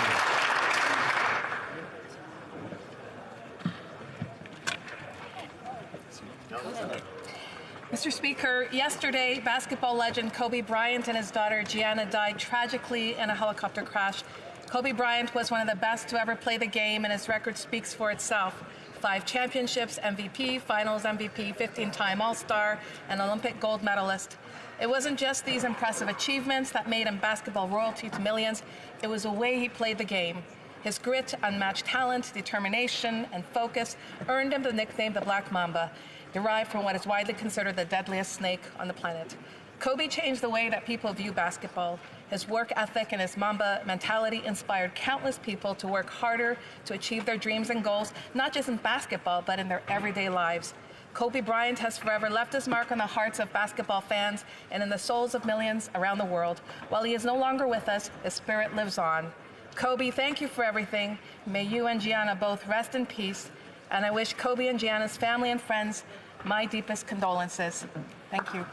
Mr. Speaker, yesterday, basketball legend Kobe Bryant and his daughter Gianna died tragically in a helicopter crash. Kobe Bryant was one of the best to ever play the game, and his record speaks for itself. 5 championships, MVP, finals MVP, 15-time All-Star, and Olympic gold medalist. It wasn't just these impressive achievements that made him basketball royalty to millions. It was the way he played the game. His grit, unmatched talent, determination, and focus earned him the nickname the Black Mamba, derived from what is widely considered the deadliest snake on the planet. Kobe changed the way that people view basketball. His work ethic and his Mamba mentality inspired countless people to work harder to achieve their dreams and goals, not just in basketball, but in their everyday lives. Kobe Bryant has forever left his mark on the hearts of basketball fans and in the souls of millions around the world. While he is no longer with us, his spirit lives on. Kobe, thank you for everything. May you and Gianna both rest in peace. And I wish Kobe and Gianna's family and friends my deepest condolences. Thank you.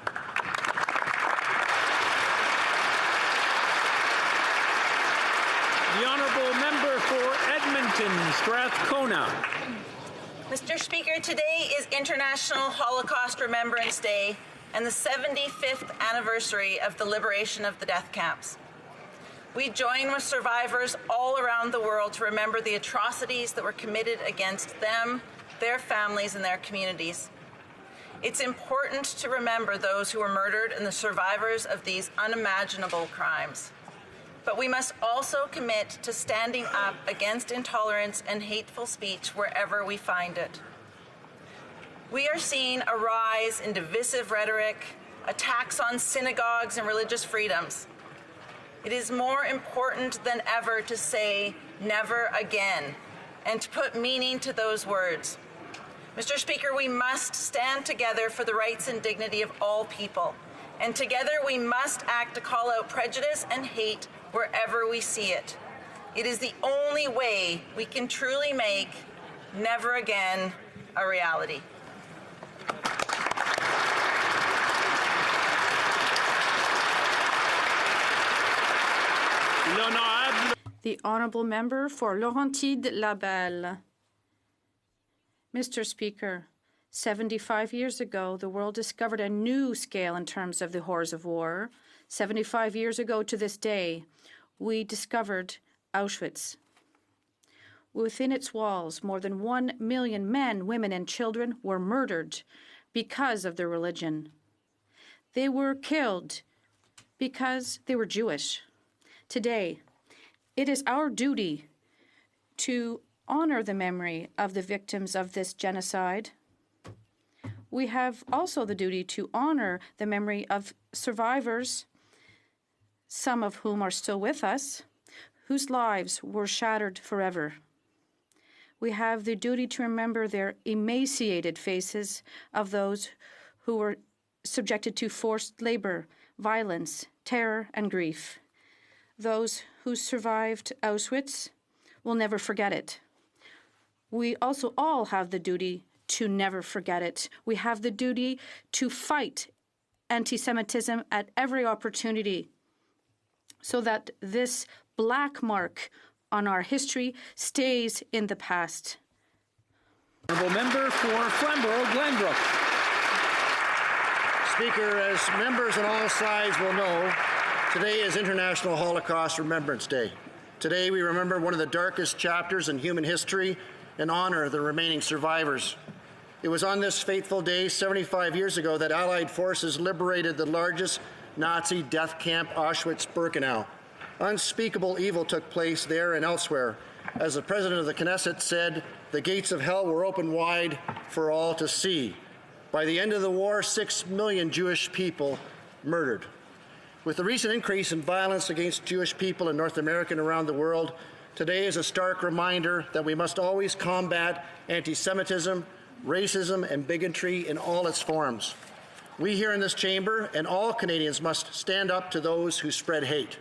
The honourable member for Edmonton, Strathcona. Mr. Speaker, today is International Holocaust Remembrance Day and the 75th anniversary of the liberation of the death camps. We join with survivors all around the world to remember the atrocities that were committed against them, their families, and their communities. It's important to remember those who were murdered and the survivors of these unimaginable crimes. But we must also commit to standing up against intolerance and hateful speech wherever we find it. We are seeing a rise in divisive rhetoric, attacks on synagogues and religious freedoms. It is more important than ever to say never again, and to put meaning to those words. Mr. Speaker, we must stand together for the rights and dignity of all people, and together we must act to call out prejudice and hate wherever we see it. It is the only way we can truly make never again a reality. The Honourable Member for Laurentides-Labelle. Mr. Speaker, 75 years ago, the world discovered a new scale in terms of the horrors of war. 75 years ago to this day, we discovered Auschwitz. Within its walls, more than 1 million men, women, and children were murdered because of their religion. They were killed because they were Jewish. Today, it is our duty to honor the memory of the victims of this genocide. We have also the duty to honor the memory of survivors, some of whom are still with us, whose lives were shattered forever. We have the duty to remember their emaciated faces of those who were subjected to forced labor, violence, terror, and grief. Those who survived Auschwitz will never forget it. We also all have the duty to never forget it. We have the duty to fight anti-Semitism at every opportunity so that this black mark on our history stays in the past. Honourable Member for Flamborough-Glenbrook. Speaker, as members on all sides will know, today is International Holocaust Remembrance Day. Today we remember one of the darkest chapters in human history and honor the remaining survivors. It was on this fateful day 75 years ago that Allied forces liberated the largest Nazi death camp, Auschwitz-Birkenau. Unspeakable evil took place there and elsewhere. As the President of the Knesset said, the gates of hell were open wide for all to see. By the end of the war, 6 million Jewish people murdered. With the recent increase in violence against Jewish people in North America and around the world, today is a stark reminder that we must always combat anti-Semitism, racism, and bigotry in all its forms. We here in this chamber and all Canadians must stand up to those who spread hate.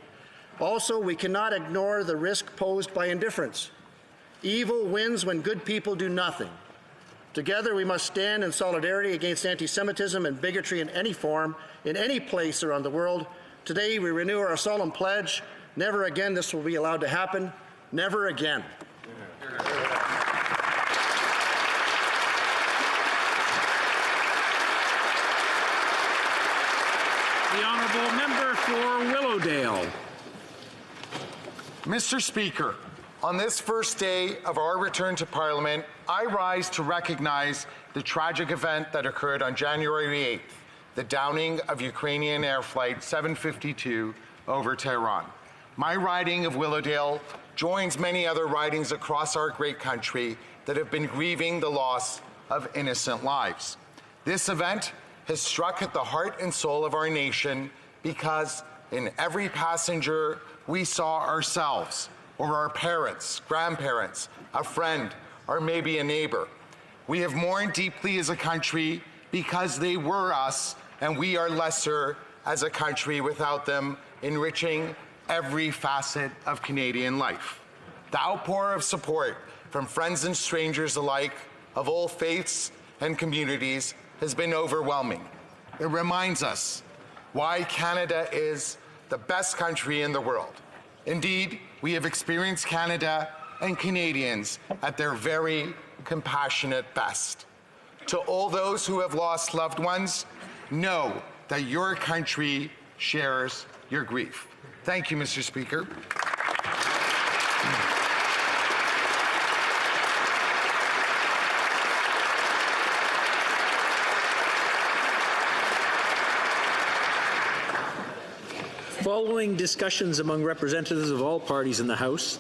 Also, we cannot ignore the risk posed by indifference. Evil wins when good people do nothing. Together, we must stand in solidarity against anti-Semitism and bigotry in any form, in any place around the world. Today, we renew our solemn pledge. Never again this will be allowed to happen. Never again. The Honourable Member for Willowdale. Mr. Speaker, on this first day of our return to Parliament, I rise to recognize the tragic event that occurred on January 8th, the downing of Ukrainian Air Flight 752 over Tehran. My riding of Willowdale joins many other ridings across our great country that have been grieving the loss of innocent lives. This event has struck at the heart and soul of our nation because in every passenger we saw ourselves, or our parents, grandparents, a friend, or maybe a neighbor. We have mourned deeply as a country because they were us, and we are lesser as a country without them, enriching every facet of Canadian life. The outpour of support from friends and strangers alike, of all faiths and communities, has been overwhelming. It reminds us why Canada is the best country in the world. Indeed, we have experienced Canada and Canadians at their very compassionate best. To all those who have lost loved ones, know that your country shares your grief. Thank you, Mr. Speaker. Following discussions among representatives of all parties in the House,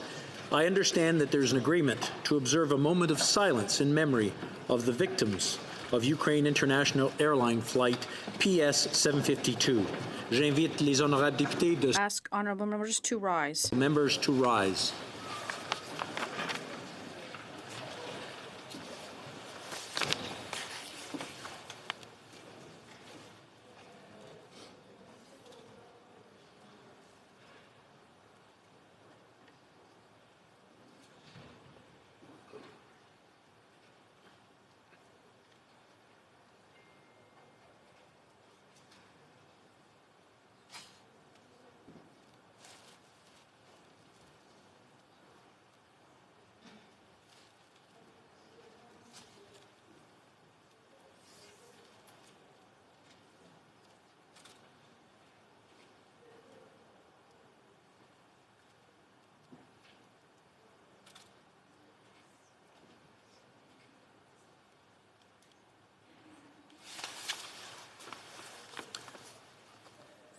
I understand that there's an agreement to observe a moment of silence in memory of the victims of Ukraine International Airline Flight PS 752. J'invite les honorables députés de ask honourable members to rise. Members to rise.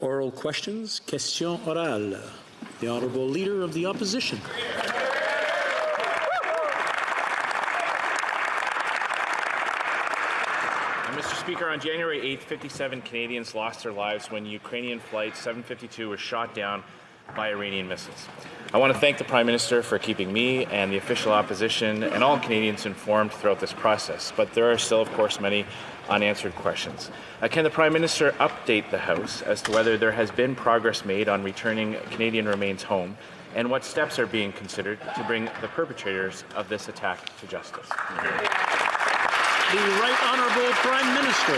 Oral questions, question orale. The Honourable Leader of the Opposition. Mr. Speaker, on January 8th, 57 Canadians lost their lives when Ukrainian Flight 752 was shot down by Iranian missiles. I want to thank the Prime Minister for keeping me and the official opposition and all Canadians informed throughout this process, but there are still, of course, many unanswered questions. Can the Prime Minister update the House as to whether there has been progress made on returning Canadian remains home, and what steps are being considered to bring the perpetrators of this attack to justice? The Right Honourable Prime Minister.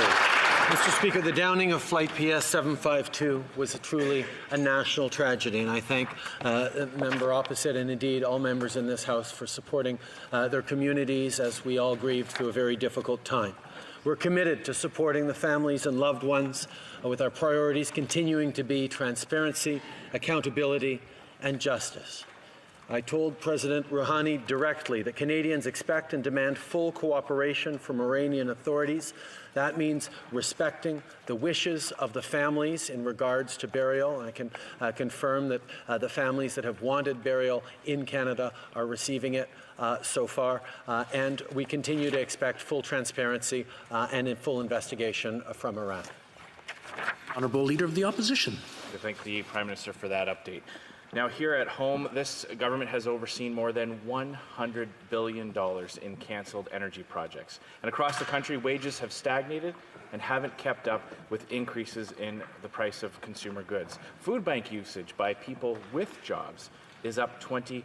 Mr. Speaker, the downing of Flight PS 752 was truly a national tragedy, and I thank the member opposite and indeed all members in this House for supporting their communities as we all grieved through a very difficult time. We're committed to supporting the families and loved ones with our priorities continuing to be transparency, accountability, and justice. I told President Rouhani directly that Canadians expect and demand full cooperation from Iranian authorities. That means respecting the wishes of the families in regards to burial. I can confirm that the families that have wanted burial in Canada are receiving it so far, and we continue to expect full transparency and a full investigation from Iran. Honourable Leader of the Opposition. I thank the Prime Minister for that update. Now, here at home, this government has overseen more than $100 billion in cancelled energy projects. And across the country, wages have stagnated and haven't kept up with increases in the price of consumer goods. Food bank usage by people with jobs is up 27%.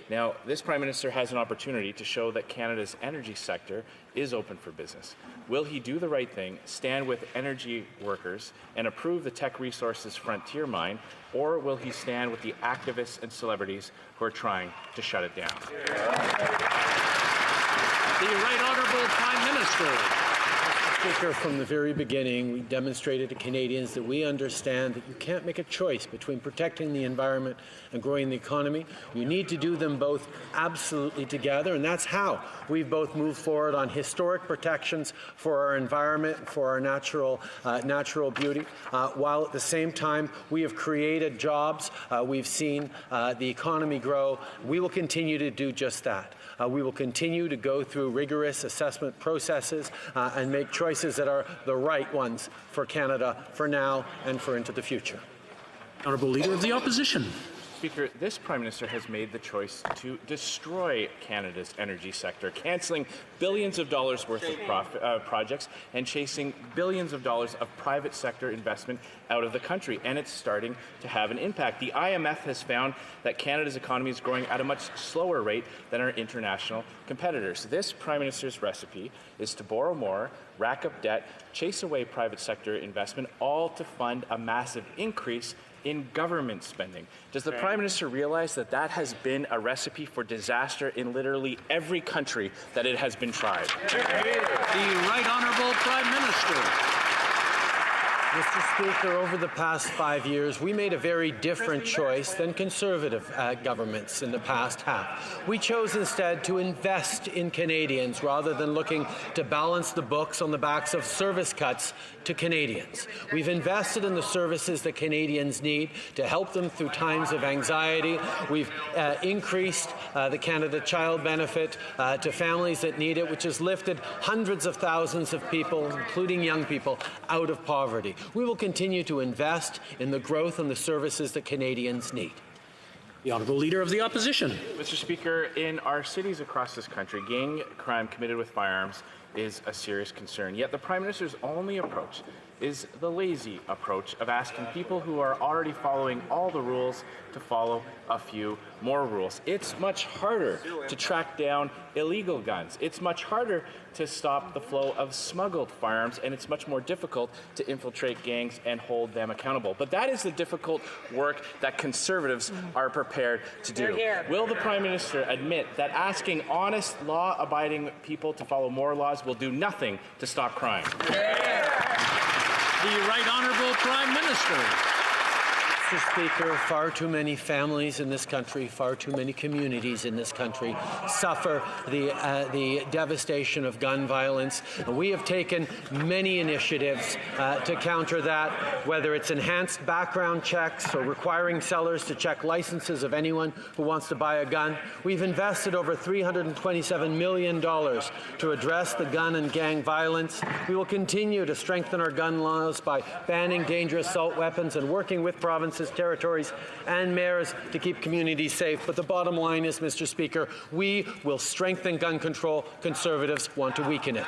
Now, this Prime Minister has an opportunity to show that Canada's energy sector is open for business. Will he do the right thing, stand with energy workers, and approve the Tech Resources Frontier mine, or will he stand with the activists and celebrities who are trying to shut it down? The Right Honourable Prime Minister. Speaker, from the very beginning, we demonstrated to Canadians that we understand that you can't make a choice between protecting the environment and growing the economy. You need to do them both absolutely together, and that's how we've both moved forward on historic protections for our environment, for our natural beauty, while at the same time we have created jobs. We've seen the economy grow. We will continue to do just that. We will continue to go through rigorous assessment processes and make choices that are the right ones for Canada for now and for into the future. Honourable Leader of the Opposition. Speaker, this Prime Minister has made the choice to destroy Canada's energy sector, cancelling billions of dollars worth of projects and chasing billions of dollars of private sector investment out of the country, and it's starting to have an impact. The IMF has found that Canada's economy is growing at a much slower rate than our international competitors. This Prime Minister's recipe is to borrow more, rack up debt, chase away private sector investment, all to fund a massive increase in government spending. Does the Prime Minister realize that that has been a recipe for disaster in literally every country that it has been tried? The Right Honourable Prime Minister. Mr. Speaker, over the past 5 years, we made a very different choice than conservative governments in the past have. We chose instead to invest in Canadians rather than looking to balance the books on the backs of service cuts to Canadians. We've invested in the services that Canadians need to help them through times of anxiety. We've increased the Canada Child Benefit to families that need it, which has lifted hundreds of thousands of people, including young people, out of poverty. We will continue to invest in the growth and the services that Canadians need. The Honourable Leader of the Opposition. Mr. Speaker, in our cities across this country, gang crime committed with firearms is a serious concern. Yet the Prime Minister's only approach is the lazy approach of asking people who are already following all the rules to follow a few more rules. It's much harder to track down illegal guns. It's much harder to stop the flow of smuggled firearms, and it's much more difficult to infiltrate gangs and hold them accountable. But that is the difficult work that Conservatives are prepared to do. Will the Prime Minister admit that asking honest, law-abiding people to follow more laws will do nothing to stop crime? The Right Honourable Prime Minister. Mr. Speaker, far too many families in this country, far too many communities in this country suffer the devastation of gun violence. And we have taken many initiatives to counter that, whether it's enhanced background checks or requiring sellers to check licenses of anyone who wants to buy a gun. We've invested over $327 million to address the gun and gang violence. We will continue to strengthen our gun laws by banning dangerous assault weapons and working with provinces, territories, and mayors to keep communities safe. But the bottom line is, Mr. Speaker, we will strengthen gun control. Conservatives want to weaken it.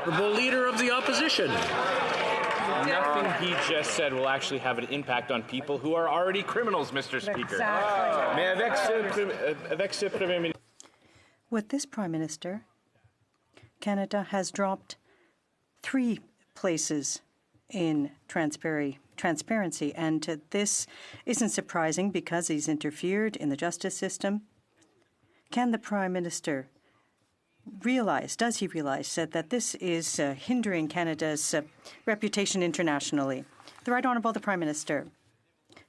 The Leader of the Opposition. Nothing he just said will actually have an impact on people who are already criminals, Mr. Speaker. Exactly. With this Prime Minister, Canada has dropped 3 places in transparency, and this isn't surprising because he's interfered in the justice system. Can the Prime Minister does he realize that this is hindering Canada's reputation internationally? The Right Honourable the Prime Minister.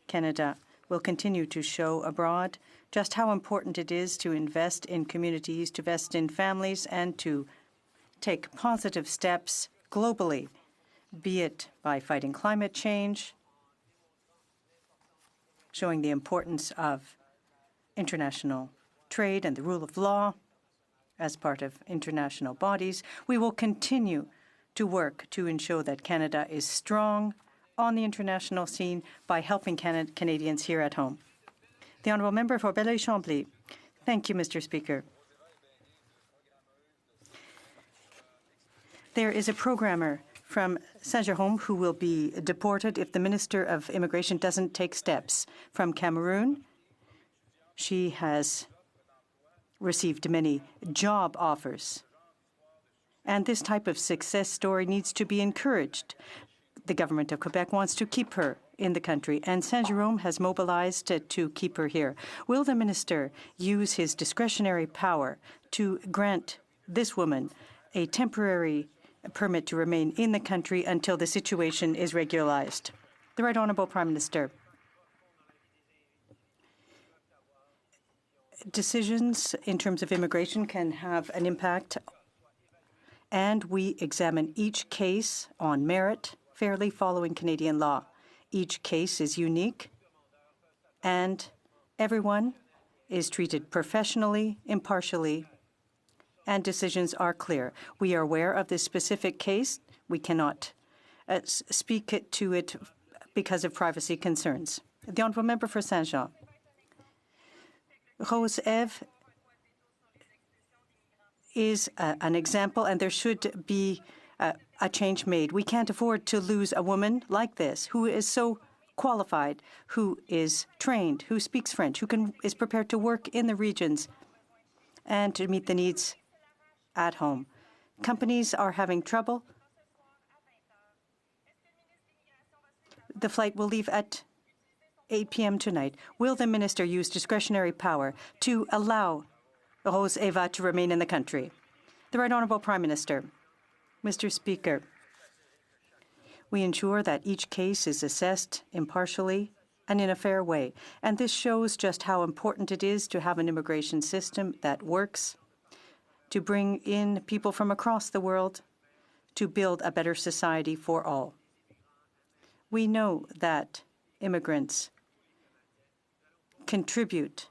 Canada will continue to show abroad just how important it is to invest in communities, to invest in families, and to take positive steps globally, be it by fighting climate change, showing the importance of international trade and the rule of law as part of international bodies. We will continue to work to ensure that Canada is strong on the international scene by helping Canadians here at home. The Honourable Member for Belleuil-Chambly. Thank you, Mr. Speaker. There is a programmer from Saint-Jérôme who will be deported if the Minister of Immigration doesn't take steps. From Cameroon, she has received many job offers. And this type of success story needs to be encouraged. The government of Quebec wants to keep her in the country, and Saint-Jérôme has mobilized to keep her here. Will the minister use his discretionary power to grant this woman a temporary permit to remain in the country until the situation is regularized? The Right Honourable Prime Minister. Decisions in terms of immigration can have an impact, and we examine each case on merit, fairly following Canadian law. Each case is unique, and everyone is treated professionally, impartially, and decisions are clear. We are aware of this specific case. We cannot speak to it because of privacy concerns. The Honourable Member for Saint-Jean. Rose Eve is an example, and there should be a change made. We can't afford to lose a woman like this, who is so qualified, who is trained, who speaks French, who is prepared to work in the regions and to meet the needs at home. Companies are having trouble. The flight will leave at 8 p.m. tonight. Will the minister use discretionary power to allow Rose Eva to remain in the country? The Right Honourable Prime Minister. Mr. Speaker, we ensure that each case is assessed impartially and in a fair way, and this shows just how important it is to have an immigration system that works, to bring in people from across the world, to build a better society for all. We know that immigrants contribute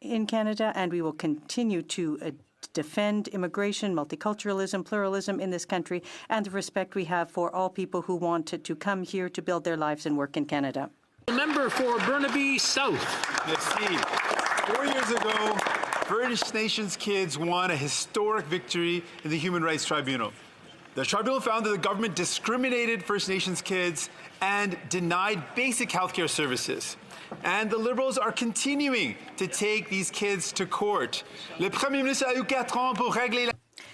in Canada, and we will continue to defend immigration, multiculturalism, pluralism in this country, and the respect we have for all people who want to come here to build their lives and work in Canada. The member for Burnaby South. Merci. 4 years ago, First Nations kids won a historic victory in the Human Rights Tribunal. The tribunal found that the government discriminated First Nations kids and denied basic healthcare services. And the Liberals are continuing to take these kids to court. Le Premier ministre a eu 4 ans pour régler la...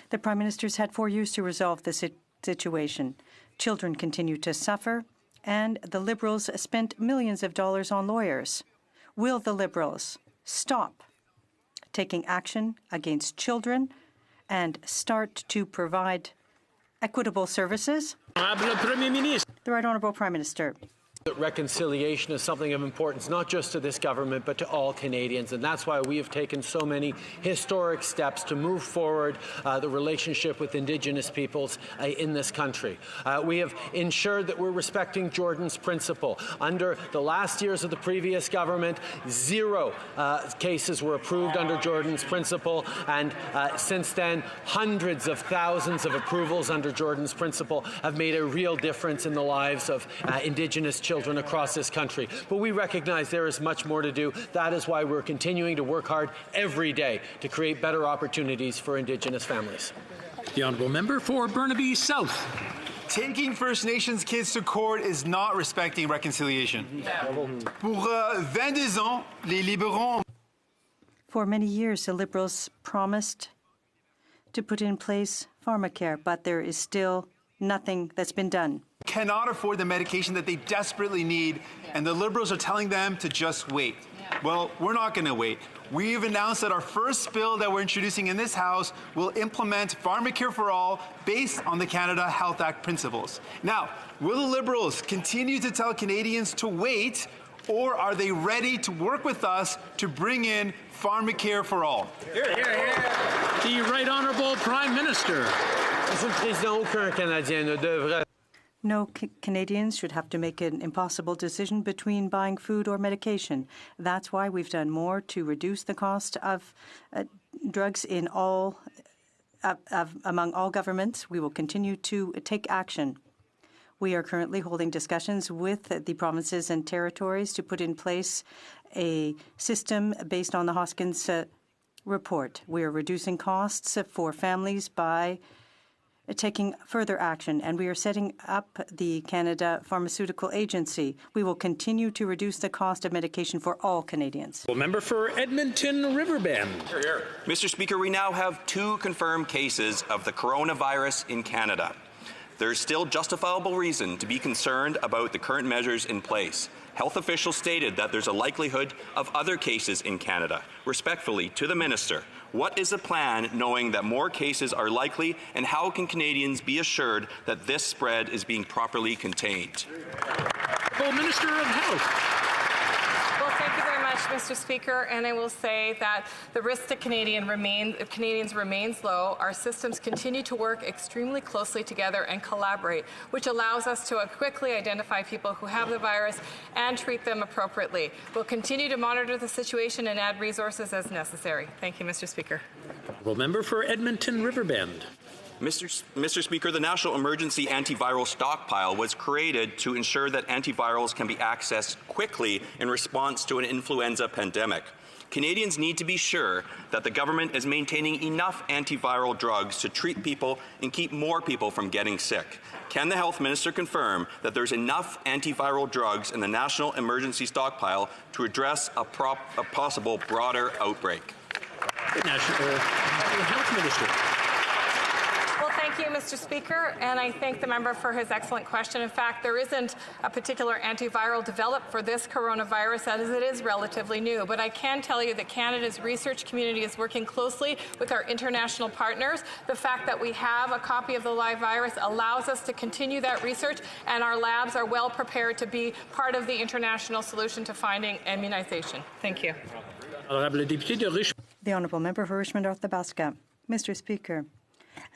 The Prime Minister's had 4 years to resolve the situation. Children continue to suffer, and the Liberals spent millions of dollars on lawyers. Will the Liberals stop taking action against children and start to provide equitable services? The Right Honourable Prime Minister. That reconciliation is something of importance, not just to this government, but to all Canadians. And that's why we have taken so many historic steps to move forward the relationship with Indigenous peoples in this country. We have ensured that we're respecting Jordan's principle. Under the last years of the previous government, 0 cases were approved under Jordan's principle. And since then, hundreds of thousands of approvals under Jordan's principle have made a real difference in the lives of Indigenous children across this country. But we recognize there is much more to do. That is why we're continuing to work hard every day to create better opportunities for Indigenous families. The Honourable Member for Burnaby South. Taking First Nations kids to court is not respecting reconciliation. Pour 22 ans, les libéraux. For many years, the Liberals promised to put in place pharmacare, but there is still nothing that's been done. Cannot afford the medication that they desperately need, and the Liberals are telling them to just wait. Well, we're not going to wait. We've announced that our first bill that we're introducing in this House will implement Pharmacare for All based on the Canada Health Act principles. Now, will the Liberals continue to tell Canadians to wait, or are they ready to work with us to bring in Pharmacare for All? Hear, hear, hear. The Right Honourable Prime Minister. Monsieur le Président, aucun Canadien ne devrait. No Canadians should have to make an impossible decision between buying food or medication. That's why we've done more to reduce the cost of drugs in among all governments. We will continue to take action. We are currently holding discussions with the provinces and territories to put in place a system based on the Hoskins report. We are reducing costs for families by taking further action, and we are setting up the Canada Pharmaceutical Agency. We will continue to reduce the cost of medication for all Canadians. Member for Edmonton Riverbend. Here, here. Mr. Speaker, we now have 2 confirmed cases of the coronavirus in Canada. There is still justifiable reason to be concerned about the current measures in place. Health officials stated that there's a likelihood of other cases in Canada. Respectfully, to the Minister, what is the plan knowing that more cases are likely, and how can Canadians be assured that this spread is being properly contained? Minister of Health. Well, thank you very much, Mr. Speaker. And I will say that the risk to Canadians remains low. Our systems continue to work extremely closely together and collaborate, which allows us to quickly identify people who have the virus and treat them appropriately. We'll continue to monitor the situation and add resources as necessary. Thank you, Mr. Speaker. Member for Edmonton Riverbend. Mr. Speaker, the National Emergency Antiviral Stockpile was created to ensure that antivirals can be accessed quickly in response to an influenza pandemic. Canadians need to be sure that the government is maintaining enough antiviral drugs to treat people and keep more people from getting sick. Can the Health Minister confirm that there's enough antiviral drugs in the National Emergency Stockpile to address a possible broader outbreak? National Health Minister. Well, thank you, Mr. Speaker, and I thank the member for his excellent question. In fact, there isn't a particular antiviral developed for this coronavirus, as it is relatively new. But I can tell you that Canada's research community is working closely with our international partners. The fact that we have a copy of the live virus allows us to continue that research, and our labs are well prepared to be part of the international solution to finding immunization. Thank you. The Honourable Member for Richmond Athabasca. Mr. Speaker,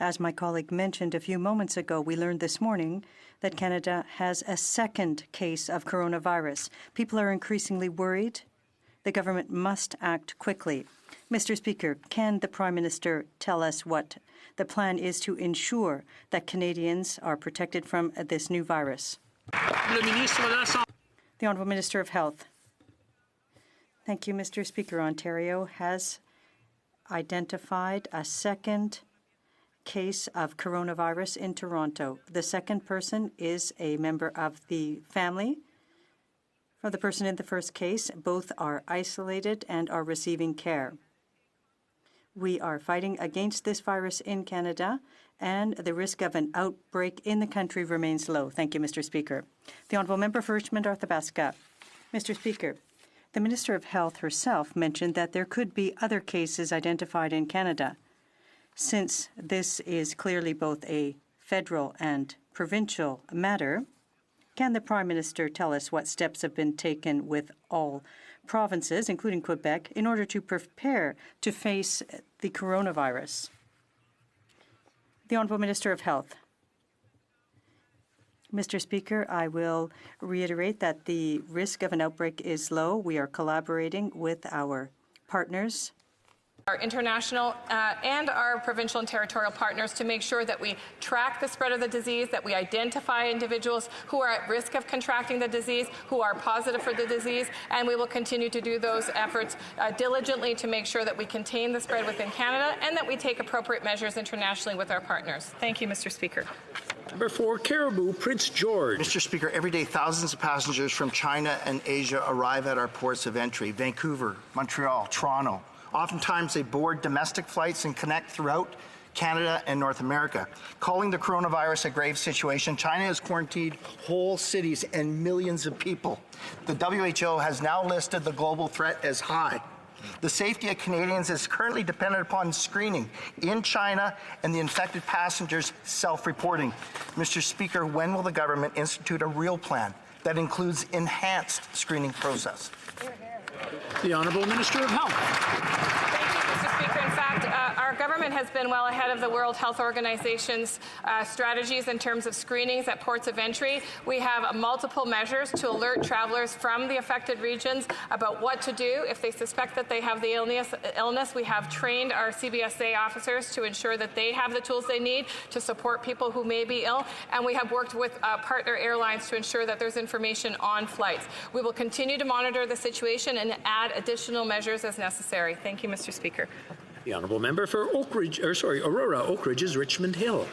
as my colleague mentioned a few moments ago, we learned this morning that Canada has a second case of coronavirus. People are increasingly worried. The government must act quickly. Mr. Speaker, can the Prime Minister tell us what the plan is to ensure that Canadians are protected from this new virus? The Honourable Minister of Health. Thank you, Mr. Speaker. Ontario has identified a second case of coronavirus in Toronto. The second person is a member of the family for the person in the first case. Both are isolated and are receiving care. We are fighting against this virus in Canada, and the risk of an outbreak in the country remains low. Thank you, Mr. Speaker. The Honourable Member for Richmond Athabasca. Mr. Speaker, the Minister of Health herself mentioned that there could be other cases identified in Canada. Since this is clearly both a federal and provincial matter, Can the Prime Minister tell us what steps have been taken with all provinces, including Quebec, in order to prepare to face the coronavirus? The Honourable Minister of Health. Mr. Speaker, I will reiterate that the risk of an outbreak is low. We are collaborating with our partners, our international and our provincial and territorial partners, to make sure that we track the spread of the disease, that we identify individuals who are at risk of contracting the disease, who are positive for the disease, and we will continue to do those efforts diligently to make sure that we contain the spread within Canada and that we take appropriate measures internationally with our partners. Thank you, Mr. Speaker. Number 4, Caribou, Prince George. Mr. Speaker, every day thousands of passengers from China and Asia arrive at our ports of entry, Vancouver, Montreal, Toronto. Oftentimes they board domestic flights and connect throughout Canada and North America. Calling the coronavirus a grave situation, China has quarantined whole cities and millions of people. The WHO has now listed the global threat as high. The safety of Canadians is currently dependent upon screening in China and the infected passengers self-reporting. Mr. Speaker, when will the government institute a real plan that includes enhanced screening process? The Honourable Minister of Health. Thank you, Mr. Speaker. In fact, our government has been well ahead of the World Health Organization's strategies in terms of screenings at ports of entry. We have multiple measures to alert travelers from the affected regions about what to do if they suspect that they have the illness. We have trained our CBSA officers to ensure that they have the tools they need to support people who may be ill, and we have worked with partner airlines to ensure that there's information on flights. We will continue to monitor the situation and add additional measures as necessary. Thank you, Mr. Speaker. The Honourable Member for Aurora, Oak Ridge's Richmond Hill.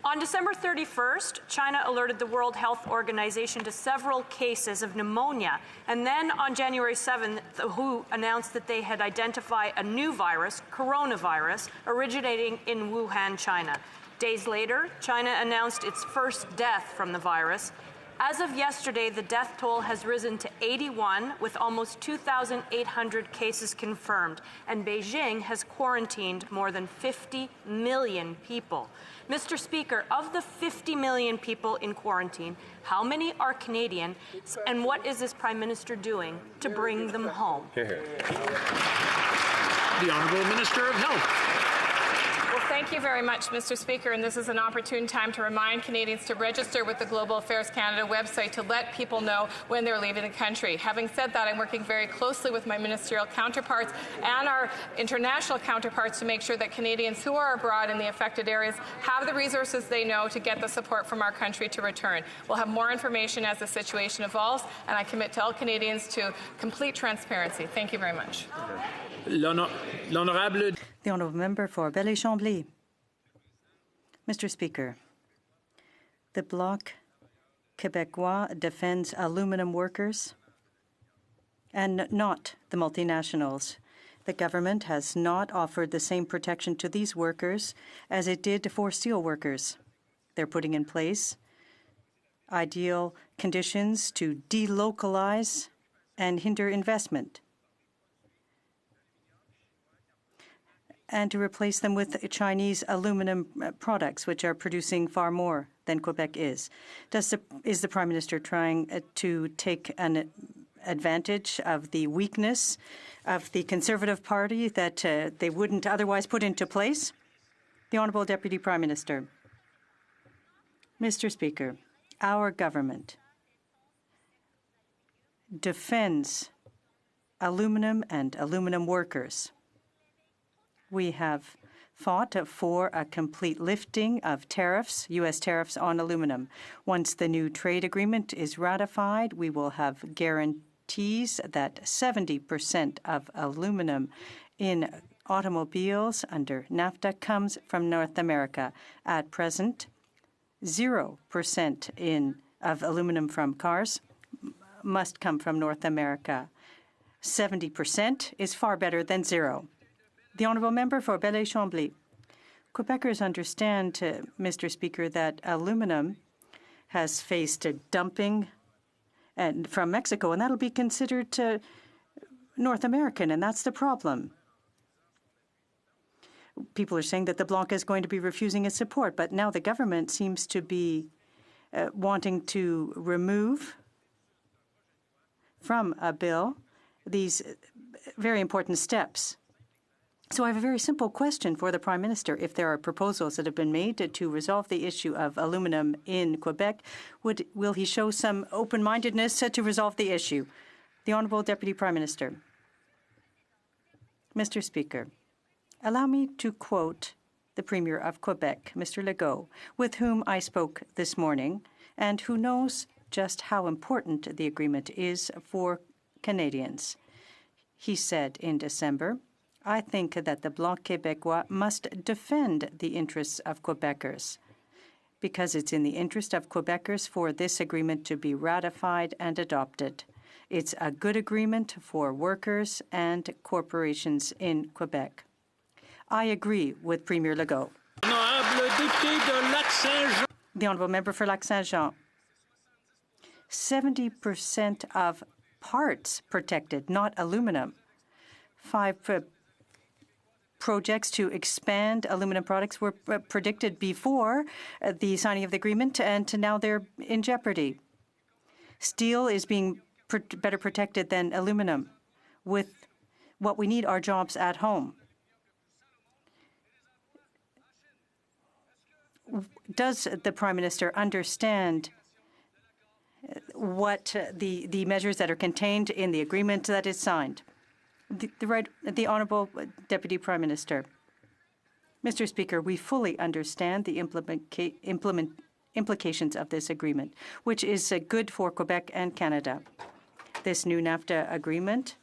On December 31st, China alerted the World Health Organization to several cases of pneumonia. And then on January 7th, the WHO announced that they had identified a new virus, coronavirus, originating in Wuhan, China. Days later, China announced its first death from the virus. As of yesterday, the death toll has risen to 81, with almost 2,800 cases confirmed, and Beijing has quarantined more than 50 million people. Mr. Speaker, of the 50 million people in quarantine, how many are Canadian, and what is this Prime Minister doing to bring them home? The Honourable Minister of Health. Well, thank you very much, Mr. Speaker, and this is an opportune time to remind Canadians to register with the Global Affairs Canada website to let people know when they're leaving the country. Having said that, I'm working very closely with my ministerial counterparts and our international counterparts to make sure that Canadians who are abroad in the affected areas have the resources they know to get the support from our country to return. We'll have more information as the situation evolves, and I commit to all Canadians to complete transparency. Thank you very much. The Honourable Member for Belleuil-Chambly. Mr. Speaker, the Bloc Québécois defends aluminum workers and not the multinationals. The government has not offered the same protection to these workers as it did for steel workers. They're putting in place ideal conditions to delocalize and hinder investment, and to replace them with Chinese aluminum products, which are producing far more than Quebec is. Is the Prime Minister trying to take an advantage of the weakness of the Conservative Party that they wouldn't otherwise put into place? The Honourable Deputy Prime Minister. Mr. Speaker, our government defends aluminum and aluminum workers. We have fought for a complete lifting of tariffs, U.S. tariffs on aluminum. Once the new trade agreement is ratified, we will have guarantees that 70% of aluminum in automobiles under NAFTA comes from North America. At present, 0% of aluminum from cars must come from North America. 70% is far better than zero. The Honourable Member for Belleuil-Chambly. Quebecers understand, Mr. Speaker, that aluminum has faced dumping from Mexico, and that'll be considered North American, and that's the problem. People are saying that the Bloc is going to be refusing its support, but now the government seems to be wanting to remove from a bill these very important steps. So I have a very simple question for the Prime Minister. If there are proposals that have been made to resolve the issue of aluminum in Quebec, will he show some open-mindedness to resolve the issue? The Honourable Deputy Prime Minister. Mr. Speaker, allow me to quote the Premier of Quebec, Mr. Legault, with whom I spoke this morning and who knows just how important the agreement is for Canadians. He said in December, "I think that the Bloc Québécois must defend the interests of Quebecers because it's in the interest of Quebecers for this agreement to be ratified and adopted. It's a good agreement for workers and corporations in Quebec." I agree with Premier Legault. The Honourable Member for Lac-Saint-Jean. 70% of parts protected, not aluminum. 5 projects to expand aluminum products were predicted before the signing of the agreement, and now they're in jeopardy. Steel is being better protected than aluminum. With what we need are jobs at home. Does the Prime Minister understand what the measures that are contained in the agreement that is signed? The Honourable Deputy Prime Minister. Mr. Speaker, we fully understand the implications of this agreement, which is good for Quebec and Canada. This new NAFTA agreement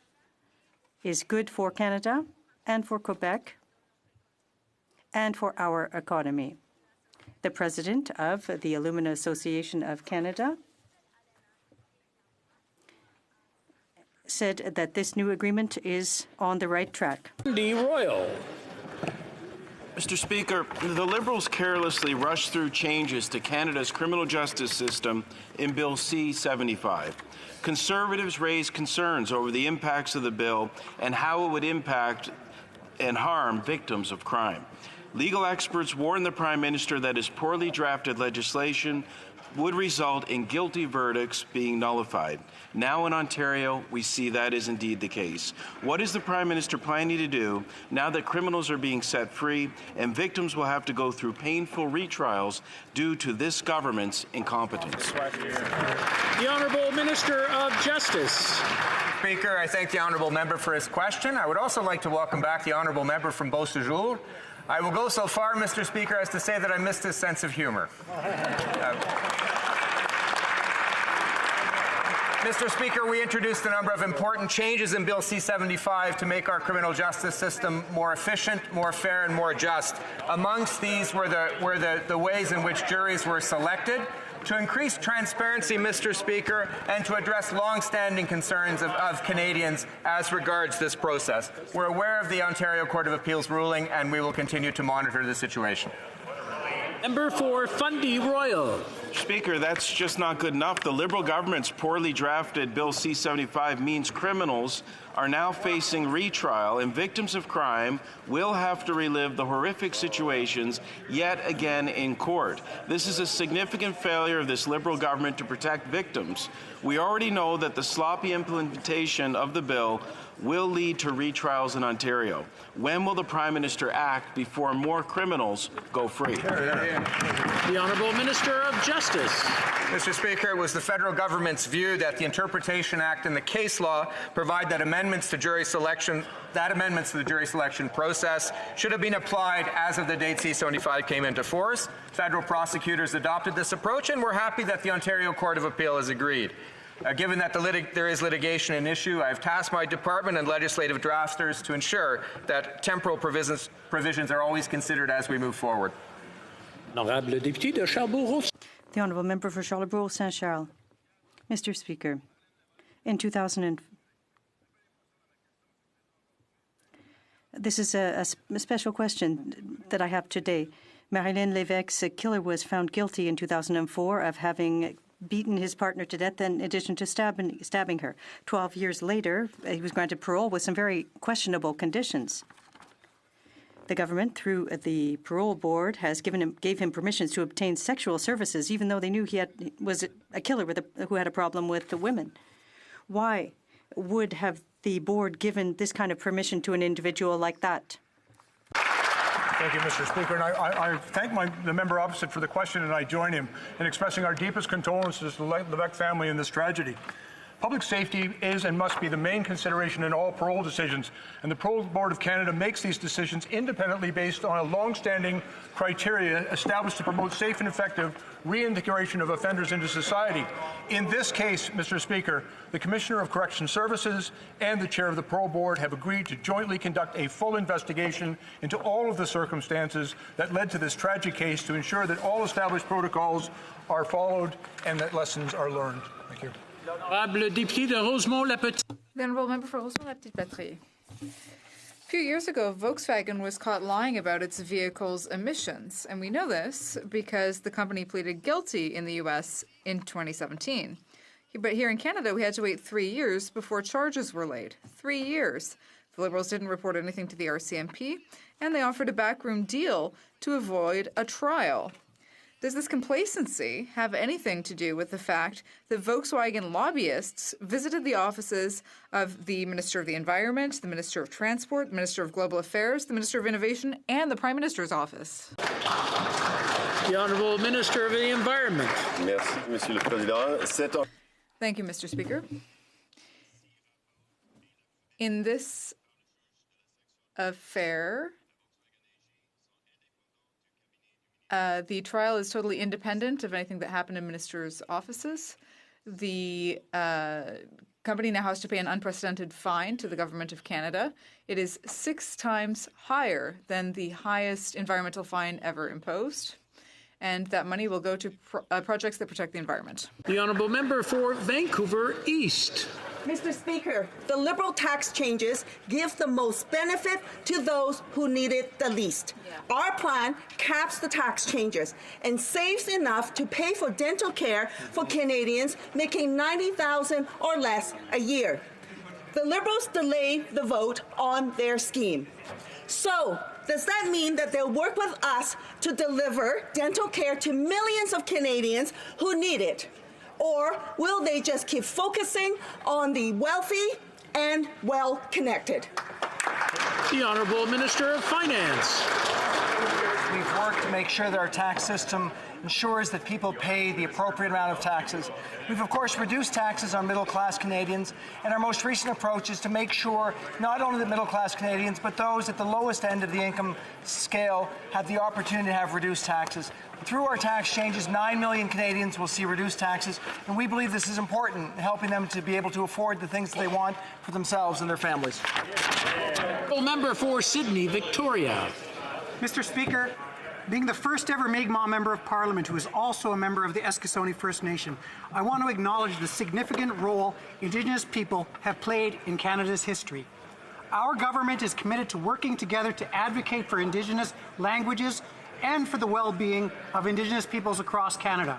is good for Canada and for Quebec and for our economy. The President of the Alumina Association of Canada said that this new agreement is on the right track. Royal. Mr. Speaker, the Liberals carelessly rushed through changes to Canada's criminal justice system in Bill C-75. Conservatives raised concerns over the impacts of the bill and how it would impact and harm victims of crime. Legal experts warned the Prime Minister that his poorly drafted legislation would result in guilty verdicts being nullified. Now in Ontario, we see that is indeed the case. What is the Prime Minister planning to do now that criminals are being set free and victims will have to go through painful retrials due to this government's incompetence? The Honourable Minister of Justice. Speaker, I thank the Honourable Member for his question. I would also like to welcome back the Honourable Member from Beausejour. I will go so far, Mr. Speaker, as to say that I missed his sense of humor. Mr. Speaker, we introduced a number of important changes in Bill C-75 to make our criminal justice system more efficient, more fair, and more just. Amongst these were the ways in which juries were selected, to increase transparency, Mr. Speaker, and to address long-standing concerns of Canadians as regards this process. We're aware of the Ontario Court of Appeals ruling, and we will continue to monitor the situation. Member for Fundy Royal. Speaker, that's just not good enough. The Liberal government's poorly drafted Bill C-75 means criminals are now facing retrial, and victims of crime will have to relive the horrific situations yet again in court. This is a significant failure of this Liberal government to protect victims. We already know that the sloppy implementation of the bill will lead to retrials in Ontario. When will the Prime Minister act before more criminals go free? The Honourable Minister of Justice. Mr. Speaker, it was the federal government's view that the Interpretation Act and the case law provide that amendments to the jury selection process should have been applied as of the date C-75 came into force. Federal prosecutors adopted this approach, and we're happy that the Ontario Court of Appeal has agreed. Given that there is litigation in issue, I have tasked my department and legislative drafters to ensure that temporal provisions are always considered as we move forward. The Honourable Member for Charlebourg-Saint-Charles. Mr. Speaker, in 2004, this is a special question that I have today. Marilyn Lévesque's killer was found guilty in 2004 of having beaten his partner to death in addition to stabbing her. 12 years later, he was granted parole with some very questionable conditions. The government, through the parole board, gave him permissions to obtain sexual services, even though they knew he was a killer who had a problem with the women. Why would have the board given this kind of permission to an individual like that? Thank you, Mr. Speaker. And I thank the member opposite for the question, and I join him in expressing our deepest condolences to the Levesque family in this tragedy. Public safety is and must be the main consideration in all parole decisions, and the Parole Board of Canada makes these decisions independently based on a long-standing criteria established to promote safe and effective reintegration of offenders into society. In this case, Mr. Speaker, the Commissioner of Correction Services and the Chair of the Parole Board have agreed to jointly conduct a full investigation into all of the circumstances that led to this tragic case to ensure that all established protocols are followed and that lessons are learned. Thank you. The Honourable Member for Rosemont-la-Petite-Patrie. A few years ago, Volkswagen was caught lying about its vehicle's emissions, and we know this because the company pleaded guilty in the U.S. in 2017. But here in Canada, we had to wait 3 years before charges were laid. 3 years. The Liberals didn't report anything to the RCMP, and they offered a backroom deal to avoid a trial. Does this complacency have anything to do with the fact that Volkswagen lobbyists visited the offices of the Minister of the Environment, the Minister of Transport, the Minister of Global Affairs, the Minister of Innovation, and the Prime Minister's office? The Honourable Minister of the Environment. Merci, Monsieur le Président. Thank you, Mr. Speaker. In this affair, the trial is totally independent of anything that happened in ministers' offices. The company now has to pay an unprecedented fine to the Government of Canada. It is 6 times higher than the highest environmental fine ever imposed. And that money will go to projects that protect the environment. The Honourable Member for Vancouver East. Mr. Speaker, the Liberal tax changes give the most benefit to those who need it the least. Our plan caps the tax changes and saves enough to pay for dental care for Canadians making $90,000 or less a year. The Liberals delayed the vote on their scheme. So, does that mean that they'll work with us to deliver dental care to millions of Canadians who need it? Or will they just keep focusing on the wealthy and well-connected? The Honourable Minister of Finance. We've worked to make sure that our tax system ensures that people pay the appropriate amount of taxes. We've, of course, reduced taxes on middle-class Canadians, and our most recent approach is to make sure not only that middle-class Canadians, but those at the lowest end of the income scale have the opportunity to have reduced taxes. Through our tax changes, 9 million Canadians will see reduced taxes, and we believe this is important, helping them to be able to afford the things that they want for themselves and their families. Member for Sydney, Victoria. Mr. Speaker, being the first ever Mi'kmaq Member of Parliament who is also a member of the Eskasoni First Nation, I want to acknowledge the significant role Indigenous people have played in Canada's history. Our government is committed to working together to advocate for Indigenous languages and for the well-being of Indigenous peoples across Canada.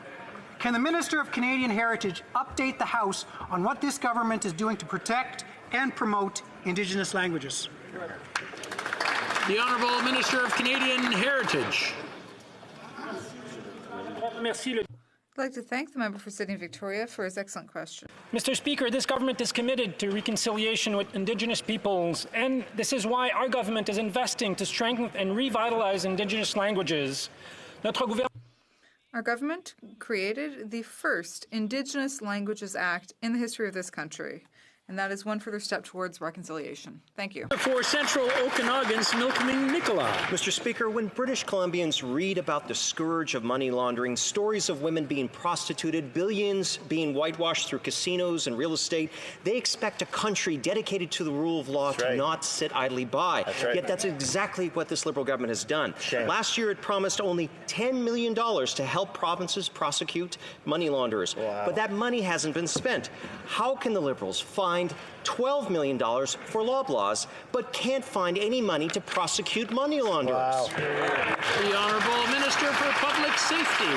Can the Minister of Canadian Heritage update the House on what this government is doing to protect and promote Indigenous languages? The Honourable Minister of Canadian Heritage. I'd like to thank the member for Sydney Victoria for his excellent question. Mr. Speaker, this government is committed to reconciliation with Indigenous peoples, and this is why our government is investing to strengthen and revitalize Indigenous languages. Our government created the first Indigenous Languages Act in the history of this country, and that is one further step towards reconciliation. Thank you. For Central Okanagan's Milkman Nicola. Mr. Speaker, when British Columbians read about the scourge of money laundering, stories of women being prostituted, billions being whitewashed through casinos and real estate, they expect a country dedicated to the rule of law to not sit idly by. Yet that's exactly what this Liberal government has done. Last year it promised only $10 million to help provinces prosecute money launderers. But that money hasn't been spent. How can the Liberals find $12 million for Loblaws, but can't find any money to prosecute money launderers? The Honourable Minister for Public Safety.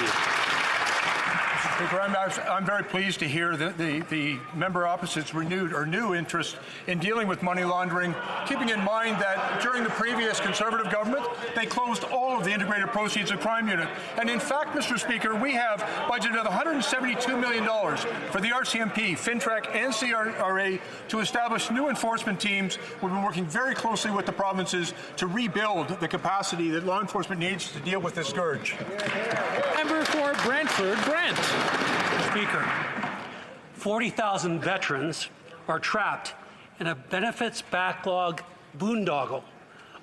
Mr. Speaker, I'm very pleased to hear the member opposite's renewed or new interest in dealing with money laundering, keeping in mind that during the previous Conservative government, they closed all of the Integrated Proceeds of Crime Unit. And in fact, Mr. Speaker, we have budgeted $172 million for the RCMP, FinTrack, and CRA to establish new enforcement teams. We've been working very closely with the provinces to rebuild the capacity that law enforcement needs to deal with this scourge. Member for Brantford, Brent. Speaker, 40,000 veterans are trapped in a benefits backlog boondoggle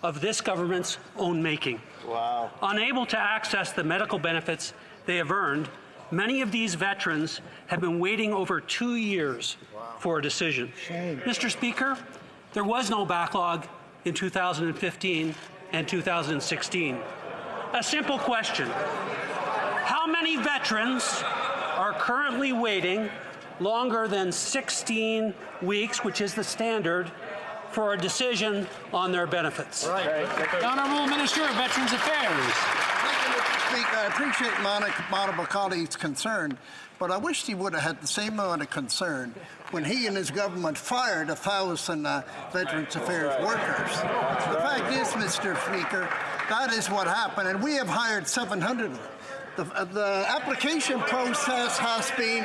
of this government's own making. Wow. Unable to access the medical benefits they have earned, many of these veterans have been waiting over 2 years for a decision. Shame. Mr. Speaker, there was no backlog in 2015 and 2016. A simple question. How many veterans are currently waiting longer than 16 weeks, which is the standard, for a decision on their benefits? Right. The Honourable Minister of Veterans Affairs. Speaker, I appreciate my colleague's concern, but I wish he would have had the same amount of concern when he and his government fired 1,000 Veterans Affairs workers. The fact is, Mr. Speaker, that is what happened, and we have hired 700 of them. The application process has been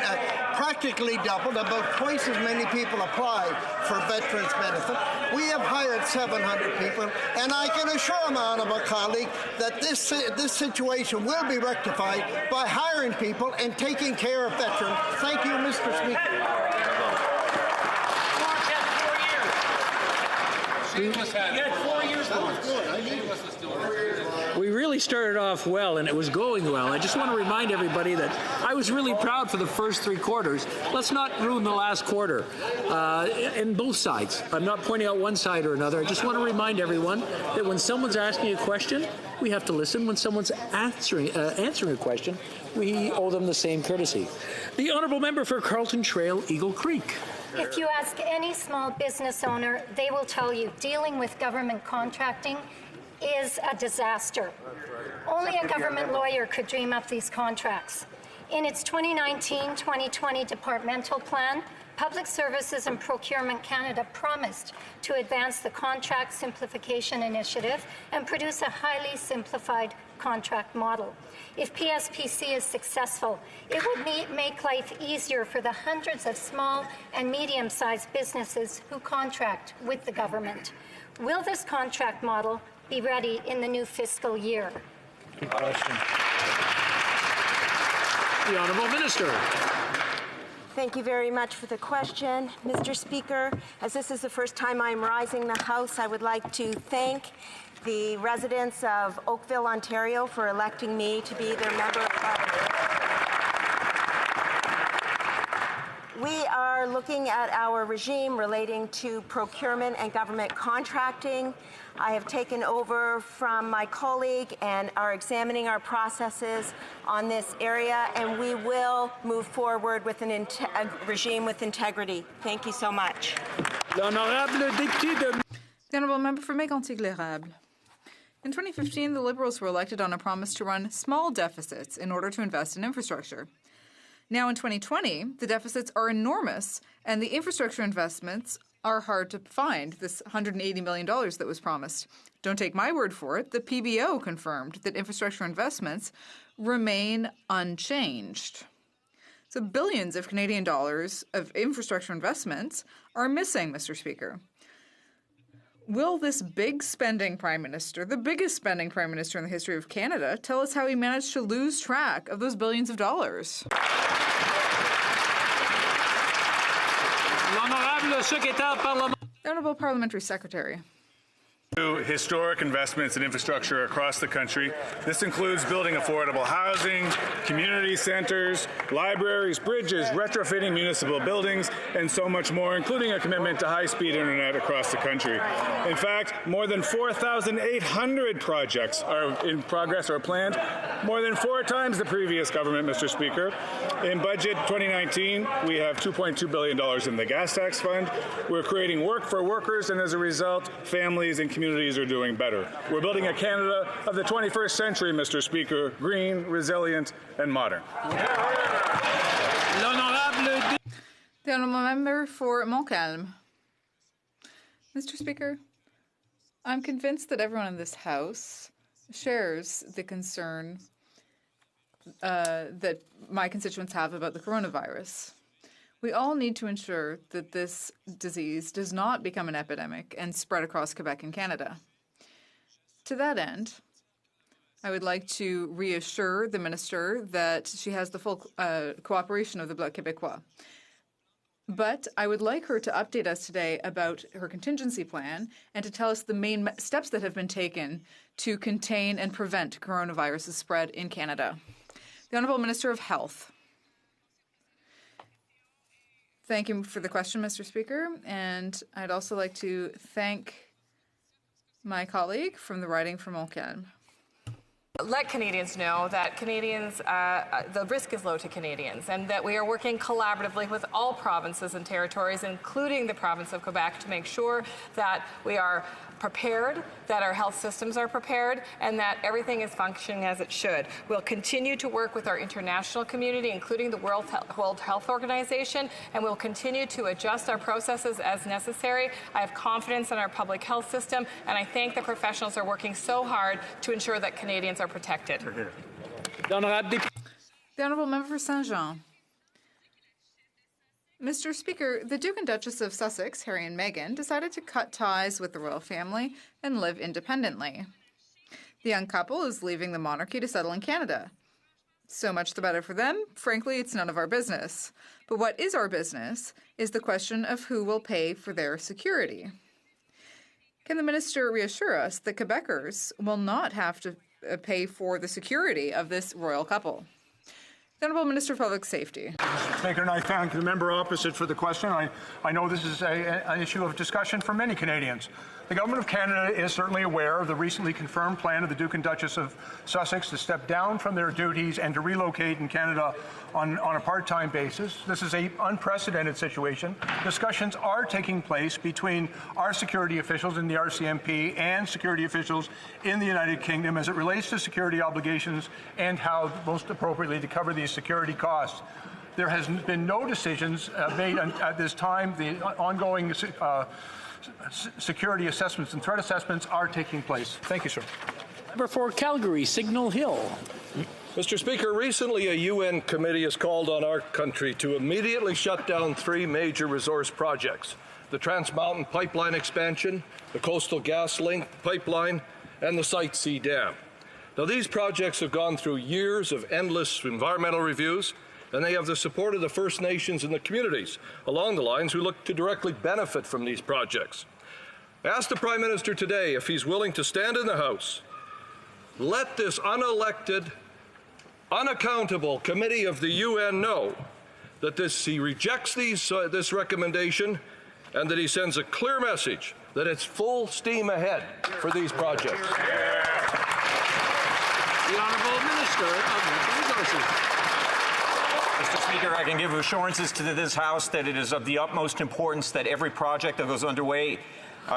practically doubled. About twice as many people applied for veterans benefit. We have hired 700 people, and I can assure my honourable colleague that this situation will be rectified by hiring people and taking care of veterans. Thank you, Mr. Speaker. We really started off well, and it was going well. I just want to remind everybody that I was really proud for the first 3 quarters. Let's not ruin the last quarter, in both sides. I'm not pointing out one side or another. I just want to remind everyone that when someone's asking a question, we have to listen. When someone's answering a question, we owe them the same courtesy. The Honourable Member for Carlton Trail, Eagle Creek. If you ask any small business owner, they will tell you dealing with government contracting is a disaster. Only a government lawyer could dream up these contracts. In its 2019-2020 departmental plan, Public Services and Procurement Canada promised to advance the Contract Simplification Initiative and produce a highly simplified contract model. If PSPC is successful, it would make life easier for the hundreds of small and medium-sized businesses who contract with the government. Will this contract model be ready in the new fiscal year? Good question. The Honourable Minister. Thank you very much for the question, Mr. Speaker. As this is the first time I'm rising the House, I would like to thank the residents of Oakville, Ontario, for electing me to be their Member of Parliament. We are looking at our regime relating to procurement and government contracting. I have taken over from my colleague and are examining our processes on this area, and we will move forward with a regime with integrity. Thank you so much. The Honourable Member for Mégantic-L'Érable. In 2015, the Liberals were elected on a promise to run small deficits in order to invest in infrastructure. Now in 2020, the deficits are enormous, and the infrastructure investments are hard to find, this $180 million that was promised. Don't take my word for it. The PBO confirmed that infrastructure investments remain unchanged. So billions of Canadian dollars of infrastructure investments are missing, Mr. Speaker. Will this big spending Prime Minister, the biggest spending Prime Minister in the history of Canada, tell us how he managed to lose track of those billions of dollars? The Honourable Parliamentary Secretary. Historic investments in infrastructure across the country. This includes building affordable housing, community centers, libraries, bridges, retrofitting municipal buildings, and so much more, including a commitment to high-speed internet across the country. In fact, more than 4,800 projects are in progress or planned, more than 4 times the previous government, Mr. Speaker. In budget 2019, we have $2.2 billion in the gas tax fund. We're creating work for workers, and as a result, families and communities are doing better. We're building a Canada of the 21st century, Mr. Speaker, green, resilient, and modern. The honourable member for Montcalm. Mr. Speaker, I'm convinced that everyone in this House shares the concern that my constituents have about the coronavirus. We all need to ensure that this disease does not become an epidemic and spread across Quebec and Canada. To that end, I would like to reassure the minister that she has the full cooperation of the Bloc Québécois. But I would like her to update us today about her contingency plan and to tell us the main steps that have been taken to contain and prevent coronavirus's spread in Canada. The Honourable Minister of Health. Thank you for the question, Mr. Speaker. And I'd also like to thank my colleague from the riding from Montcalm. Let Canadians know that Canadians, the risk is low to Canadians, and that we are working collaboratively with all provinces and territories, including the province of Quebec, to make sure that we are prepared, that our health systems are prepared, and that everything is functioning as it should. We'll continue to work with our international community, including the World Health Organization, and we'll continue to adjust our processes as necessary. I have confidence in our public health system, and I thank the professionals who are working so hard to ensure that Canadians are protected. The Honourable Member for Saint-Jean. Mr. Speaker, the Duke and Duchess of Sussex, Harry and Meghan, decided to cut ties with the royal family and live independently. The young couple is leaving the monarchy to settle in Canada. So much the better for them. Frankly, it's none of our business. But what is our business is the question of who will pay for their security. Can the minister reassure us that Quebecers will not have to pay for the security of this royal couple? The Honourable Minister of Public Safety. Mr. Speaker, and I thank the member opposite for the question. I know this is an issue of discussion for many Canadians. The Government of Canada is certainly aware of the recently confirmed plan of the Duke and Duchess of Sussex to step down from their duties and to relocate in Canada on a part-time basis. This is an unprecedented situation. Discussions are taking place between our security officials in the RCMP and security officials in the United Kingdom as it relates to security obligations and how most appropriately to cover these security costs. There has been no decisions made at this time. The ongoing security assessments and threat assessments are taking place. Thank you, sir. Member for Calgary, Signal Hill. Mr. Speaker, recently a UN committee has called on our country to immediately shut down 3 major resource projects: the Trans Mountain Pipeline expansion, the Coastal GasLink pipeline, and the Site C Dam. Now, these projects have gone through years of endless environmental reviews, and they have the support of the First Nations and the communities along the lines who look to directly benefit from these projects. I asked the Prime Minister today if he's willing to stand in the House, let this unelected, unaccountable committee of the UN know that he rejects this recommendation and that he sends a clear message that it's full steam ahead for these projects. The Honourable Minister of Natural Resources. Mr. Speaker, I can give assurances to this House that it is of the utmost importance that every project that goes underway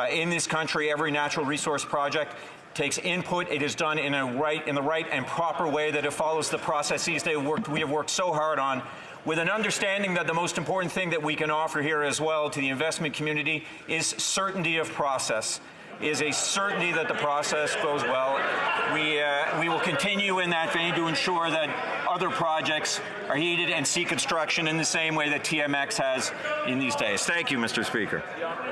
in this country, every natural resource project, takes input. It is done in the right and proper way, that it follows the processes we have worked so hard on, with an understanding that the most important thing that we can offer here as well to the investment community is certainty of process. Is a certainty that the process goes well. We will continue in that vein to ensure that other projects are heeded and see construction in the same way that TMX has in these days. Thank you, Mr. Speaker.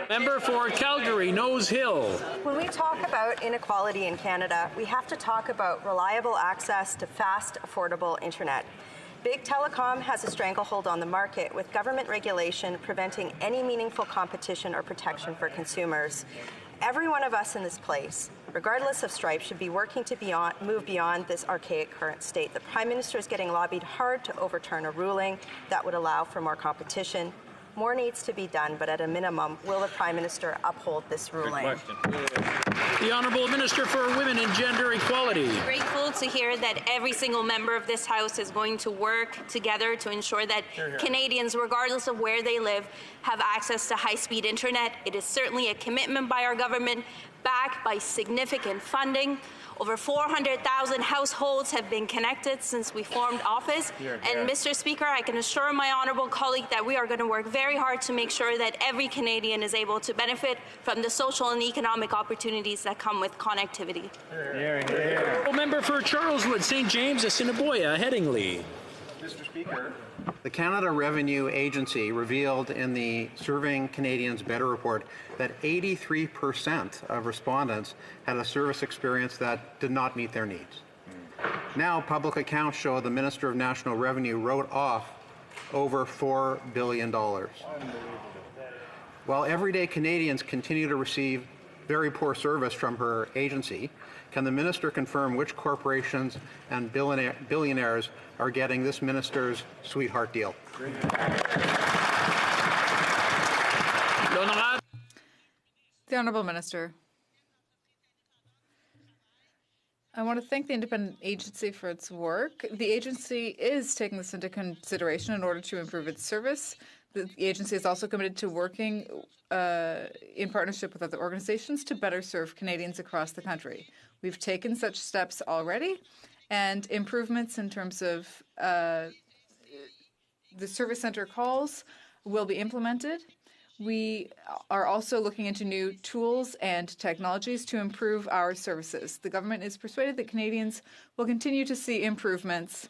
Member for Calgary, Nose Hill. When we talk about inequality in Canada, we have to talk about reliable access to fast, affordable internet. Big Telecom has a stranglehold on the market, with government regulation preventing any meaningful competition or protection for consumers. Every one of us in this place, regardless of stripe, should be working to move beyond this archaic current state. The Prime Minister is getting lobbied hard to overturn a ruling that would allow for more competition. More needs to be done, but at a minimum, will the Prime Minister uphold this ruling? The Honourable Minister for Women and Gender Equality. Grateful to hear that every single member of this House is going to work together to ensure that Canadians, regardless of where they live, have access to high-speed internet. It is certainly a commitment by our government, backed by significant funding. Over 400,000 households have been connected since we formed office. And Mr. Speaker, I can assure my honourable colleague that we are going to work very hard to make sure that every Canadian is able to benefit from the social and economic opportunities that come with connectivity. Member for Charleswood, St. James, Assiniboia, Headingley. Mr. Speaker. The Canada Revenue Agency revealed in the Serving Canadians Better report that 83% of respondents had a service experience that did not meet their needs. Now, public accounts show the Minister of National Revenue wrote off over $4 billion. While everyday Canadians continue to receive very poor service from her agency, can the minister confirm which corporations and billionaires are getting this minister's sweetheart deal? The Honourable Minister. I want to thank the independent agency for its work. The agency is taking this into consideration in order to improve its service. The agency is also committed to working in partnership with other organizations to better serve Canadians across the country. We've taken such steps already, and improvements in terms of the service center calls will be implemented. We are also looking into new tools and technologies to improve our services. The government is persuaded that Canadians will continue to see improvements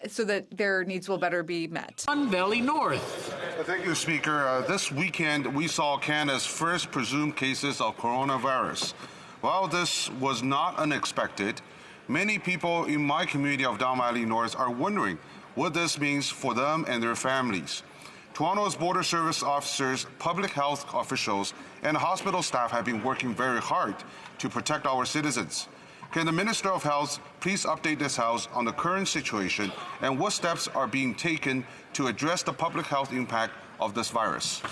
so that their needs will better be met. Don Valley North. Thank you, Speaker. This weekend, we saw Canada's first presumed cases of coronavirus. While this was not unexpected, many people in my community of Don Valley North are wondering what this means for them and their families. Toronto's border service officers, public health officials, and hospital staff have been working very hard to protect our citizens. Can the Minister of Health please update this House on the current situation and what steps are being taken to address the public health impact of this virus?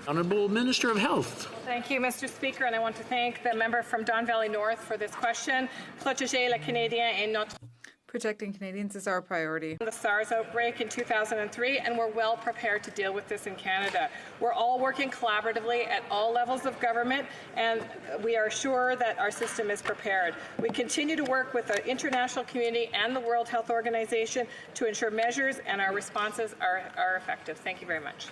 Honourable Minister of Health. Thank you, Mr. Speaker, and I want to thank the member from Don Valley North for this question. Protéger les Canadiens est notre Protecting Canadians is our priority. The SARS outbreak in 2003, and we're well prepared to deal with this in Canada. We're all working collaboratively at all levels of government, and we are sure that our system is prepared. We continue to work with the international community and the World Health Organization to ensure measures and our responses are effective. Thank you very much.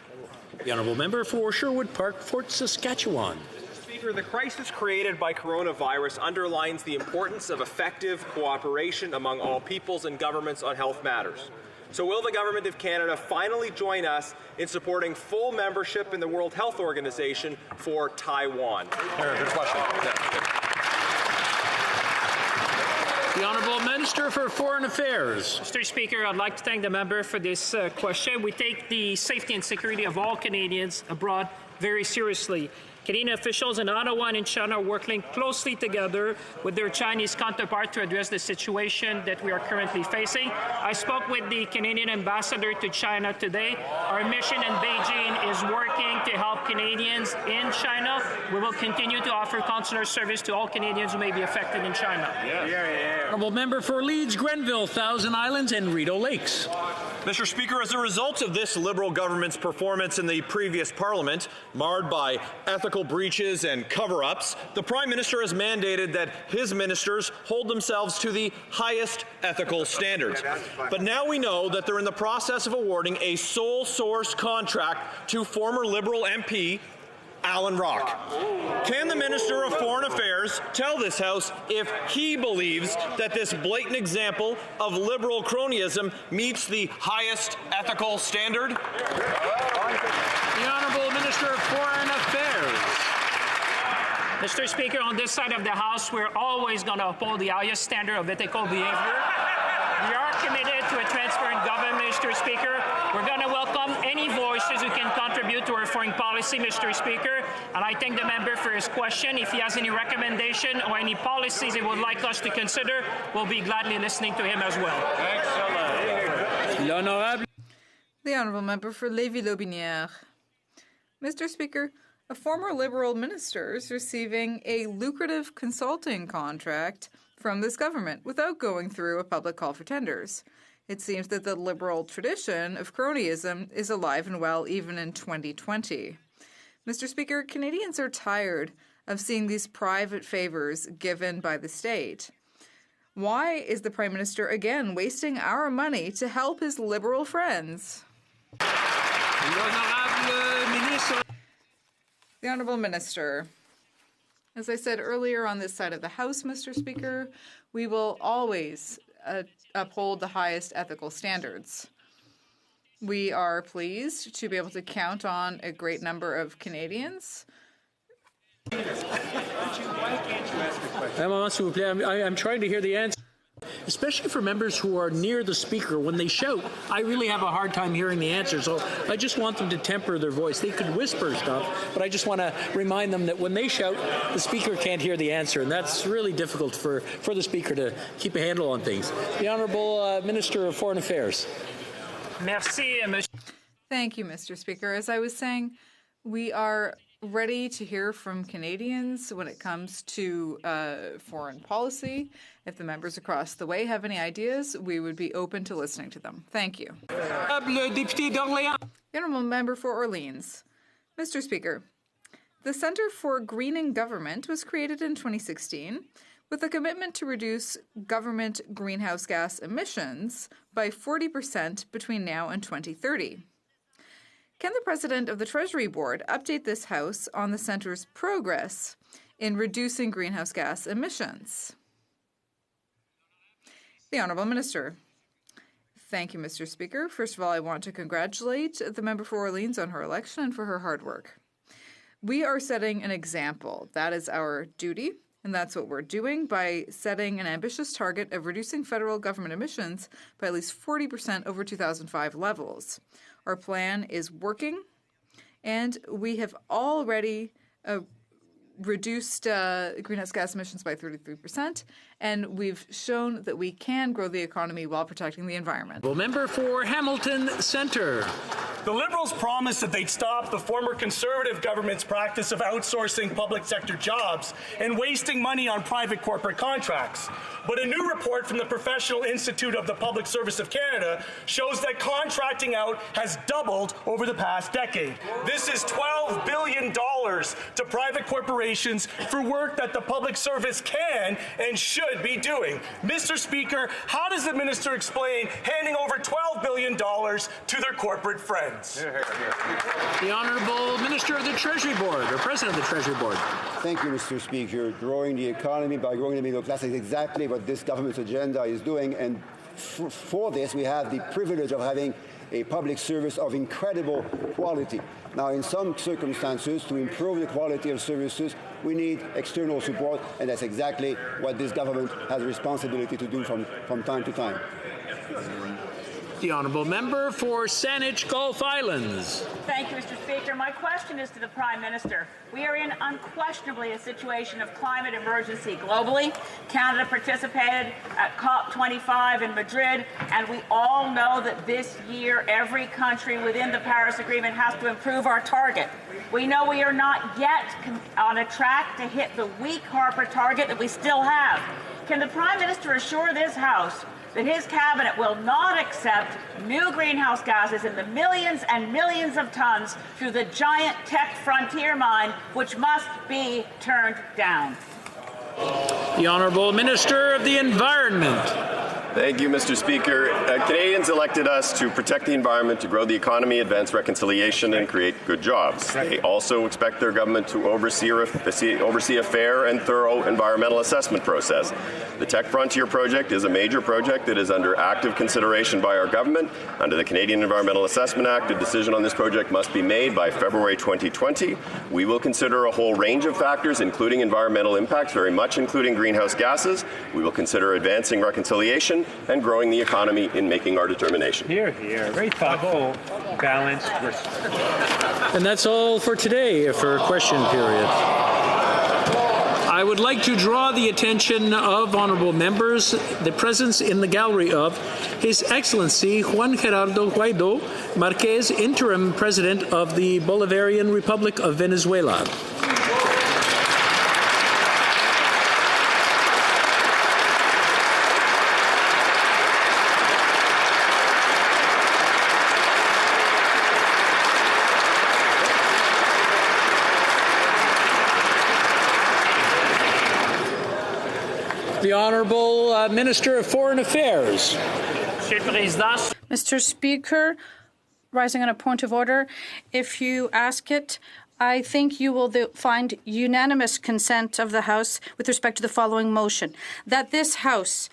The Honourable Member for Sherwood Park, Fort Saskatchewan. Speaker, the crisis created by coronavirus underlines the importance of effective cooperation among all peoples and governments on health matters. So will the Government of Canada finally join us in supporting full membership in the World Health Organization for Taiwan? Good question. The Honourable Minister for Foreign Affairs. Mr. Speaker, I'd like to thank the member for this question. We take the safety and security of all Canadians abroad very seriously. Canadian officials in Ottawa and in China are working closely together with their Chinese counterpart to address the situation that we are currently facing. I spoke with the Canadian ambassador to China today. Our mission in Beijing is working to help Canadians in China. We will continue to offer consular service to all Canadians who may be affected in China. Honourable Member for Leeds, Grenville, Thousand Islands and Rideau Lakes. Mr. Speaker, as a result of this Liberal government's performance in the previous Parliament, marred by ethical breaches and cover-ups, the Prime Minister has mandated that his ministers hold themselves to the highest ethical standards. But now we know that they're in the process of awarding a sole source contract to former Liberal MP Alan Rock. Can the Minister of Foreign Affairs tell this House if he believes that this blatant example of Liberal cronyism meets the highest ethical standard? The Honourable Minister of Foreign Affairs. Mr. Speaker, on this side of the House, we're always going to uphold the highest standard of ethical behavior. We are committed to a transparent government, Mr. Speaker. We're going to welcome any voices who can contribute to our foreign policy, Mr. Speaker. And I thank the member for his question. If he has any recommendation or any policies he would like us to consider, we'll be gladly listening to him as well. The Honourable Member for Lévis-Lotbinière. Mr. Speaker, a former Liberal minister is receiving a lucrative consulting contract from this government without going through a public call for tenders. It seems that the Liberal tradition of cronyism is alive and well even in 2020. Mr. Speaker, Canadians are tired of seeing these private favors given by the state. Why is the Prime Minister again wasting our money to help his Liberal friends? The Honourable Minister. As I said earlier on this side of the House, Mr. Speaker, we will always uphold the highest ethical standards. We are pleased to be able to count on a great number of Canadians. I'm trying to hear the answer. Especially for members who are near the speaker, when they shout, I really have a hard time hearing the answer. So I just want them to temper their voice. They could whisper stuff, but I just want to remind them that when they shout, the speaker can't hear the answer. And that's really difficult for the speaker to keep a handle on things. The Honourable Minister of Foreign Affairs. Merci, Thank you, Mr. Speaker. As I was saying, we are ready to hear from Canadians when it comes to foreign policy. If the members across the way have any ideas, we would be open to listening to them. Thank you. The Honourable Member for Orleans. Mr. Speaker, the Centre for Greening Government was created in 2016 with a commitment to reduce government greenhouse gas emissions by 40% between now and 2030. Can the President of the Treasury Board update this House on the Centre's progress in reducing greenhouse gas emissions? The Honourable Minister. Thank you, Mr. Speaker. First of all, I want to congratulate the member for Orleans on her election and for her hard work. We are setting an example. That is our duty, and that's what we're doing by setting an ambitious target of reducing federal government emissions by at least 40% over 2005 levels. Our plan is working, and we have already reduced greenhouse gas emissions by 33%, and we've shown that we can grow the economy while protecting the environment. Member for Hamilton Centre. The Liberals promised that they'd stop the former Conservative government's practice of outsourcing public sector jobs and wasting money on private corporate contracts. But a new report from the Professional Institute of the Public Service of Canada shows that contracting out has doubled over the past decade. This is $12 billion to private corporations for work that the public service can and should be doing. Mr. Speaker, how does the minister explain handing over $12 billion to their corporate friends? The Honourable Minister of the Treasury Board, or President of the Treasury Board. Thank you, Mr. Speaker. Growing the economy by growing the middle class is exactly what this government's agenda is doing, and for this we have the privilege of having a public service of incredible quality. Now, in some circumstances, to improve the quality of services, we need external support, and that's exactly what this government has a responsibility to do from time to time. The Honourable Member for Saanich Gulf Islands. Thank you, Mr. Speaker. My question is to the Prime Minister. We are in unquestionably a situation of climate emergency globally. Canada participated at COP25 in Madrid, and we all know that this year every country within the Paris Agreement has to improve our target. We know we are not yet on a track to hit the weak Harper target that we still have. Can the Prime Minister assure this House that his cabinet will not accept new greenhouse gases in the millions and millions of tons through the giant tech frontier mine, which must be turned down? The Honourable Minister of the Environment. Thank you, Mr. Speaker. Canadians elected us to protect the environment, to grow the economy, advance reconciliation, and create good jobs. They also expect their government to oversee a fair and thorough environmental assessment process. The Tech Frontier project is a major project that is under active consideration by our government. Under the Canadian Environmental Assessment Act, a decision on this project must be made by February 2020. We will consider a whole range of factors, including environmental impacts, very much including greenhouse gases. We will consider advancing reconciliation and growing the economy in making our determination. Here, very thoughtful, balanced. And that's all for today for question period. I would like to draw the attention of honourable members, the presence in the gallery of His Excellency Juan Gerardo Guaido Marquez, Interim President of the Bolivarian Republic of Venezuela. The Honourable Minister of Foreign Affairs. Mr. Speaker, rising on a point of order, if you ask it, I think you will find unanimous consent of the House with respect to the following motion, that this House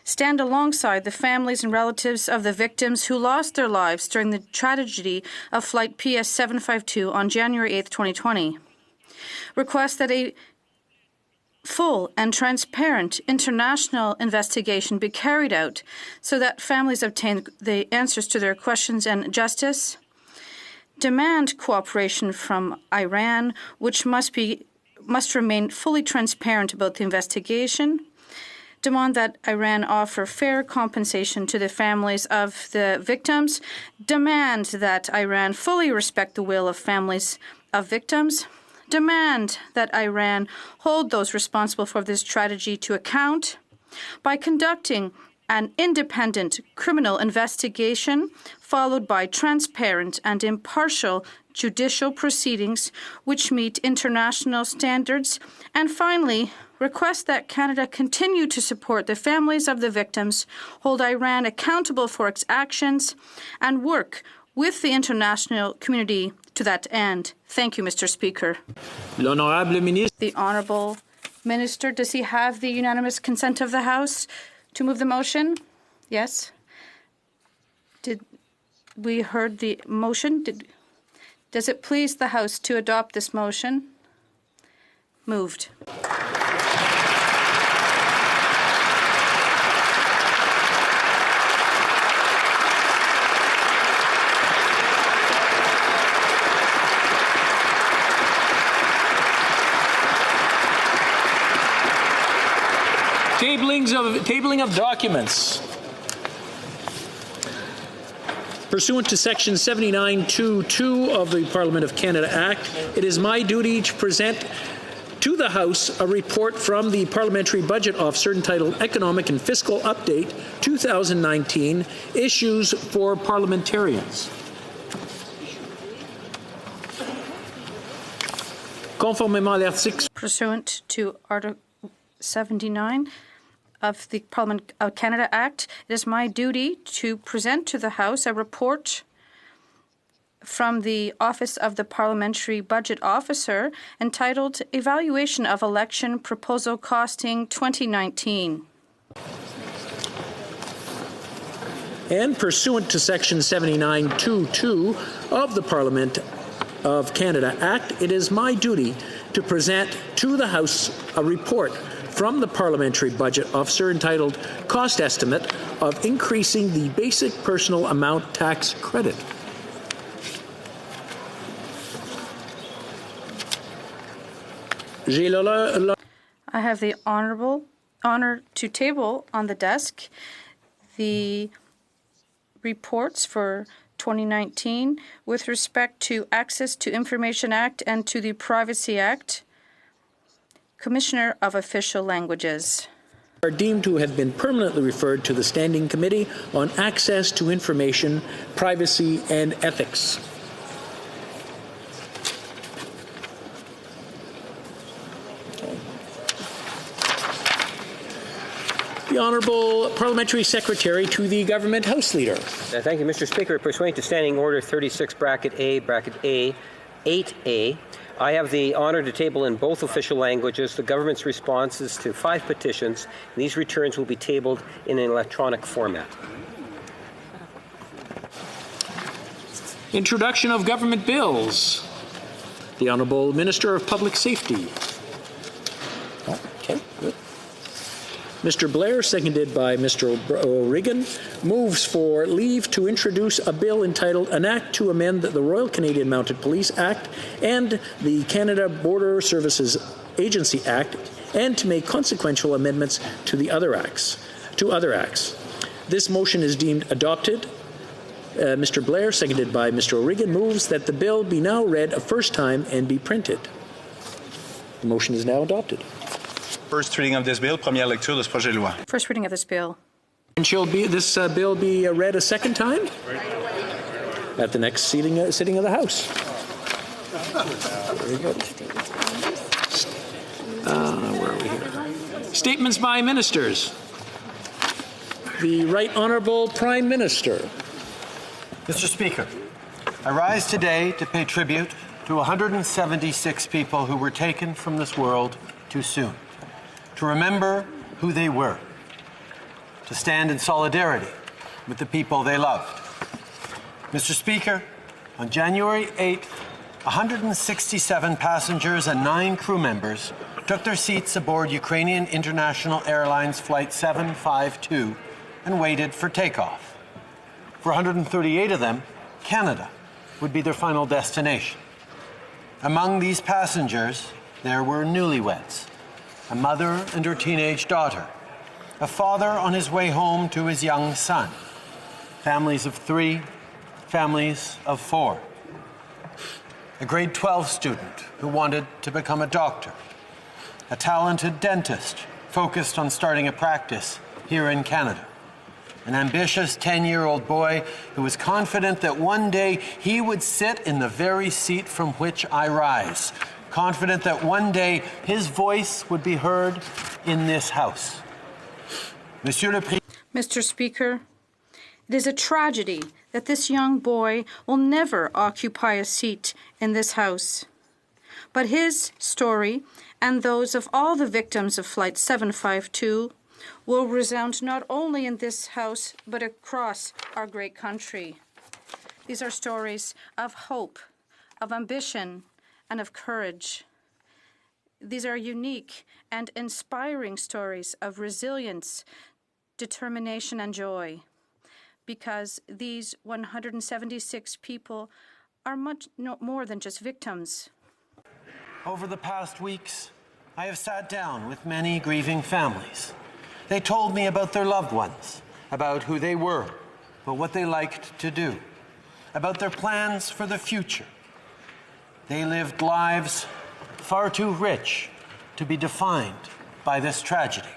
stand alongside the families and relatives of the victims who lost their lives during the tragedy of Flight PS 752 on January 8, 2020. Request that a full and transparent international investigation be carried out so that families obtain the answers to their questions and justice. Demand cooperation from Iran, which must remain fully transparent about the investigation. Demand that Iran offer fair compensation to the families of the victims. Demand that Iran fully respect the will of families of victims. Demand that Iran hold those responsible for this tragedy to account by conducting an independent criminal investigation followed by transparent and impartial judicial proceedings which meet international standards, and finally, request that Canada continue to support the families of the victims, hold Iran accountable for its actions, and work with the international community to that end. Thank you, Mr. Speaker. L'Honorable Ministre. The Honourable Minister, does he have the unanimous consent of the House to move the motion? Yes. Did we heard the motion? Does it please the House to adopt this motion? Moved. Tabling of documents. Pursuant to Section 79(2)(2) of the Parliament of Canada Act, it is my duty to present to the House a report from the Parliamentary Budget Officer entitled Economic and Fiscal Update 2019, Issues for Parliamentarians. Conformément à l'article. Pursuant to Article 79 of the Parliament of Canada Act, it is my duty to present to the House a report from the Office of the Parliamentary Budget Officer entitled Evaluation of Election Proposal Costing 2019. And pursuant to Section 79(2)(2) of the Parliament of Canada Act, it is my duty to present to the House a report from the Parliamentary Budget Officer entitled Cost Estimate of Increasing the Basic Personal Amount Tax Credit. I have the honor to table on the desk the reports for 2019 with respect to Access to Information Act and to the Privacy Act. Commissioner of Official Languages. Are deemed to have been permanently referred to the Standing Committee on Access to Information, Privacy and Ethics. The Honourable Parliamentary Secretary to the Government House Leader. Thank you, Mr. Speaker. Pursuant to Standing Order 36, bracket A, 8A, I have the honor to table in both official languages the government's responses to 5 petitions. And these returns will be tabled in an electronic format. Introduction of government bills. The Honourable Minister of Public Safety. Okay, good. Mr. Blair, seconded by Mr. O'Regan, moves for leave to introduce a bill entitled An Act to Amend the Royal Canadian Mounted Police Act and the Canada Border Services Agency Act, and to make consequential amendments to the other acts. This motion is deemed adopted. Mr. Blair, seconded by Mr. O'Regan, moves that the bill be now read a first time and be printed. The motion is now adopted. First reading of this bill, première lecture de ce projet de loi. First reading of this bill. And shall this bill be read a second time? At the next sitting of the House. Very good. Where are we here? Statements by ministers. The Right Honourable Prime Minister. Mr. Speaker, I rise today to pay tribute to 176 people who were taken from this world too soon, to remember who they were, to stand in solidarity with the people they loved. Mr. Speaker, on January 8th, 167 passengers and 9 crew members took their seats aboard Ukrainian International Airlines Flight 752 and waited for takeoff. For 138 of them, Canada would be their final destination. Among these passengers, there were newlyweds, a mother and her teenage daughter, a father on his way home to his young son, families of 3, families of 4, a grade 12 student who wanted to become a doctor, a talented dentist focused on starting a practice here in Canada, an ambitious 10-year-old boy who was confident that one day he would sit in the very seat from which I rise, confident that one day his voice would be heard in this House. Mr. Speaker, it is a tragedy that this young boy will never occupy a seat in this House. But his story and those of all the victims of Flight 752 will resound not only in this House, but across our great country. These are stories of hope, of ambition, and of courage. These are unique and inspiring stories of resilience, determination, and joy, because these 176 people are much more than just victims. Over the past weeks, I have sat down with many grieving families. They told me about their loved ones, about who they were, about what they liked to do, about their plans for the future. They lived lives far too rich to be defined by this tragedy.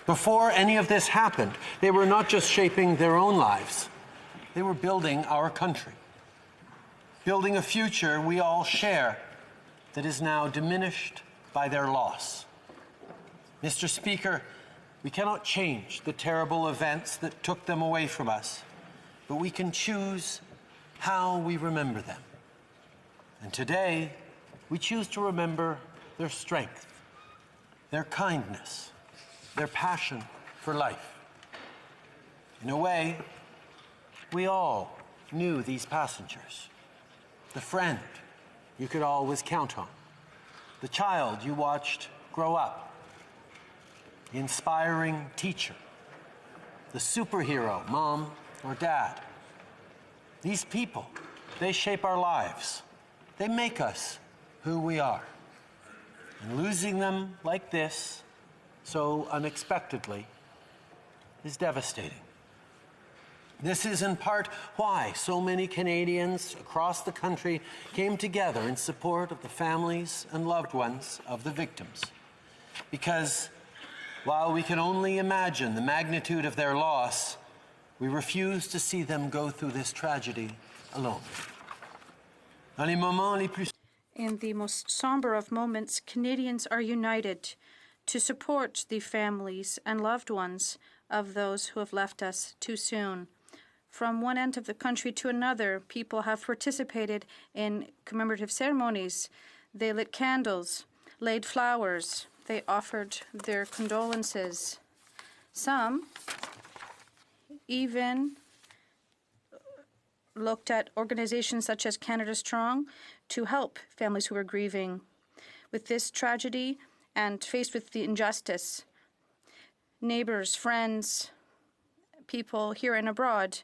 Before any of this happened, they were not just shaping their own lives, they were building our country, building a future we all share that is now diminished by their loss. Mr. Speaker, we cannot change the terrible events that took them away from us, but we can choose how we remember them. And today, we choose to remember their strength, their kindness, their passion for life. In a way, we all knew these passengers. The friend you could always count on. The child you watched grow up. The inspiring teacher. The superhero, mom or dad. These people, they shape our lives. They make us who we are. And losing them like this, so unexpectedly, is devastating. This is in part why so many Canadians across the country came together in support of the families and loved ones of the victims. Because while we can only imagine the magnitude of their loss, we refuse to see them go through this tragedy alone. In the most somber of moments, Canadians are united to support the families and loved ones of those who have left us too soon. From one end of the country to another, people have participated in commemorative ceremonies. They lit candles, laid flowers, they offered their condolences. Some even looked at organizations such as Canada Strong to help families who are grieving. With this tragedy and faced with the injustice, neighbors, friends, people here and abroad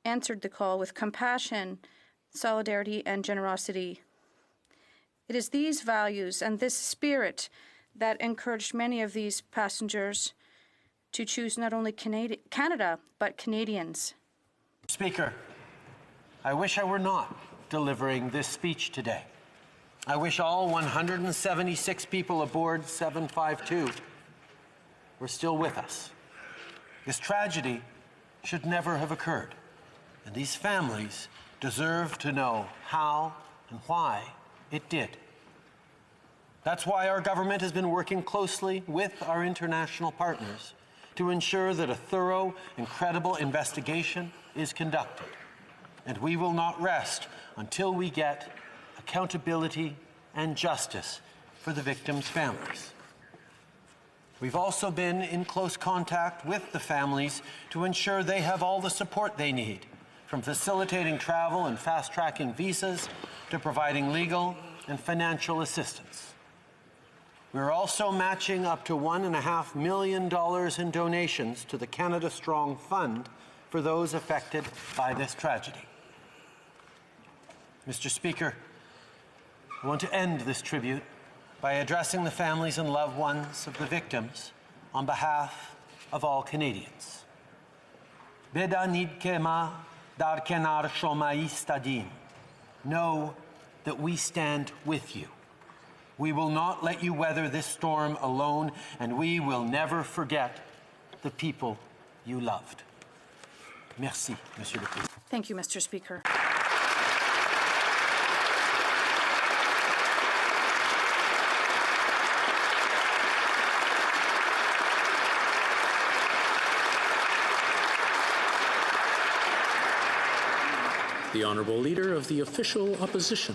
answered the call with compassion, solidarity, and generosity. It is these values and this spirit that encouraged many of these passengers to choose not only Canada, but Canadians. Speaker, I wish I were not delivering this speech today. I wish all 176 people aboard 752 were still with us. This tragedy should never have occurred, and these families deserve to know how and why it did. That's why our government has been working closely with our international partners to ensure that a thorough and credible investigation is conducted. And we will not rest until we get accountability and justice for the victims' families. We've also been in close contact with the families to ensure they have all the support they need, from facilitating travel and fast-tracking visas to providing legal and financial assistance. We're also matching up to $1.5 million in donations to the Canada Strong Fund for those affected by this tragedy. Mr. Speaker, I want to end this tribute by addressing the families and loved ones of the victims on behalf of all Canadians. Bedanidkema darkenar shomaistadin. Know that we stand with you. We will not let you weather this storm alone, and we will never forget the people you loved. Merci, Monsieur le Président. Thank you, Mr. Speaker. The Honourable Leader of the Official Opposition.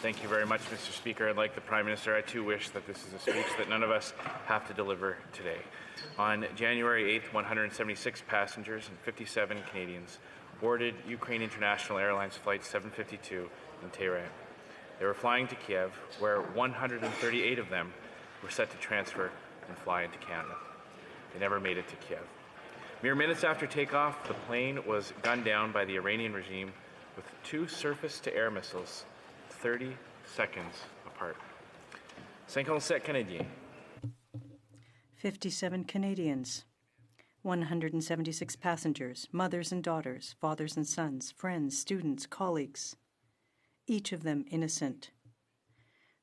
Thank you very much, Mr. Speaker. And like the Prime Minister, I too wish that this is a speech that none of us have to deliver today. On January 8th, 176 passengers and 57 Canadians boarded Ukraine International Airlines Flight 752 in Tehran. They were flying to Kiev, where 138 of them were set to transfer and fly into Canada. They never made it to Kiev. Mere minutes after takeoff, the plane was gunned down by the Iranian regime with 2 surface-to-air missiles 30 seconds apart. 57 Canadiens. 57 Canadians. 176 passengers, mothers and daughters, fathers and sons, friends, students, colleagues. Each of them innocent.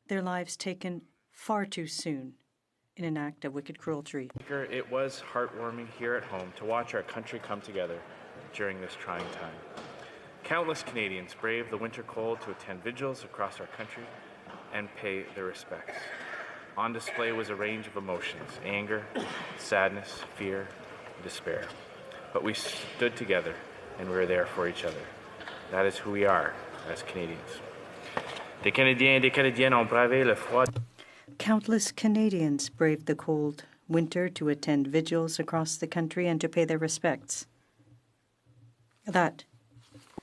Their lives taken far too soon in an act of wicked cruelty. It was heartwarming here at home to watch our country come together during this trying time. Countless Canadians braved the winter cold to attend vigils across our country and pay their respects. On display was a range of emotions: anger, sadness, fear, and despair. But we stood together and we were there for each other. That is who we are as Canadians. Des Canadiens et des Canadiennes ont bravé le froid. Countless Canadians braved the cold winter to attend vigils across the country and to pay their respects. That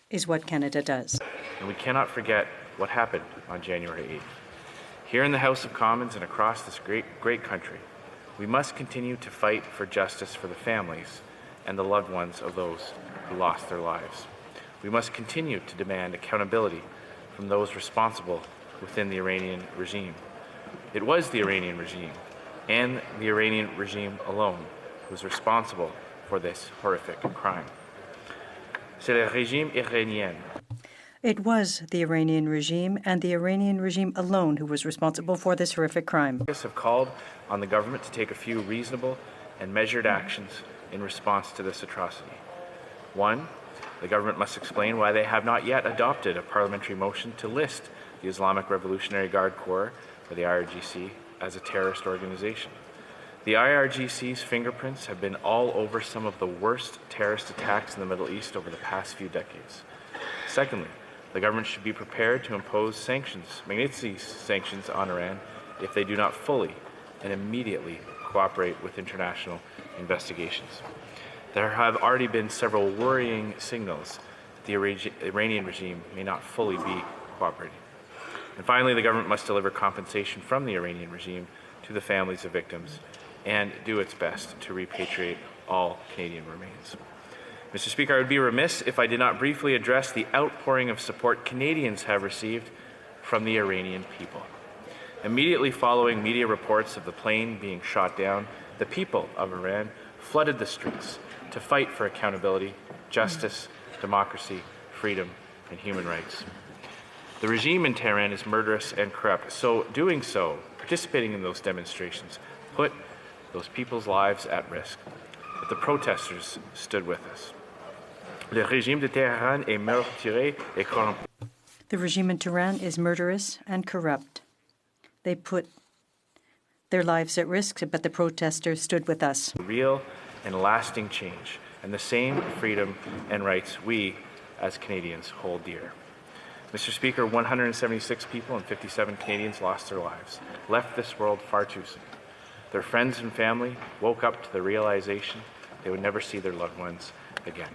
is what Canada does. And we cannot forget what happened on January 8th. Here in the House of Commons and across this great country, we must continue to fight for justice for the families and the loved ones of those who lost their lives. We must continue to demand accountability from those responsible within the Iranian regime. It was the Iranian regime and the Iranian regime alone who was responsible for this horrific crime. C'est le régime iranien. It was the Iranian regime and the Iranian regime alone who was responsible for this horrific crime. Have called on the government to take a few reasonable and measured actions in response to this atrocity. 1, the government must explain why they have not yet adopted a parliamentary motion to list the Islamic Revolutionary Guard Corps, or the IRGC, as a terrorist organization. The IRGC's fingerprints have been all over some of the worst terrorist attacks in the Middle East over the past few decades. Secondly, the government should be prepared to impose sanctions, Magnitsky sanctions, on Iran if they do not fully and immediately cooperate with international investigations. There have already been several worrying signals that the Iranian regime may not fully be cooperating. And finally, the government must deliver compensation from the Iranian regime to the families of victims and do its best to repatriate all Canadian remains. Mr. Speaker, I would be remiss if I did not briefly address the outpouring of support Canadians have received from the Iranian people. Immediately following media reports of the plane being shot down, the people of Iran flooded the streets to fight for accountability, justice, democracy, freedom, and human rights. The regime in Tehran is murderous and corrupt, so doing so, participating in those demonstrations, put those people's lives at risk. But the protesters stood with us. Le régime de Téhéran est meurtrier et corrompu. The regime in Tehran is murderous and corrupt. They put their lives at risk, but the protesters stood with us. Real and lasting change, and the same freedom and rights we, as Canadians, hold dear. Mr. Speaker, 176 people and 57 Canadians lost their lives, left this world far too soon. Their friends and family woke up to the realization they would never see their loved ones again.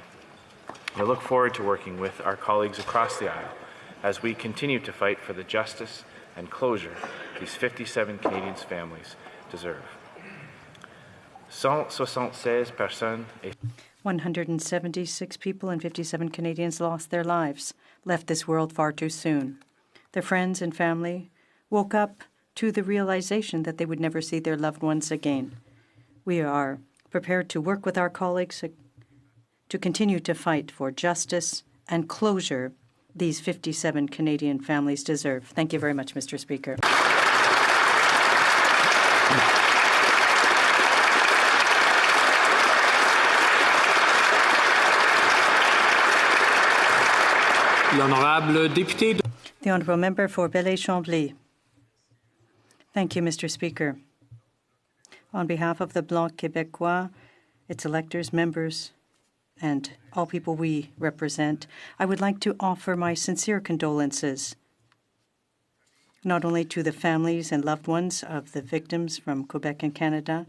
We look forward to working with our colleagues across the aisle as we continue to fight for the justice and closure these 57 Canadians' families deserve. 176 personnes et 176 people and 57 Canadians lost their lives, left this world far too soon. Their friends and family woke up to the realization that they would never see their loved ones again. We are prepared to work with our colleagues to continue to fight for justice and closure these 57 Canadian families deserve. Thank you very much, Mr. Speaker. The Honourable Member for Belleuil-Chambly. Thank you, Mr. Speaker. On behalf of the Bloc Québécois, its electors, members, and all people we represent, I would like to offer my sincere condolences, not only to the families and loved ones of the victims from Quebec and Canada,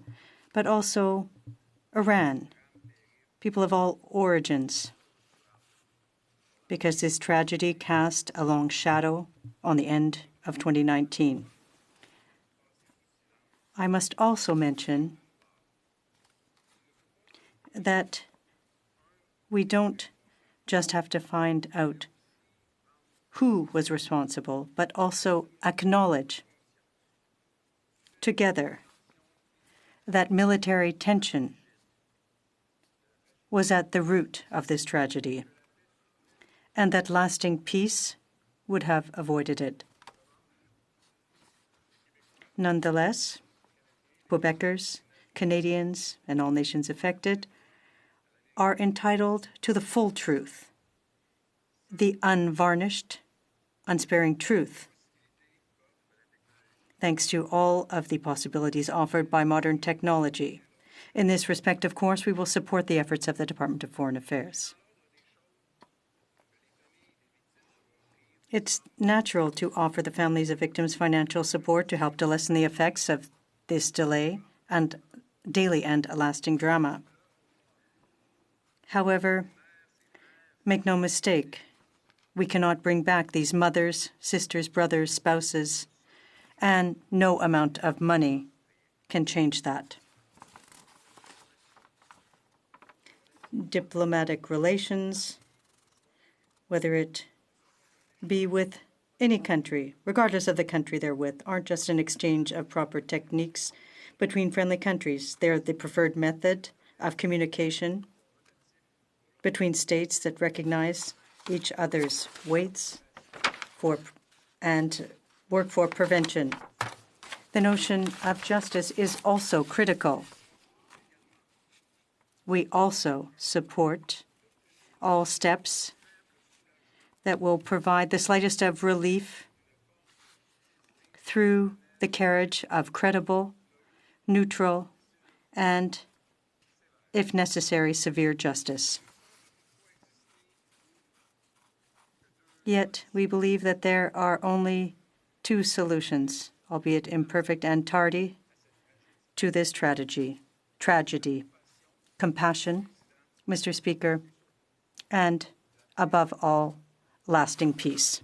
but also Iran, people of all origins, because this tragedy cast a long shadow on the end of 2019. I must also mention that we don't just have to find out who was responsible, but also acknowledge together that military tension was at the root of this tragedy, and that lasting peace would have avoided it. Nonetheless, Quebecers, Canadians, and all nations affected are entitled to the full truth, the unvarnished, unsparing truth, thanks to all of the possibilities offered by modern technology. In this respect, of course, we will support the efforts of the Department of Foreign Affairs. It's natural to offer the families of victims financial support to help to lessen the effects of this delay and daily and lasting drama. However, make no mistake, we cannot bring back these mothers, sisters, brothers, spouses, and no amount of money can change that. Diplomatic relations, whether it be with any country, regardless of the country they're with, aren't just an exchange of proper techniques between friendly countries. They're the preferred method of communication between states that recognize each other's weights and work for prevention. The notion of justice is also critical. We also support all steps that will provide the slightest of relief through the carriage of credible, neutral, and, if necessary, severe justice. Yet we believe that there are only two solutions, albeit imperfect and tardy, to this tragedy. Compassion, Mr. Speaker, and, above all, lasting peace.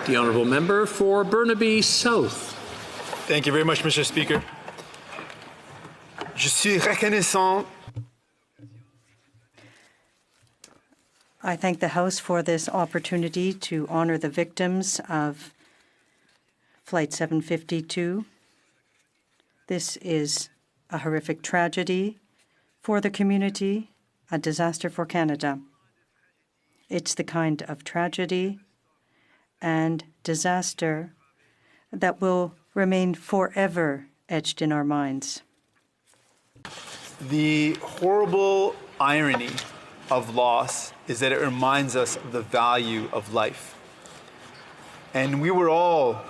The Honourable Member for Burnaby South. Thank you very much, Mr. Speaker. Je suis reconnaissant. I thank the House for this opportunity to honour the victims of Flight 752. This is a horrific tragedy for the community, a disaster for Canada. It's the kind of tragedy and disaster that will remain forever etched in our minds. The horrible irony of loss is that it reminds us of the value of life. And we were all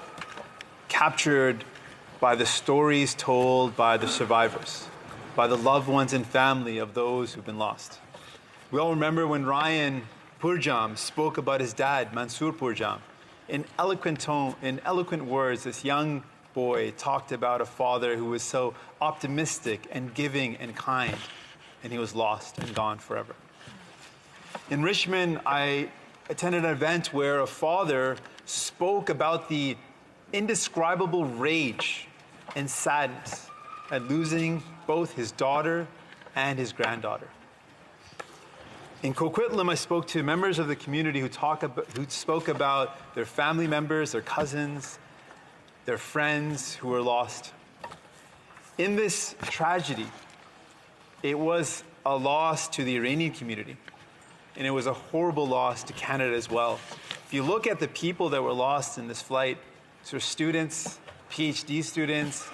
captured by the stories told by the survivors, by the loved ones and family of those who've been lost. We all remember when Ryan Purjam spoke about his dad, Mansoor Purjam. In eloquent tone, in eloquent words, this young boy talked about a father who was so optimistic and giving and kind, and he was lost and gone forever. In Richmond, I attended an event where a father spoke about the indescribable rage and sadness at losing both his daughter and his granddaughter. In Coquitlam, I spoke to members of the community who spoke about their family members, their cousins, their friends who were lost. In this tragedy, it was a loss to the Iranian community, and it was a horrible loss to Canada as well. If you look at the people that were lost in this flight, these were students, PhD students,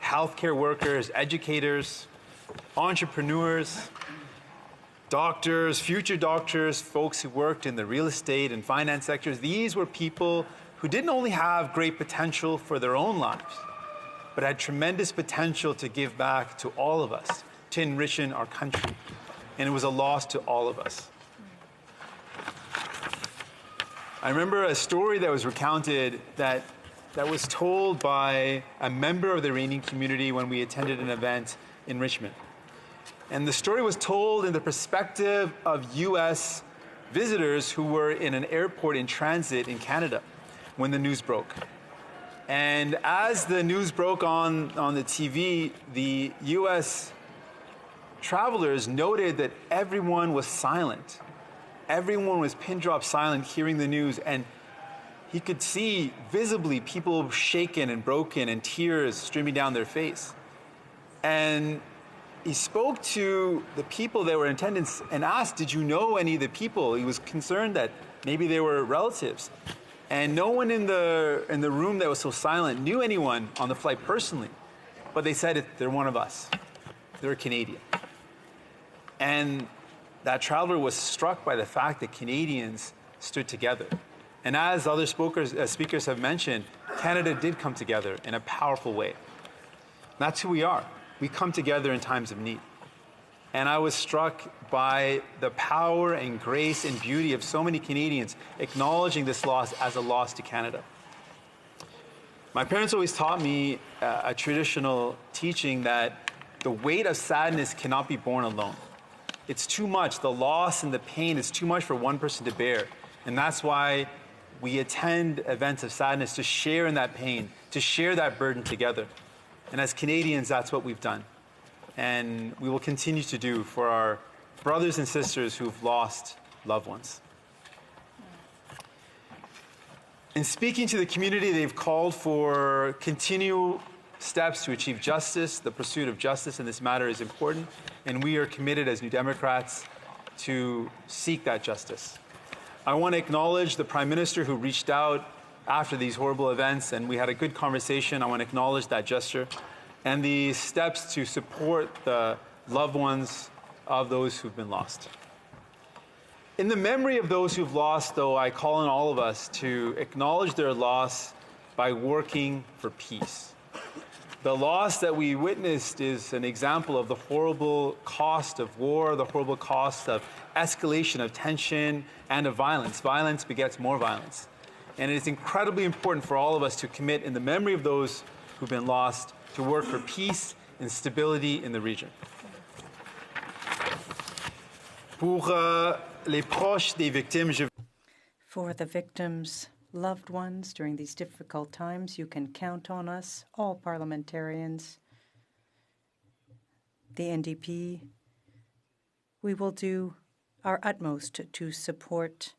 healthcare workers, educators, entrepreneurs, doctors, future doctors, folks who worked in the real estate and finance sectors. These were people who didn't only have great potential for their own lives, but had tremendous potential to give back to all of us, to enrichen our country. And it was a loss to all of us. I remember a story that was recounted that was told by a member of the Iranian community when we attended an event in Richmond. And the story was told in the perspective of U.S. visitors who were in an airport in transit in Canada when the news broke. And as the news broke on the TV, the U.S. travelers noted that everyone was silent. Everyone was pin drop silent hearing the news, and he could see visibly people shaken and broken and tears streaming down their face. And he spoke to the people that were in attendance and asked, did you know any of the people? He was concerned that maybe they were relatives. And no one in the room that was so silent knew anyone on the flight personally. But they said they're one of us. They're Canadian. And that traveler was struck by the fact that Canadians stood together. And as other speakers have mentioned, Canada did come together in a powerful way. That's who we are. We come together in times of need. And I was struck by the power and grace and beauty of so many Canadians acknowledging this loss as a loss to Canada. My parents always taught me a traditional teaching that the weight of sadness cannot be borne alone. It's too much. The loss and the pain is too much for one person to bear. And that's why we attend events of sadness, to share in that pain, to share that burden together. And as Canadians, that's what we've done. And we will continue to do for our brothers and sisters who've lost loved ones. In speaking to the community, they've called for continual steps to achieve justice. The pursuit of justice in this matter is important, and we are committed as New Democrats to seek that justice. I want to acknowledge the Prime Minister who reached out after these horrible events, and we had a good conversation. I want to acknowledge that gesture and the steps to support the loved ones of those who've been lost. In the memory of those who've lost, though, I call on all of us to acknowledge their loss by working for peace. The loss that we witnessed is an example of the horrible cost of war, the horrible cost of escalation of tension and of violence. Violence begets more violence. And it is incredibly important for all of us to commit, in the memory of those who've been lost, to work for peace and stability in the region. For the victims' loved ones during these difficult times, you can count on us, all parliamentarians, the NDP. We will do our utmost to support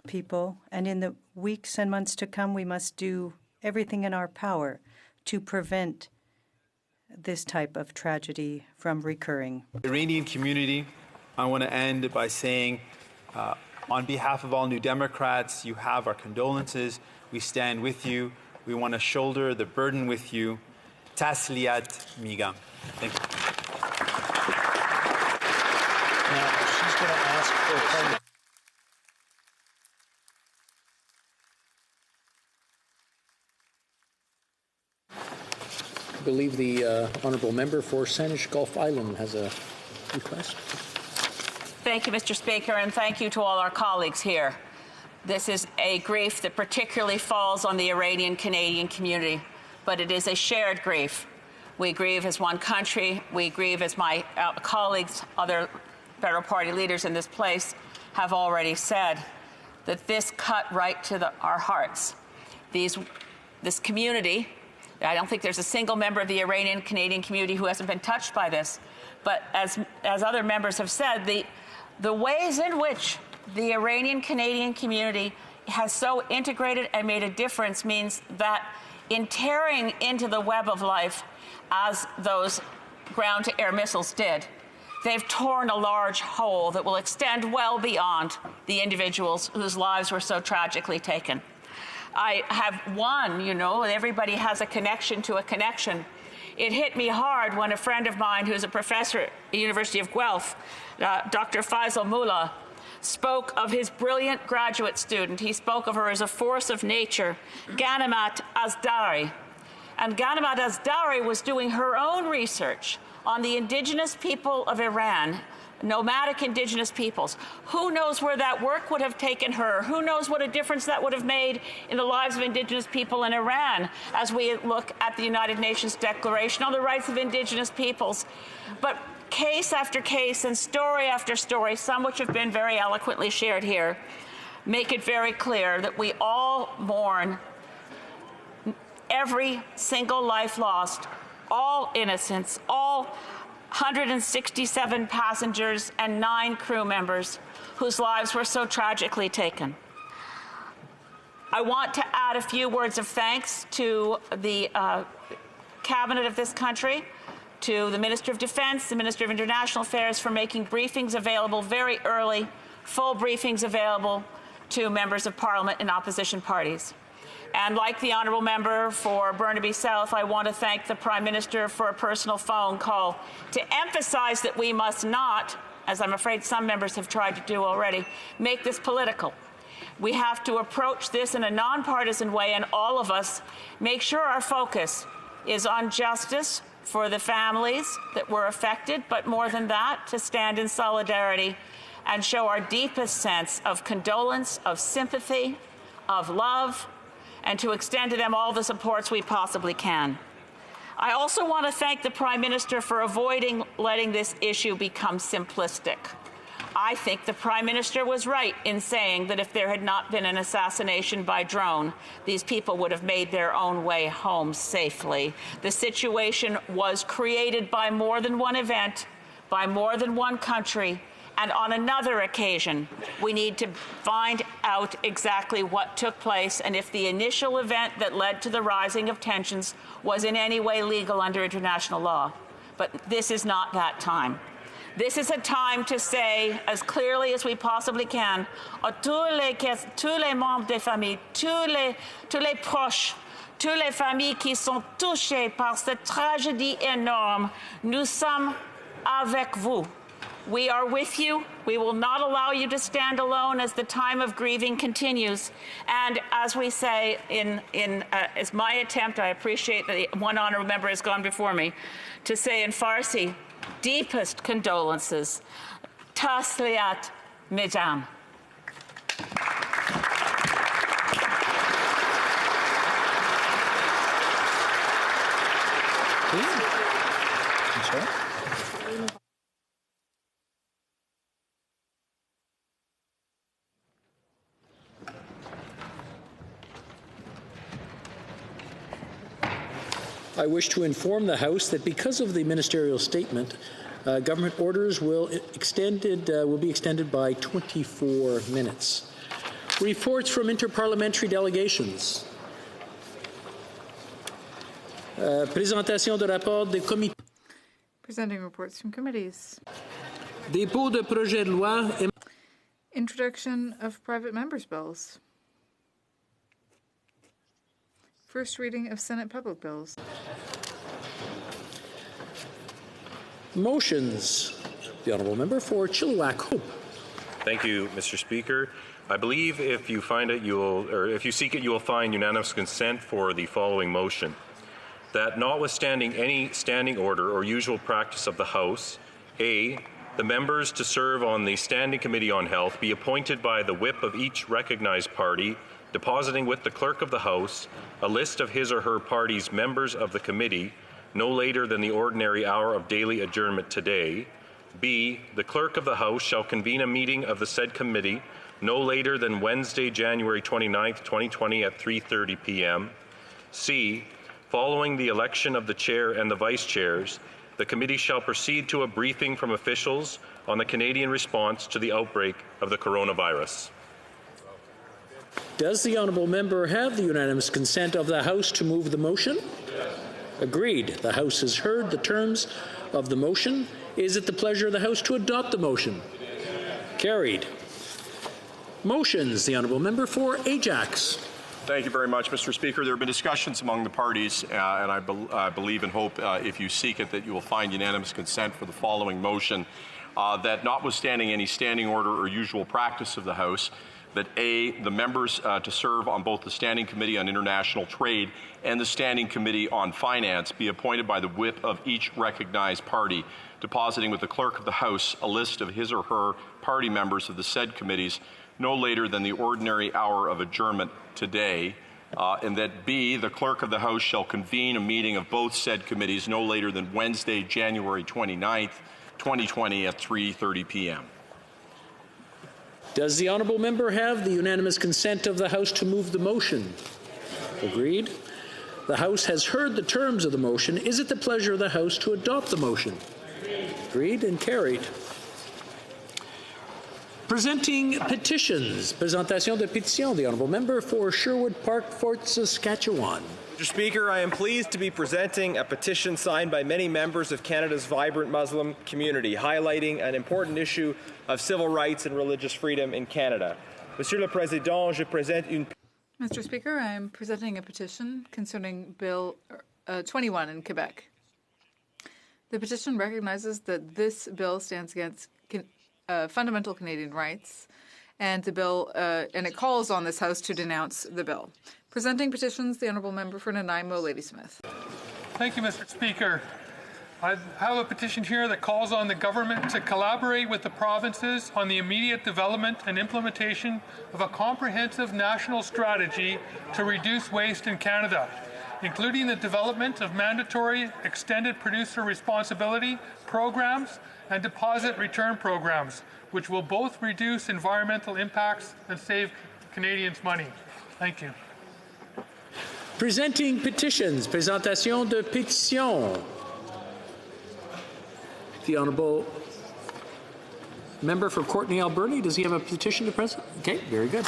people, and in the weeks and months to come, we must do everything in our power to prevent this type of tragedy from recurring. The Iranian community, I want to end by saying, on behalf of all New Democrats, you have our condolences. We stand with you. We want to shoulder the burden with you. tasliat migam. Thank you. Now, she's going to ask for I believe the honourable member for Saanich Gulf Island has a request. Thank you, Mr. Speaker, and thank you to all our colleagues here. This is a grief that particularly falls on the Iranian-Canadian community, but it is a shared grief. We grieve as one country. We grieve as my colleagues, other federal party leaders in this place have already said, that this cut right to our hearts. This community, I don't think there's a single member of the Iranian-Canadian community who hasn't been touched by this. But as other members have said, the ways in which the Iranian-Canadian community has so integrated and made a difference means that in tearing into the web of life, as those ground-to-air missiles did, they've torn a large hole that will extend well beyond the individuals whose lives were so tragically taken. I have one, everybody has a connection to a connection. It hit me hard when a friend of mine who's a professor at the University of Guelph, Dr. Faisal Mullah, spoke of his brilliant graduate student. He spoke of her as a force of nature, Ghanamat Asdari. And Ghanamat Asdari was doing her own research on the indigenous people of Iran, nomadic indigenous peoples. Who knows where that work would have taken her? Who knows what a difference that would have made in the lives of indigenous people in Iran as we look at the United Nations Declaration on the Rights of Indigenous Peoples. But case after case and story after story, some which have been very eloquently shared here, make it very clear that we all mourn every single life lost, all innocents, all 167 passengers and 9 crew members whose lives were so tragically taken. I want to add a few words of thanks to the cabinet of this country, to the Minister of Defense, the Minister of International Affairs for making briefings available very early, full briefings available to members of Parliament and opposition parties. And like the honourable member for Burnaby South, I want to thank the Prime Minister for a personal phone call to emphasize that we must not, as I'm afraid some members have tried to do already, make this political. We have to approach this in a nonpartisan way, and all of us make sure our focus is on justice for the families that were affected, but more than that, to stand in solidarity and show our deepest sense of condolence, of sympathy, of love, and to extend to them all the supports we possibly can. I also want to thank the Prime Minister for avoiding letting this issue become simplistic. I think the Prime Minister was right in saying that if there had not been an assassination by drone, these people would have made their own way home safely. The situation was created by more than one event, by more than one country, and on another occasion, we need to find out exactly what took place and if the initial event that led to the rising of tensions was in any way legal under international law. But this is not that time. This is a time to say, as clearly as we possibly can, à tous les membres des familles, tous les proches, toutes les familles qui sont touchées par cette tragédie énorme, nous sommes avec vous. We are with you. We will not allow you to stand alone as the time of grieving continues. And as we say as my attempt, I appreciate that one honourable member has gone before me, to say in Farsi, deepest condolences. Tasliat Midam. I wish to inform the House that because of the ministerial statement, government orders will be extended by 24 minutes. Reports from interparliamentary delegations. Présentation de rapport des comités. Presenting reports from committees. Dépôt de projet de loi. Introduction of private members' bills. First reading of Senate public bills. Motions. The Honourable Member for Chilliwack Hope. Thank you, Mr. Speaker. I believe if you find it, if you seek it, you will find unanimous consent for the following motion: that notwithstanding any standing order or usual practice of the House, A, the members to serve on the Standing Committee on Health be appointed by the whip of each recognized party, depositing with the Clerk of the House a list of his or her party's members of the committee no later than the ordinary hour of daily adjournment today. B, the Clerk of the House shall convene a meeting of the said committee no later than Wednesday, January 29th, 2020 at 3:30 p.m. C, following the election of the chair and the vice chairs, the committee shall proceed to a briefing from officials on the Canadian response to the outbreak of the coronavirus. Does the Honourable Member have the unanimous consent of the House to move the motion? Agreed. The House has heard the terms of the motion. Is it the pleasure of the House to adopt the motion? Carried. Motions. The Honourable Member for Ajax. Thank you very much, Mr. Speaker. There have been discussions among the parties, and I believe and hope, if you seek it, that you will find unanimous consent for the following motion: that notwithstanding any standing order or usual practice of the House, that A, the members to serve on both the Standing Committee on International Trade and the Standing Committee on Finance be appointed by the whip of each recognized party, depositing with the Clerk of the House a list of his or her party members of the said committees no later than the ordinary hour of adjournment today, and that B, the Clerk of the House shall convene a meeting of both said committees no later than Wednesday, January 29th, 2020 at 3:30 p.m. Does the Honourable Member have the unanimous consent of the House to move the motion? Agreed. The House has heard the terms of the motion. Is it the pleasure of the House to adopt the motion? Agreed and carried. Presenting petitions. Présentation de pétition. The Honourable Member for Sherwood Park, Fort Saskatchewan. Mr. Speaker, I am pleased to be presenting a petition signed by many members of Canada's vibrant Muslim community, highlighting an important issue of civil rights and religious freedom in Canada. Monsieur le Président, je présente une... Mr. Speaker, I am presenting a petition concerning Bill 21 in Quebec. The petition recognizes that this bill stands against fundamental Canadian rights, and the bill and it calls on this House to denounce the bill. Presenting petitions, the Honourable Member for Nanaimo, Ladysmith. Thank you, Mr. Speaker. I have a petition here that calls on the government to collaborate with the provinces on the immediate development and implementation of a comprehensive national strategy to reduce waste in Canada, including the development of mandatory extended producer responsibility programs and deposit return programs, which will both reduce environmental impacts and save Canadians money. Thank you. Presenting petitions. Présentation de pétition. The Honourable Member for Courtenay Alberni, does he have a petition to present? Okay, very good.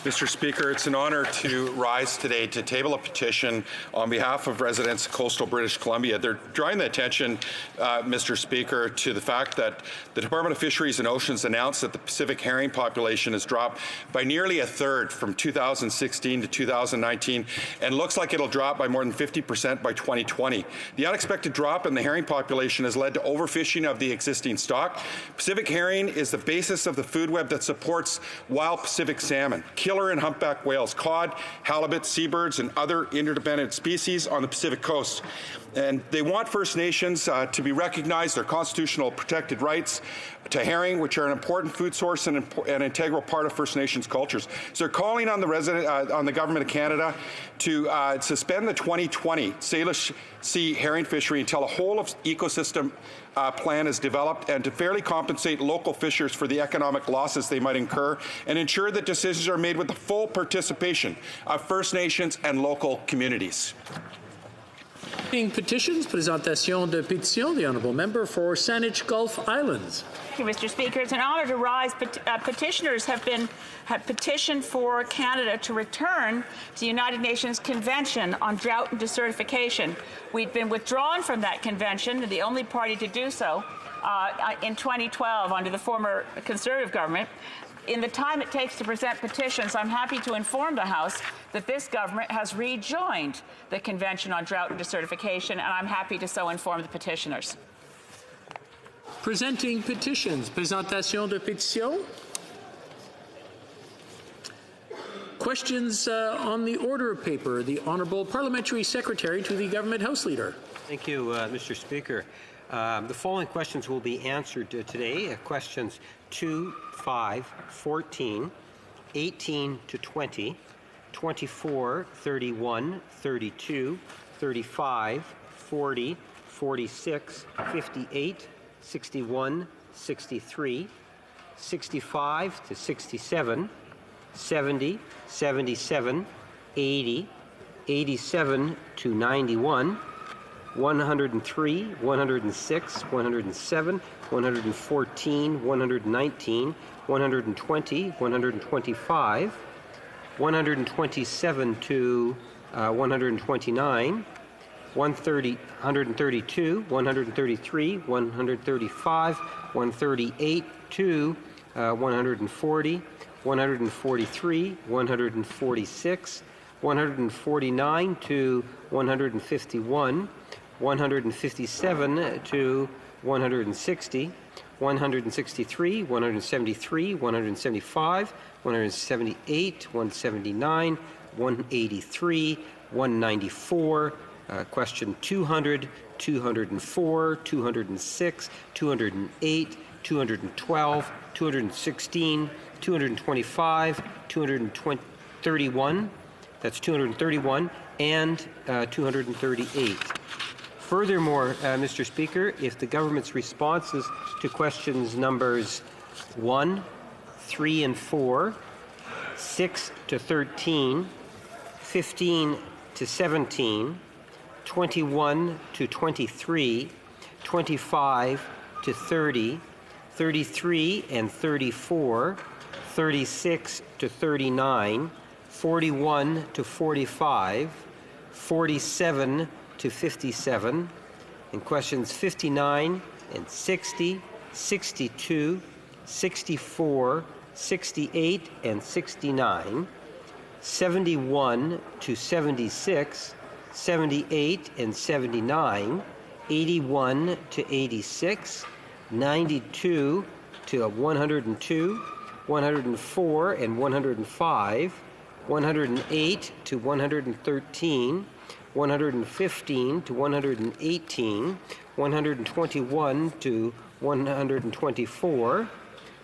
Mr. Speaker, it's an honor to rise today to table a petition on behalf of residents of coastal British Columbia. They're drawing the attention, Mr. Speaker, to the fact that the Department of Fisheries and Oceans announced that the Pacific herring population has dropped by nearly a third from 2016 to 2019 and looks like it'll drop by more than 50% by 2020. The unexpected drop in the herring population has led to overfishing of the existing stock. Pacific herring is the basis of the food web that supports wild Pacific salmon, killer and humpback whales, cod, halibut, seabirds, and other interdependent species on the Pacific coast. And they want First Nations to be recognized, their constitutional protected rights to herring, which are an important food source and an integral part of First Nations cultures. So they're calling on the government of Canada to suspend the 2020 Salish Sea herring fishery until a whole of ecosystem plan is developed, and to fairly compensate local fishers for the economic losses they might incur, and ensure that decisions are made with the full participation of First Nations and local communities. Petitions, présentation de pétition, the Honourable Member for Saanich Gulf Islands. Thank you, Mr. Speaker. It's an honour to rise. Petitioners have petitioned for Canada to return to the United Nations Convention on Drought and Desertification. We'd been withdrawn from that convention, the only party to do so, in 2012 under the former Conservative government. In the time it takes to present petitions, I'm happy to inform the House that this government has rejoined the Convention on Drought and Desertification, and I'm happy to so inform the petitioners. Presenting petitions. Présentation de pétitions. Questions on the order of paper. The Honourable Parliamentary Secretary to the Government House Leader. Thank you, Mr. Speaker. The following questions will be answered today. Questions 2, 5, 14, 18 to 20, 24, 31, 32, 35, 40, 46, 58, 61, 63, 65 to 67, 70, 77, 80, 87 to 91, 103, 106, 107, 114, 119, 120, 125, 127 to 129, 132, 133, 135, 138 to 140, 143, 146, 149 to 151, 157 to 160, 163, 173, 175, 178, 179, 183, 194, question 200, 204, 206, 208, 212, 216, 225, 231, that's 231, and 238. Furthermore, Mr. Speaker, if the government's responses to questions numbers 1, 3, and 4, 6 to 13, 15 to 17, 21 to 23, 25 to 30, 33 and 34, 36 to 39, 41 to 45, 47 to 57, and questions 59 and 60, 62, 64, 68, and 69, 71 to 76, 78 and 79, 81 to 86, 92 to 102, 104 and 105, 108 to 113, 115 to 118, 121 to 124,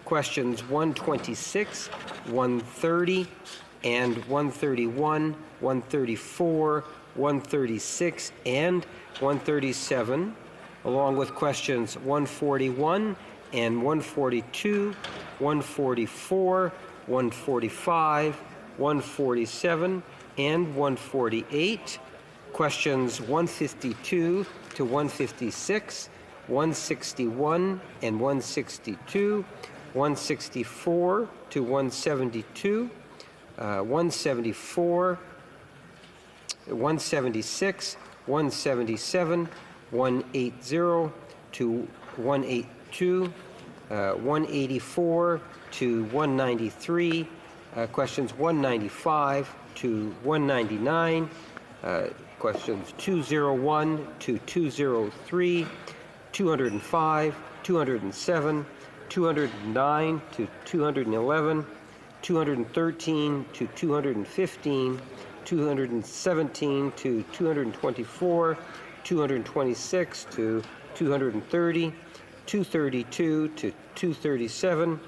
questions 126, 130, and 131, 134, 136, and 137, along with questions 141 and 142, 144, 145, 147, and 148, questions 152 to 156, 161 and 162, 164 to 172, 174, 176, 177, 180 to 182, 184 to 193, questions 195 to 199, questions 201 to 203, 205, 207, 209 to 211, 213 to 215, 217 to 224, 226 to 230, 232 to 237,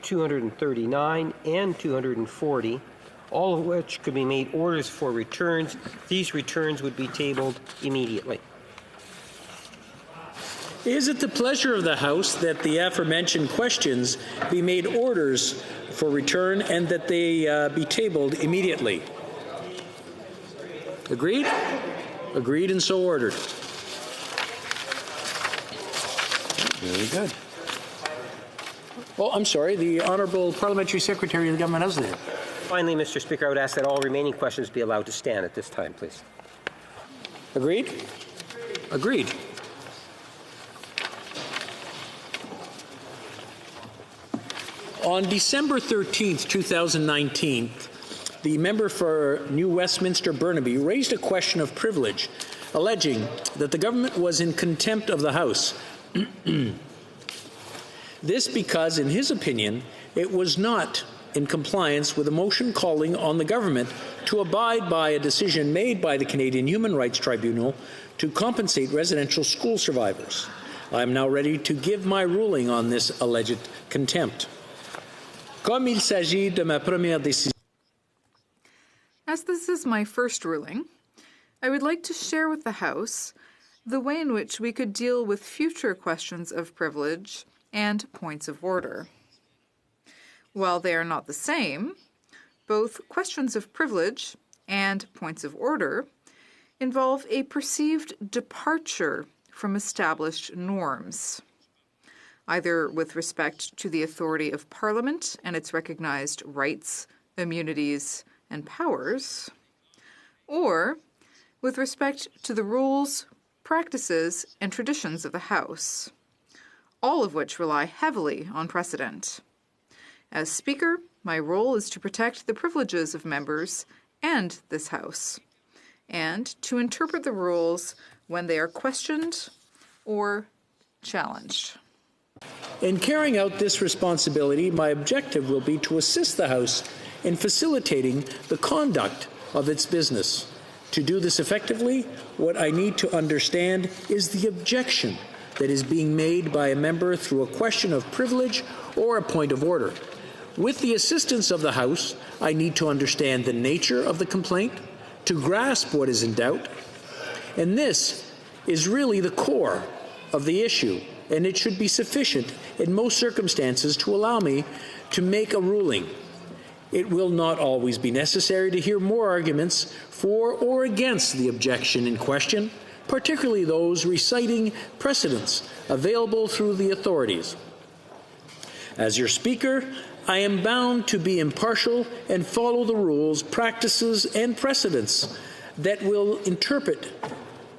239, and 240, all of which could be made orders for returns. These returns would be tabled immediately. Is it the pleasure of the House that the aforementioned questions be made orders for return and that they be tabled immediately? Agreed? Agreed and so ordered. Very good. Oh, I'm sorry, the Honourable Parliamentary Secretary of the Government House Leader. Finally, Mr. Speaker, I would ask that all remaining questions be allowed to stand at this time, please. Agreed? Agreed. On December 13th, 2019, the member for New Westminster Burnaby raised a question of privilege, alleging that the government was in contempt of the House This because, in his opinion, it was not in compliance with a motion calling on the government to abide by a decision made by the Canadian Human Rights Tribunal to compensate residential school survivors. I am now ready to give my ruling on this alleged contempt. Comme il s'agit de ma première décision. As this is my first ruling, I would like to share with the House the way in which we could deal with future questions of privilege and points of order. While they are not the same, both questions of privilege and points of order involve a perceived departure from established norms, either with respect to the authority of Parliament and its recognized rights, immunities, and powers, or with respect to the rules, practices, and traditions of the House, all of which rely heavily on precedent. As Speaker, my role is to protect the privileges of members and this House, and to interpret the rules when they are questioned or challenged. In carrying out this responsibility, my objective will be to assist the House in facilitating the conduct of its business. To do this effectively, what I need to understand is the objection that is being made by a member through a question of privilege or a point of order. With the assistance of the House, I need to understand the nature of the complaint, to grasp what is in doubt, and this is really the core of the issue, and it should be sufficient in most circumstances to allow me to make a ruling. It will not always be necessary to hear more arguments for or against the objection in question, particularly those reciting precedents available through the authorities. As your Speaker, I am bound to be impartial and follow the rules, practices, and precedents that I will interpret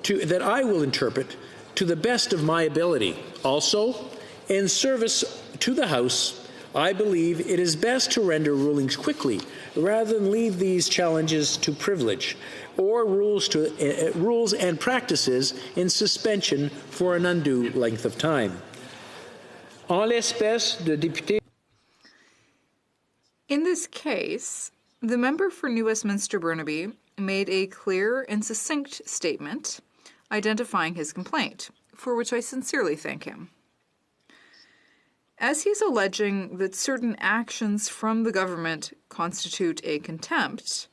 to the best of my ability. Also, in service to the House, I believe it is best to render rulings quickly rather than leave these challenges to privilege or rules and practices in suspension for an undue length of time. En l'espèce de député. In this case, the member for New Westminster Burnaby made a clear and succinct statement identifying his complaint, for which I sincerely thank him. As he is alleging that certain actions from the government constitute a contempt,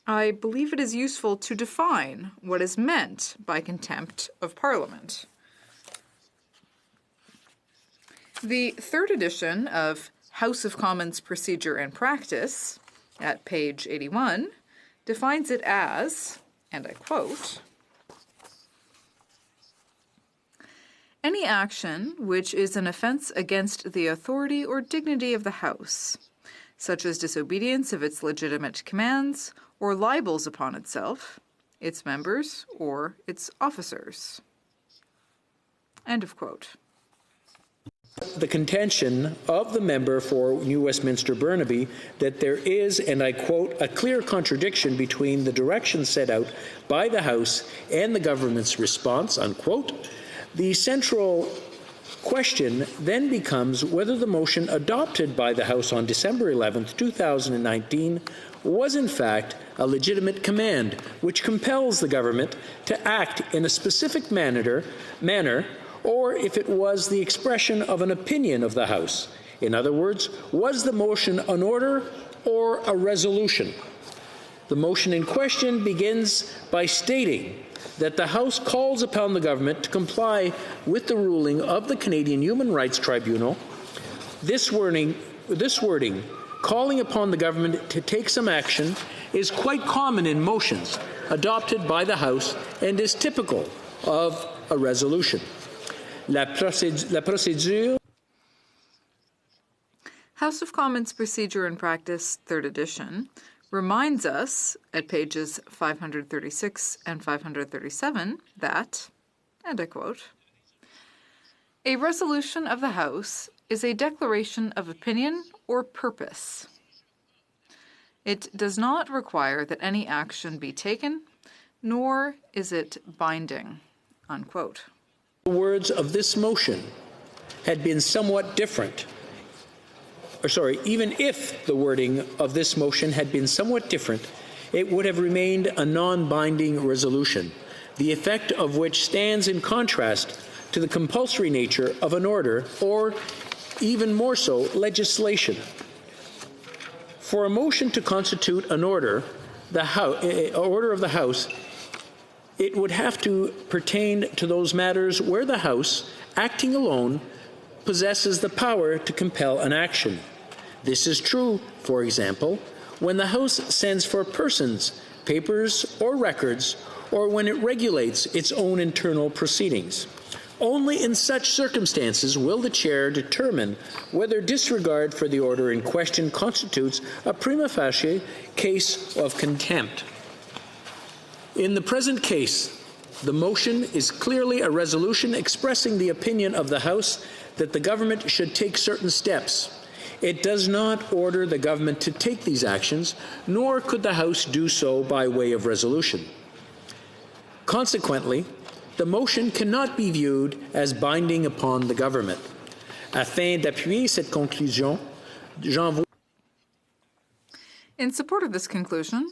I believe it is useful to define what is meant by contempt of Parliament. The third edition of House of Commons Procedure and Practice, at page 81, defines it as, and I quote, any action which is an offense against the authority or dignity of the House, such as disobedience of its legitimate commands or libels upon itself, its members, or its officers. End of quote. The contention of the member for New Westminster Burnaby that there is, and I quote, a clear contradiction between the direction set out by the House and the government's response, unquote. The central question then becomes whether the motion adopted by the House on December 11, 2019 was in fact a legitimate command which compels the government to act in a specific manner, or if it was the expression of an opinion of the House. In other words, was the motion an order or a resolution? The motion in question begins by stating that the House calls upon the government to comply with the ruling of the Canadian Human Rights Tribunal. This wording, calling upon the government to take some action, is quite common in motions adopted by the House and is typical of a resolution. La procédure. House of Commons Procedure and Practice, 3rd edition, reminds us at pages 536 and 537 that, and I quote, a resolution of the House is a declaration of opinion or purpose. It does not require that any action be taken, nor is it binding, unquote. The words of this motion had been somewhat different, even if the wording of this motion had been somewhat different, it would have remained a non-binding resolution, the effect of which stands in contrast to the compulsory nature of an order, or even more so, legislation. For a motion to constitute an order, order of the House, it would have to pertain to those matters where the House, acting alone, possesses the power to compel an action. This is true, for example, when the House sends for persons, papers, or records, or when it regulates its own internal proceedings. Only in such circumstances will the Chair determine whether disregard for the order in question constitutes a prima facie case of contempt. In the present case, the motion is clearly a resolution expressing the opinion of the House that the government should take certain steps. It does not order the government to take these actions, nor could the House do so by way of resolution. Consequently, the motion cannot be viewed as binding upon the government. Afin d'appuyer cette conclusion, j'envoie. In support of this conclusion,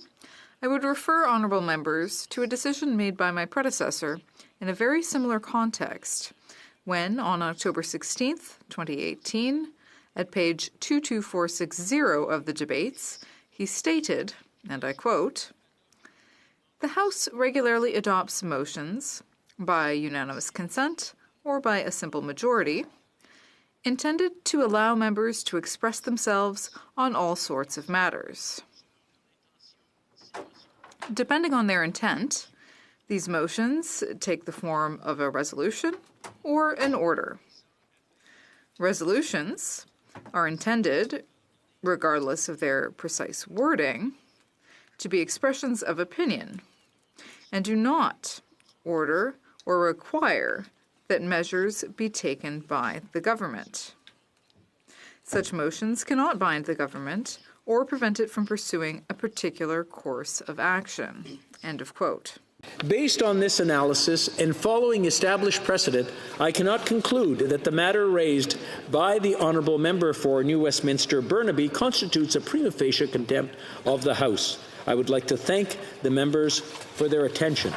I would refer honourable members to a decision made by my predecessor in a very similar context, when, on October 16th, 2018, at page 22460 of the debates, he stated, and I quote, "The House regularly adopts motions, by unanimous consent or by a simple majority, intended to allow members to express themselves on all sorts of matters. Depending on their intent, these motions take the form of a resolution or an order. Resolutions are intended, regardless of their precise wording, to be expressions of opinion and do not order or require that measures be taken by the government. Such motions cannot bind the government or prevent it from pursuing a particular course of action." End of quote. Based on this analysis and following established precedent, I cannot conclude that the matter raised by the honourable member for New Westminster Burnaby constitutes a prima facie contempt of the House. I would like to thank the members for their attention.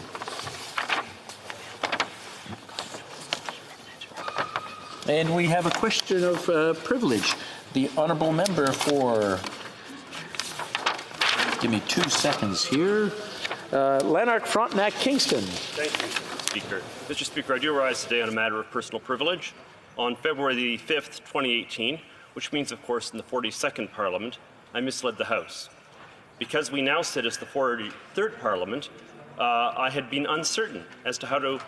And we have a question of privilege. The honourable member for, give me 2 seconds here, Lanark Frontenac Kingston. Thank you, Speaker. Mr. Speaker, I do rise today on a matter of personal privilege. On February the 5th, 2018, which means, of course, in the 42nd Parliament, I misled the House. Because we now sit as the 43rd Parliament, I had been uncertain as to how to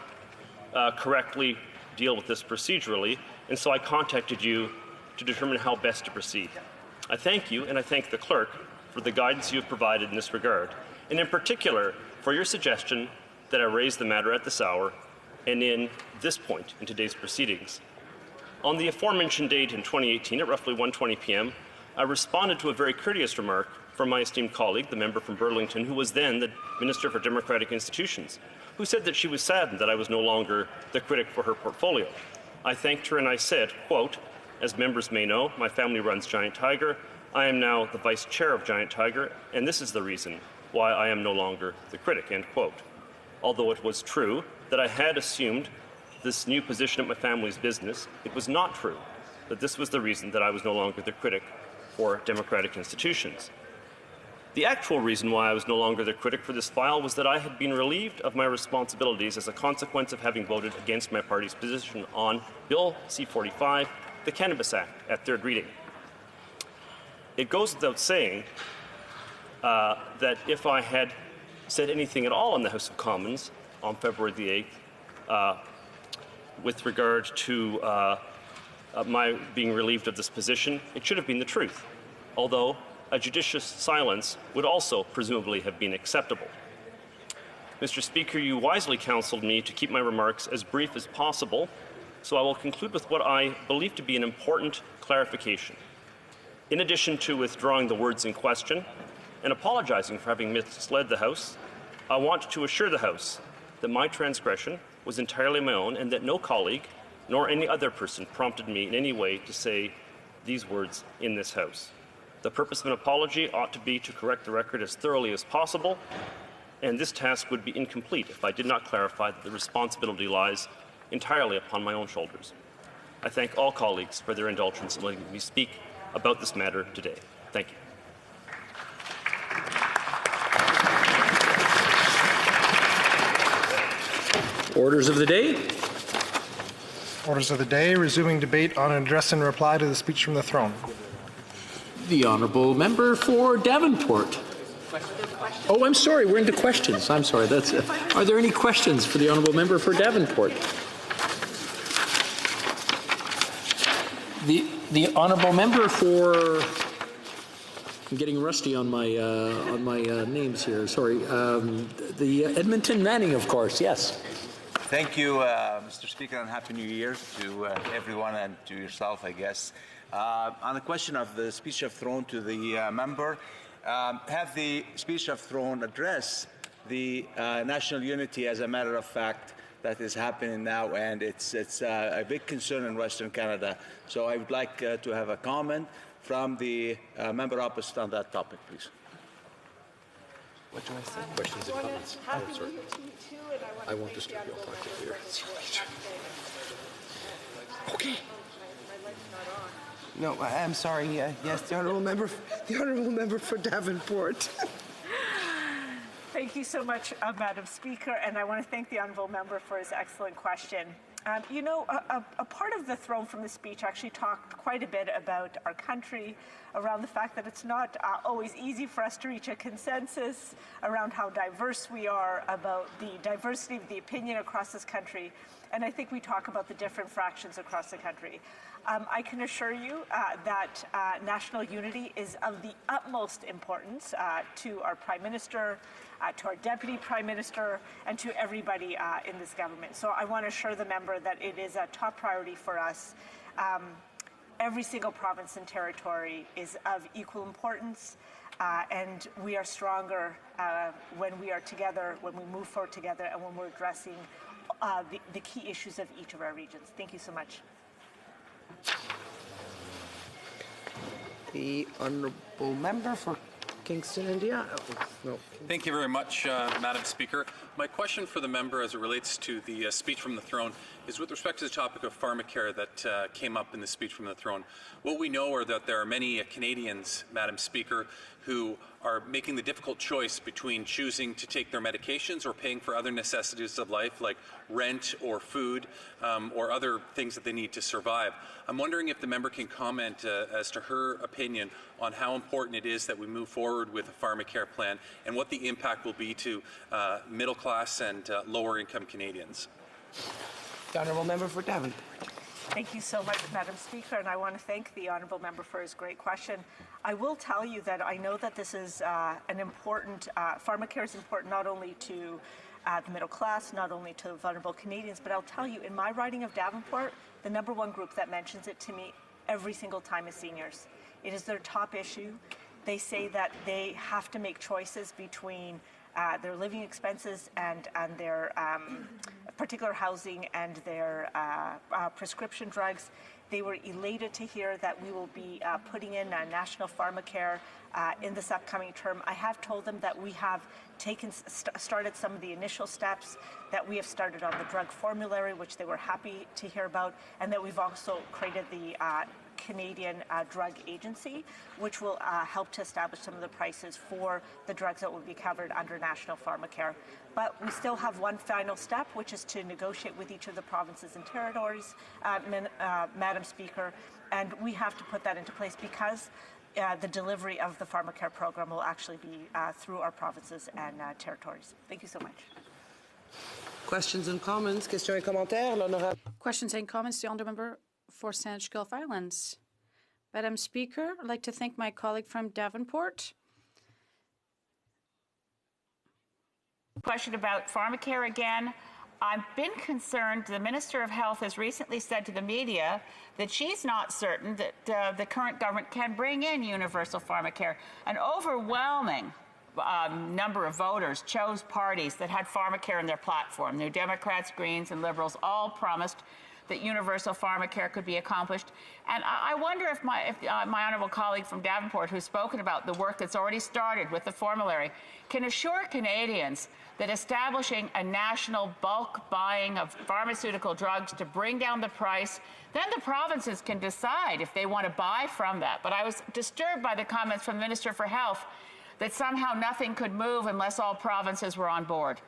correctly deal with this procedurally, and so I contacted you to determine how best to proceed. I thank you, and I thank the clerk for the guidance you have provided in this regard, and in particular for your suggestion that I raise the matter at this hour and in this point in today's proceedings. On the aforementioned date in 2018 at roughly 1:20 p.m., I responded to a very courteous remark from my esteemed colleague, the member from Burlington, who was then the Minister for Democratic Institutions, who said that she was saddened that I was no longer the critic for her portfolio. I thanked her and I said, quote, "As members may know, my family runs Giant Tiger. I am now the vice chair of Giant Tiger, and this is the reason why I am no longer the critic," end quote. Although it was true that I had assumed this new position at my family's business, it was not true that this was the reason that I was no longer the critic for democratic institutions. The actual reason why I was no longer the critic for this file was that I had been relieved of my responsibilities as a consequence of having voted against my party's position on Bill C-45, the Cannabis Act, at third reading. It goes without saying that if I had said anything at all in the House of Commons on February the 8th with regard to my being relieved of this position, it should have been the truth, although a judicious silence would also presumably have been acceptable. Mr. Speaker, you wisely counseled me to keep my remarks as brief as possible, so I will conclude with what I believe to be an important clarification. In addition to withdrawing the words in question and apologizing for having misled the House, I want to assure the House that my transgression was entirely my own and that no colleague nor any other person prompted me in any way to say these words in this House. The purpose of an apology ought to be to correct the record as thoroughly as possible, and this task would be incomplete if I did not clarify that the responsibility lies entirely upon my own shoulders. I thank all colleagues for their indulgence in letting me speak about this matter today. Thank you. Orders of the day. Orders of the day, resuming debate on an address and reply to the speech from the throne. The honourable member for Davenport. Oh, I'm sorry, we're into questions. I'm sorry, that's it. Are there any questions for the honourable member for Davenport? The honourable member for... I'm getting rusty on my names here, sorry. The Edmonton Manning, of course, yes. Thank you, Mr. Speaker, and Happy New Year to everyone and to yourself, I guess. On the question of the speech of throne to the member, have the speech of throne address the national unity as a matter of fact that is happening now, and it's a big concern in Western Canada. So I would like to have a comment from the member opposite on that topic, please. What do I say? Questions and comments. Oh, sorry. I won't disturb you. I'll talk to you later. Okay. No, I'm sorry. Yes, the honourable member for Davenport. Thank you so much, Madam Speaker, and I want to thank the honourable member for his excellent question. You know, a part of the throne from the speech actually talked quite a bit about our country, around the fact that it's not always easy for us to reach a consensus, around how diverse we are, about the diversity of the opinion across this country, and I think we talk about the different fractions across the country. I can assure you that national unity is of the utmost importance to our Prime Minister, to our Deputy Prime Minister, and to everybody in this government. So I want to assure the member that it is a top priority for us. Every single province and territory is of equal importance, and we are stronger when we are together, when we move forward together, and when we're addressing the key issues of each of our regions. Thank you so much. The honourable member for Kingston, India. No. Thank you very much, Madam Speaker. My question for the member as it relates to the speech from the throne is with respect to the topic of pharmacare that came up in the speech from the throne. What we know are that there are many Canadians, Madam Speaker, who are making the difficult choice between choosing to take their medications or paying for other necessities of life like rent or food or other things that they need to survive. I'm wondering if the member can comment as to her opinion on how important it is that we move forward with a pharmacare plan and what the impact will be to middle class and lower income Canadians. The honourable member for Davenport. Thank you so much, Madam Speaker, and I want to thank the honourable member for his great question. I will tell you that I know that this is an important, pharmacare is important not only to the middle class, not only to vulnerable Canadians, but I'll tell you, in my riding of Davenport, the #1 group that mentions it to me every single time is seniors. It is their top issue. They say that they have to make choices between their living expenses and their particular housing and their prescription drugs. They were elated to hear that we will be putting in a national pharmacare in this upcoming term. I have told them that we have started some of the initial steps, that we have started on the drug formulary, which they were happy to hear about, and that we've also created the Canadian Drug Agency, which will help to establish some of the prices for the drugs that will be covered under national pharmacare. But we still have one final step, which is to negotiate with each of the provinces and territories, Madam Speaker, and we have to put that into place because the delivery of the pharmacare program will actually be through our provinces and territories. Thank you so much. Questions and comments? Questions et commentaires, l'honorable. Questions and comments, the honourable member for Saanich Gulf Islands. Madam Speaker, I'd like to thank my colleague from Davenport. Question about pharmacare again. I've been concerned. The Minister of Health has recently said to the media that she's not certain that the current government can bring in universal pharmacare. An overwhelming number of voters chose parties that had pharmacare in their platform. New Democrats, Greens, and Liberals all promised that universal pharmacare could be accomplished. And I wonder if my honourable colleague from Davenport, who's spoken about the work that's already started with the formulary, can assure Canadians that establishing a national bulk buying of pharmaceutical drugs to bring down the price, then the provinces can decide if they want to buy from that. But I was disturbed by the comments from the Minister for Health that somehow nothing could move unless all provinces were on board.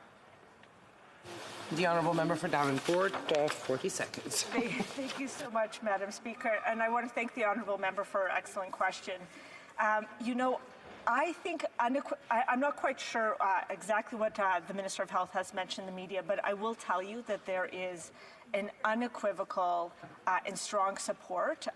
The Honourable Member for Davenport, 40 seconds. Thank you so much, Madam Speaker, and I want to thank the Honourable Member for her excellent question. You know, I think, I'm not quite sure exactly what the Minister of Health has mentioned in the media, but I will tell you that there is an unequivocal and strong support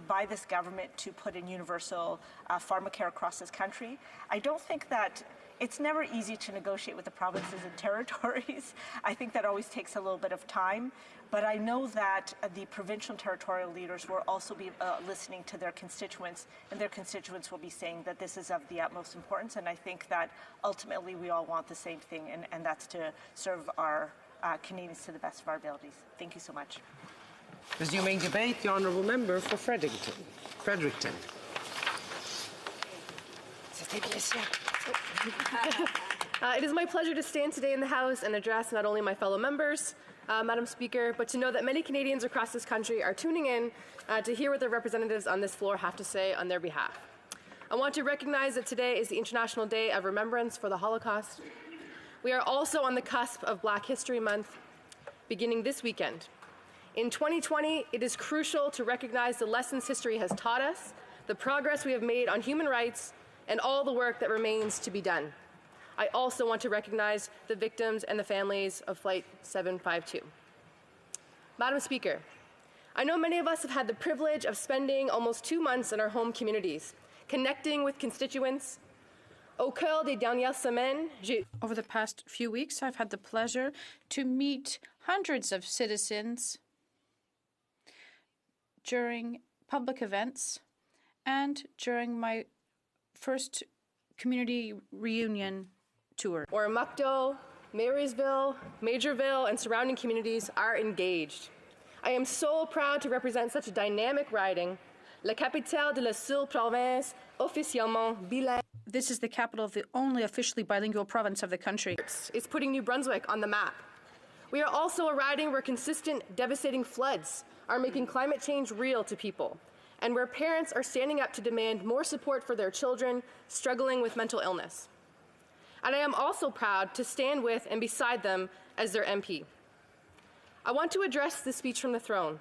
by this government to put in universal pharmacare across this country. I don't think that it's never easy to negotiate with the provinces and territories. I think that always takes a little bit of time. But I know that the provincial and territorial leaders will also be listening to their constituents, and their constituents will be saying that this is of the utmost importance. And I think that ultimately we all want the same thing, and that's to serve our Canadians to the best of our abilities. Thank you so much. Resuming debate, the Honourable Member for Fredericton. It is my pleasure to stand today in the House and address not only my fellow members, Madam Speaker, but to know that many Canadians across this country are tuning in to hear what their representatives on this floor have to say on their behalf. I want to recognize that today is the International Day of Remembrance for the Holocaust. We are also on the cusp of Black History Month, beginning this weekend. In 2020, it is crucial to recognize the lessons history has taught us, the progress we have made on human rights, and all the work that remains to be done. I also want to recognize the victims and the families of Flight 752. Madam Speaker, I know many of us have had the privilege of spending almost 2 months in our home communities, connecting with constituents. Au cœur des dernières semaines, Over the past few weeks, I've had the pleasure to meet hundreds of citizens during public events and during my first community reunion tour. Or Mukdo, Marysville, Majorville, and surrounding communities are engaged. I am so proud to represent such a dynamic riding, la capitale de la seule province officiellement bilingue. This is the capital of the only officially bilingual province of the country. It's putting New Brunswick on the map. We are also a riding where consistent, devastating floods are making climate change real to people, and where parents are standing up to demand more support for their children struggling with mental illness. And I am also proud to stand with and beside them as their MP. I want to address this speech from the throne.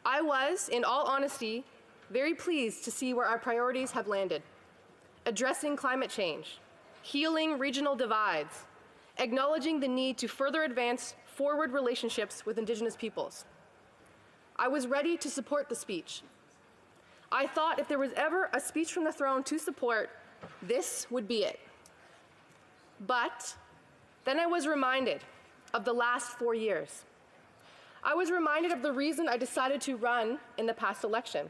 I was, in all honesty, very pleased to see where our priorities have landed. Addressing climate change, healing regional divides, acknowledging the need to further advance forward relationships with Indigenous peoples. I was ready to support the speech. I thought if there was ever a speech from the throne to support, this would be it. But then I was reminded of the last 4 years. I was reminded of the reason I decided to run in the past election,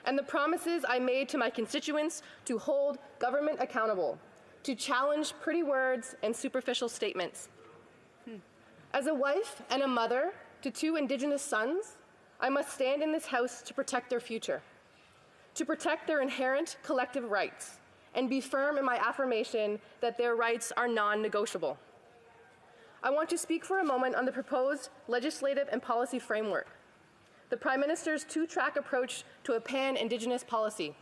and the promises I made to my constituents to hold government accountable, to challenge pretty words and superficial statements. As a wife and a mother to 2 Indigenous sons, I must stand in this House to protect their future, to protect their inherent collective rights, and be firm in my affirmation that their rights are non-negotiable. I want to speak for a moment on the proposed legislative and policy framework, the Prime Minister's 2-track approach to a pan-Indigenous policy.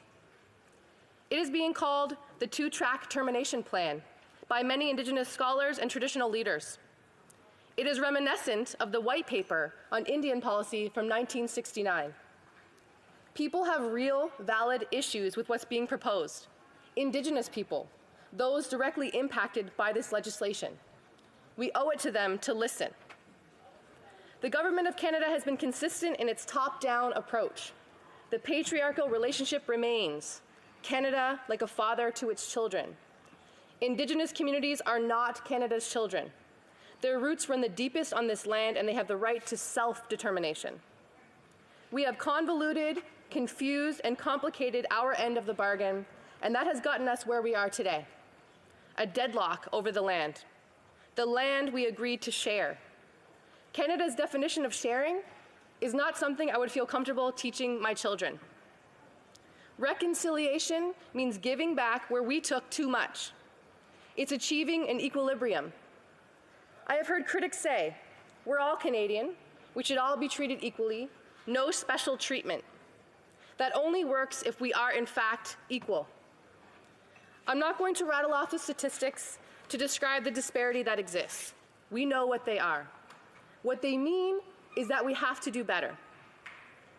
It is being called the 2-track termination plan by many Indigenous scholars and traditional leaders. It is reminiscent of the white paper on Indian policy from 1969. People have real, valid issues with what's being proposed. Indigenous people, those directly impacted by this legislation. We owe it to them to listen. The Government of Canada has been consistent in its top-down approach. The patriarchal relationship remains. Canada like a father to its children. Indigenous communities are not Canada's children. Their roots run the deepest on this land, and they have the right to self-determination. We have convoluted, confused, and complicated our end of the bargain, and that has gotten us where we are today. A deadlock over the land we agreed to share. Canada's definition of sharing is not something I would feel comfortable teaching my children. Reconciliation means giving back where we took too much. It's achieving an equilibrium. I have heard critics say, we're all Canadian, we should all be treated equally, no special treatment. That only works if we are in fact equal. I'm not going to rattle off the statistics to describe the disparity that exists. We know what they are. What they mean is that we have to do better.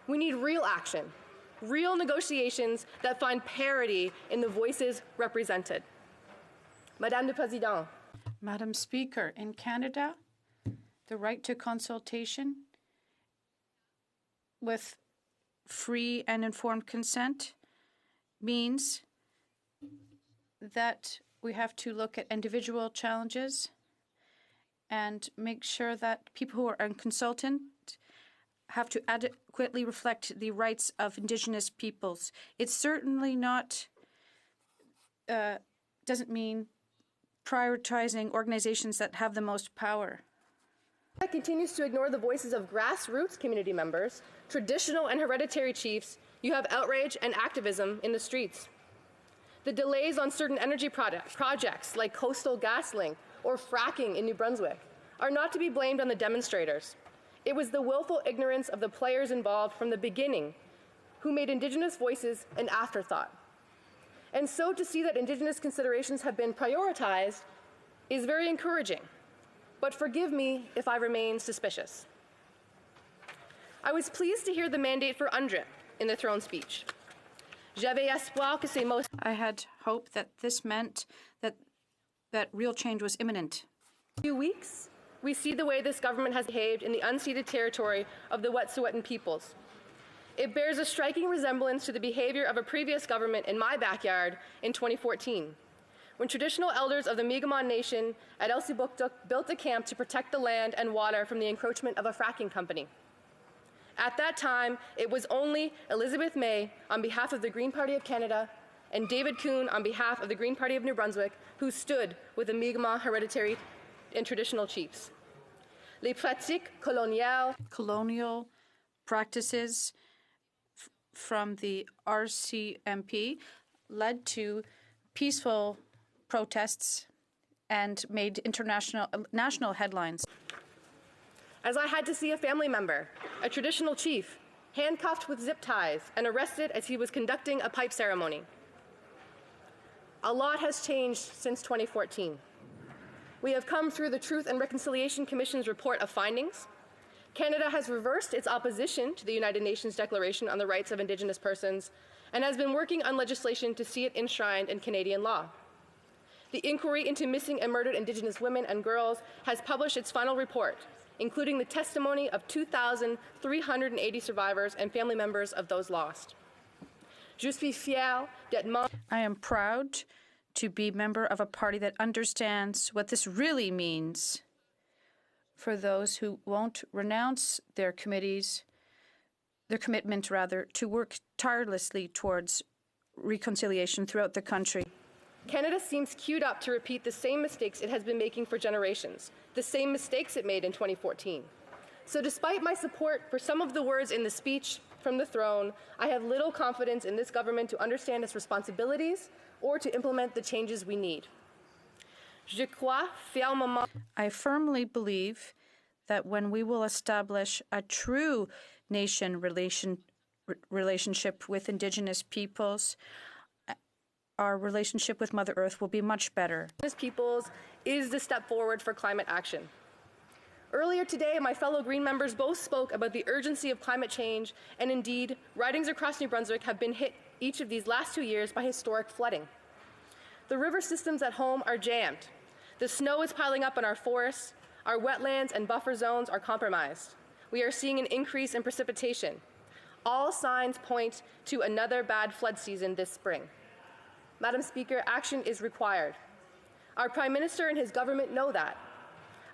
We need real action, real negotiations that find parity in the voices represented. Madame la Présidente. Madam Speaker, in Canada, the right to consultation with free and informed consent means that we have to look at individual challenges and make sure that people who are unconsulted have to adequately reflect the rights of Indigenous peoples. It certainly not doesn't mean prioritizing organizations that have the most power. That continues to ignore the voices of grassroots community members, traditional and hereditary chiefs. You have outrage and activism in the streets. The delays on certain energy projects like Coastal GasLink or fracking in New Brunswick are not to be blamed on the demonstrators. It was the willful ignorance of the players involved from the beginning who made Indigenous voices an afterthought. And so to see that Indigenous considerations have been prioritized is very encouraging. But forgive me if I remain suspicious. I was pleased to hear the mandate for UNDRIP in the throne speech. J'avais espoir que ces mots. I had hope that this meant that real change was imminent. In a few weeks, we see the way this government has behaved in the unceded territory of the Wet'suwet'en peoples. It bears a striking resemblance to the behavior of a previous government in my backyard in 2014, when traditional elders of the Mi'kmaq Nation at Elsipogtog built a camp to protect the land and water from the encroachment of a fracking company. At that time, it was only Elizabeth May, on behalf of the Green Party of Canada, and David Coon, on behalf of the Green Party of New Brunswick, who stood with the Mi'kmaq hereditary and traditional chiefs. Les pratiques coloniales. Colonial practices from the RCMP led to peaceful protests and made national headlines. As I had to see a family member, a traditional chief, handcuffed with zip ties and arrested as he was conducting a pipe ceremony. A lot has changed since 2014. We have come through the Truth and Reconciliation Commission's report of findings. Canada has reversed its opposition to the United Nations Declaration on the Rights of Indigenous Persons and has been working on legislation to see it enshrined in Canadian law. The inquiry into missing and murdered Indigenous women and girls has published its final report, including the testimony of 2,380 survivors and family members of those lost. Je suis fière d'être membre. I am proud to be member of a party that understands what this really means for those who won't renounce their commitment to work tirelessly towards reconciliation throughout the country. Canada seems queued up to repeat the same mistakes it has been making for generations, the same mistakes it made in 2014. So despite my support for some of the words in the speech from the throne, I have little confidence in this government to understand its responsibilities or to implement the changes we need. Je crois fermement. I firmly believe that when we will establish a true nation relationship with Indigenous peoples, our relationship with Mother Earth will be much better. Indigenous peoples is the step forward for climate action. Earlier today, my fellow Green members both spoke about the urgency of climate change, and indeed, ridings across New Brunswick have been hit each of these last 2 years by historic flooding. The river systems at home are jammed. The snow is piling up in our forests. Our wetlands and buffer zones are compromised. We are seeing an increase in precipitation. All signs point to another bad flood season this spring. Madam Speaker, action is required. Our Prime Minister and his government know that.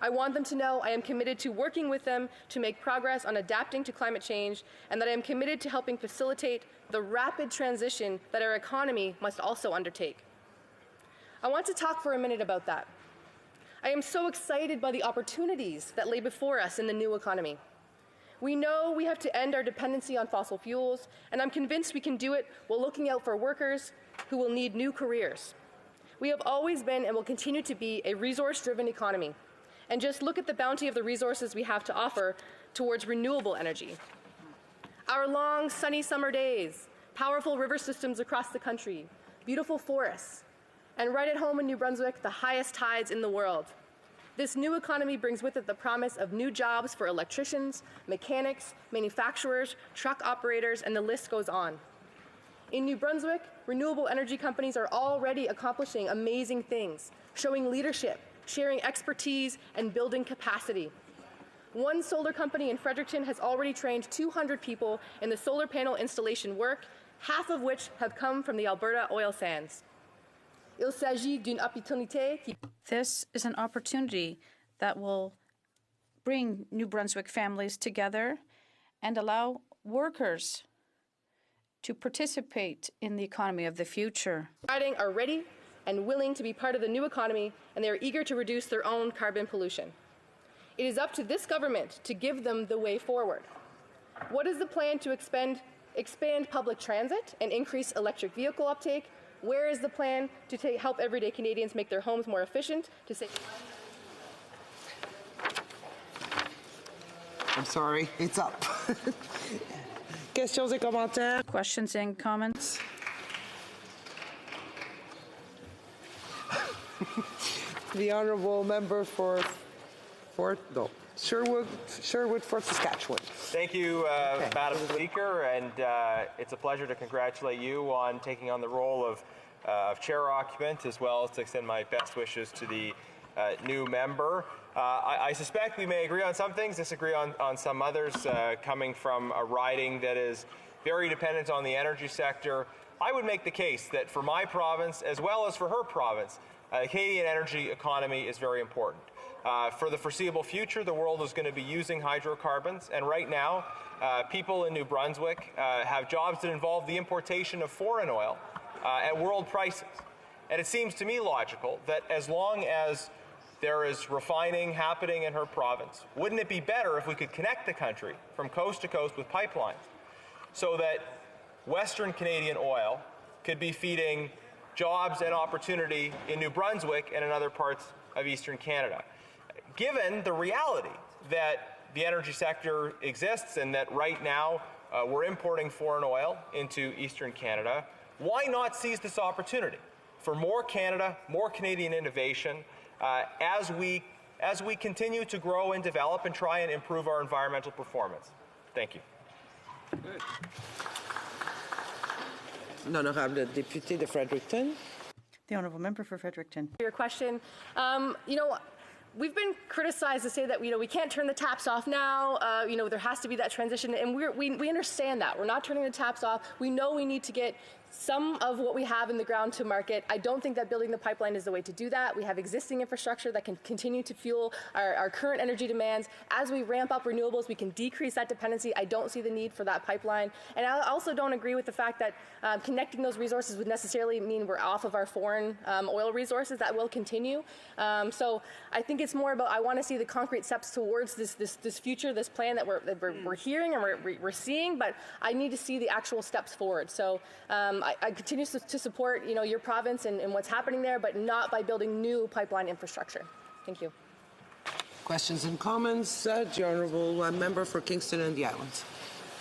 I want them to know I am committed to working with them to make progress on adapting to climate change, and that I am committed to helping facilitate the rapid transition that our economy must also undertake. I want to talk for a minute about that. I am so excited by the opportunities that lay before us in the new economy. We know we have to end our dependency on fossil fuels, and I'm convinced we can do it while looking out for workers who will need new careers. We have always been and will continue to be a resource-driven economy. And just look at the bounty of the resources we have to offer towards renewable energy. Our long, sunny summer days, powerful river systems across the country, beautiful forests, and right at home in New Brunswick, the highest tides in the world. This new economy brings with it the promise of new jobs for electricians, mechanics, manufacturers, truck operators, and the list goes on. In New Brunswick, renewable energy companies are already accomplishing amazing things, showing leadership, sharing expertise, and building capacity. One solar company in Fredericton has already trained 200 people in the solar panel installation work, half of which have come from the Alberta oil sands. Il s'agit d'une opportunité qui... This is an opportunity that will bring New Brunswick families together and allow workers to participate in the economy of the future. Are ready and willing to be part of the new economy, and they are eager to reduce their own carbon pollution. It is up to this government to give them the way forward. What is the plan to expand public transit and increase electric vehicle uptake? Where is the plan to help everyday Canadians make their homes more efficient, to save... I'm sorry, it's up. Questions et commentaires? Questions and comments? The honourable member for Sherwood, Fort Saskatchewan. Thank you, Madam Speaker, and it's a pleasure to congratulate you on taking on the role of chair occupant, as well as to extend my best wishes to the new member. I suspect we may agree on some things, disagree on some others, coming from a riding that is very dependent on the energy sector. I would make the case that for my province, as well as for her province, the Canadian energy economy is very important. For the foreseeable future, the world is going to be using hydrocarbons, and right now, people in New Brunswick have jobs that involve the importation of foreign oil at world prices. And it seems to me logical that as long as there is refining happening in her province, wouldn't it be better if we could connect the country from coast to coast with pipelines so that Western Canadian oil could be feeding jobs and opportunity in New Brunswick and in other parts of Eastern Canada? Given the reality that the energy sector exists and that right now we're importing foreign oil into Eastern Canada, why not seize this opportunity for more Canada, more Canadian innovation as we continue to grow and develop and try and improve our environmental performance? Thank you. Good. L'honorable député de Fredericton. The honourable member for Fredericton. Your question. We've been criticized to say that we can't turn the taps off now. There has to be that transition, and we understand that. We're not turning the taps off. We know we need to get some of what we have in the ground to market. I don't think that building the pipeline is the way to do that. We have existing infrastructure that can continue to fuel our current energy demands. As we ramp up renewables, we can decrease that dependency. I don't see the need for that pipeline. And I also don't agree with the fact that connecting those resources would necessarily mean we're off of our foreign oil resources. That will continue. So I think it's more about, I want to see the concrete steps towards this future, this plan that we're hearing and we're seeing, but I need to see the actual steps forward. So I continue to support your province and what's happening there, but not by building new pipeline infrastructure. Thank you. Questions and comments? The honourable member for Kingston and the Islands.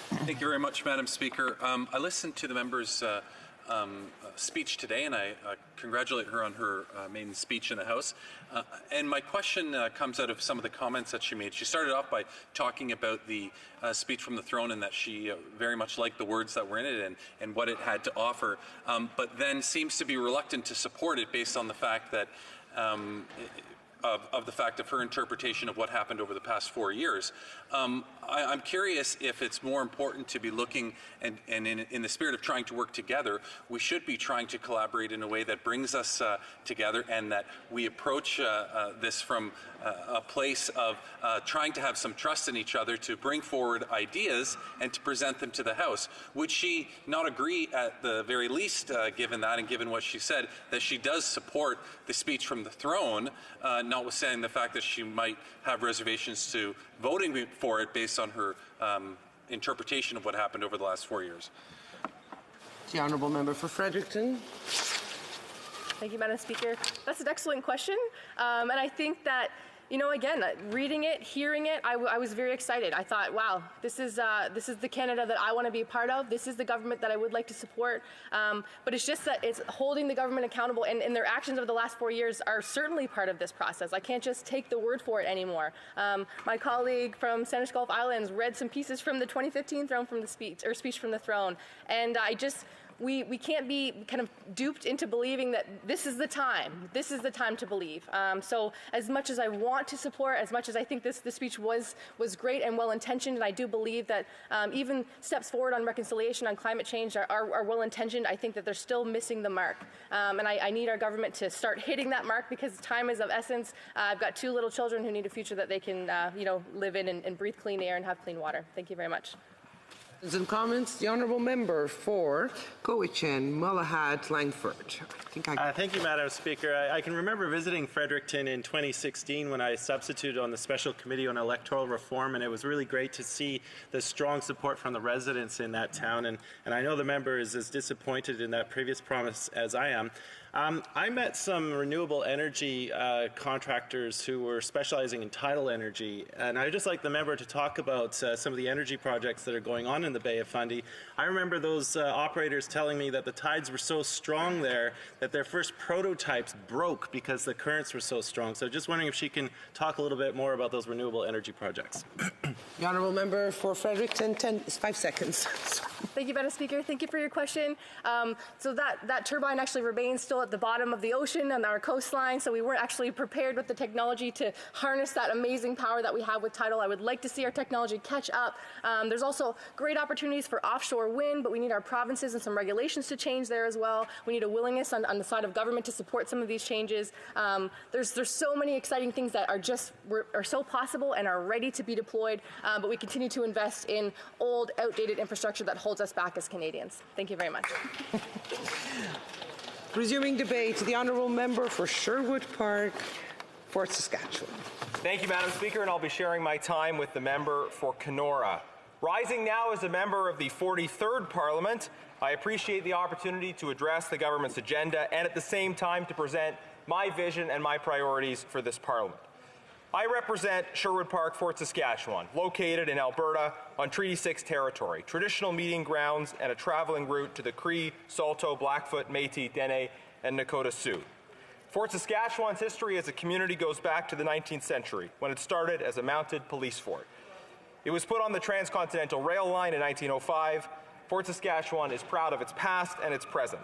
Thank you very much, Madam Speaker. I listened to the member's speech today, and I congratulate her on her maiden speech in the House. And my question comes out of some of the comments that she made. She started off by talking about the speech from the throne and that she very much liked the words that were in it and what it had to offer, but then seems to be reluctant to support it based on the fact that of the fact of her interpretation of what happened over the past 4 years. I'm curious if it's more important to be looking and in the spirit of trying to work together, we should be trying to collaborate in a way that brings us together, and that we approach this from a place of trying to have some trust in each other to bring forward ideas and to present them to the House. Would she not agree at the very least, given that and given what she said, that she does support the speech from the throne, notwithstanding the fact that she might have reservations to voting for it based on her interpretation of what happened over the last 4 years. The honourable member for Fredericton. Thank you, Madam Speaker. That's an excellent question, and I think that, you know, again, reading it, hearing it, I was very excited. I thought, wow, this is the Canada that I want to be a part of. This is the government that I would like to support. But it's just that it's holding the government accountable, and their actions over the last 4 years are certainly part of this process. I can't just take the word for it anymore. My colleague from Spanish Gulf Islands read some pieces from the 2015 speech from the throne, and we can't be kind of duped into believing that this is the time. This is the time to believe. So as much as I want to support, as much as I think this speech was great and well-intentioned, and I do believe that even steps forward on reconciliation, on climate change are well-intentioned, I think that they're still missing the mark. And I need our government to start hitting that mark, because time is of essence. I've got 2 little children who need a future that they can live in and breathe clean air and have clean water. Thank you very much. And comments, the honourable member for Cowichan, Mullahat, Langford. Thank you, Madam Speaker. I can remember visiting Fredericton in 2016 when I substituted on the Special Committee on Electoral Reform, and it was really great to see the strong support from the residents in that town, and I know the member is as disappointed in that previous promise as I am. I met some renewable energy contractors who were specializing in tidal energy, and I'd just like the member to talk about some of the energy projects that are going on in the Bay of Fundy. I remember those operators telling me that the tides were so strong there that their first prototypes broke because the currents were so strong. So just wondering if she can talk a little bit more about those renewable energy projects. The honourable member for Fredericton, 5 seconds. Thank you, Madam Speaker. Thank you for your question. So that turbine actually remains still at the bottom of the ocean on our coastline, so we weren't actually prepared with the technology to harness that amazing power that we have with tidal. I would like to see our technology catch up. There's also great opportunities for offshore wind, but we need our provinces and some regulations to change there as well. We need a willingness on the side of government to support some of these changes. There's so many exciting things that are so possible and are ready to be deployed, but we continue to invest in old, outdated infrastructure that holds us back as Canadians. Thank you very much. Resuming debate, the honourable member for Sherwood Park, Fort Saskatchewan. Thank you, Madam Speaker, and I'll be sharing my time with the member for Kenora. Rising now as a member of the 43rd Parliament, I appreciate the opportunity to address the government's agenda and at the same time to present my vision and my priorities for this Parliament. I represent Sherwood Park, Fort Saskatchewan, located in Alberta on Treaty 6 territory, traditional meeting grounds and a traveling route to the Cree, Saulteaux, Blackfoot, Métis, Dene, and Nakota Sioux. Fort Saskatchewan's history as a community goes back to the 19th century, when it started as a mounted police fort. It was put on the Transcontinental Rail Line in 1905. Fort Saskatchewan is proud of its past and its present.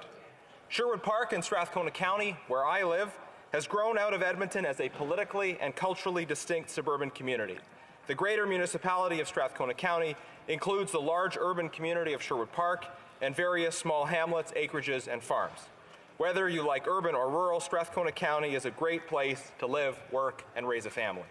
Sherwood Park in Strathcona County, where I live, has grown out of Edmonton as a politically and culturally distinct suburban community. The greater municipality of Strathcona County includes the large urban community of Sherwood Park and various small hamlets, acreages, and farms. Whether you like urban or rural, Strathcona County is a great place to live, work, and raise a family.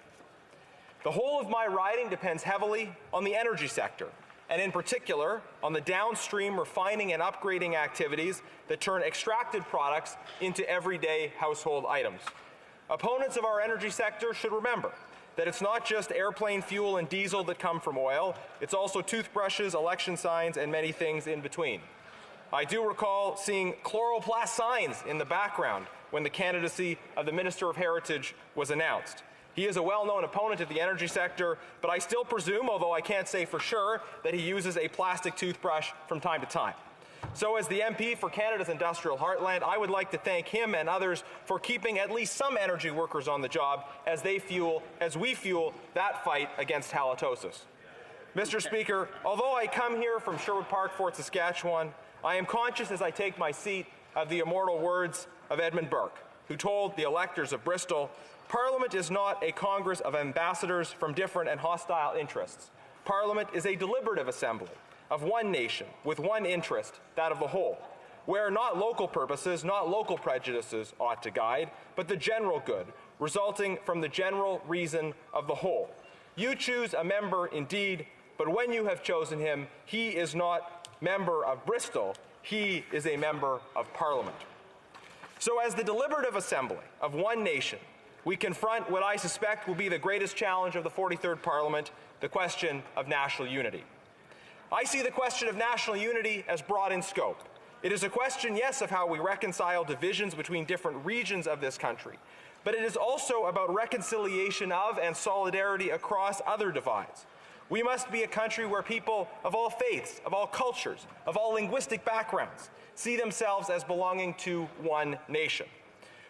The whole of my riding depends heavily on the energy sector, and in particular on the downstream refining and upgrading activities that turn extracted products into everyday household items. Opponents of our energy sector should remember that it's not just airplane fuel and diesel that come from oil, it's also toothbrushes, election signs, and many things in between. I do recall seeing chloroplast signs in the background when the candidacy of the Minister of Heritage was announced. He is a well-known opponent of the energy sector, but I still presume, although I can't say for sure, that he uses a plastic toothbrush from time to time. So as the MP for Canada's Industrial Heartland, I would like to thank him and others for keeping at least some energy workers on the job as we fuel that fight against halitosis. Mr. Speaker, although I come here from Sherwood Park, Fort Saskatchewan, I am conscious as I take my seat of the immortal words of Edmund Burke, who told the electors of Bristol, "Parliament is not a congress of ambassadors from different and hostile interests. Parliament is a deliberative assembly of one nation with one interest, that of the whole, where not local purposes, not local prejudices ought to guide, but the general good, resulting from the general reason of the whole. You choose a member indeed, but when you have chosen him, he is not member of Bristol, he is a member of Parliament." So as the deliberative assembly of one nation, we confront what I suspect will be the greatest challenge of the 43rd Parliament, the question of national unity. I see the question of national unity as broad in scope. It is a question, yes, of how we reconcile divisions between different regions of this country, but it is also about reconciliation of and solidarity across other divides. We must be a country where people of all faiths, of all cultures, of all linguistic backgrounds see themselves as belonging to one nation.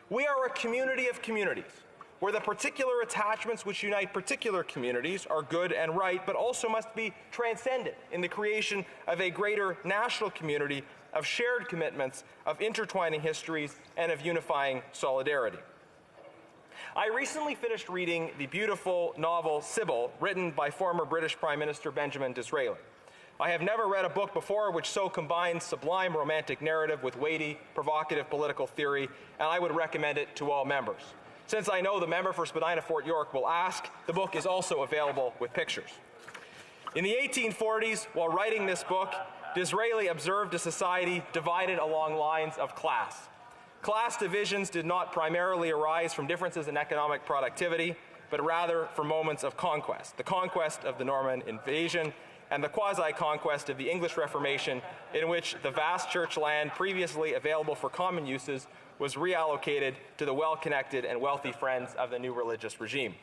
We are a community of communities, where the particular attachments which unite particular communities are good and right, but also must be transcended in the creation of a greater national community of shared commitments, of intertwining histories, and of unifying solidarity. I recently finished reading the beautiful novel Sybil, written by former British Prime Minister Benjamin Disraeli. I have never read a book before which so combines sublime romantic narrative with weighty, provocative political theory, and I would recommend it to all members. Since I know the member for Spadina-Fort York will ask, the book is also available with pictures. In the 1840s, while writing this book, Disraeli observed a society divided along lines of class. Class divisions did not primarily arise from differences in economic productivity, but rather from moments of conquest, the conquest of the Norman invasion and the quasi-conquest of the English Reformation, in which the vast church land previously available for common uses was reallocated to the well-connected and wealthy friends of the new religious regime.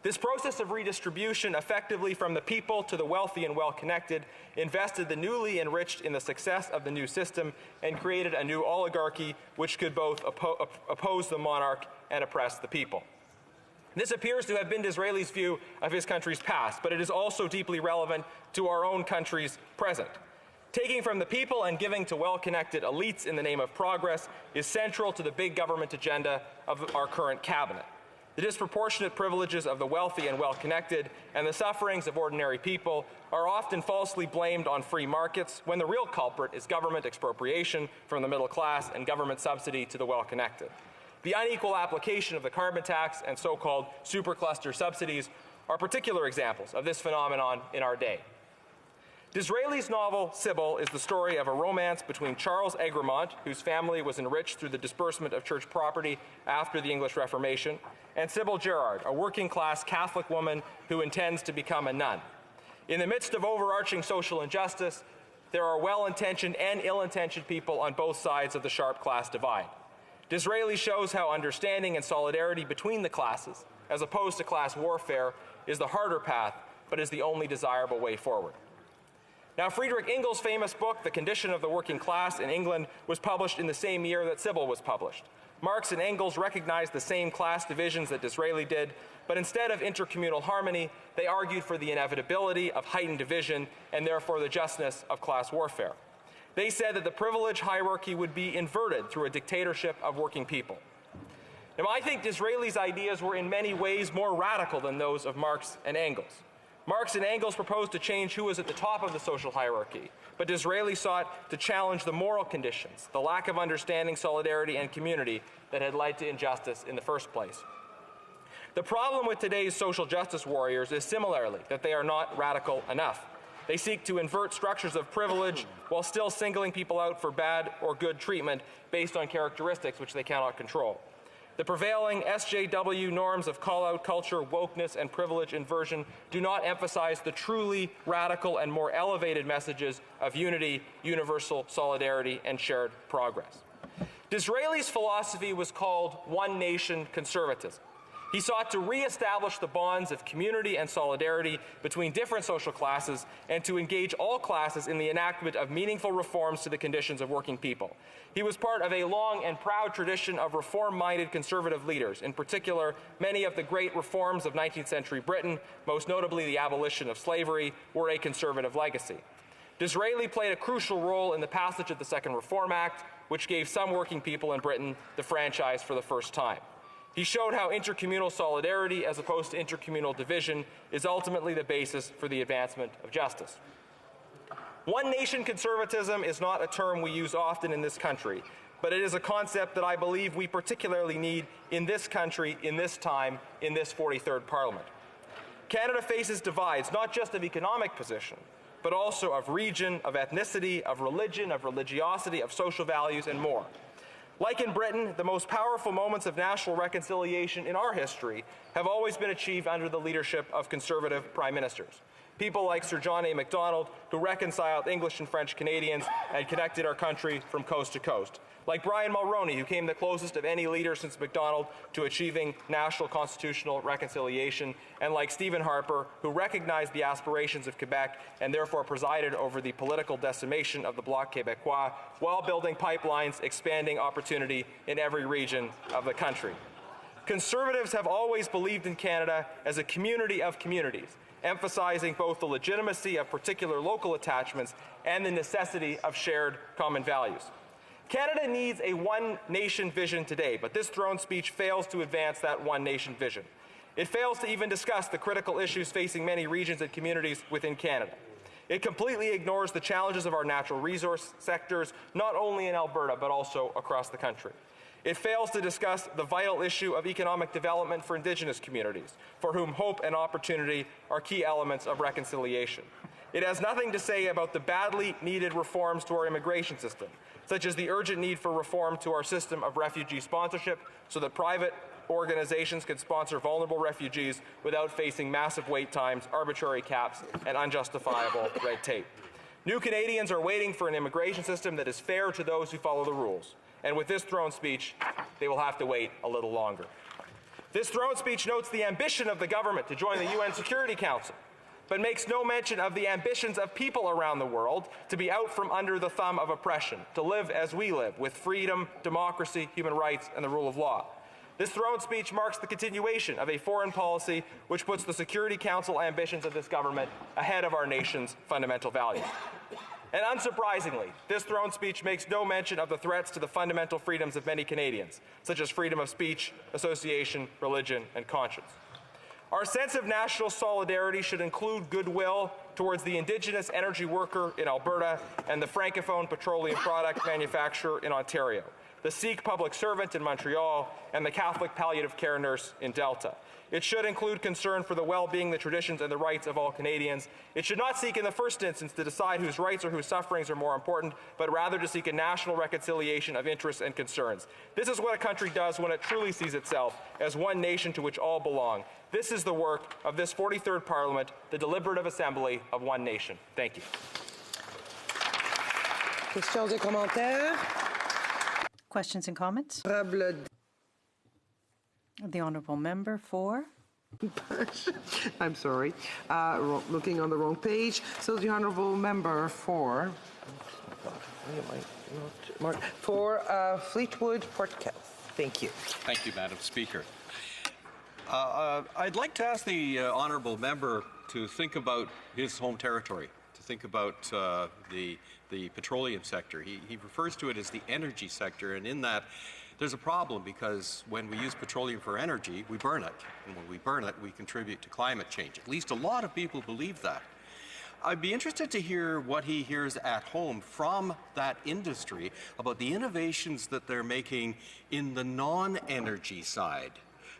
This process of redistribution, effectively from the people to the wealthy and well-connected, invested the newly enriched in the success of the new system and created a new oligarchy which could both oppose the monarch and oppress the people. This appears to have been Disraeli's view of his country's past, but it is also deeply relevant to our own country's present. Taking from the people and giving to well-connected elites in the name of progress is central to the big government agenda of our current cabinet. The disproportionate privileges of the wealthy and well-connected and the sufferings of ordinary people are often falsely blamed on free markets when the real culprit is government expropriation from the middle class and government subsidy to the well-connected. The unequal application of the carbon tax and so-called supercluster subsidies are particular examples of this phenomenon in our day. Disraeli's novel Sybil is the story of a romance between Charles Egremont, whose family was enriched through the disbursement of church property after the English Reformation, and Sybil Gerard, a working-class Catholic woman who intends to become a nun. In the midst of overarching social injustice, there are well-intentioned and ill-intentioned people on both sides of the sharp class divide. Disraeli shows how understanding and solidarity between the classes, as opposed to class warfare, is the harder path, but is the only desirable way forward. Now, Friedrich Engels' famous book, The Condition of the Working Class in England, was published in the same year that Sybil was published. Marx and Engels recognized the same class divisions that Disraeli did, but instead of intercommunal harmony, they argued for the inevitability of heightened division and therefore the justness of class warfare. They said that the privilege hierarchy would be inverted through a dictatorship of working people. Now, I think Disraeli's ideas were in many ways more radical than those of Marx and Engels. Marx and Engels proposed to change who was at the top of the social hierarchy, but Disraeli sought to challenge the moral conditions, the lack of understanding, solidarity, and community that had led to injustice in the first place. The problem with today's social justice warriors is similarly that they are not radical enough. They seek to invert structures of privilege while still singling people out for bad or good treatment based on characteristics which they cannot control. The prevailing SJW norms of call-out culture, wokeness, and privilege inversion do not emphasize the truly radical and more elevated messages of unity, universal solidarity, and shared progress. Disraeli's philosophy was called one nation conservatism. He sought to reestablish the bonds of community and solidarity between different social classes and to engage all classes in the enactment of meaningful reforms to the conditions of working people. He was part of a long and proud tradition of reform-minded conservative leaders. In particular, many of the great reforms of 19th century Britain, most notably the abolition of slavery, were a conservative legacy. Disraeli played a crucial role in the passage of the Second Reform Act, which gave some working people in Britain the franchise for the first time. He showed how intercommunal solidarity, as opposed to intercommunal division, is ultimately the basis for the advancement of justice. One nation conservatism is not a term we use often in this country, but it is a concept that I believe we particularly need in this country, in this time, in this 43rd Parliament. Canada faces divides not just of economic position, but also of region, of ethnicity, of religion, of religiosity, of social values, and more. Like in Britain, the most powerful moments of national reconciliation in our history have always been achieved under the leadership of Conservative prime ministers. People like Sir John A. Macdonald, who reconciled English and French Canadians and connected our country from coast to coast. Like Brian Mulroney, who came the closest of any leader since Macdonald to achieving national constitutional reconciliation. And like Stephen Harper, who recognized the aspirations of Quebec and therefore presided over the political decimation of the Bloc Québécois while building pipelines, expanding opportunity in every region of the country. Conservatives have always believed in Canada as a community of communities, emphasizing both the legitimacy of particular local attachments and the necessity of shared common values. Canada needs a one-nation vision today, but this throne speech fails to advance that one-nation vision. It fails to even discuss the critical issues facing many regions and communities within Canada. It completely ignores the challenges of our natural resource sectors, not only in Alberta, but also across the country. It fails to discuss the vital issue of economic development for Indigenous communities, for whom hope and opportunity are key elements of reconciliation. It has nothing to say about the badly needed reforms to our immigration system, such as the urgent need for reform to our system of refugee sponsorship so that private organizations can sponsor vulnerable refugees without facing massive wait times, arbitrary caps, and unjustifiable red tape. New Canadians are waiting for an immigration system that is fair to those who follow the rules. And with this throne speech, they will have to wait a little longer. This throne speech notes the ambition of the government to join the UN Security Council, but makes no mention of the ambitions of people around the world to be out from under the thumb of oppression, to live as we live, with freedom, democracy, human rights, and the rule of law. This throne speech marks the continuation of a foreign policy which puts the Security Council ambitions of this government ahead of our nation's fundamental values. And unsurprisingly, this throne speech makes no mention of the threats to the fundamental freedoms of many Canadians, such as freedom of speech, association, religion, and conscience. Our sense of national solidarity should include goodwill towards the Indigenous energy worker in Alberta and the Francophone petroleum product manufacturer in Ontario, the Sikh public servant in Montreal, and the Catholic palliative care nurse in Delta. It should include concern for the well-being, the traditions, and the rights of all Canadians. It should not seek in the first instance to decide whose rights or whose sufferings are more important, but rather to seek a national reconciliation of interests and concerns. This is what a country does when it truly sees itself as one nation to which all belong. This is the work of this 43rd Parliament, the deliberative assembly of one nation. Thank you. Questions et commentaires? Questions and comments? The Honourable Member for? I'm sorry, looking on the wrong page. So the Honourable Member for Fleetwood, Port Kelly. Thank you. Thank you, Madam Speaker. I'd like to ask the Honourable Member to think about his home territory, to think about the petroleum sector. He refers to it as the energy sector, and in that there's a problem because when we use petroleum for energy, we burn it. And when we burn it, we contribute to climate change. At least a lot of people believe that. I'd be interested to hear what he hears at home from that industry about the innovations that they're making in the non-energy side,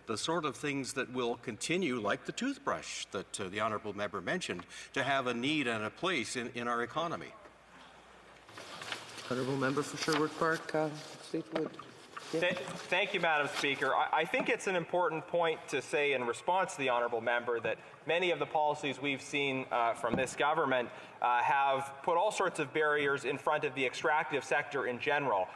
the sort of things that will continue, like the toothbrush that the Honourable Member mentioned, to have a need and a place in our economy. Honourable Member for Sherwood Park, Fleetwood. Thank you, Madam Speaker. I think it's an important point to say in response to the Honourable Member that many of the policies we've seen from this government have put all sorts of barriers in front of the extractive sector in general,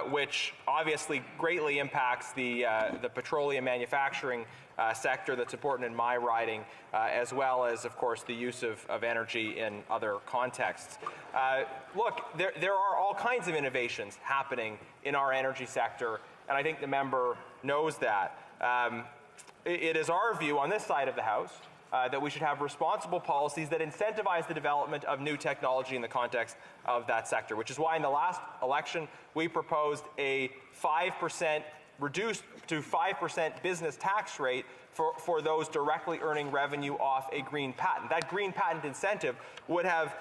which obviously greatly impacts the petroleum manufacturing sector that's important in my riding, as well as, of course, the use of energy in other contexts. Look, there are all kinds of innovations happening in our energy sector, and I think the member knows that. It is our view on this side of the House that we should have responsible policies that incentivize the development of new technology in the context of that sector, which is why in the last election we proposed a 5% reduced to 5% business tax rate for those directly earning revenue off a green patent. That green patent incentive would have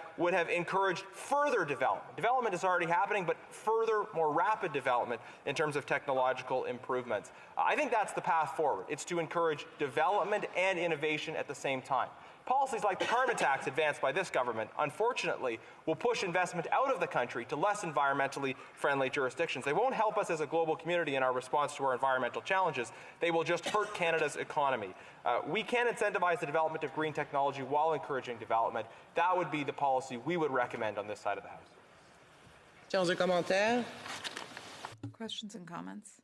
encouraged further development. Development is already happening, but further, more rapid development in terms of technological improvements. I think that's the path forward. It's to encourage development and innovation at the same time. Policies like the carbon tax advanced by this government, unfortunately, will push investment out of the country to less environmentally friendly jurisdictions. They won't help us as a global community in our response to our environmental challenges. They will just hurt Canada's economy. We can incentivize the development of green technology while encouraging development. That would be the policy we would recommend on this side of the House. Questions and comments?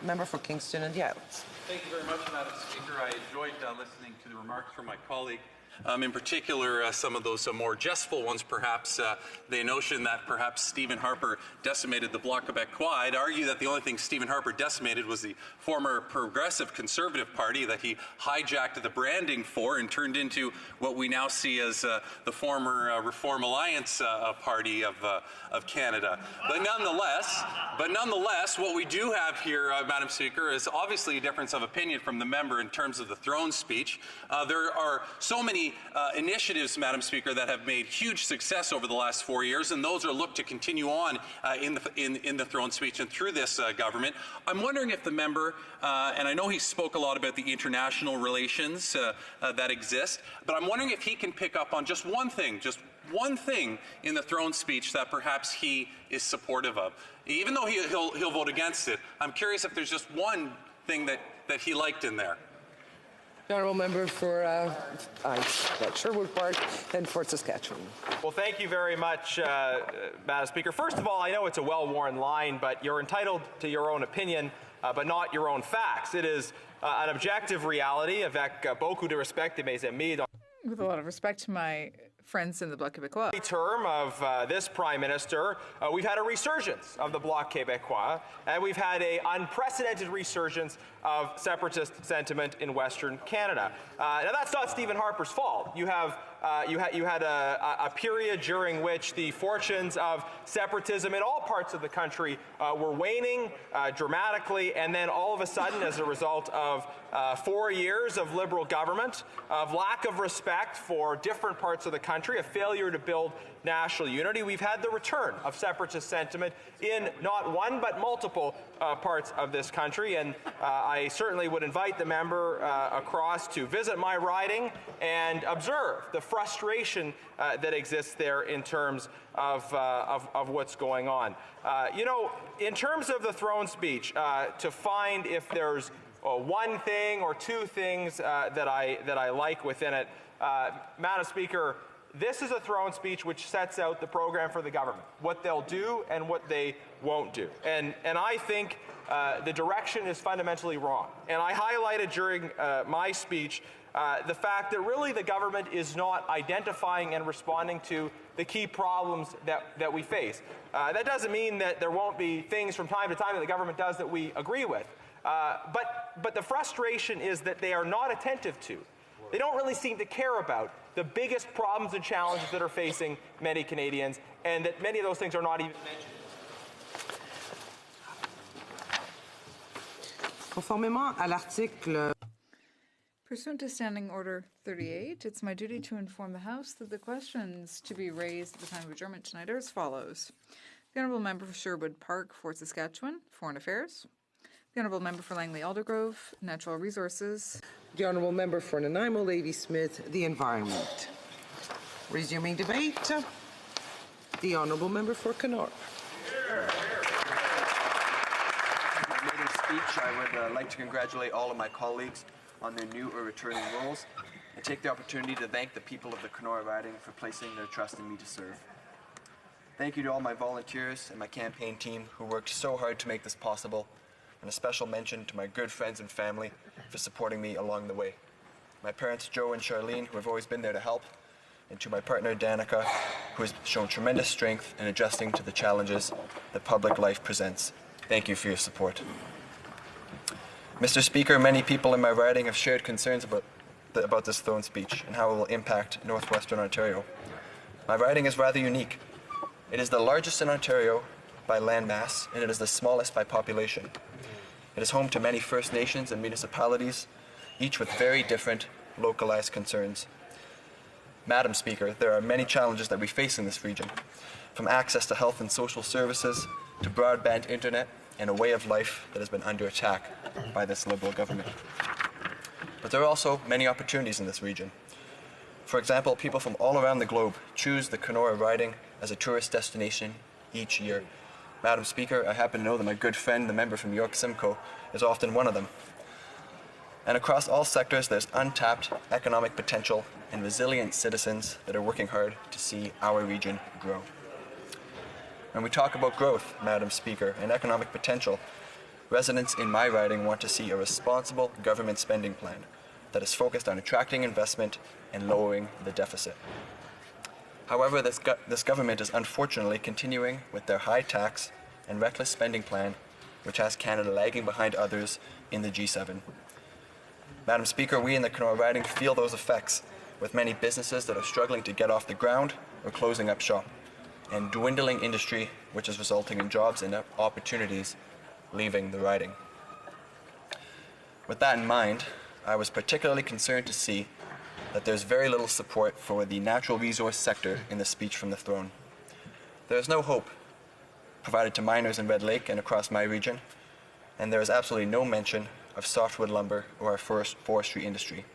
Member for Kingston and the Islands. Thank you very much, Madam Speaker. I enjoyed listening to the remarks from my colleague. In particular, some of those more jestful ones, perhaps the notion that perhaps Stephen Harper decimated the Bloc Québécois. I'd argue that the only thing Stephen Harper decimated was the former Progressive Conservative Party that he hijacked the branding for and turned into what we now see as the former Reform Alliance Party of Canada. But nonetheless, what we do have here, Madam Speaker, is obviously a difference of opinion from the member in terms of the throne speech. There are so many initiatives, Madam Speaker, that have made huge success over the last 4 years, and those are looked to continue on in the throne speech and through this government. I'm wondering if the member, and I know he spoke a lot about the international relations that exist, but I'm wondering if he can pick up on just one thing in the throne speech that perhaps he is supportive of. Even though he'll vote against it, I'm curious if there's just one thing that he liked in there. The honourable member for Sherwood Park and Fort Saskatchewan. Well, thank you very much, Madam Speaker. First of all, I know it's a well-worn line, but you're entitled to your own opinion, but not your own facts. It is an objective reality, avec beaucoup de respect de mes amis. With a lot of respect to my friends in the Bloc Québécois. Term of this Prime Minister, we've had a resurgence of the Bloc Québécois, and we've had an unprecedented resurgence of separatist sentiment in Western Canada. Now, that's not Stephen Harper's fault. You had a period during which the fortunes of separatism in all parts of the country were waning dramatically, and then all of a sudden, as a result of 4 years of Liberal government, of lack of respect for different parts of the country, a failure to build national unity, we've had the return of separatist sentiment in not one but multiple parts of this country. And I certainly would invite the member across to visit my riding and observe the frustration that exists there in terms of what's going on. In terms of the throne speech, to find if there's one thing or two things that I like within it, Madam Speaker, this is a throne speech which sets out the program for the government, what they'll do and what they won't do. And I think the direction is fundamentally wrong. And I highlighted during my speech the fact that really the government is not identifying and responding to the key problems that we face. That doesn't mean that there won't be things from time to time that the government does that we agree with. But the frustration is that they are not attentive to. They don't really seem to care about the biggest problems and challenges that are facing many Canadians, and that many of those things are not even mentioned. Conformément à l'article. Pursuant to Standing Order 38, it's my duty to inform the House that the questions to be raised at the time of adjournment tonight are as follows. The Honourable Member for Sherwood Park, Fort Saskatchewan, Foreign Affairs. The Honourable Member for Langley Aldergrove, Natural Resources. The Honourable Member for Nanaimo, Lady Smith, the Environment. Resuming debate, the Honourable Member for Kenora. In my maiden speech, I would like to congratulate all of my colleagues on their new or returning roles, and take the opportunity to thank the people of the Kenora riding for placing their trust in me to serve. Thank you to all my volunteers and my campaign team who worked so hard to make this possible, and a special mention to my good friends and family for supporting me along the way. My parents, Joe and Charlene, who have always been there to help, and to my partner, Danica, who has shown tremendous strength in adjusting to the challenges that public life presents. Thank you for your support. Mr. Speaker, many people in my riding have shared concerns about this throne speech and how it will impact Northwestern Ontario. My riding is rather unique. It is the largest in Ontario by land mass, and it is the smallest by population. It is home to many First Nations and municipalities, each with very different localized concerns. Madam Speaker, there are many challenges that we face in this region, from access to health and social services, to broadband internet, and a way of life that has been under attack by this Liberal government. But there are also many opportunities in this region. For example, people from all around the globe choose the Kenora riding as a tourist destination each year. Madam Speaker, I happen to know that my good friend, the member from York Simcoe, is often one of them. And across all sectors, there's untapped economic potential and resilient citizens that are working hard to see our region grow. When we talk about growth, Madam Speaker, and economic potential, residents in my riding want to see a responsible government spending plan that is focused on attracting investment and lowering the deficit. However, this government is unfortunately continuing with their high tax and reckless spending plan, which has Canada lagging behind others in the G7. Madam Speaker, we in the Kenora riding feel those effects, with many businesses that are struggling to get off the ground or closing up shop, and dwindling industry, which is resulting in jobs and opportunities leaving the riding. With that in mind, I was particularly concerned to see that there's very little support for the natural resource sector in the speech from the throne. There is no hope provided to miners in Red Lake and across my region, and there is absolutely no mention of softwood lumber or our forestry industry.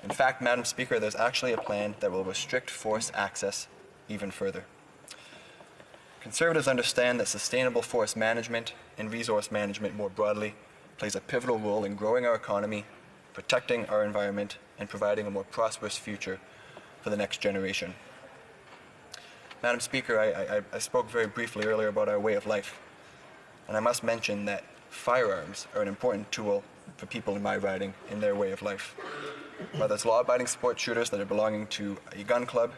In fact, Madam Speaker, there's actually a plan that will restrict forest access even further. Conservatives understand that sustainable forest management and resource management more broadly plays a pivotal role in growing our economy, protecting our environment, and providing a more prosperous future for the next generation. Madam Speaker, I spoke very briefly earlier about our way of life, and I must mention that firearms are an important tool for people in my riding in their way of life. Whether it's law-abiding sport shooters that are belonging to a gun club,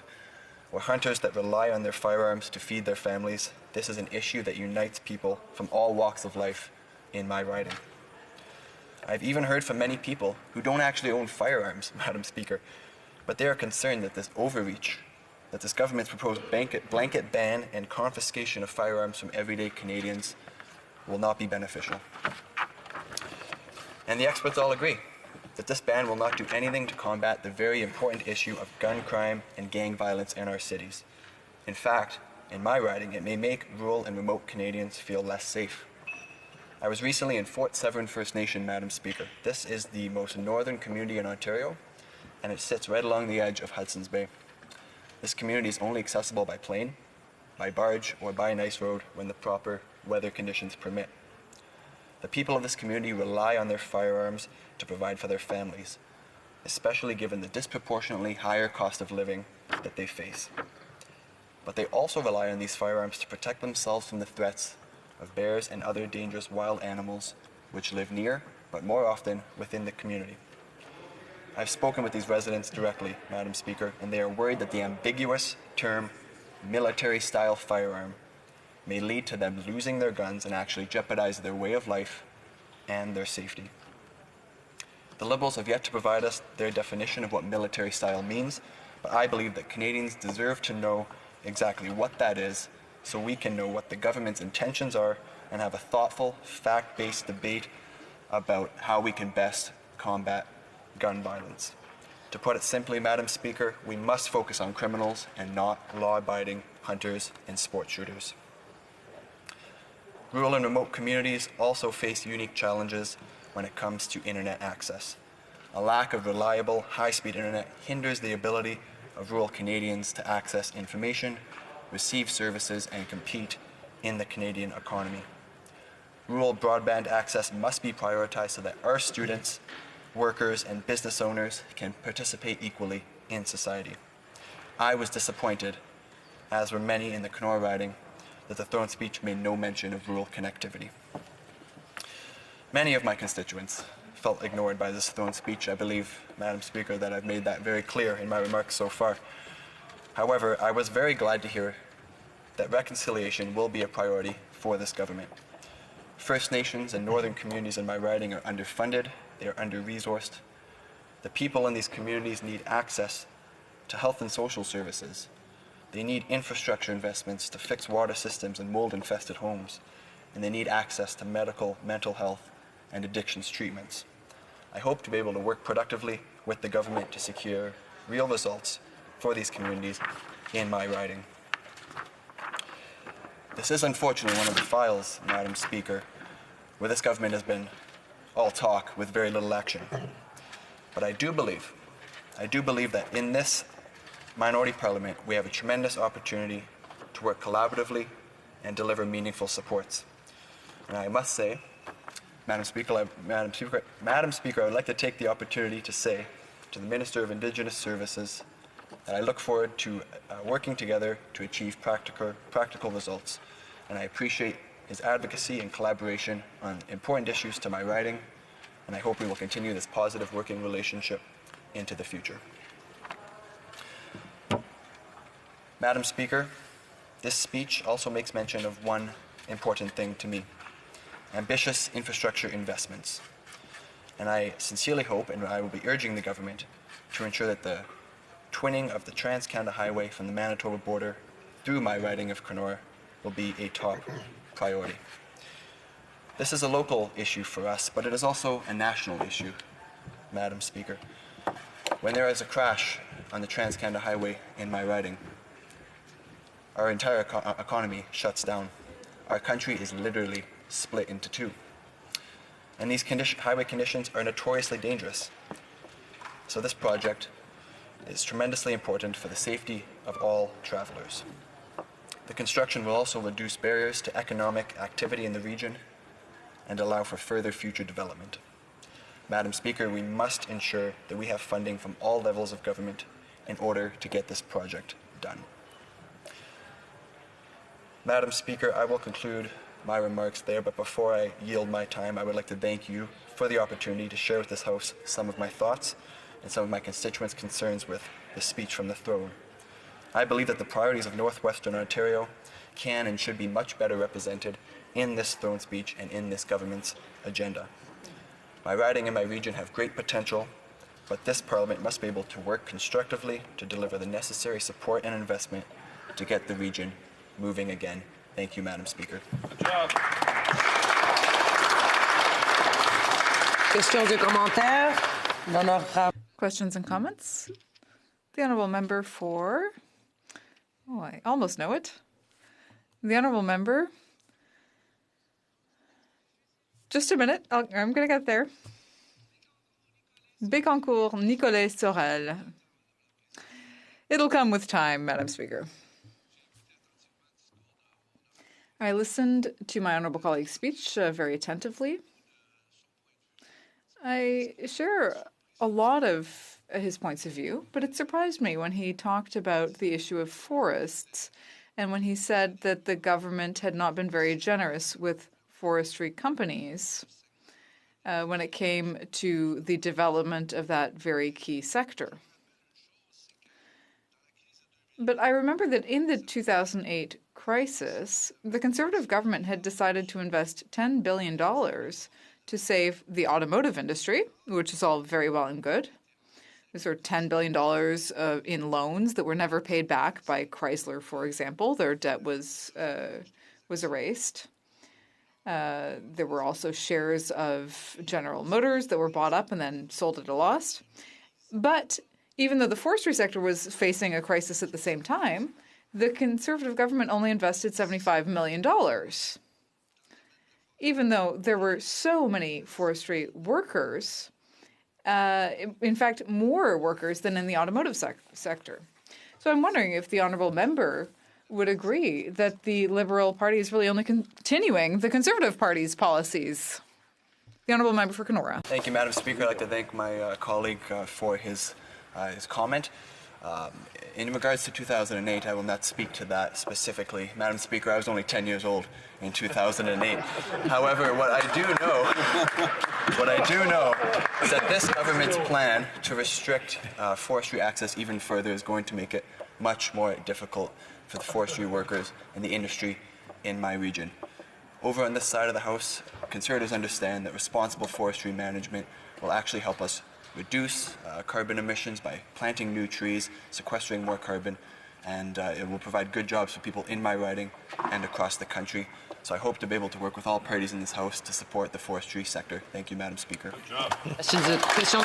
or hunters that rely on their firearms to feed their families, this is an issue that unites people from all walks of life in my riding. I've even heard from many people who don't actually own firearms, Madam Speaker, but they are concerned that this overreach, that this government's proposed blanket ban and confiscation of firearms from everyday Canadians will not be beneficial. And the experts all agree that this ban will not do anything to combat the very important issue of gun crime and gang violence in our cities. In fact, in my riding, it may make rural and remote Canadians feel less safe. I was recently in Fort Severn First Nation, Madam Speaker. This is the most northern community in Ontario, and it sits right along the edge of Hudson's Bay. This community is only accessible by plane, by barge, or by an ice road when the proper weather conditions permit. The people of this community rely on their firearms to provide for their families, especially given the disproportionately higher cost of living that they face. But they also rely on these firearms to protect themselves from the threats of bears and other dangerous wild animals which live near, but more often within the community. I've spoken with these residents directly, Madam Speaker, and they are worried that the ambiguous term military-style firearm may lead to them losing their guns and actually jeopardize their way of life and their safety. The Liberals have yet to provide us their definition of what military style means, but I believe that Canadians deserve to know exactly what that is so we can know what the government's intentions are and have a thoughtful, fact-based debate about how we can best combat gun violence. To put it simply, Madam Speaker, we must focus on criminals and not law-abiding hunters and sport shooters. Rural and remote communities also face unique challenges when it comes to internet access. A lack of reliable, high-speed internet hinders the ability of rural Canadians to access information, receive services, and compete in the Canadian economy. Rural broadband access must be prioritized so that our students, workers, and business owners can participate equally in society. I was disappointed, as were many in the Kenora riding, that the throne speech made no mention of rural connectivity. Many of my constituents felt ignored by this throne speech. I believe, Madam Speaker, that I've made that very clear in my remarks so far. However, I was very glad to hear that reconciliation will be a priority for this government. First Nations and northern communities in my riding are underfunded, they are under-resourced. The people in these communities need access to health and social services. They need infrastructure investments to fix water systems and mold-infested homes, and they need access to medical, mental health, and addictions treatments. I hope to be able to work productively with the government to secure real results for these communities in my riding. This is unfortunately one of the files, Madam Speaker, where this government has been all talk with very little action. But I do believe that in this minority parliament, we have a tremendous opportunity to work collaboratively and deliver meaningful supports. And I must say, Madam Speaker, I would like to take the opportunity to say to the Minister of Indigenous Services that I look forward to working together to achieve practical results. And I appreciate his advocacy and collaboration on important issues to my riding, and I hope we will continue this positive working relationship into the future. Madam Speaker, this speech also makes mention of one important thing to me: ambitious infrastructure investments. And I sincerely hope, and I will be urging the government to ensure that the twinning of the Trans-Canada Highway from the Manitoba border through my riding of Kenora will be a top priority. This is a local issue for us, but it is also a national issue, Madam Speaker. When there is a crash on the Trans-Canada Highway in my riding, our entire economy shuts down. Our country is literally split into two. And these highway conditions are notoriously dangerous. So this project is tremendously important for the safety of all travelers. The construction will also reduce barriers to economic activity in the region and allow for further future development. Madam Speaker, we must ensure that we have funding from all levels of government in order to get this project done. Madam Speaker, I will conclude my remarks there, but before I yield my time, I would like to thank you for the opportunity to share with this House some of my thoughts and some of my constituents' concerns with the speech from the throne. I believe that the priorities of Northwestern Ontario can and should be much better represented in this throne speech and in this government's agenda. My riding and my region have great potential, but this Parliament must be able to work constructively to deliver the necessary support and investment to get the region moving again. Thank you, Madam Speaker. Good job. Questions et commentaires? Questions and comments? The Honourable Member for... Oh, I almost know it. The Honourable Member... Just a minute. I'm going to get there. Bécancour Nicolet Sorel. It'll come with time, Madam Speaker. I listened to my honourable colleague's speech very attentively. I share a lot of his points of view, but it surprised me when he talked about the issue of forests and when he said that the government had not been very generous with forestry companies when it came to the development of that very key sector. But I remember that in the 2008 crisis, the Conservative government had decided to invest $10 billion to save the automotive industry, which is all very well and good. These are $10 billion in loans that were never paid back by Chrysler, for example. Their debt was erased. There were also shares of General Motors that were bought up and then sold at a loss. But even though the forestry sector was facing a crisis at the same time, the Conservative government only invested $75 million. Even though there were so many forestry workers, in fact, more workers than in the automotive sector. So I'm wondering if the honourable member would agree that the Liberal Party is really only continuing the Conservative Party's policies. The honourable member for Kenora. Thank you, Madam Speaker. I'd like to thank my colleague for his comment. In regards to 2008, I will not speak to that specifically. Madam Speaker, I was only 10 years old in 2008. However, what I do know is that this government's plan to restrict forestry access even further is going to make it much more difficult for the forestry workers and the industry in my region. Over on this side of the House, Conservatives understand that responsible forestry management will actually help us reduce carbon emissions by planting new trees, sequestering more carbon, and it will provide good jobs for people in my riding and across the country. So I hope to be able to work with all parties in this House to support the forestry sector. Thank you, Madam Speaker. Good job. Questions et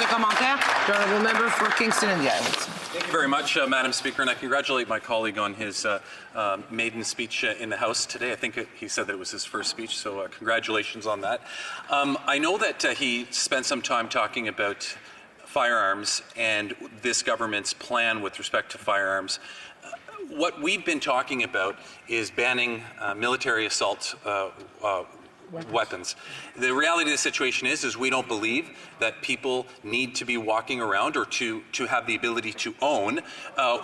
commentaires? The honourable member for Kingston and the Islands. Thank you very much, Madam Speaker, and I congratulate my colleague on his maiden speech in the House today. I think he said that it was his first speech, so congratulations on that. I know that he spent some time talking about firearms and this government's plan with respect to firearms. What we've been talking about is banning military assault weapons. The reality of the situation is we don't believe that people need to be walking around or to have the ability to own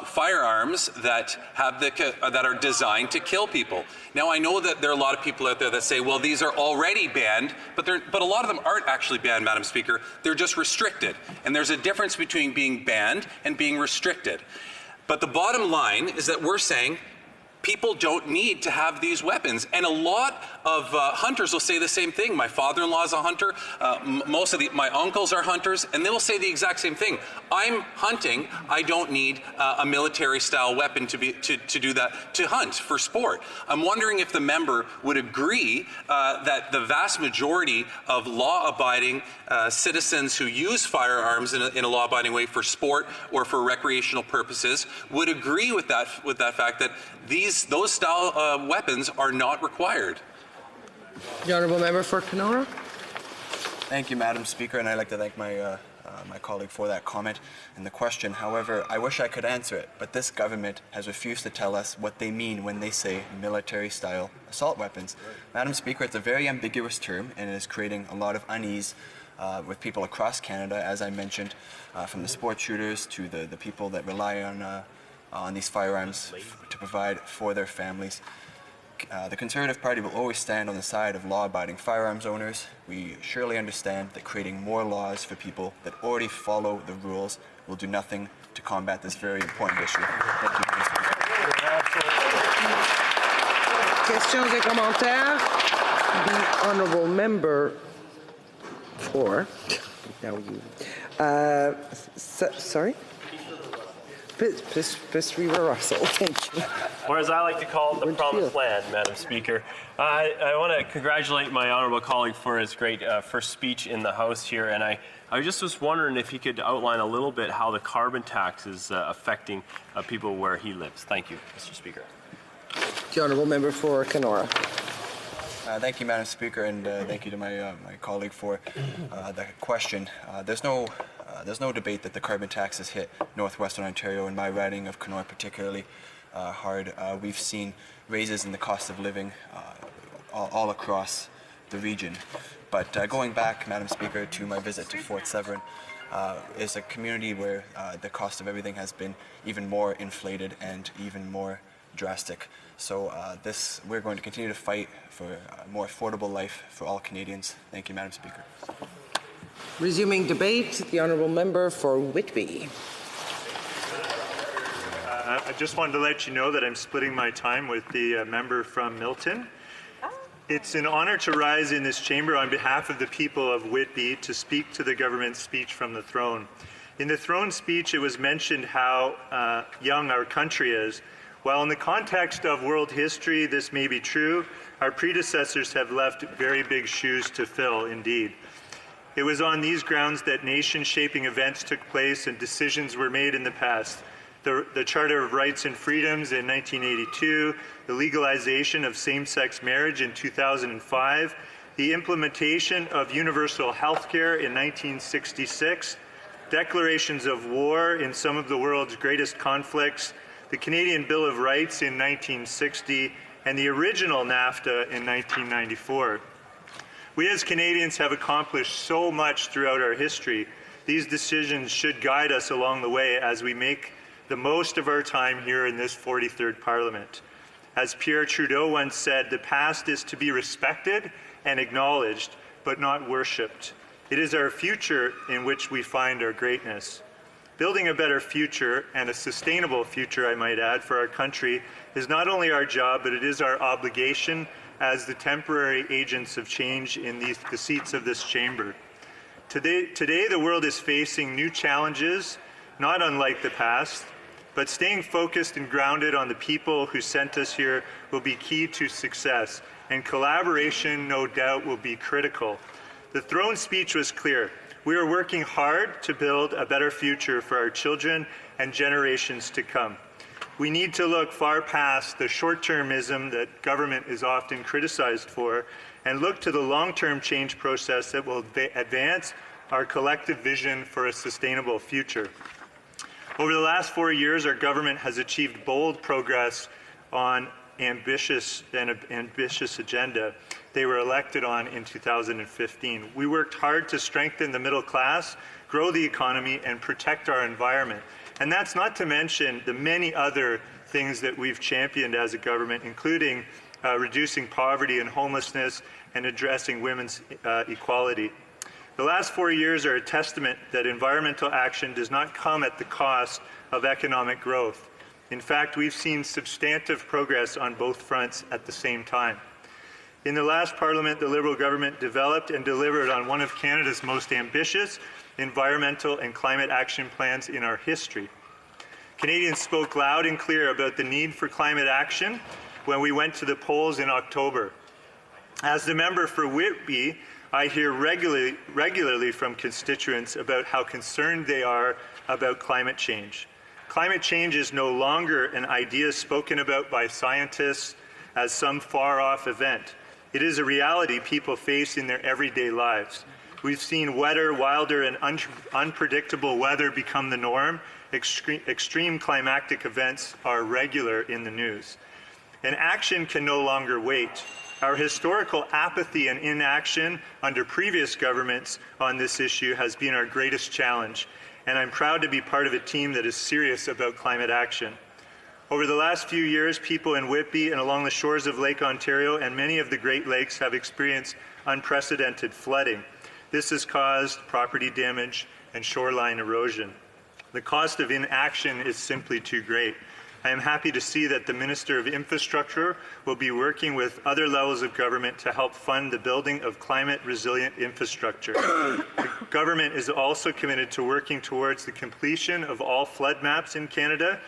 firearms that have that are designed to kill people. Now, I know that there are a lot of people out there that say, well, these are already banned, but a lot of them aren't actually banned, Madam Speaker. They're just restricted. And there's a difference between being banned and being restricted. But the bottom line is that we're saying people don't need to have these weapons. And a lot of hunters will say the same thing. My father-in-law is a hunter. Most of my uncles are hunters, and they will say the exact same thing. I'm hunting. I don't need a military-style weapon to do that, to hunt for sport. I'm wondering if the member would agree that the vast majority of law-abiding citizens who use firearms in a law-abiding way for sport or for recreational purposes would agree with that fact that those style weapons are not required. The Honourable Member for Kenora. Thank you, Madam Speaker, and I'd like to thank my my colleague for that comment and the question. However, I wish I could answer it, but this government has refused to tell us what they mean when they say military-style assault weapons. Right. Madam Speaker, it's a very ambiguous term, and it is creating a lot of unease with people across Canada, as I mentioned, from the sport shooters to the people that rely on these firearms to provide for their families. The Conservative Party will always stand on the side of law-abiding firearms owners. We surely understand that creating more laws for people that already follow the rules will do nothing to combat this very important issue. Thank you, Mr. Speaker. Questions et commentaires? The Honourable Member for... Now you... sorry? Miss Reva Russell, thank you. Or as I like to call it, the promised land, Madam Speaker. I want to congratulate my honourable colleague for his great first speech in the House here, and I just was wondering if he could outline a little bit how the carbon tax is affecting people where he lives. Thank you, Mr. Speaker. The Honourable Member for Kenora. Thank you, Madam Speaker, and thank you to my colleague for the question. There's no debate that the carbon tax has hit northwestern Ontario and my riding of Kenora particularly hard. We've seen raises in the cost of living all across the region. But going back, Madam Speaker, to my visit to Fort Severn, is a community where the cost of everything has been even more inflated and even more drastic. So we're going to continue to fight for a more affordable life for all Canadians. Thank you, Madam Speaker. Resuming debate, the Honourable Member for Whitby. I just wanted to let you know that I'm splitting my time with the member from Milton. It's an honour to rise in this chamber on behalf of the people of Whitby to speak to the government's speech from the throne. In the throne speech, it was mentioned how young our country is. While in the context of world history this may be true, our predecessors have left very big shoes to fill indeed. It was on these grounds that nation-shaping events took place and decisions were made in the past. The Charter of Rights and Freedoms in 1982, the legalization of same-sex marriage in 2005, the implementation of universal health care in 1966, declarations of war in some of the world's greatest conflicts, the Canadian Bill of Rights in 1960, and the original NAFTA in 1994. We as Canadians have accomplished so much throughout our history. These decisions should guide us along the way as we make the most of our time here in this 43rd Parliament. As Pierre Trudeau once said, the past is to be respected and acknowledged, but not worshipped. It is our future in which we find our greatness. Building a better future, and a sustainable future, I might add, for our country is not only our job, but it is our obligation as the temporary agents of change in the seats of this chamber. Today, the world is facing new challenges, not unlike the past, but staying focused and grounded on the people who sent us here will be key to success, and collaboration, no doubt, will be critical. The throne speech was clear. We are working hard to build a better future for our children and generations to come. We need to look far past the short-termism that government is often criticized for and look to the long-term change process that will advance our collective vision for a sustainable future. Over the last 4 years, our government has achieved bold progress on ambitious agenda they were elected on in 2015. We worked hard to strengthen the middle class, grow the economy, and protect our environment. And that's not to mention the many other things that we've championed as a government, including reducing poverty and homelessness and addressing women's equality. The last 4 years are a testament that environmental action does not come at the cost of economic growth. In fact, we've seen substantive progress on both fronts at the same time. In the last Parliament, the Liberal government developed and delivered on one of Canada's most ambitious environmental and climate action plans in our history. Canadians spoke loud and clear about the need for climate action when we went to the polls in October. As the member for Whitby, I hear regularly from constituents about how concerned they are about climate change. Climate change is no longer an idea spoken about by scientists as some far-off event. It is a reality people face in their everyday lives. We've seen wetter, wilder, and unpredictable weather become the norm. Extreme climatic events are regular in the news. And action can no longer wait. Our historical apathy and inaction under previous governments on this issue has been our greatest challenge, and I'm proud to be part of a team that is serious about climate action. Over the last few years, people in Whitby and along the shores of Lake Ontario and many of the Great Lakes have experienced unprecedented flooding. This has caused property damage and shoreline erosion. The cost of inaction is simply too great. I am happy to see that the Minister of Infrastructure will be working with other levels of government to help fund the building of climate-resilient infrastructure. The government is also committed to working towards the completion of all flood maps in Canada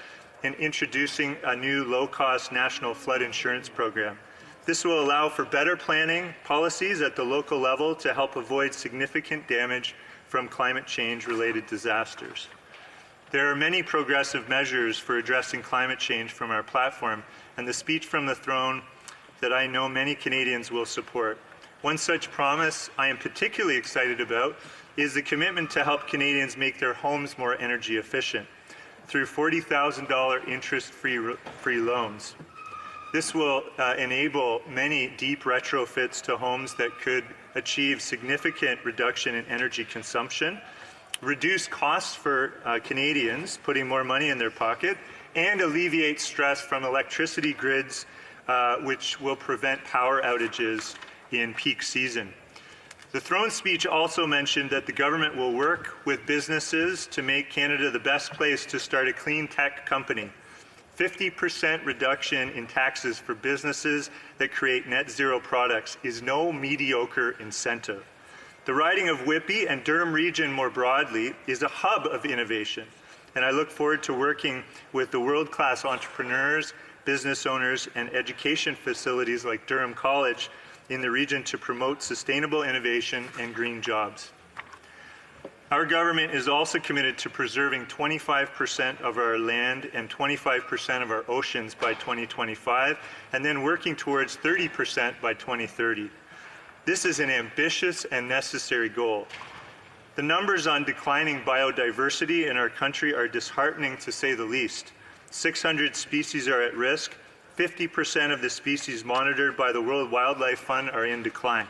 and introducing a new low-cost national flood insurance program. This will allow for better planning policies at the local level to help avoid significant damage from climate change-related disasters. There are many progressive measures for addressing climate change from our platform, and the speech from the throne that I know many Canadians will support. One such promise I am particularly excited about is the commitment to help Canadians make their homes more energy efficient through $40,000 interest-free loans. This will enable many deep retrofits to homes that could achieve significant reduction in energy consumption, reduce costs for Canadians, putting more money in their pocket, and alleviate stress from electricity grids, which will prevent power outages in peak season. The throne speech also mentioned that the government will work with businesses to make Canada the best place to start a clean tech company. 50% reduction in taxes for businesses that create net zero products is no mediocre incentive. The riding of Whitby and Durham Region more broadly is a hub of innovation, and I look forward to working with the world-class entrepreneurs, business owners, and education facilities like Durham College in the region to promote sustainable innovation and green jobs. Our government is also committed to preserving 25% of our land and 25% of our oceans by 2025, and then working towards 30% by 2030. This is an ambitious and necessary goal. The numbers on declining biodiversity in our country are disheartening, to say the least. 600 species are at risk. 50% of the species monitored by the World Wildlife Fund are in decline.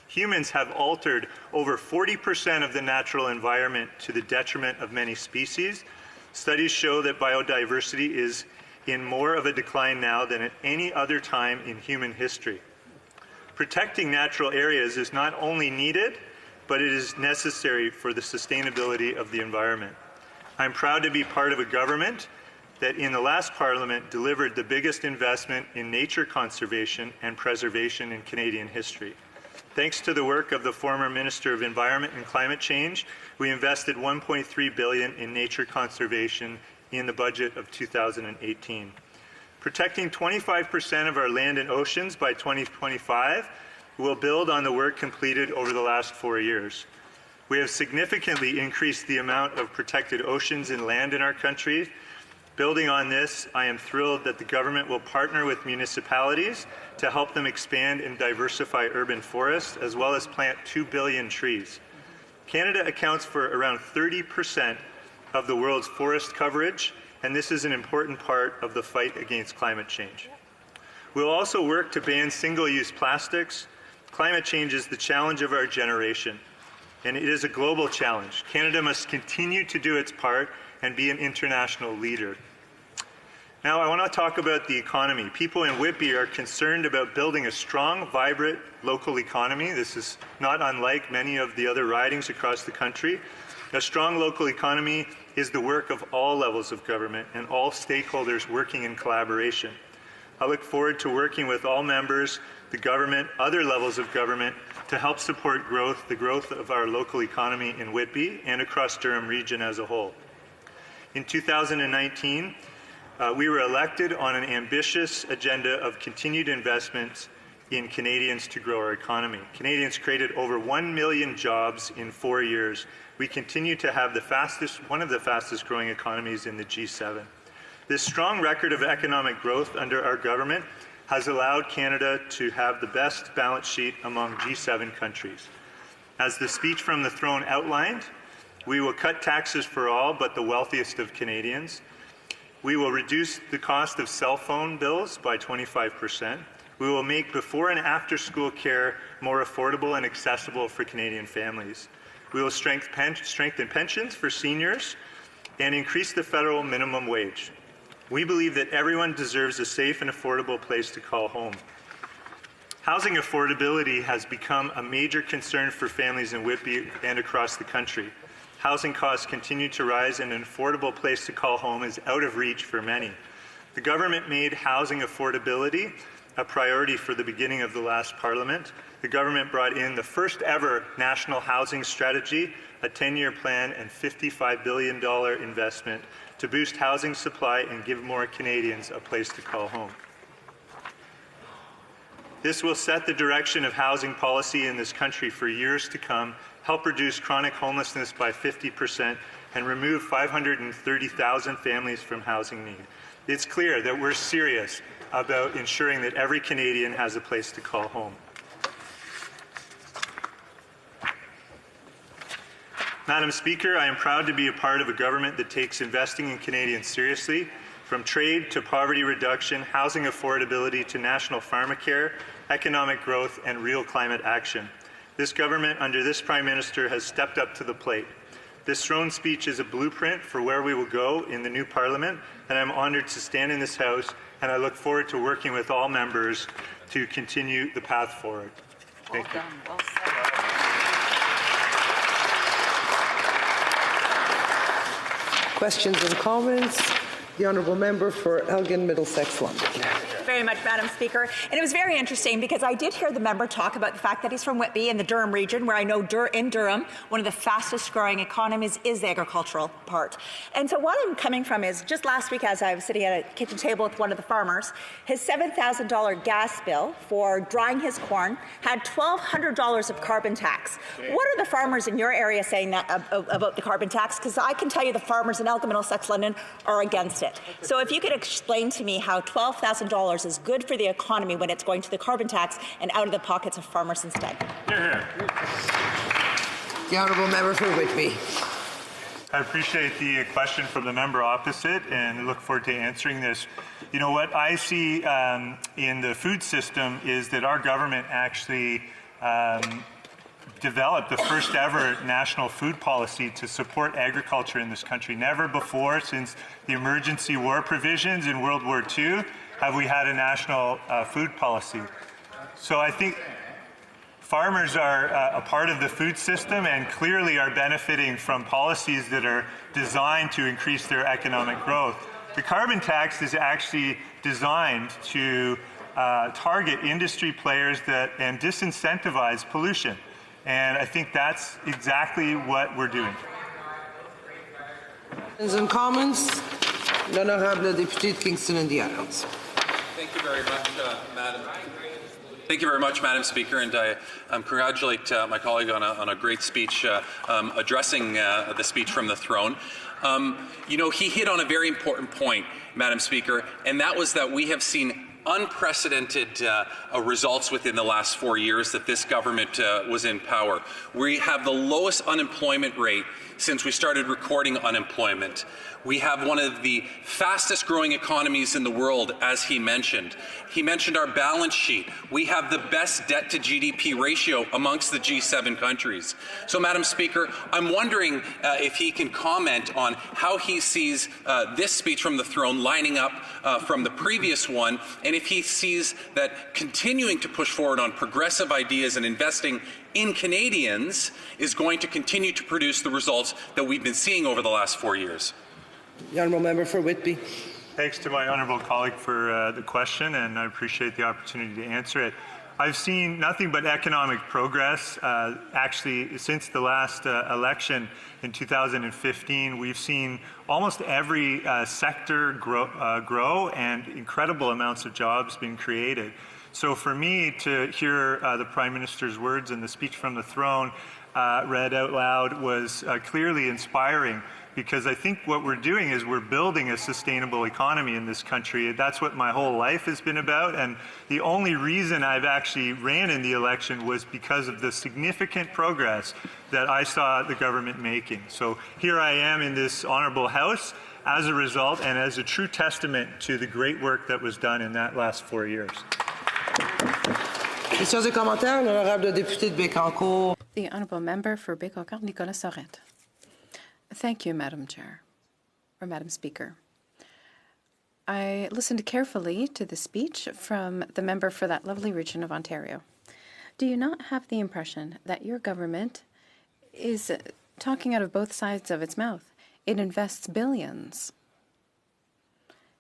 Humans have altered over 40% of the natural environment to the detriment of many species. Studies show that biodiversity is in more of a decline now than at any other time in human history. Protecting natural areas is not only needed, but it is necessary for the sustainability of the environment. I'm proud to be part of a government that in the last Parliament delivered the biggest investment in nature conservation and preservation in Canadian history. Thanks to the work of the former Minister of Environment and Climate Change, we invested $1.3 billion in nature conservation in the budget of 2018. Protecting 25% of our land and oceans by 2025 will build on the work completed over the last 4 years. We have significantly increased the amount of protected oceans and land in our country. Building on this, I am thrilled that the government will partner with municipalities to help them expand and diversify urban forests, as well as plant 2 billion trees. Canada accounts for around 30% of the world's forest coverage, and this is an important part of the fight against climate change. We'll also work to ban single-use plastics. Climate change is the challenge of our generation, and it is a global challenge. Canada must continue to do its part and be an international leader. Now, I want to talk about the economy. People in Whitby are concerned about building a strong, vibrant local economy. This is not unlike many of the other ridings across the country. A strong local economy is the work of all levels of government and all stakeholders working in collaboration. I look forward to working with all members, the government, other levels of government, to help support growth, the growth of our local economy in Whitby and across Durham Region as a whole. In 2019, we were elected on an ambitious agenda of continued investments in Canadians to grow our economy. Canadians created over 1 million jobs in 4 years. We continue to have one of the fastest growing economies in the G7. This strong record of economic growth under our government has allowed Canada to have the best balance sheet among G7 countries. As the speech from the throne outlined, we will cut taxes for all but the wealthiest of Canadians. We will reduce the cost of cell phone bills by 25%. We will make before and after school care more affordable and accessible for Canadian families. We will strengthen pensions for seniors and increase the federal minimum wage. We believe that everyone deserves a safe and affordable place to call home. Housing affordability has become a major concern for families in Whitby and across the country. Housing costs continue to rise, and an affordable place to call home is out of reach for many. The government made housing affordability a priority for the beginning of the last Parliament. The government brought in the first ever national housing strategy, a 10-year plan and $55 billion investment to boost housing supply and give more Canadians a place to call home. This will set the direction of housing policy in this country for years to come, help reduce chronic homelessness by 50%, and remove 530,000 families from housing need. It's clear that we're serious about ensuring that every Canadian has a place to call home. Madam Speaker, I am proud to be a part of a government that takes investing in Canadians seriously, from trade to poverty reduction, housing affordability to national pharmacare, economic growth, and real climate action. This government, under this Prime Minister, has stepped up to the plate. This throne speech is a blueprint for where we will go in the new Parliament, and I'm honoured to stand in this House, and I look forward to working with all members to continue the path forward. Thank you. Well said. Questions and comments? The Honourable Member for Elgin, Middlesex, London. Very much, Madam Speaker. And it was very interesting because I did hear the member talk about the fact that he's from Whitby in the Durham region, where I know in Durham, one of the fastest growing economies is the agricultural part. And so what I'm coming from is, just last week as I was sitting at a kitchen table with one of the farmers, his $7,000 gas bill for drying his corn had $1,200 of carbon tax. What are the farmers in your area saying that about the carbon tax? Because I can tell you the farmers in Elgin, Middlesex, London are against it. So if you could explain to me how $12,000 is good for the economy when it's going to the carbon tax and out of the pockets of farmers instead. The Honourable Member for Whitby. I appreciate the question from the member opposite and look forward to answering this. You know, what I see in the food system is that our government actually developed the first ever national food policy to support agriculture in this country. Never before since the emergency war provisions in World War II have we had a national food policy. So I think farmers are a part of the food system and clearly are benefiting from policies that are designed to increase their economic growth. The carbon tax is actually designed to target industry players and disincentivize pollution. And I think that's exactly what we're doing. Questions and comments? L'Honorable Député de Kingston and the Islands. Thank you very much, Madam. Thank you very much, Madam Speaker, and I congratulate my colleague on a great speech addressing the speech from the throne. You know, he hit on a very important point, Madam Speaker, and that was that we have seen unprecedented results within the last 4 years that this government was in power. We have the lowest unemployment rate since we started recording unemployment. We have one of the fastest growing economies in the world, as he mentioned. He mentioned our balance sheet. We have the best debt to GDP ratio amongst the G7 countries. So, Madam Speaker, I'm wondering if he can comment on how he sees this speech from the throne lining up from the previous one, and if he sees that continuing to push forward on progressive ideas and investing in Canadians is going to continue to produce the results that we've been seeing over the last 4 years. The honourable member for Whitby. Thanks to my honourable colleague for the question, and I appreciate the opportunity to answer it. I've seen nothing but economic progress. Actually, since the last election in 2015, we've seen almost every sector grow and incredible amounts of jobs being created. So for me to hear the Prime Minister's words and the speech from the throne read out loud was clearly inspiring, because I think what we're doing is we're building a sustainable economy in this country. That's what my whole life has been about, and the only reason I've actually ran in the election was because of the significant progress that I saw the government making. So here I am in this honourable House as a result, and as a true testament to the great work that was done in that last 4 years. Questions et commentaires, l'honorable député de Bécancour. The honourable member for Bécancour, Nicolas Sorette. Thank you, Madam Chair, or Madam Speaker. I listened carefully to the speech from the member for that lovely region of Ontario. Do you not have the impression that your government is talking out of both sides of its mouth? It invests billions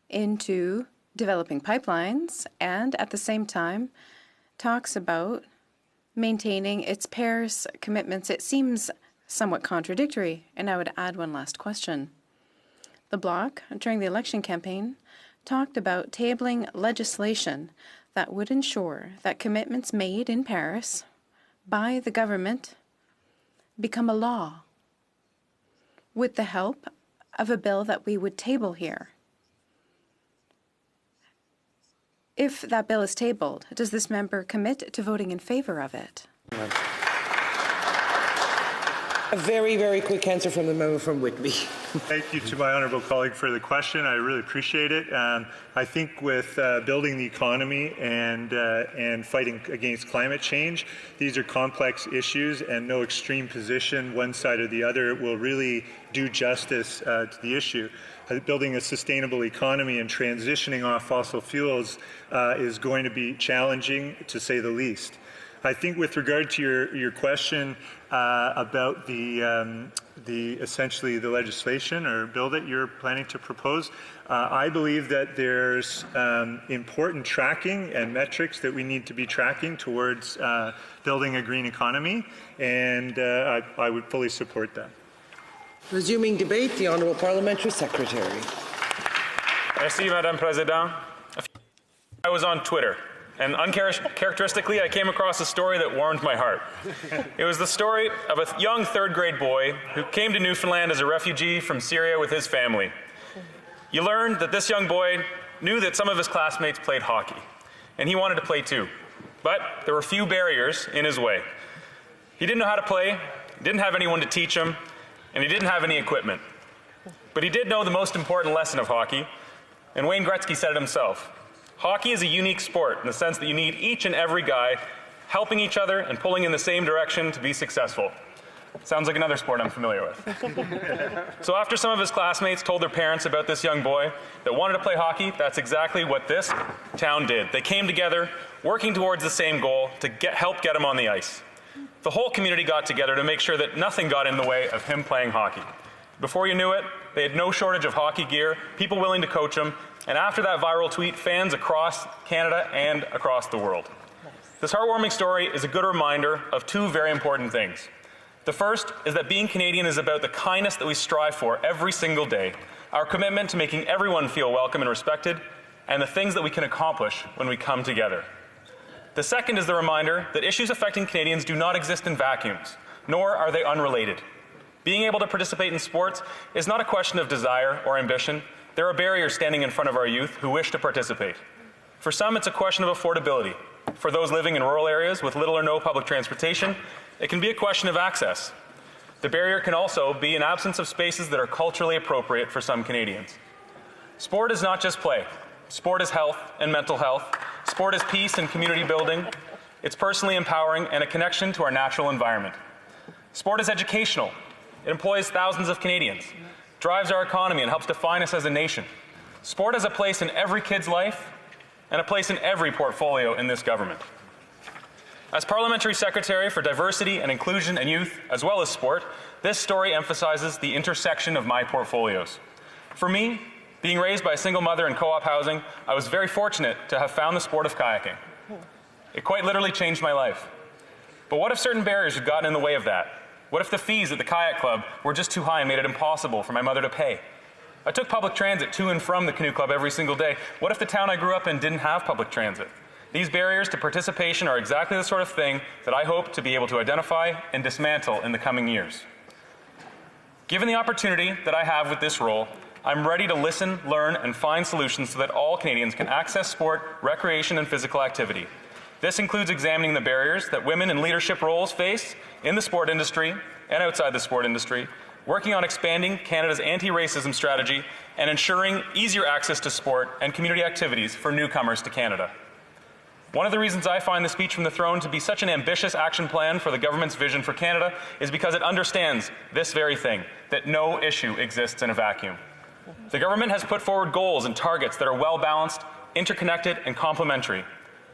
into developing pipelines and at the same time talks about maintaining its Paris commitments. It seems somewhat contradictory. And I would add one last question. The Bloc, during the election campaign, talked about tabling legislation that would ensure that commitments made in Paris by the government become a law with the help of a bill that we would table here. If that bill is tabled, does this member commit to voting in favour of it? A very, very quick answer from the member from Whitby. Thank you to my honourable colleague for the question. I really appreciate it. I think with building the economy and fighting against climate change, these are complex issues, and no extreme position, one side or the other, will really do justice to the issue. Building a sustainable economy and transitioning off fossil fuels is going to be challenging, to say the least. I think with regard to your question about the essentially the legislation or bill that you're planning to propose, I believe that there's important tracking and metrics that we need to be tracking towards building a green economy, and I would fully support that. Resuming debate, the Honourable Parliamentary Secretary. Merci, Madame Présidente. I was on Twitter, and uncharacteristically, I came across a story that warmed my heart. It was the story of a young third-grade boy who came to Newfoundland as a refugee from Syria with his family. You learned that this young boy knew that some of his classmates played hockey, and he wanted to play too. But there were few barriers in his way. He didn't know how to play, didn't have anyone to teach him, and he didn't have any equipment. But he did know the most important lesson of hockey, and Wayne Gretzky said it himself. Hockey is a unique sport in the sense that you need each and every guy helping each other and pulling in the same direction to be successful. Sounds like another sport I'm familiar with. So after some of his classmates told their parents about this young boy that wanted to play hockey, that's exactly what this town did. They came together, working towards the same goal to help get him on the ice. The whole community got together to make sure that nothing got in the way of him playing hockey. Before you knew it, they had no shortage of hockey gear, people willing to coach him, and after that viral tweet, fans across Canada and across the world. This heartwarming story is a good reminder of two very important things. The first is that being Canadian is about the kindness that we strive for every single day, our commitment to making everyone feel welcome and respected, and the things that we can accomplish when we come together. The second is the reminder that issues affecting Canadians do not exist in vacuums, nor are they unrelated. Being able to participate in sports is not a question of desire or ambition. There are barriers standing in front of our youth who wish to participate. For some, it's a question of affordability. For those living in rural areas with little or no public transportation, it can be a question of access. The barrier can also be an absence of spaces that are culturally appropriate for some Canadians. Sport is not just play. Sport is health and mental health. Sport is peace and community building. It's personally empowering and a connection to our natural environment. Sport is educational. It employs thousands of Canadians, drives our economy, and helps define us as a nation. Sport has a place in every kid's life and a place in every portfolio in this government. As Parliamentary Secretary for Diversity and Inclusion and Youth, as well as sport, this story emphasizes the intersection of my portfolios. For me, being raised by a single mother in co-op housing, I was very fortunate to have found the sport of kayaking. It quite literally changed my life. But what if certain barriers had gotten in the way of that? What if the fees at the kayak club were just too high and made it impossible for my mother to pay? I took public transit to and from the canoe club every single day. What if the town I grew up in didn't have public transit? These barriers to participation are exactly the sort of thing that I hope to be able to identify and dismantle in the coming years. Given the opportunity that I have with this role, I'm ready to listen, learn, and find solutions so that all Canadians can access sport, recreation, and physical activity. This includes examining the barriers that women in leadership roles face in the sport industry and outside the sport industry, working on expanding Canada's anti-racism strategy, and ensuring easier access to sport and community activities for newcomers to Canada. One of the reasons I find the speech from the throne to be such an ambitious action plan for the government's vision for Canada is because it understands this very thing, that no issue exists in a vacuum. The government has put forward goals and targets that are well-balanced, interconnected, and complementary.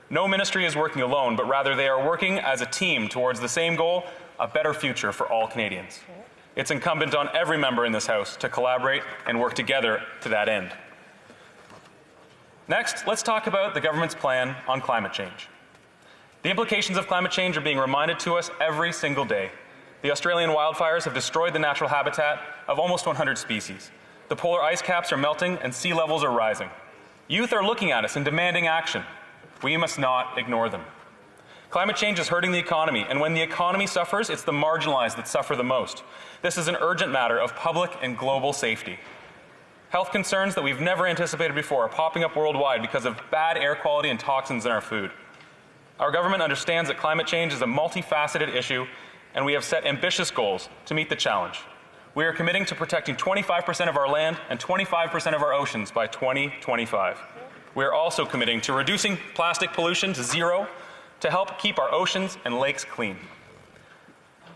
No ministry is working alone, but rather they are working as a team towards the same goal, a better future for all Canadians. It's incumbent on every member in this House to collaborate and work together to that end. Next, let's talk about the government's plan on climate change. The implications of climate change are being reminded to us every single day. The Australian wildfires have destroyed the natural habitat of almost 100 species. The polar ice caps are melting and sea levels are rising. Youth are looking at us and demanding action. We must not ignore them. Climate change is hurting the economy, and when the economy suffers, it's the marginalized that suffer the most. This is an urgent matter of public and global safety. Health concerns that we've never anticipated before are popping up worldwide because of bad air quality and toxins in our food. Our government understands that climate change is a multifaceted issue, and we have set ambitious goals to meet the challenge. We are committing to protecting 25% of our land and 25% of our oceans by 2025. We are also committing to reducing plastic pollution to zero to help keep our oceans and lakes clean.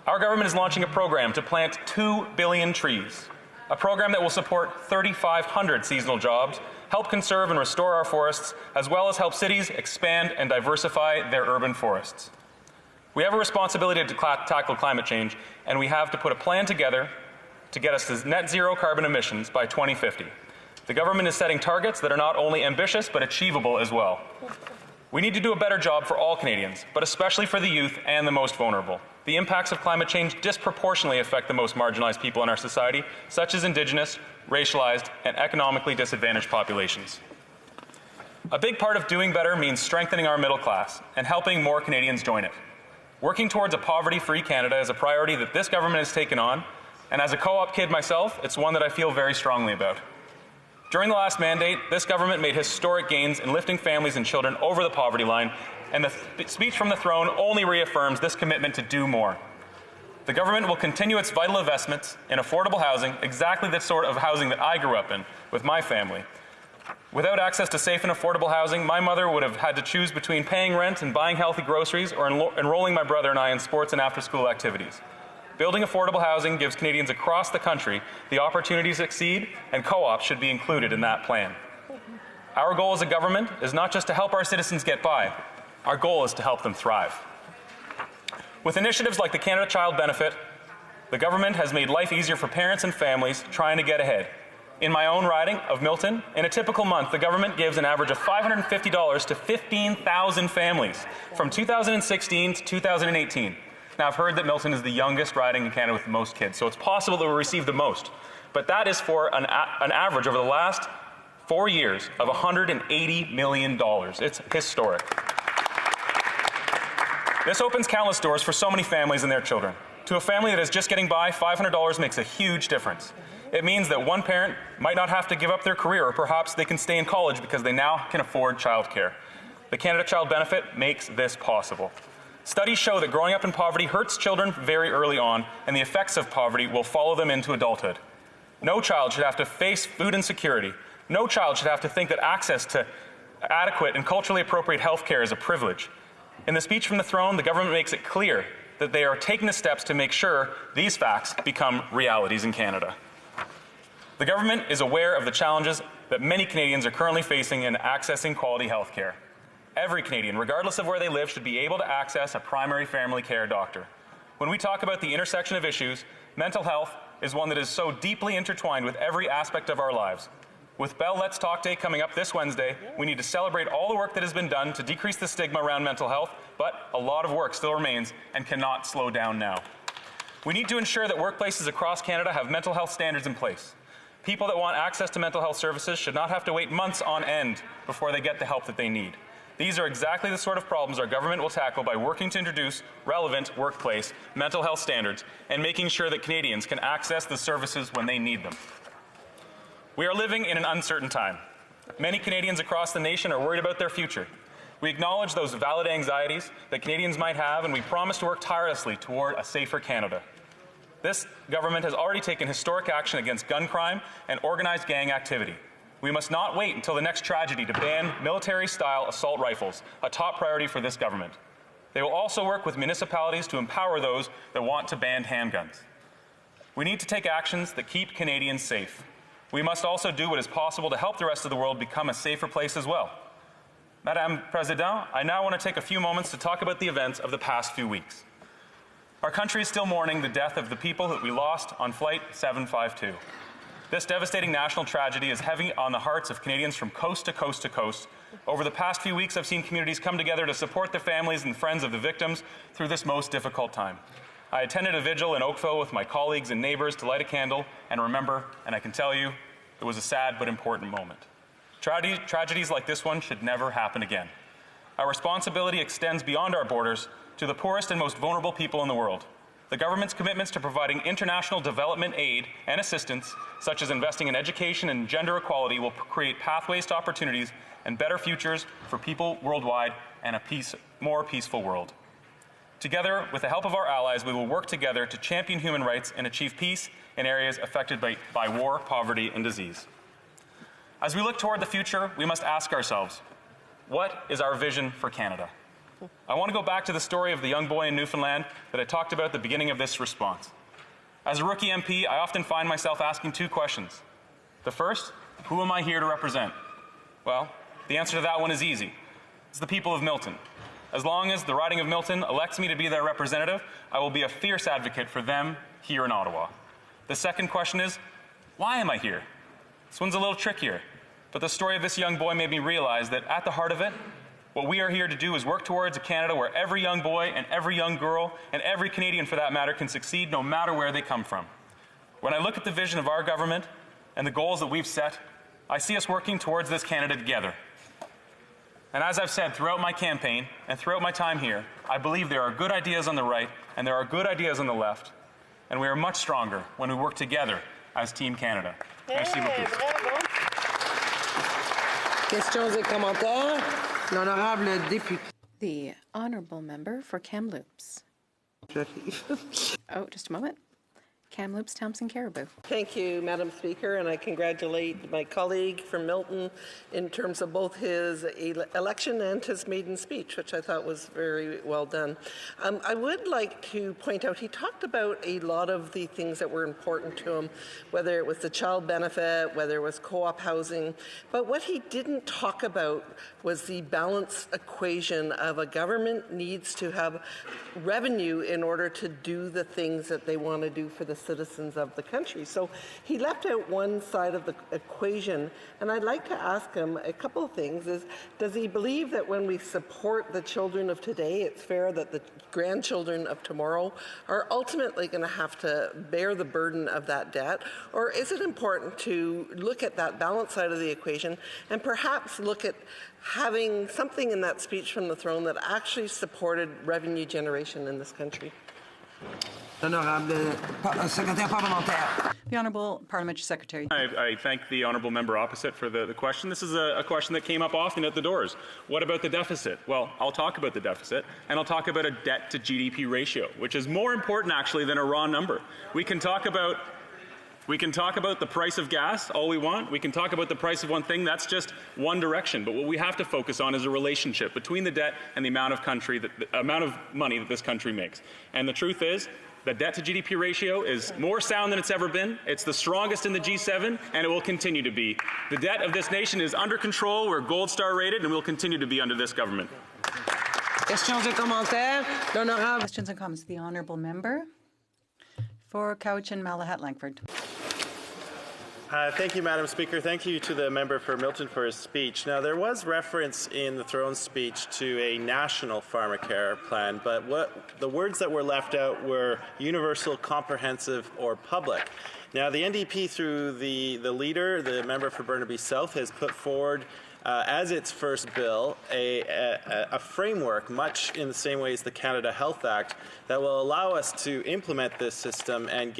Our government is launching a program to plant 2 billion trees, a program that will support 3,500 seasonal jobs, help conserve and restore our forests, as well as help cities expand and diversify their urban forests. We have a responsibility to tackle climate change, and we have to put a plan together to get us to net zero carbon emissions by 2050. The government is setting targets that are not only ambitious, but achievable as well. We need to do a better job for all Canadians, but especially for the youth and the most vulnerable. The impacts of climate change disproportionately affect the most marginalized people in our society, such as Indigenous, racialized, and economically disadvantaged populations. A big part of doing better means strengthening our middle class and helping more Canadians join it. Working towards a poverty-free Canada is a priority that this government has taken on, and as a co-op kid myself, it's one that I feel very strongly about. During the last mandate, this government made historic gains in lifting families and children over the poverty line, and the speech from the throne only reaffirms this commitment to do more. The government will continue its vital investments in affordable housing, exactly the sort of housing that I grew up in with my family. Without access to safe and affordable housing, my mother would have had to choose between paying rent and buying healthy groceries or enrolling my brother and I in sports and after-school activities. Building affordable housing gives Canadians across the country the opportunity to succeed, and co-ops should be included in that plan. Our goal as a government is not just to help our citizens get by. Our goal is to help them thrive. With initiatives like the Canada Child Benefit, the government has made life easier for parents and families trying to get ahead. In my own riding of Milton, in a typical month, the government gives an average of $550 to 15,000 families from 2016 to 2018. Now, I've heard that Milton is the youngest riding in Canada with the most kids, so it's possible that we'll receive the most. But that is for an average over the last 4 years of $180 million. It's historic. This opens countless doors for so many families and their children. To a family that is just getting by, $500 makes a huge difference. It means that one parent might not have to give up their career, or perhaps they can stay in college because they now can afford childcare. The Canada Child Benefit makes this possible. Studies show that growing up in poverty hurts children very early on, and the effects of poverty will follow them into adulthood. No child should have to face food insecurity. No child should have to think that access to adequate and culturally appropriate health care is a privilege. In the speech from the throne, the government makes it clear that they are taking the steps to make sure these facts become realities in Canada. The government is aware of the challenges that many Canadians are currently facing in accessing quality health care. Every Canadian, regardless of where they live, should be able to access a primary family care doctor. When we talk about the intersection of issues, mental health is one that is so deeply intertwined with every aspect of our lives. With Bell Let's Talk Day coming up this Wednesday, we need to celebrate all the work that has been done to decrease the stigma around mental health, but a lot of work still remains and cannot slow down now. We need to ensure that workplaces across Canada have mental health standards in place. People that want access to mental health services should not have to wait months on end before they get the help that they need. These are exactly the sort of problems our government will tackle by working to introduce relevant workplace mental health standards and making sure that Canadians can access the services when they need them. We are living in an uncertain time. Many Canadians across the nation are worried about their future. We acknowledge those valid anxieties that Canadians might have, and we promise to work tirelessly toward a safer Canada. This government has already taken historic action against gun crime and organized gang activity. We must not wait until the next tragedy to ban military-style assault rifles, a top priority for this government. They will also work with municipalities to empower those that want to ban handguns. We need to take actions that keep Canadians safe. We must also do what is possible to help the rest of the world become a safer place as well. Madame President, I now want to take a few moments to talk about the events of the past few weeks. Our country is still mourning the death of the people that we lost on Flight 752. This devastating national tragedy is heavy on the hearts of Canadians from coast to coast to coast. Over the past few weeks, I've seen communities come together to support the families and friends of the victims through this most difficult time. I attended a vigil in Oakville with my colleagues and neighbors to light a candle and remember, and I can tell you, it was a sad but important moment. Tragedies like this one should never happen again. Our responsibility extends beyond our borders to the poorest and most vulnerable people in the world. The government's commitments to providing international development aid and assistance, such as investing in education and gender equality, will create pathways to opportunities and better futures for people worldwide and a more peaceful world. Together, with the help of our allies, we will work together to champion human rights and achieve peace in areas affected by war, poverty, and disease. As we look toward the future, we must ask ourselves, what is our vision for Canada? I want to go back to the story of the young boy in Newfoundland that I talked about at the beginning of this response. As a rookie MP, I often find myself asking two questions. The first, who am I here to represent? Well, the answer to that one is easy. It's the people of Milton. As long as the riding of Milton elects me to be their representative, I will be a fierce advocate for them here in Ottawa. The second question is, why am I here? This one's a little trickier, but the story of this young boy made me realize that at the heart of it, what we are here to do is work towards a Canada where every young boy and every young girl and every Canadian for that matter can succeed no matter where they come from. When I look at the vision of our government and the goals that we've set, I see us working towards this Canada together. And as I've said throughout my campaign and throughout my time here, I believe there are good ideas on the right and there are good ideas on the left, and we are much stronger when we work together as Team Canada. Merci beaucoup. Questions et commentaires? L'honorable député. The honourable member for Kamloops. Oh, just a moment. Kamloops, Thompson, Caribou. Thank you, Madam Speaker, and I congratulate my colleague from Milton in terms of both his election and his maiden speech, which I thought was very well done. I would like to point out, he talked about a lot of the things that were important to him, whether it was the child benefit, whether it was co-op housing, but what he didn't talk about was the balanced equation of a government needs to have revenue in order to do the things that they want to do for the citizens of the country. So he left out one side of the equation, and I'd like to ask him a couple of things. Does he believe that when we support the children of today, it's fair that the grandchildren of tomorrow are ultimately going to have to bear the burden of that debt? Or is it important to look at that balance side of the equation and perhaps look at having something in that speech from the throne that actually supported revenue generation in this country? L'honorable secrétaire parlementaire. The Honourable Parliamentary Secretary. I thank the honourable member opposite for the question. This is a question that came up often at the doors. What about the deficit? Well, I'll talk about the deficit, and I'll talk about a debt to GDP ratio, which is more important actually than a raw number. We can talk about the price of gas all we want. We can talk about the price of one thing. That's just one direction. But what we have to focus on is a relationship between the debt and the amount of money that this country makes. And the truth is, the debt to GDP ratio is more sound than it's ever been. It's the strongest in the G7, and it will continue to be. The debt of this nation is under control. We're Gold Star rated, and we'll continue to be under this government. Questions and commentaires. L'honorable. Questions and comments. The Honourable Member for Cowichan, Malahat, Langford. Thank you, Madam Speaker. Thank you to the member for Milton for his speech. Now, there was reference in the Throne speech to a national pharmacare plan, but the words that were left out were universal, comprehensive, or public. Now, the NDP, through the leader, the member for Burnaby South, has put forward as its first bill a framework, much in the same way as the Canada Health Act, that will allow us to implement this system and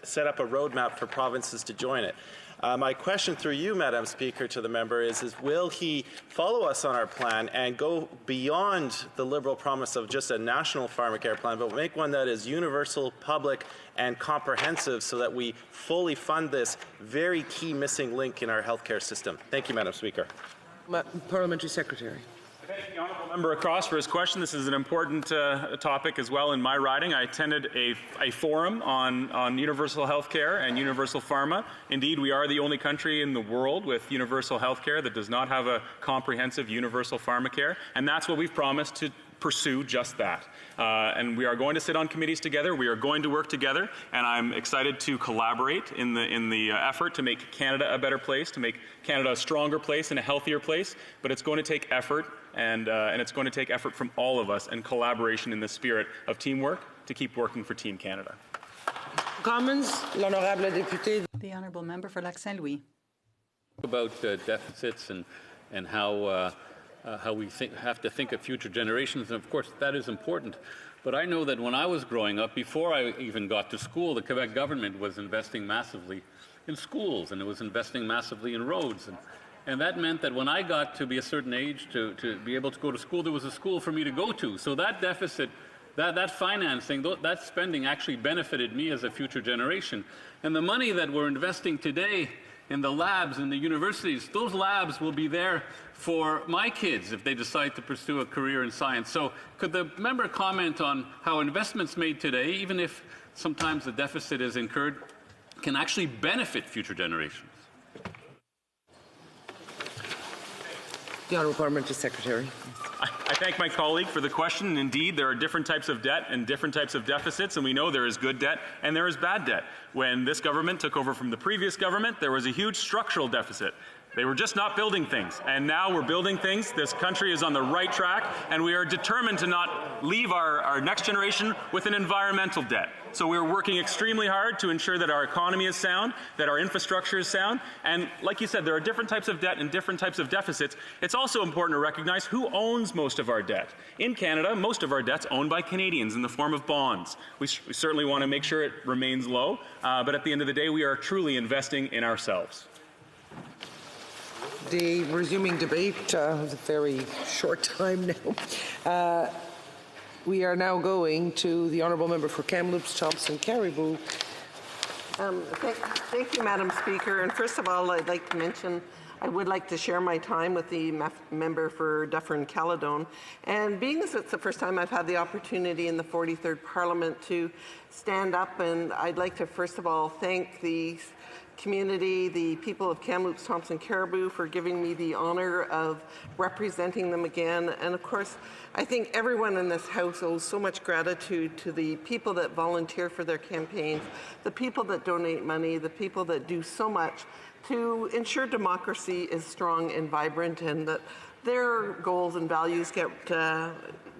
set up a roadmap for provinces to join it. My question through you, Madam Speaker, to the member is will he follow us on our plan and go beyond the Liberal promise of just a national pharmacare plan, but make one that is universal, public, and comprehensive so that we fully fund this very key missing link in our healthcare system? Thank you, Madam Speaker. Parliamentary Secretary. I thank the honourable member across for his question. This is an important topic as well in my riding. I attended a forum on universal health care and universal pharma. Indeed, we are the only country in the world with universal health care that does not have a comprehensive universal pharmacare, and that's what we've promised to pursue, just that. And we are going to sit on committees together. We are going to work together, and I'm excited to collaborate in the effort to make Canada a better place, to make Canada a stronger place and a healthier place. But it's going to take effort, and it's going to take effort from all of us and collaboration in the spirit of teamwork to keep working for Team Canada. Commons, l'honorable député. The Honourable Member for Lac Saint-Louis. About deficits and how we have to think of future generations, and of course that is important. But I know that when I was growing up, before I even got to school, the Quebec government was investing massively in schools, and it was investing massively in roads. And that meant that when I got to be a certain age to be able to go to school, there was a school for me to go to. So that deficit, that financing, that spending actually benefited me as a future generation. And the money that we're investing today in the labs in the universities, those labs will be there for my kids if they decide to pursue a career in science. So could the member comment on how investments made today, even if sometimes the deficit is incurred, can actually benefit future generations? The Honourable Parliamentary Secretary. I thank my colleague for the question. And indeed, there are different types of debt and different types of deficits, and we know there is good debt and there is bad debt. When this government took over from the previous government, there was a huge structural deficit. They were just not building things, and now we're building things. This country is on the right track, and we are determined to not leave our next generation with an environmental debt. So we're working extremely hard to ensure that our economy is sound, that our infrastructure is sound, and like you said, there are different types of debt and different types of deficits. It's also important to recognize who owns most of our debt. In Canada, most of our debt's owned by Canadians in the form of bonds. We certainly want to make sure it remains low, but at the end of the day, we are truly investing in ourselves. The resuming debate is a very short time now. We are now going to the Honourable Member for Kamloops, Thompson, Caribou. Thank you, Madam Speaker. And first of all, I'd like to mention I would like to share my time with the member for Dufferin-Caledon. And being as it's the first time I've had the opportunity in the 43rd Parliament to stand up, and I'd like to first of all thank the community, the people of Kamloops, Thompson, Caribou for giving me the honor of representing them again. And of course, I think everyone in this House owes so much gratitude to the people that volunteer for their campaigns, the people that donate money, the people that do so much to ensure democracy is strong and vibrant, and that their goals and values get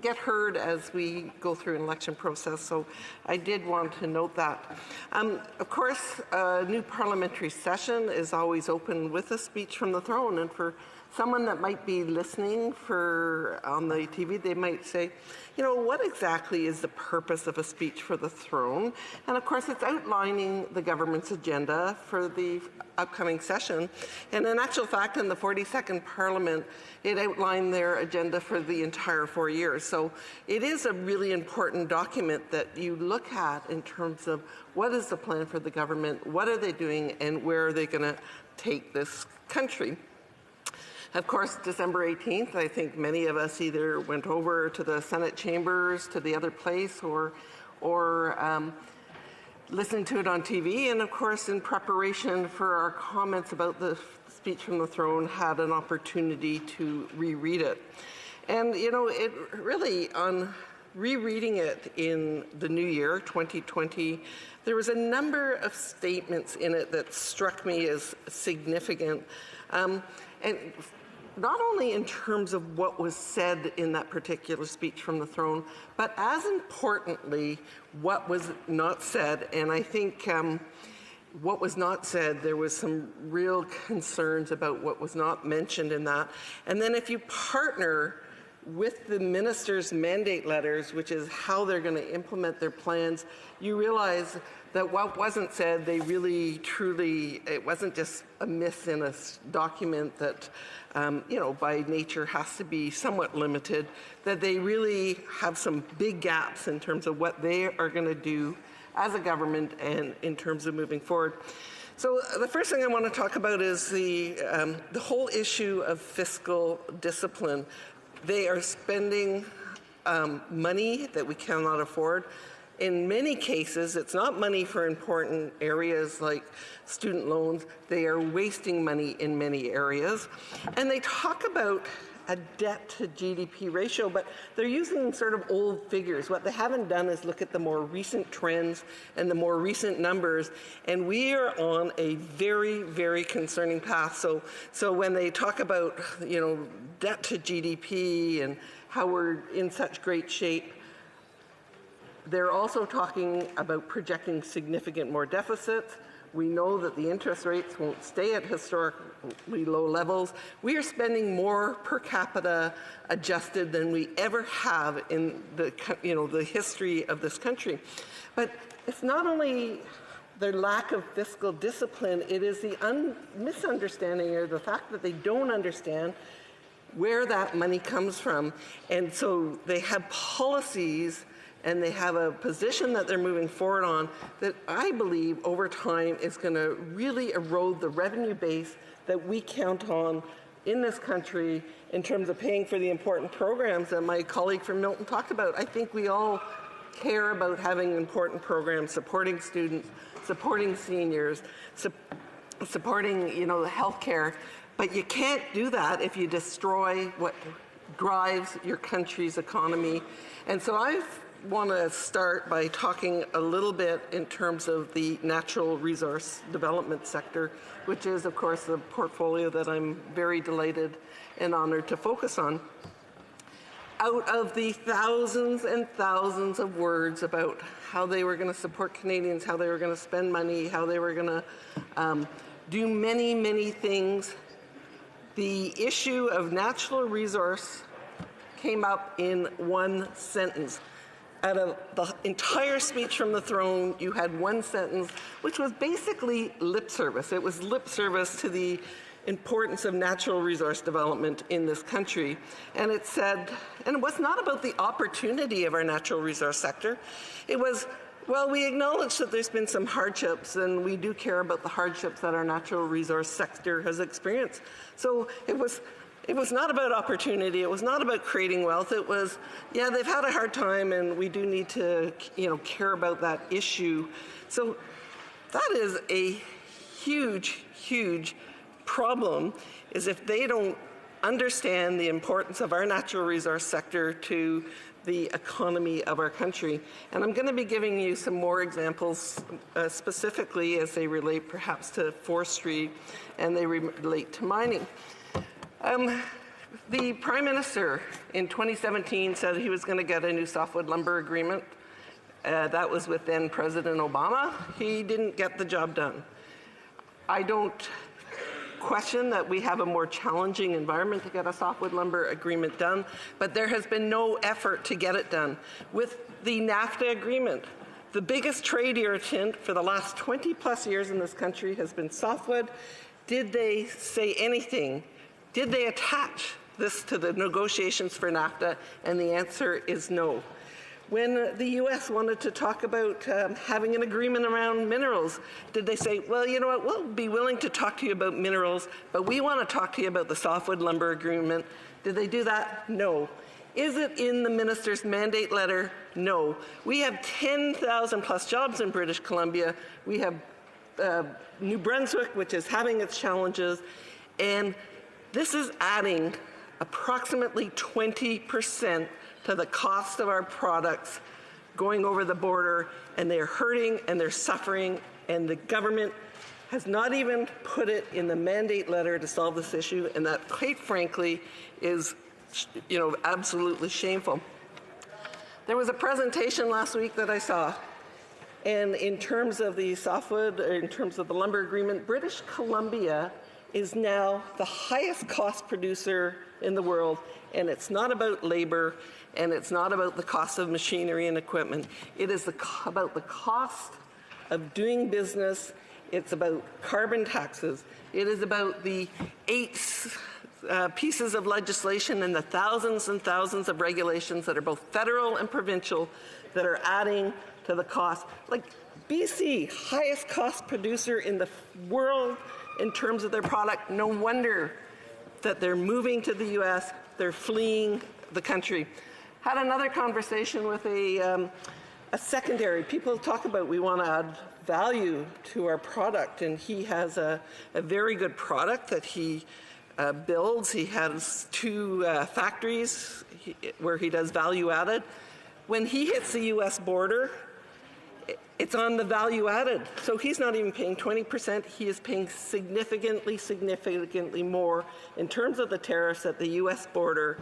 get heard as we go through an election process. So I did want to note that. Of course, a new parliamentary session is always open with a speech from the throne. And for someone that might be listening on the TV, they might say, you know, what exactly is the purpose of a speech for the throne? And of course, it's outlining the government's agenda for the upcoming session. And in actual fact, in the 42nd Parliament, it outlined their agenda for the entire 4 years. So it is a really important document that you look at in terms of what is the plan for the government, what are they doing, and where are they going to take this country. Of course, December 18th, I think many of us either went over to the Senate chambers, to the other place, or listened to it on TV. And of course, in preparation for our comments about the speech from the throne, had an opportunity to reread it. And, you know, it really, on rereading it in the new year, 2020, there was a number of statements in it that struck me as significant. And not only in terms of what was said in that particular speech from the throne, but as importantly, what was not said. And I think what was not said, there was some real concerns about what was not mentioned in that. And then if you partner with the minister's mandate letters, which is how they're going to implement their plans, you realize that what wasn't said, they really, truly, it wasn't just a miss in a document that, you know, by nature has to be somewhat limited, that they really have some big gaps in terms of what they are going to do as a government and in terms of moving forward. So the first thing I want to talk about is the whole issue of fiscal discipline. They are spending money that we cannot afford. In many cases, it's not money for important areas like student loans. They are wasting money in many areas. And they talk about a debt to GDP ratio, but they're using sort of old figures. What they haven't done is look at the more recent trends and the more recent numbers, and we are on a very, very concerning path. So when they talk about, you know, debt to GDP and how we're in such great shape, they're also talking about projecting significant more deficits. We know that the interest rates won't stay at historically low levels. We are spending more per capita adjusted than we ever have in the, you know, the history of this country. But it's not only their lack of fiscal discipline, it is the misunderstanding or the fact that they don't understand where that money comes from. And so they have policies and they have a position that they're moving forward on that I believe over time is going to really erode the revenue base that we count on in this country in terms of paying for the important programs that my colleague from Milton talked about. I think we all care about having important programs, supporting students, supporting seniors, supporting, you know, the healthcare, but you can't do that if you destroy what drives your country's economy. And so I want to start by talking a little bit in terms of the natural resource development sector, which is, of course, the portfolio that I'm very delighted and honored to focus on. Out of the thousands and thousands of words about how they were going to support Canadians, how they were going to spend money, how they were going to do many, many things, the issue of natural resource came up in one sentence. Out of the entire speech from the throne, you had one sentence, which was basically lip service. It was lip service to the importance of natural resource development in this country. And it said, and it was not about the opportunity of our natural resource sector. It was, well, we acknowledge that there's been some hardships, and we do care about the hardships that our natural resource sector has experienced. So it was not about opportunity. It was not about creating wealth. It was, yeah, they've had a hard time, and we do need to, you know, care about that issue. So that is a huge, huge problem, is if they don't understand the importance of our natural resource sector to the economy of our country. And I'm going to be giving you some more examples specifically as they relate perhaps to forestry and they relate to mining. The Prime Minister in 2017 said he was going to get a new softwood lumber agreement. That was with then President Obama. He didn't get the job done. I don't question that we have a more challenging environment to get a softwood lumber agreement done, but there has been no effort to get it done. With the NAFTA agreement, the biggest trade irritant for the last 20 plus years in this country has been softwood. Did they say anything? Did they attach this to the negotiations for NAFTA? And the answer is no. When the U.S. wanted to talk about having an agreement around minerals, did they say, well, you know what, we'll be willing to talk to you about minerals, but we want to talk to you about the softwood lumber agreement? Did they do that? No. Is it in the minister's mandate letter? No. We have 10,000 plus jobs in British Columbia. We have New Brunswick, which is having its challenges, and this is adding approximately 20% to the cost of our products going over the border, and they're hurting and they're suffering, and the government has not even put it in the mandate letter to solve this issue, and that, quite frankly, is, you know, absolutely shameful. There was a presentation last week that I saw, and in terms of the softwood, or in terms of the lumber agreement, British Columbia is now the highest cost producer in the world, and it's not about labor, and it's not about the cost of machinery and equipment. It is about the cost of doing business. It's about carbon taxes. It is about the 8 pieces of legislation and the thousands and thousands of regulations that are both federal and provincial that are adding to the cost. Like BC, highest cost producer in the world in terms of their product. No wonder that they're moving to the U.S., they're fleeing the country. Had another conversation with a secondary. People talk about we want to add value to our product, and he has a very good product that he builds. He has 2 factories where he does value added. When he hits the U.S. border, it's on the value added. So he's not even paying 20%. He is paying significantly more in terms of the tariffs at the U.S. border.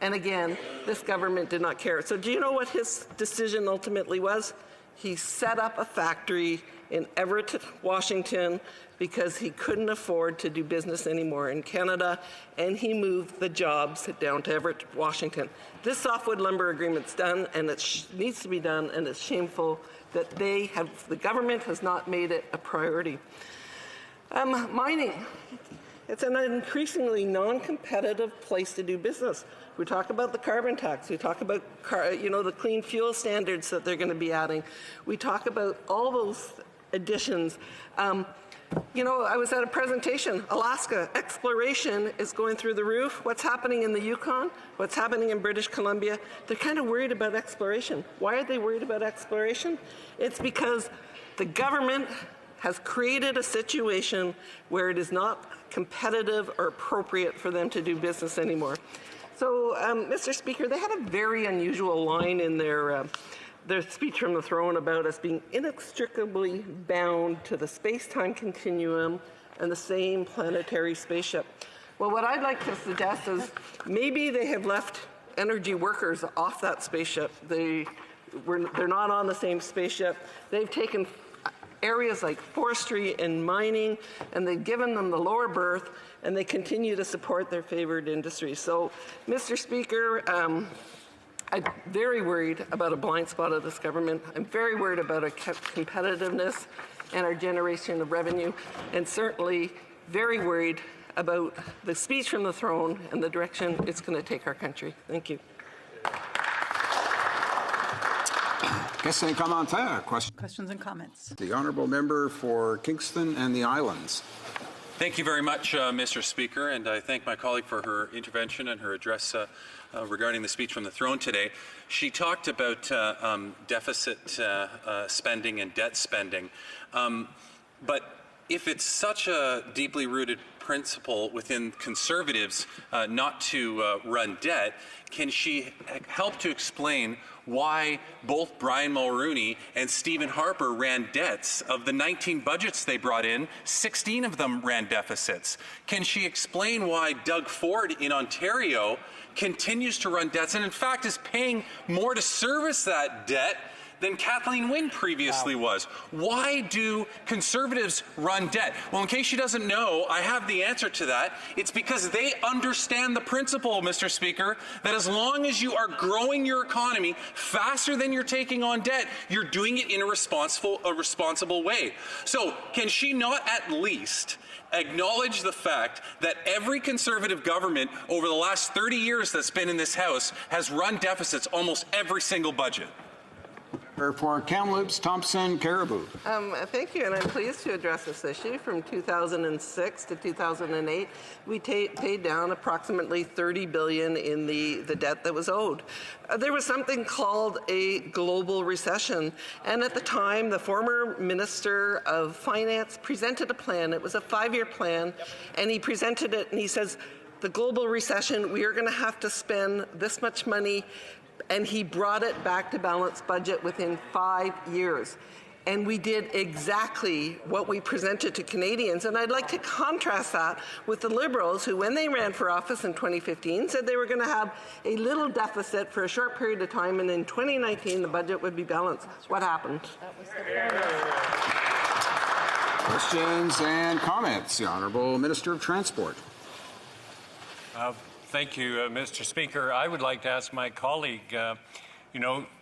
And again, this government did not care. So do you know what his decision ultimately was? He set up a factory in Everett, Washington, because he couldn't afford to do business anymore in Canada, and he moved the jobs down to Everett, Washington. This softwood lumber agreement's done, and it needs to be done, and it's shameful that the government has not made it a priority. Mining. It's an increasingly non-competitive place to do business. We talk about the carbon tax. We talk about the clean fuel standards that they're going to be adding. We talk about all those additions. I was at a presentation. Alaska exploration is going through the roof. What's happening in the Yukon? What's happening in British Columbia? They're kind of worried about exploration. Why are they worried about exploration? It's because the government has created a situation where it is not competitive or appropriate for them to do business anymore. So, Mr. Speaker, they had a very unusual line in their speech from the throne about us being inextricably bound to the space-time continuum and the same planetary spaceship. Well, what I'd like to suggest is maybe they have left energy workers off that spaceship. They're not on the same spaceship. They've taken areas like forestry and mining, and they've given them the lower berth, and they continue to support their favored industries. So, Mr. Speaker, I'm very worried about a blind spot of this government. I'm very worried about our competitiveness and our generation of revenue, and certainly very worried about the speech from the throne and the direction it's going to take our country. Thank you. Questions and comments. The Honourable Member for Kingston and the Islands. Thank you very much, Mr. Speaker, and I thank my colleague for her intervention and her address regarding the speech from the throne today. She talked about deficit spending and debt spending, but if it's such a deeply rooted principle within Conservatives not to run debt, can she help to explain why both Brian Mulroney and Stephen Harper ran debts? Of the 19 budgets they brought in, 16 of them ran deficits. Can she explain why Doug Ford in Ontario continues to run debts and in fact is paying more to service that debt than Kathleen Wynne previously was? Why do Conservatives run debt? Well, in case she doesn't know, I have the answer to that. It's because they understand the principle, Mr. Speaker, that as long as you are growing your economy faster than you're taking on debt, you're doing it in a responsible way. So can she not at least acknowledge the fact that every Conservative government over the last 30 years that's been in this House has run deficits almost every single budget? For Kamloops, Thompson, Caribou. Thank you, and I'm pleased to address this issue. From 2006 to 2008, we paid down approximately $30 billion in the debt that was owed. There was something called a global recession, and at the time, the former Minister of Finance presented a plan. It was a 5-year plan, and he presented it, and he says, the global recession, we are going to have to spend this much money, and he brought it back to balanced budget within 5 years. And we did exactly what we presented to Canadians. And I'd like to contrast that with the Liberals, who, when they ran for office in 2015, said they were going to have a little deficit for a short period of time, and in 2019 the budget would be balanced. What happened? Questions and comments. The Honourable Minister of Transport. Thank you, Mr. Speaker. I would like to ask my colleague,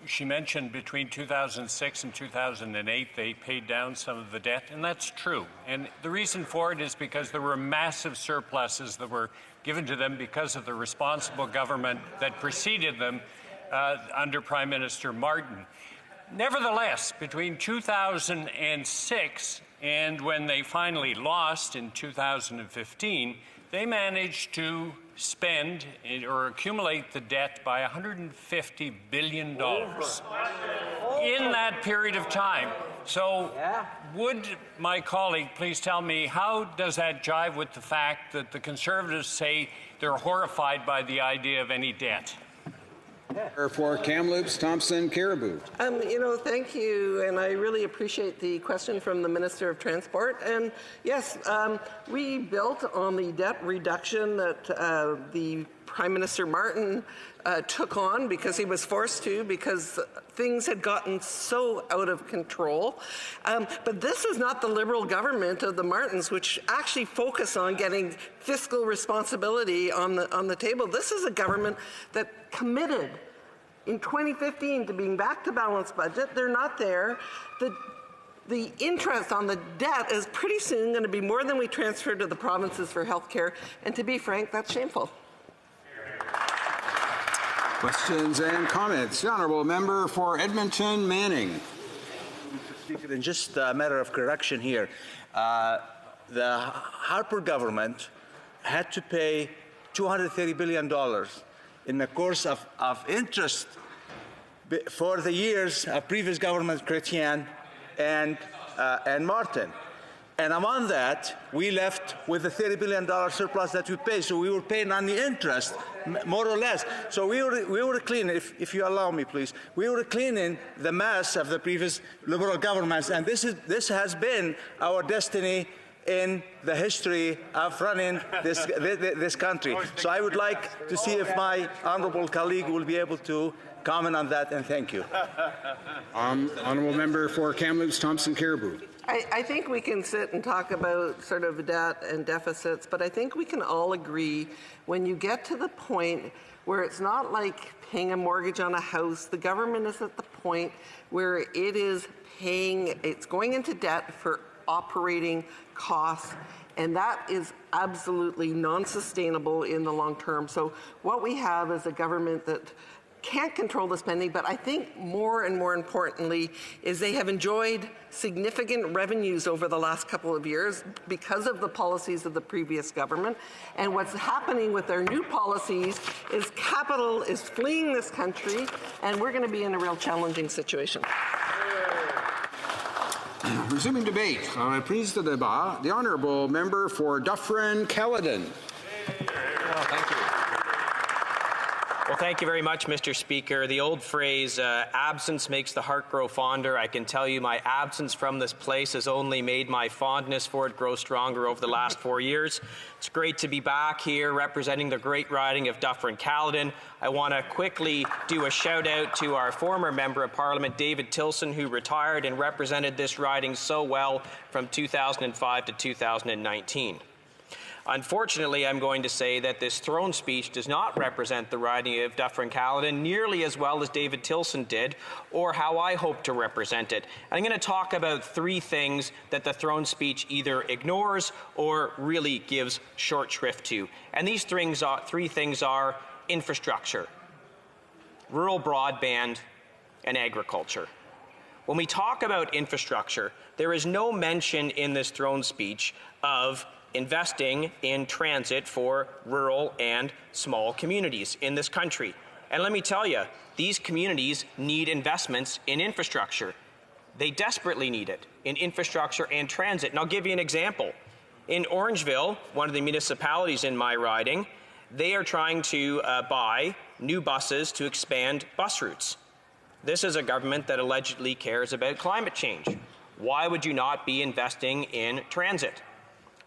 she mentioned between 2006 and 2008 they paid down some of the debt, and that's true. And the reason for it is because there were massive surpluses that were given to them because of the responsible government that preceded them under Prime Minister Martin. Nevertheless, between 2006 and when they finally lost in 2015, they managed to spend or accumulate the debt by $150 billion in that period of time. So would my colleague please tell me, how does that jive with the fact that the Conservatives say they're horrified by the idea of any debt? For Kamloops, Thompson, Caribou. Thank you, and I really appreciate the question from the Minister of Transport. And yes, we built on the debt reduction that the Prime Minister Martin took on because he was forced to, because things had gotten so out of control. But this is not the Liberal government of the Martins, which actually focus on getting fiscal responsibility on the table. This is a government that committed in 2015 to being back to balanced budget. They're not there. The interest on the debt is pretty soon going to be more than we transfer to the provinces for health care. And to be frank, that's shameful. Questions and comments. The Honourable Member for Edmonton, Manning. Mr. Speaker, and just a matter of correction here. The Harper government had to pay $230 billion in the course of interest for the years of previous governments, Chrétien and Martin. And among that, we left with a $30 billion surplus that we paid. So we were paying on the interest, more or less. So we were cleaning, if you allow me, please, we were cleaning the mess of the previous Liberal governments. And this has been our destiny in the history of running this country. So I would like to see if my honourable colleague will be able to comment on that, and thank you. Honourable Member for Kamloops, Thompson, Caribou. I think we can sit and talk about sort of debt and deficits, but I think we can all agree when you get to the point where it's not like paying a mortgage on a house, the government is at the point where it is paying, it's going into debt for operating costs, and that is absolutely non-sustainable in the long term. So what we have is a government that can't control the spending, but I think more and more importantly is they have enjoyed significant revenues over the last couple of years because of the policies of the previous government. And what's happening with their new policies is capital is fleeing this country, and we're going to be in a real challenging situation. Resuming debate. Prise de débat. The honourable member for Dufferin-Caledon. Thank you. Well, thank you very much, Mr. Speaker. The old phrase, absence makes the heart grow fonder. I can tell you my absence from this place has only made my fondness for it grow stronger over the last 4 years. It's great to be back here representing the great riding of Dufferin-Caledon. I want to quickly do a shout out to our former Member of Parliament, David Tilson, who retired and represented this riding so well from 2005 to 2019. Unfortunately, I'm going to say that this throne speech does not represent the riding of Dufferin-Caledon nearly as well as David Tilson did, or how I hope to represent it. I'm going to talk about 3 things that the throne speech either ignores or really gives short shrift to. And these 3 things are infrastructure, rural broadband, and agriculture. When we talk about infrastructure, there is no mention in this throne speech of investing in transit for rural and small communities in this country. And let me tell you, these communities need investments in infrastructure. They desperately need it in infrastructure and transit. And I'll give you an example. In Orangeville, one of the municipalities in my riding, they are trying to buy new buses to expand bus routes. This is a government that allegedly cares about climate change. Why would you not be investing in transit?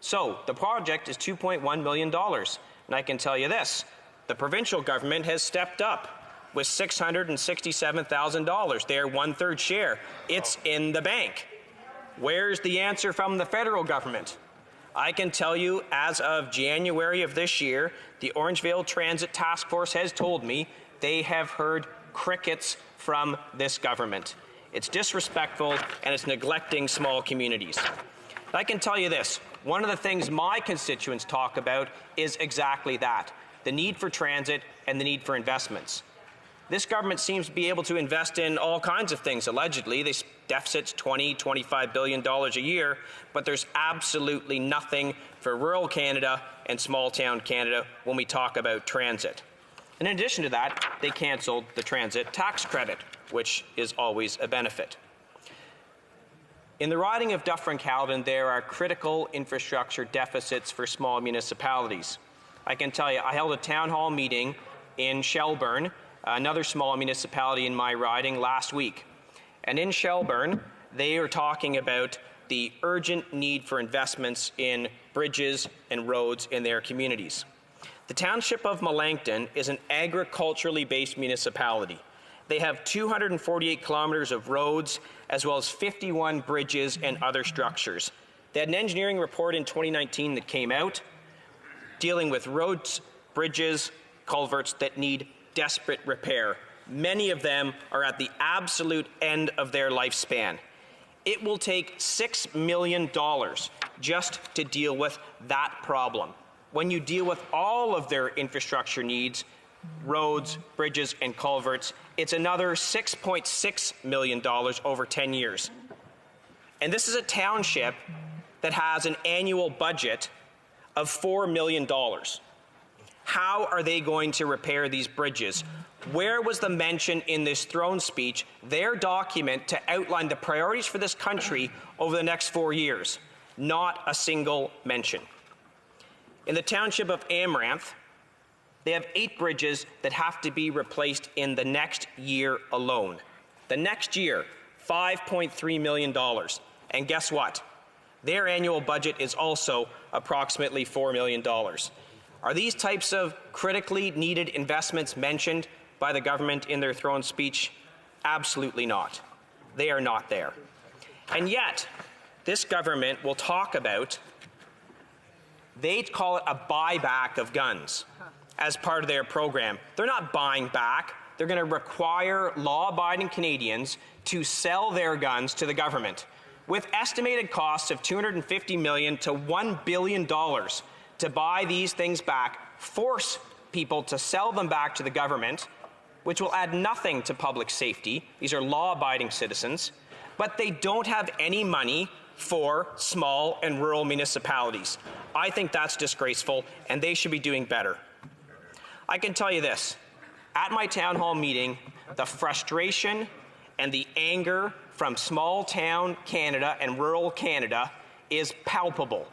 So the project is $2.1 million. And I can tell you this, the provincial government has stepped up with $667,000, their 1/3 share. It's in the bank. Where's the answer from the federal government? I can tell you, as of January of this year, the Orangeville Transit Task Force has told me they have heard crickets from this government. It's disrespectful and it's neglecting small communities. I can tell you this, one of the things my constituents talk about is exactly that, the need for transit and the need for investments. This government seems to be able to invest in all kinds of things, allegedly. This deficit's $25 billion a year, but there's absolutely nothing for rural Canada and small town Canada when we talk about transit. In addition to that, they cancelled the transit tax credit, which is always a benefit. In the riding of Dufferin-Caledon, there are critical infrastructure deficits for small municipalities. I can tell you, I held a town hall meeting in Shelburne, another small municipality in my riding, last week. And in Shelburne, they are talking about the urgent need for investments in bridges and roads in their communities. The township of Melancton is an agriculturally based municipality. They have 248 kilometers of roads, as well as 51 bridges and other structures. They had an engineering report in 2019 that came out dealing with roads, bridges, culverts that need desperate repair. Many of them are at the absolute end of their lifespan. It will take $6 million just to deal with that problem. When you deal with all of their infrastructure needs, roads, bridges, and culverts, it's another $6.6 million over 10 years. And this is a township that has an annual budget of $4 million. How are they going to repair these bridges? Where was the mention in this throne speech, their document to outline the priorities for this country over the next 4 years? Not a single mention. In the township of Amaranth, they have 8 bridges that have to be replaced in the next year alone. The next year, $5.3 million. And guess what? Their annual budget is also approximately $4 million. Are these types of critically needed investments mentioned by the government in their throne speech? Absolutely not. They are not there. And yet, this government will talk about, they call it a buyback of guns as part of their program. They're not buying back. They're going to require law-abiding Canadians to sell their guns to the government with estimated costs of $250 million to $1 billion to buy these things back, force people to sell them back to the government, which will add nothing to public safety. These are law-abiding citizens, but they don't have any money for small and rural municipalities. I think that's disgraceful, and they should be doing better. I can tell you this, at my town hall meeting, the frustration and the anger from small town Canada and rural Canada is palpable.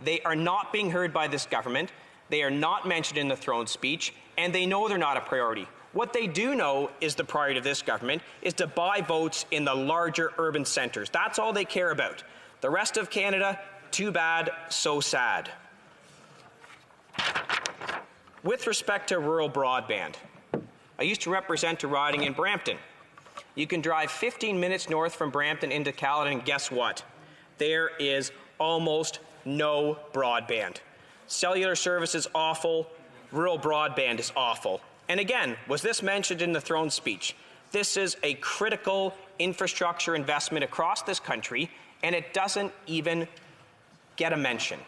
They are not being heard by this government. They are not mentioned in the throne speech, and they know they're not a priority. What they do know is the priority of this government is to buy votes in the larger urban centres. That's all they care about. The rest of Canada, too bad, so sad. With respect to rural broadband, I used to represent a riding in Brampton. You can drive 15 minutes north from Brampton into Caledon, and guess what? There is almost no broadband. Cellular service is awful. Rural broadband is awful. And again, was this mentioned in the throne speech? This is a critical infrastructure investment across this country, and it doesn't even get a mention.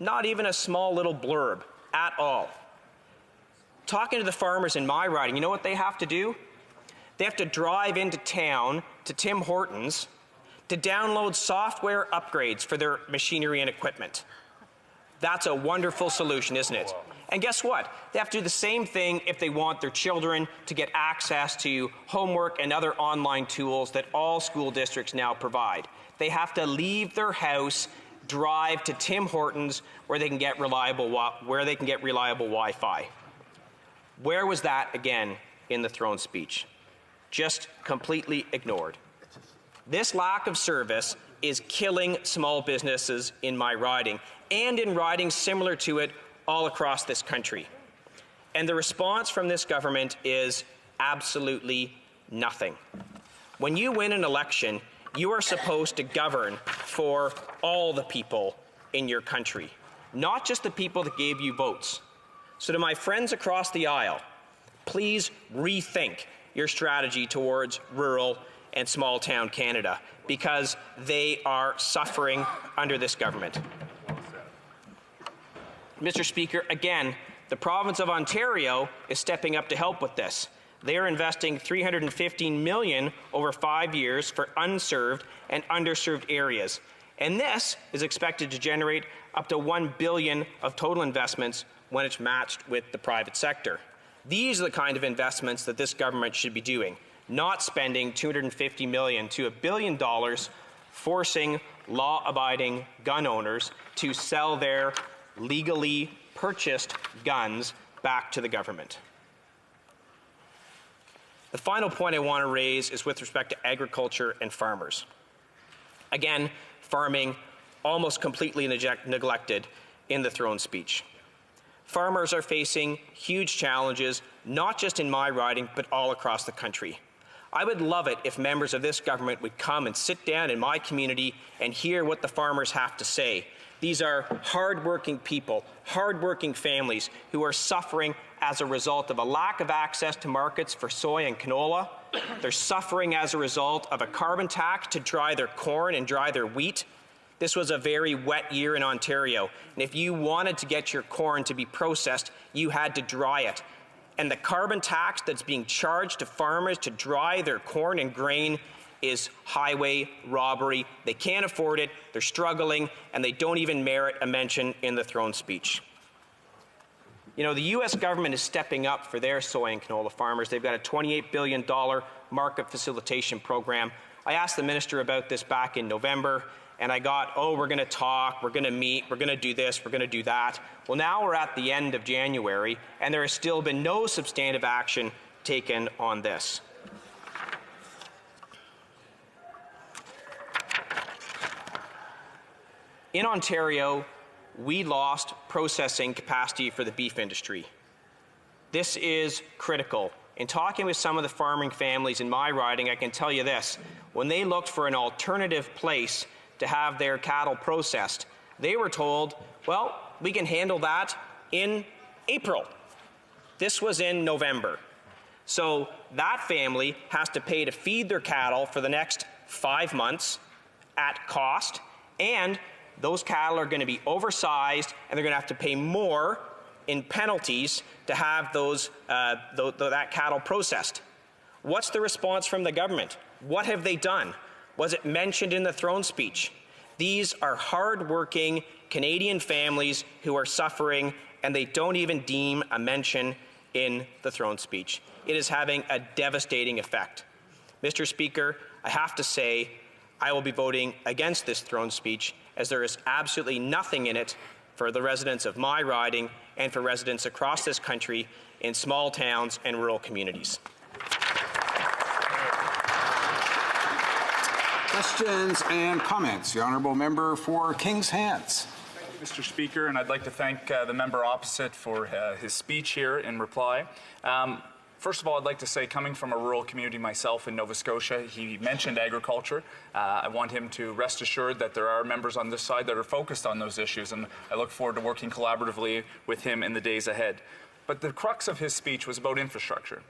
Not even a small little blurb at all. Talking to the farmers in my riding, you know what they have to do? They have to drive into town to Tim Hortons to download software upgrades for their machinery and equipment. That's a wonderful solution, isn't it? And guess what? They have to do the same thing if they want their children to get access to homework and other online tools that all school districts now provide. They have to leave their house, drive to Tim Hortons where they can get reliable Wi-Fi. Where was that again in the throne speech? Just completely ignored. This lack of service is killing small businesses in my riding and in ridings similar to it all across this country. And the response from this government is absolutely nothing. When you win an election, you are supposed to govern for all the people in your country, not just the people that gave you votes. So to my friends across the aisle, please rethink your strategy towards rural and small town Canada, because they are suffering under this government. Mr. Speaker, again, the province of Ontario is stepping up to help with this. They are investing $315 million over 5 years for unserved and underserved areas. And this is expected to generate up to $1 billion of total investments when it's matched with the private sector. These are the kind of investments that this government should be doing, not spending $250 million to $1 billion forcing law-abiding gun owners to sell their legally purchased guns back to the government. The final point I want to raise is with respect to agriculture and farmers. Again, farming almost completely neglected in the throne speech. Farmers are facing huge challenges, not just in my riding, but all across the country. I would love it if members of this government would come and sit down in my community and hear what the farmers have to say. These are hard-working people, hard-working families who are suffering as a result of a lack of access to markets for soy and canola. They're suffering as a result of a carbon tax to dry their corn and dry their wheat. This was a very wet year in Ontario, and if you wanted to get your corn to be processed, you had to dry it. And the carbon tax that's being charged to farmers to dry their corn and grain is highway robbery. They can't afford it, they're struggling, and they don't even merit a mention in the throne speech. You know, the U.S. government is stepping up for their soy and canola farmers. They've got a $28 billion market facilitation program. I asked the minister about this back in November, and I got, oh, we're going to talk, we're going to meet, we're going to do this, we're going to do that. Well, now we're at the end of January, and there has still been no substantive action taken on this. In Ontario, we lost processing capacity for the beef industry. This is critical. In talking with some of the farming families in my riding, I can tell you this. When they looked for an alternative place to have their cattle processed, they were told, well, we can handle that in April. This was in November. So that family has to pay to feed their cattle for the next 5 months at cost, and those cattle are going to be oversized, and they're going to have to pay more in penalties to have that cattle processed. What's the response from the government? What have they done? Was it mentioned in the throne speech? These are hard-working Canadian families who are suffering, and they don't even deem a mention in the throne speech. It is having a devastating effect. Mr. Speaker, I have to say I will be voting against this throne speech, as there is absolutely nothing in it for the residents of my riding and for residents across this country in small towns and rural communities. Questions and comments. The honourable member for Kings Hants. Mr. Speaker, and I'd like to thank the member opposite for his speech here in reply. First of all, I'd like to say, coming from a rural community myself in Nova Scotia, he mentioned agriculture. I want him to rest assured that there are members on this side that are focused on those issues, and I look forward to working collaboratively with him in the days ahead. But the crux of his speech was about infrastructure.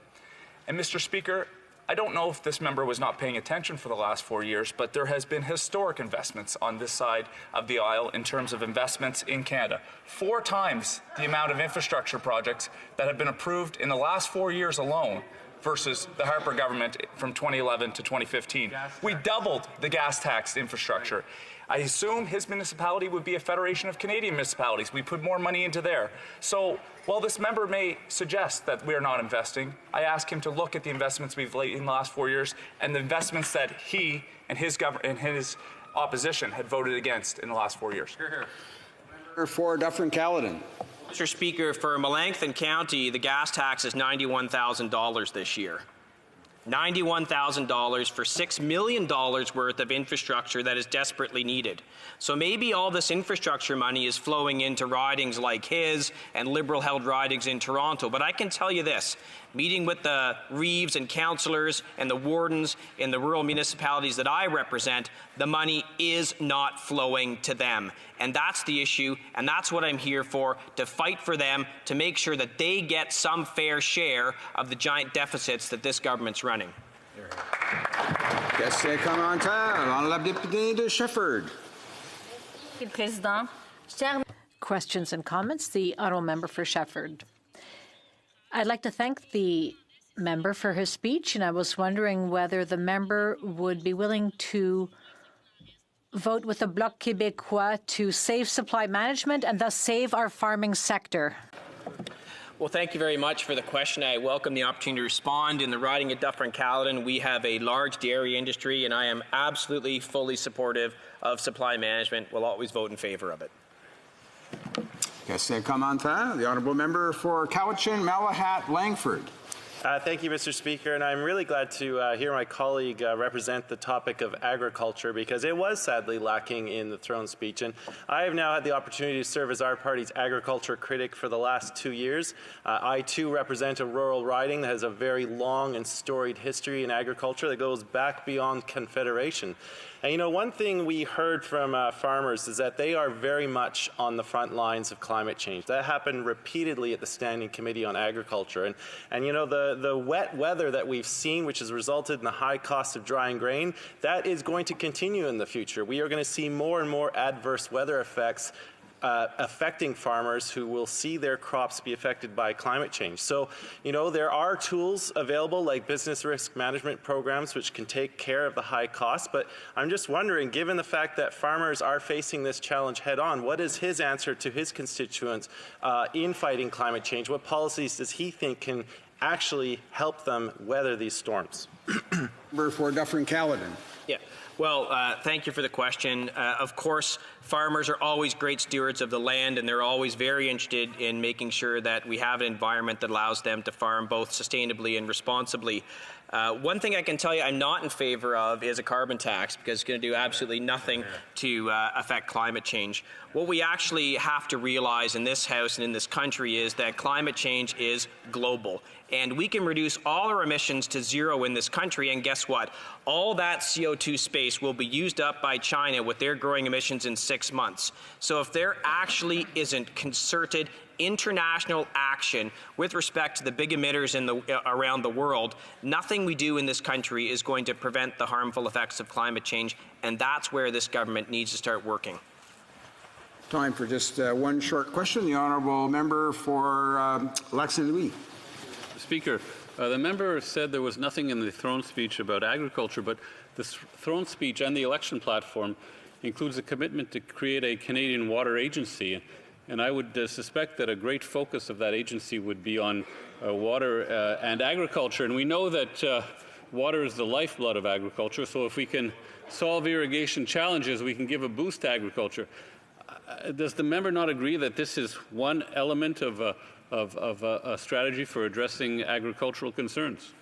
And Mr. Speaker, I don't know if this member was not paying attention for the last 4 years, but there has been historic investments on this side of the aisle in terms of investments in Canada. 4 times the amount of infrastructure projects that have been approved in the last 4 years alone versus the Harper government from 2011 to 2015. We doubled the gas tax infrastructure. I assume his municipality would be a federation of Canadian municipalities. We put more money into there. So while this member may suggest that we are not investing, I ask him to look at the investments we've made in the last 4 years and the investments that he and his opposition had voted against in the last 4 years. For Dufferin-Caledon. Mr. Speaker, for Melanchthon County, the gas tax is $91,000 this year. $91,000 for $6 million worth of infrastructure that is desperately needed. So maybe all this infrastructure money is flowing into ridings like his and Liberal-held ridings in Toronto. But I can tell you this, meeting with the Reeves and councillors and the wardens in the rural municipalities that I represent, the money is not flowing to them. And that's the issue, and that's what I'm here for, to fight for them, to make sure that they get some fair share of the giant deficits that this government's running. Question commentaire. L'honorable député de Shefford. Questions and comments. The honourable member for Shefford. I'd like to thank the member for his speech, and I was wondering whether the member would be willing to vote with the Bloc Québécois to save supply management and thus save our farming sector. Well, thank you very much for the question. I welcome the opportunity to respond. In the riding of Dufferin-Caledon, we have a large dairy industry, and I am absolutely fully supportive of supply management. We'll always vote in favour of it. Question commentaire. The honourable member for Cowichan, Malahat, Langford. Thank you, Mr. Speaker, and I'm really glad to hear my colleague represent the topic of agriculture, because it was sadly lacking in the throne speech. And I have now had the opportunity to serve as our party's agriculture critic for the last 2 years. I too represent a rural riding that has a very long and storied history in agriculture that goes back beyond Confederation. And you know, one thing we heard from farmers is that they are very much on the front lines of climate change. That happened repeatedly at the Standing Committee on Agriculture. And you know, the wet weather that we've seen, which has resulted in the high cost of drying grain, that is going to continue in the future. We are going to see more and more adverse weather effects affecting farmers who will see their crops be affected by climate change. So, you know, there are tools available like business risk management programs which can take care of the high costs, but I'm just wondering, given the fact that farmers are facing this challenge head on, what is his answer to his constituents in fighting climate change? What policies does he think can actually help them weather these storms? For Dufferin-Caledon. Yeah. Well, thank you for the question. Of course, farmers are always great stewards of the land, and they're always very interested in making sure that we have an environment that allows them to farm both sustainably and responsibly. One thing I can tell you I'm not in favor of is a carbon tax, because it's going to do absolutely nothing to affect climate change. What we actually have to realize in this House and in this country is that climate change is global. And we can reduce all our emissions to zero in this country, and guess what? All that CO2 space will be used up by China with their growing emissions in 6 months. So if there actually isn't concerted international action with respect to the big emitters around the world, nothing we do in this country is going to prevent the harmful effects of climate change, and that's where this government needs to start working. Time for just one short question. The honourable member for Lac St. Louis. Speaker, the member said there was nothing in the throne speech about agriculture, but the throne speech and the election platform includes a commitment to create a Canadian water agency. And I would suspect that a great focus of that agency would be on water and agriculture. And we know that water is the lifeblood of agriculture, so if we can solve irrigation challenges, we can give a boost to agriculture. Does the member not agree that this is one element of a strategy for addressing agricultural concerns?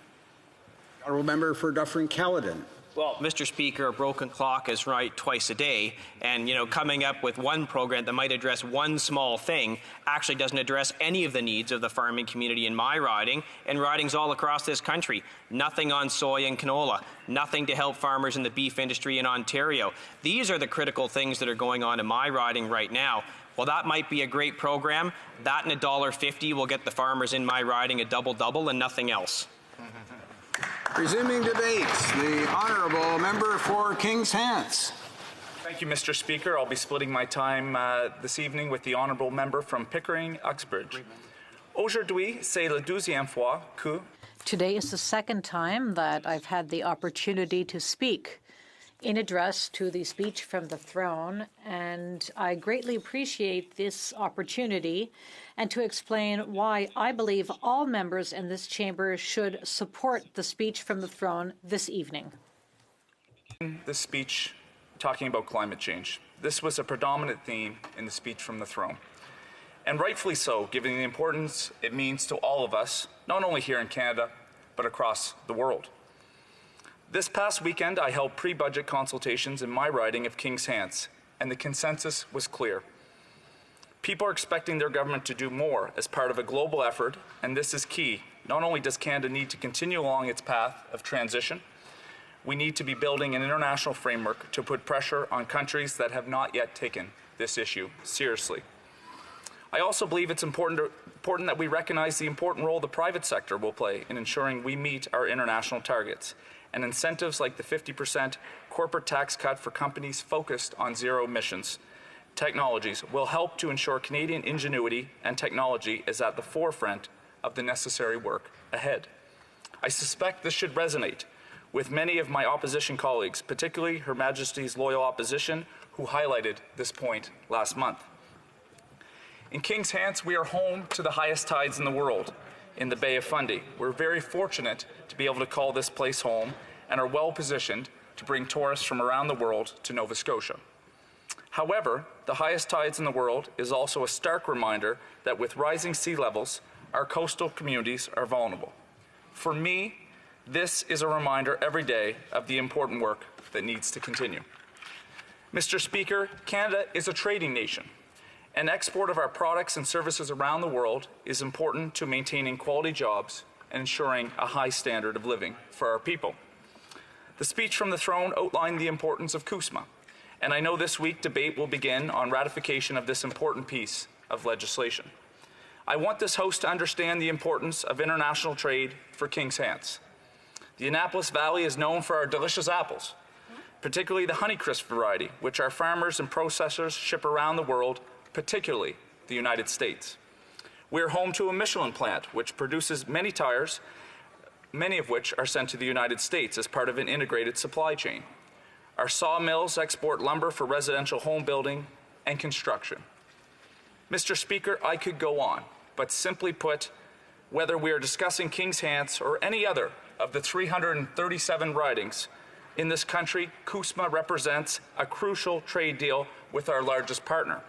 Honourable member for Dufferin-Caledon. Well, Mr. Speaker, a broken clock is right twice a day, and coming up with one program that might address one small thing actually doesn't address any of the needs of the farming community in my riding and ridings all across this country. Nothing on soy and canola, nothing to help farmers in the beef industry in Ontario. These are the critical things that are going on in my riding right now. Well, that might be a great program. That and $1.50 will get the farmers in my riding a double-double and nothing else. Resuming debates, the honourable member for Kings Hants. Thank you, Mr. Speaker. I'll be splitting my time this evening with the honourable member from Pickering-Uxbridge. Aujourd'hui, c'est la 12e fois que... Today is the second time that I've had the opportunity to speak in address to the speech from the throne, and I greatly appreciate this opportunity and to explain why I believe all members in this chamber should support the speech from the throne this evening. This speech talking about climate change. This was a predominant theme in the speech from the throne. And rightfully so, given the importance it means to all of us, not only here in Canada, but across the world. This past weekend, I held pre-budget consultations in my riding of Kings Hants, and the consensus was clear. People are expecting their government to do more as part of a global effort, and this is key. Not only does Canada need to continue along its path of transition, we need to be building an international framework to put pressure on countries that have not yet taken this issue seriously. I also believe it's important that we recognize the important role the private sector will play in ensuring we meet our international targets. And incentives like the 50% corporate tax cut for companies focused on zero emissions technologies will help to ensure Canadian ingenuity and technology is at the forefront of the necessary work ahead. I suspect this should resonate with many of my opposition colleagues, particularly Her Majesty's Loyal Opposition, who highlighted this point last month. In Kings Hants, we are home to the highest tides in the world. In the Bay of Fundy. We're very fortunate to be able to call this place home and are well positioned to bring tourists from around the world to Nova Scotia. However, the highest tides in the world is also a stark reminder that with rising sea levels, our coastal communities are vulnerable. For me, this is a reminder every day of the important work that needs to continue. Mr. Speaker, Canada is a trading nation. And export of our products and services around the world is important to maintaining quality jobs and ensuring a high standard of living for our people. The speech from the throne outlined the importance of CUSMA, and I know this week debate will begin on ratification of this important piece of legislation. I want this House to understand the importance of international trade for Kings Hants. The Annapolis Valley is known for our delicious apples, particularly the Honeycrisp variety, which our farmers and processors ship around the world, particularly the United States. We're home to a Michelin plant, which produces many tires, many of which are sent to the United States as part of an integrated supply chain. Our sawmills export lumber for residential home building and construction. Mr. Speaker, I could go on, but simply put, whether we are discussing Kings Hants or any other of the 337 ridings in this country, CUSMA represents a crucial trade deal with our largest partner.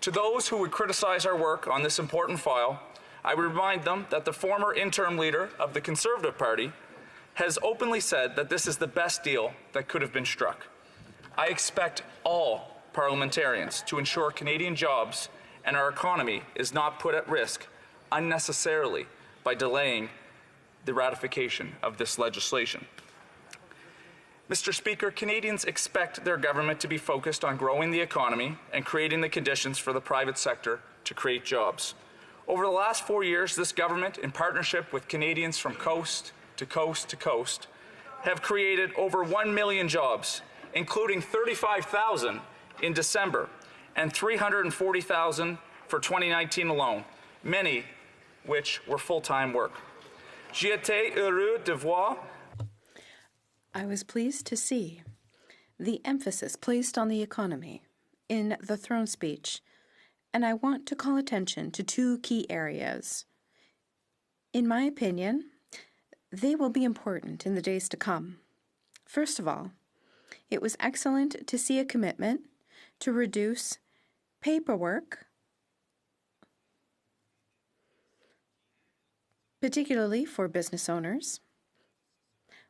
To those who would criticize our work on this important file, I would remind them that the former interim leader of the Conservative Party has openly said that this is the best deal that could have been struck. I expect all parliamentarians to ensure Canadian jobs and our economy is not put at risk unnecessarily by delaying the ratification of this legislation. Mr. Speaker, Canadians expect their government to be focused on growing the economy and creating the conditions for the private sector to create jobs. Over the last 4 years, this government, in partnership with Canadians from coast to coast to coast, have created over 1 million jobs, including 35,000 in December and 340,000 for 2019 alone, many which were full-time work. J'ai été heureux de voir. I was pleased to see the emphasis placed on the economy in the throne speech, and I want to call attention to two key areas. In my opinion, They will be important in the days to come. First of all, it was excellent to see a commitment to reduce paperwork, particularly for business owners,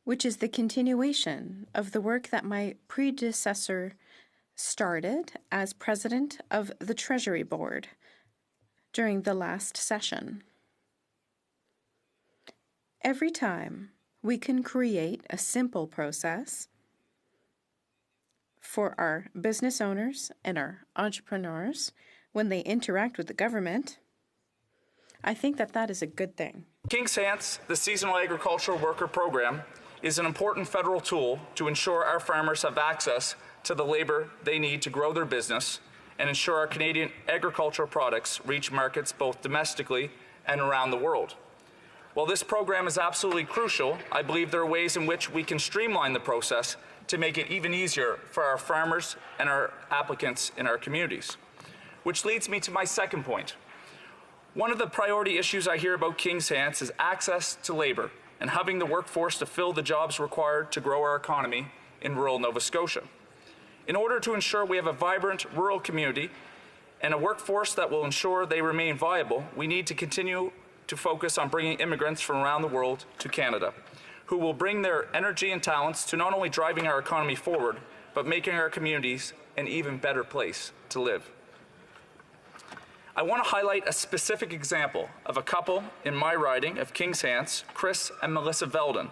which is the continuation of the work that my predecessor started as president of the Treasury Board during the last session. Every time we can create a simple process for our business owners and our entrepreneurs when they interact with the government, I think that that is a good thing. King's Hance, the Seasonal Agricultural Worker Program, is an important federal tool to ensure our farmers have access to the labor they need to grow their business and ensure our Canadian agricultural products reach markets both domestically and around the world. While this program is absolutely crucial, I believe there are ways in which we can streamline the process to make it even easier for our farmers and our applicants in our communities. Which leads me to my second point. One of the priority issues I hear about King's Hance is access to labor and having the workforce to fill the jobs required to grow our economy in rural Nova Scotia. In order to ensure we have a vibrant rural community and a workforce that will ensure they remain viable, we need to continue to focus on bringing immigrants from around the world to Canada, who will bring their energy and talents to not only driving our economy forward, but making our communities an even better place to live. I want to highlight a specific example of a couple in my riding of King's Hance, Chris and Melissa Veldon,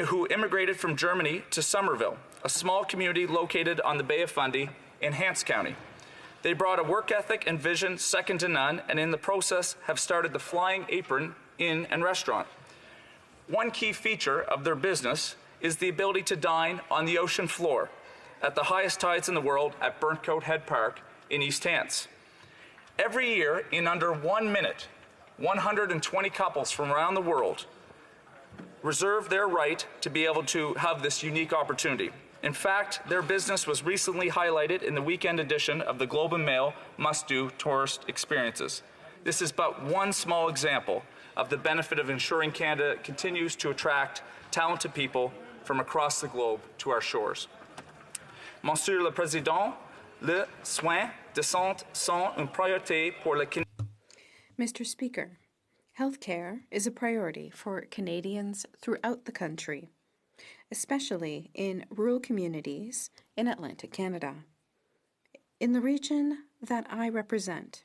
who immigrated from Germany to Somerville, a small community located on the Bay of Fundy in Hants County. They brought a work ethic and vision second to none, and in the process have started the Flying Apron Inn and Restaurant. One key feature of their business is the ability to dine on the ocean floor at the highest tides in the world at Burntcoat Head Park in East Hants. Every year, in under 1 minute, 120 couples from around the world reserve their right to be able to have this unique opportunity. In fact, their business was recently highlighted in the weekend edition of the Globe and Mail Must-Do Tourist Experiences. This is but one small example of the benefit of ensuring Canada continues to attract talented people from across the globe to our shores. Monsieur le Président, les soins de santé sont une priorité pour le Canada. Mr. Speaker, healthcare is a priority for Canadians throughout the country, especially in rural communities in Atlantic Canada. In the region that I represent,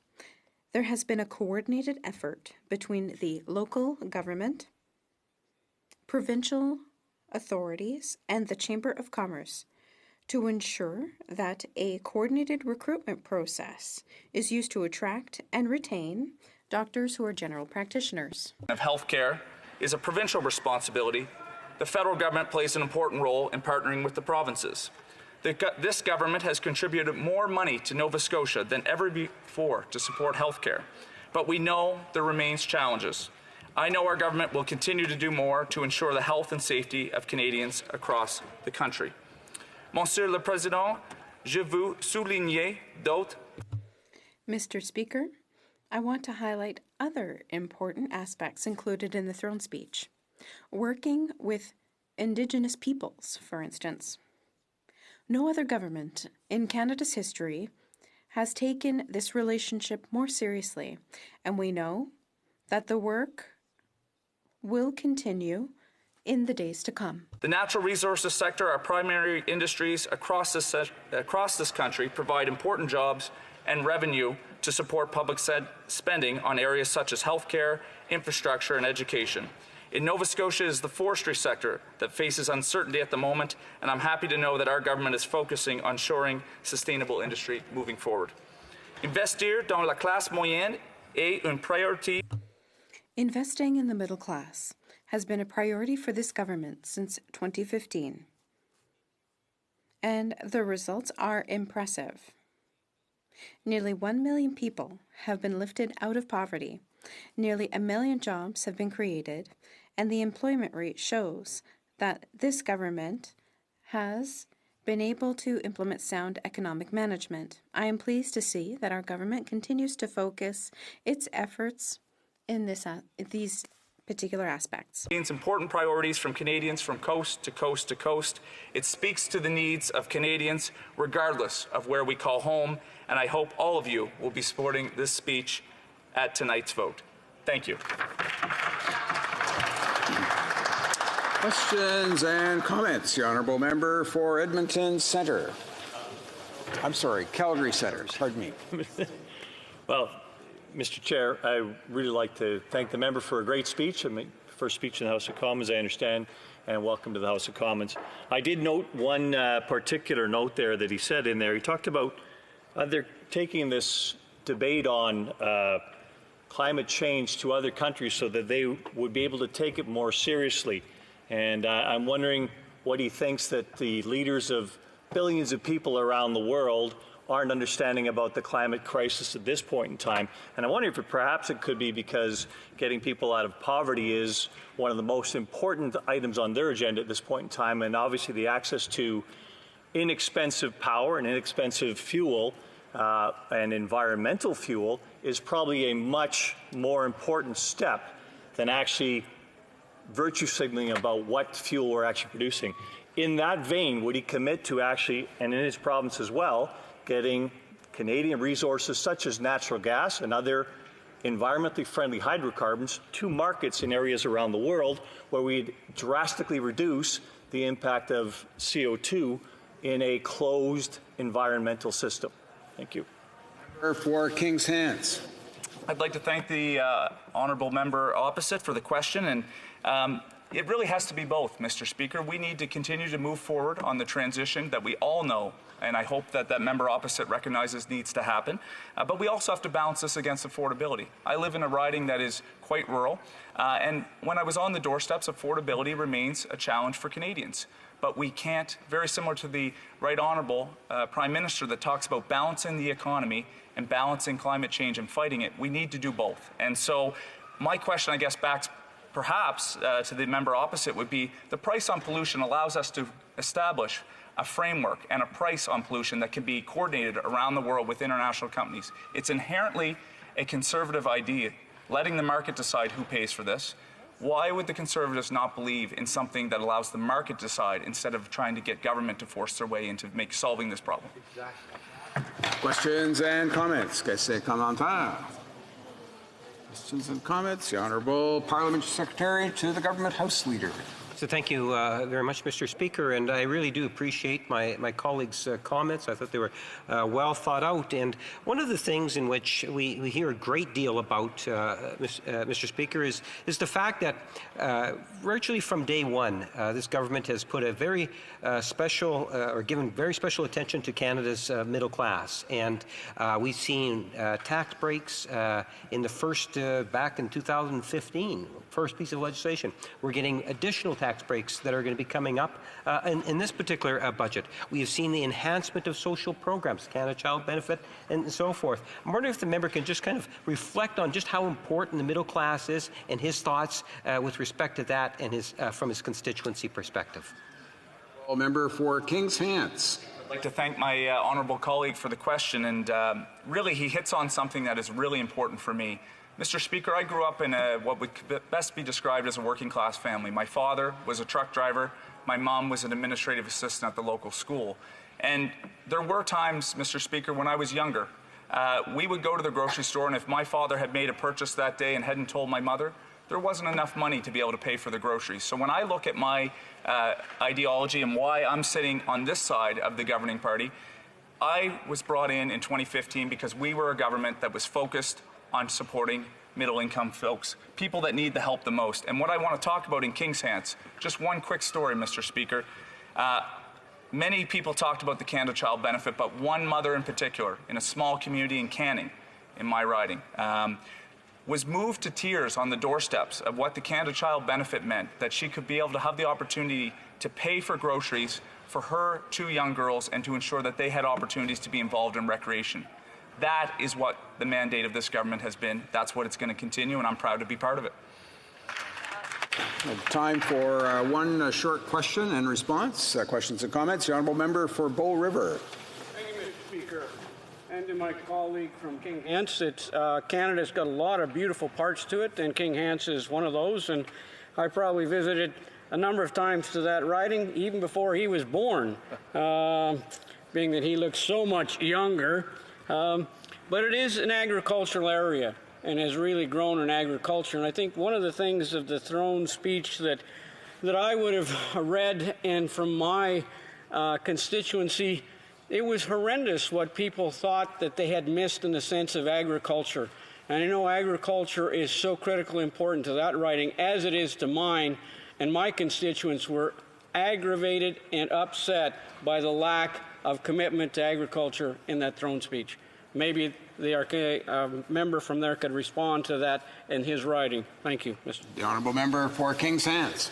there has been a coordinated effort between the local government, provincial authorities, and the Chamber of Commerce to ensure that a coordinated recruitment process is used to attract and retain doctors who are general practitioners. Of healthcare is a provincial responsibility. The federal government plays an important role in partnering with the provinces. This government has contributed more money to Nova Scotia than ever before to support healthcare, but we know there remains challenges. I know our government will continue to do more to ensure the health and safety of Canadians across the country. Monsieur le Président, je veux souligner d'autres. Mr. Speaker, I want to highlight other important aspects included in the throne speech. Working with Indigenous peoples, for instance. No other government in Canada's history has taken this relationship more seriously, and we know that the work will continue in the days to come. The natural resources sector, our primary industries across this country, provide important jobs and revenue to support public spending on areas such as healthcare, infrastructure, and education. In Nova Scotia is the forestry sector that faces uncertainty at the moment, and I'm happy to know that our government is focusing on ensuring sustainable industry moving forward. Investir dans la classe moyenne est une priorité. Investing in the middle class has been a priority for this government since 2015, and the results are impressive. Nearly 1 million people have been lifted out of poverty. Nearly 1 million jobs have been created, and the employment rate shows that this government has been able to implement sound economic management. I am pleased to see that our government continues to focus its efforts in these particular aspects. It's important priorities from Canadians from coast to coast to coast. It speaks to the needs of Canadians regardless of where we call home, and I hope all of you will be supporting this speech at tonight's vote. Thank you. Questions and comments. The honourable member for Edmonton Centre. I'm sorry, Calgary Centre. Pardon me. Well, Mr. Chair, I really like to thank the member for a great speech. First speech in the House of Commons, I understand, and welcome to the House of Commons. I did note one particular note there that he said in there. He talked about they're taking this debate on climate change to other countries so that they would be able to take it more seriously. And I'm wondering what he thinks that the leaders of billions of people around the world aren't understanding about the climate crisis at this point in time. And I wonder if perhaps it could be because getting people out of poverty is one of the most important items on their agenda at this point in time, and obviously the access to inexpensive power and inexpensive fuel and environmental fuel is probably a much more important step than actually virtue signaling about what fuel we're actually producing. In that vein, would he commit to actually, and in his province as well, getting Canadian resources such as natural gas and other environmentally friendly hydrocarbons to markets in areas around the world where we'd drastically reduce the impact of CO2 in a closed environmental system? Thank you. For King's Hands. I'd like to thank the honourable member opposite for the question, and it really has to be both, Mr. Speaker. We need to continue to move forward on the transition that we all know, and I hope that that member opposite recognizes needs to happen. But we also have to balance this against affordability. I live in a riding that is quite rural, and when I was on the doorsteps, affordability remains a challenge for Canadians. But we can't, very similar to the Right Honourable Prime Minister that talks about balancing the economy and balancing climate change and fighting it, we need to do both. And so my question, I guess, backs perhaps to the member opposite would be the price on pollution allows us to establish a framework and a price on pollution that can be coordinated around the world with international companies. It's inherently a conservative idea, letting the market decide who pays for this. Why would the Conservatives not believe in something that allows the market to decide instead of trying to get government to force their way into solving this problem? Exactly. Questions and comments. Question commentaire. Questions and comments. The Honourable Parliamentary Secretary to the Government House Leader. So thank you very much, Mr. Speaker, and I really do appreciate my colleagues' comments. I thought they were well thought out. And one of the things in which we hear a great deal about, Mr. Speaker, is the fact that virtually from day one, this government has put a very special or given very special attention to Canada's middle class. And we've seen tax breaks in the first, back in 2015, first piece of legislation. We're getting additional tax breaks that are going to be coming up in this particular budget. We have seen the enhancement of social programs, Canada Child Benefit, and so forth. I'm wondering if the member can just kind of reflect on just how important the middle class is and his thoughts with respect to that and his from his constituency perspective. Member for King's Hands. I'd like to thank my honourable colleague for the question, and really he hits on something that is really important for me. Mr. Speaker, I grew up in what would best be described as a working class family. My father was a truck driver. My mom was an administrative assistant at the local school. And there were times, Mr. Speaker, when I was younger, we would go to the grocery store, and if my father had made a purchase that day and hadn't told my mother, there wasn't enough money to be able to pay for the groceries. So when I look at my ideology and why I'm sitting on this side of the governing party, I was brought in 2015 because we were a government that was focused on supporting middle-income folks, people that need the help the most. And what I want to talk about in King's Hands, just one quick story, Mr. Speaker. Many people talked about the Canada Child Benefit, but one mother in particular, in a small community in Canning, in my riding, was moved to tears on the doorsteps of what the Canada Child Benefit meant, that she could be able to have the opportunity to pay for groceries for her two young girls and to ensure that they had opportunities to be involved in recreation. That is what the mandate of this government has been. That's what it's going to continue, and I'm proud to be part of it. Time for one short question and response. Questions and comments. The Honourable Member for Bull River. Thank you, Mr. Speaker. And to my colleague from King Hence. Canada's got a lot of beautiful parts to it, and King Hence is one of those. And I probably visited a number of times to that riding, even before he was born, being that he looks so much younger. But it is an agricultural area and has really grown in agriculture. And I think one of the things of the throne speech that I would have read, and from my constituency, it was horrendous what people thought that they had missed in the sense of agriculture. And I know agriculture is so critically important to that riding as it is to mine, and my constituents were aggravated and upset by the lack of commitment to agriculture in that throne speech. Maybe the member from there could respond to that in his riding. Thank you, Mr. The honourable member for Kings Hants.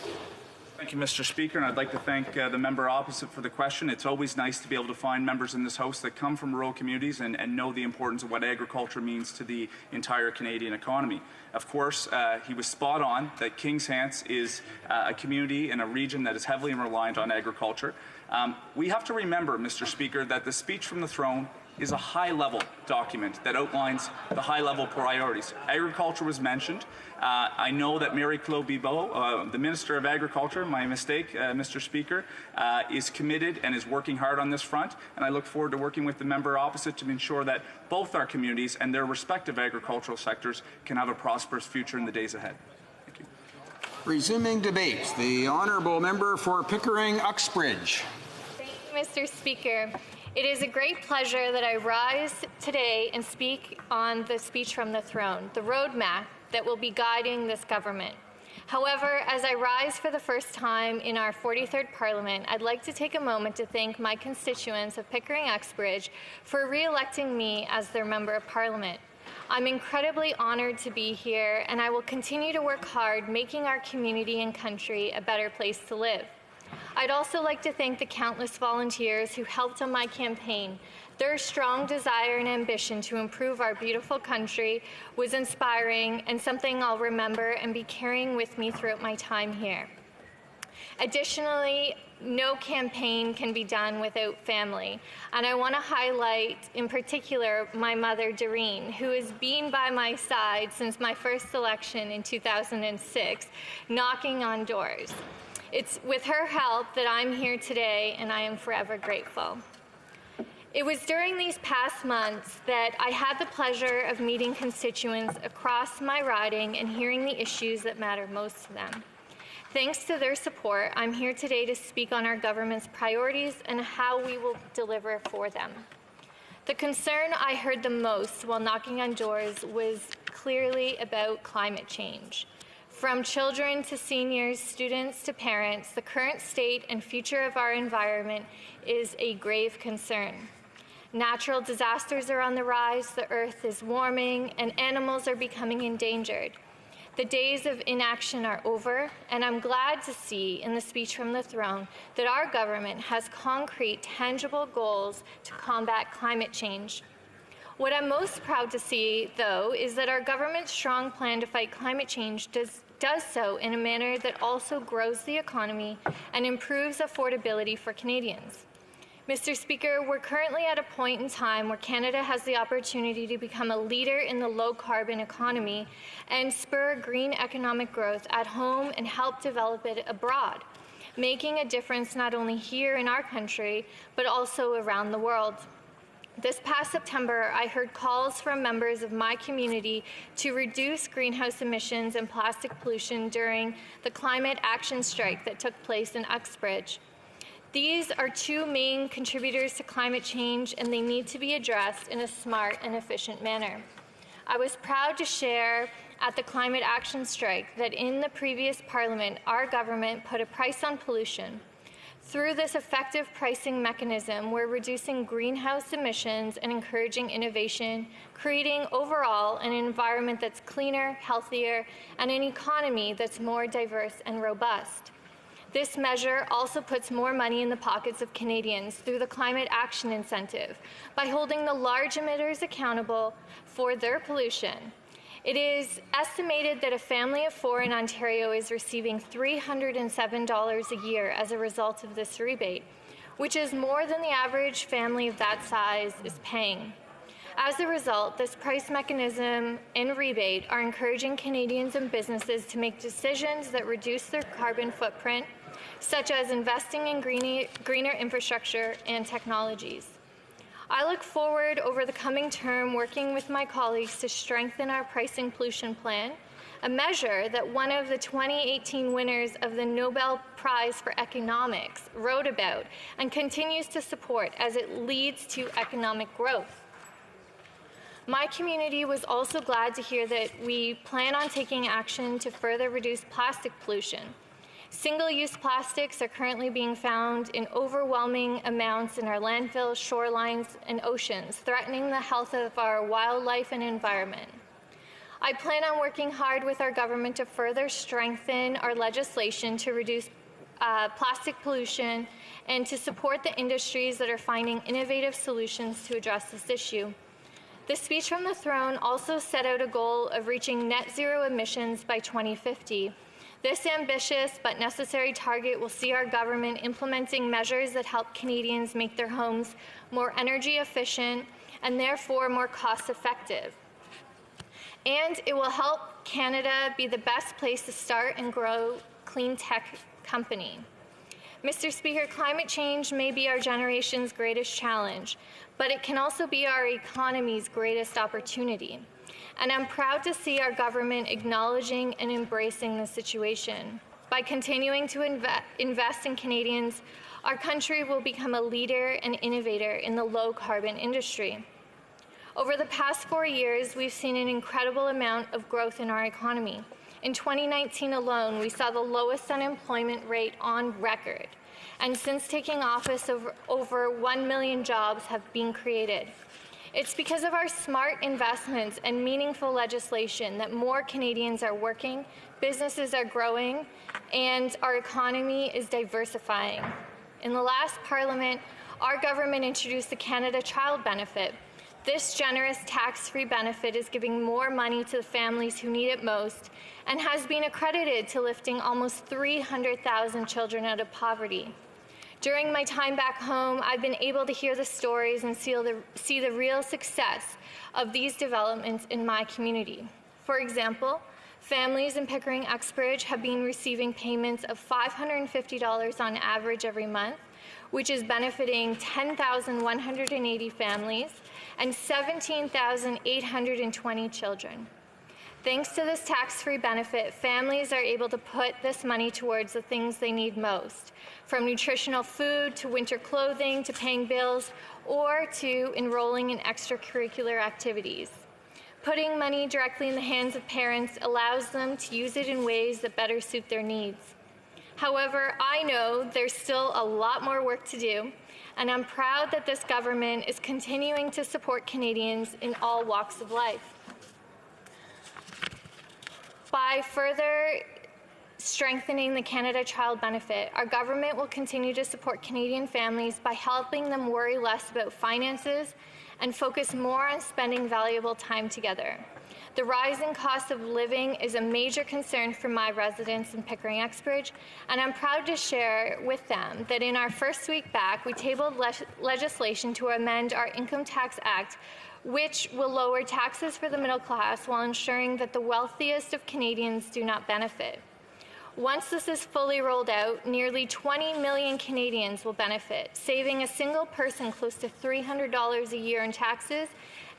Thank you, Mr. Speaker, and I'd like to thank the member opposite for the question. It's always nice to be able to find members in this House that come from rural communities and know the importance of what agriculture means to the entire Canadian economy. Of course, he was spot on that Kings Hants is a community and a region that is heavily reliant on agriculture. We have to remember, Mr. Speaker, that the speech from the throne is a high-level document that outlines the high-level priorities. Agriculture was mentioned. I know that Marie-Claude Bibeau, the Minister of Agriculture, my mistake, Mr. Speaker, is committed and is working hard on this front, and I look forward to working with the member opposite to ensure that both our communities and their respective agricultural sectors can have a prosperous future in the days ahead. Thank you. Resuming debate, the honourable member for Pickering-Uxbridge. Thank you, Mr. Speaker. It is a great pleasure that I rise today and speak on the speech from the throne, the roadmap that will be guiding this government. However, as I rise for the first time in our 43rd Parliament, I'd like to take a moment to thank my constituents of Pickering-Uxbridge for re-electing me as their Member of Parliament. I'm incredibly honored to be here, and I will continue to work hard making our community and country a better place to live. I'd also like to thank the countless volunteers who helped on my campaign. Their strong desire and ambition to improve our beautiful country was inspiring and something I'll remember and be carrying with me throughout my time here. Additionally, no campaign can be done without family, and I want to highlight in particular my mother, Doreen, who has been by my side since my first election in 2006, knocking on doors. It's with her help that I'm here today, and I am forever grateful. It was during these past months that I had the pleasure of meeting constituents across my riding and hearing the issues that matter most to them. Thanks to their support, I'm here today to speak on our government's priorities and how we will deliver for them. The concern I heard the most while knocking on doors was clearly about climate change. From children to seniors, students to parents, the current state and future of our environment is a grave concern. Natural disasters are on the rise, the earth is warming, and animals are becoming endangered. The days of inaction are over, and I'm glad to see in the speech from the throne that our government has concrete, tangible goals to combat climate change. What I'm most proud to see, though, is that our government's strong plan to fight climate change does so in a manner that also grows the economy and improves affordability for Canadians. Mr. Speaker, we're currently at a point in time where Canada has the opportunity to become a leader in the low-carbon economy and spur green economic growth at home and help develop it abroad, making a difference not only here in our country, but also around the world. This past September, I heard calls from members of my community to reduce greenhouse emissions and plastic pollution during the climate action strike that took place in Uxbridge. These are two main contributors to climate change, and they need to be addressed in a smart and efficient manner. I was proud to share at the climate action strike that in the previous Parliament, our government put a price on pollution. Through this effective pricing mechanism, we're reducing greenhouse emissions and encouraging innovation, creating overall an environment that's cleaner, healthier, and an economy that's more diverse and robust. This measure also puts more money in the pockets of Canadians through the Climate Action Incentive by holding the large emitters accountable for their pollution. It is estimated that a family of four in Ontario is receiving $307 a year as a result of this rebate, which is more than the average family of that size is paying. As a result, this price mechanism and rebate are encouraging Canadians and businesses to make decisions that reduce their carbon footprint, such as investing in greener infrastructure and technologies. I look forward over the coming term working with my colleagues to strengthen our pricing pollution plan, a measure that one of the 2018 winners of the Nobel Prize for Economics wrote about and continues to support as it leads to economic growth. My community was also glad to hear that we plan on taking action to further reduce plastic pollution. Single-use plastics are currently being found in overwhelming amounts in our landfills, shorelines, and oceans, threatening the health of our wildlife and environment. I plan on working hard with our government to further strengthen our legislation to reduce plastic pollution and to support the industries that are finding innovative solutions to address this issue. The speech from the throne also set out a goal of reaching net zero emissions by 2050. This ambitious but necessary target will see our government implementing measures that help Canadians make their homes more energy efficient and therefore more cost effective. And it will help Canada be the best place to start and grow clean tech company. Mr. Speaker, climate change may be our generation's greatest challenge, but it can also be our economy's greatest opportunity. And I'm proud to see our government acknowledging and embracing the situation. By continuing to invest in Canadians, our country will become a leader and innovator in the low-carbon industry. Over the past 4 years, we've seen an incredible amount of growth in our economy. In 2019 alone, we saw the lowest unemployment rate on record. And since taking office, over 1 million jobs have been created. It's because of our smart investments and meaningful legislation that more Canadians are working, businesses are growing, and our economy is diversifying. In the last Parliament, our government introduced the Canada Child Benefit. This generous tax-free benefit is giving more money to the families who need it most and has been accredited to lifting almost 300,000 children out of poverty. During my time back home, I've been able to hear the stories and see the real success of these developments in my community. For example, families in Pickering Uxbridge have been receiving payments of $550 on average every month, which is benefiting 10,180 families and 17,820 children. Thanks to this tax-free benefit, families are able to put this money towards the things they need most, from nutritional food to winter clothing to paying bills or to enrolling in extracurricular activities. Putting money directly in the hands of parents allows them to use it in ways that better suit their needs. However, I know there's still a lot more work to do, and I'm proud that this government is continuing to support Canadians in all walks of life. By further strengthening the Canada Child Benefit, our government will continue to support Canadian families by helping them worry less about finances and focus more on spending valuable time together. The rising cost of living is a major concern for my residents in Pickering Uxbridge, and I'm proud to share with them that in our first week back, we tabled legislation to amend our Income Tax Act, which will lower taxes for the middle class while ensuring that the wealthiest of Canadians do not benefit. Once this is fully rolled out, nearly 20 million Canadians will benefit, saving a single person close to $300 a year in taxes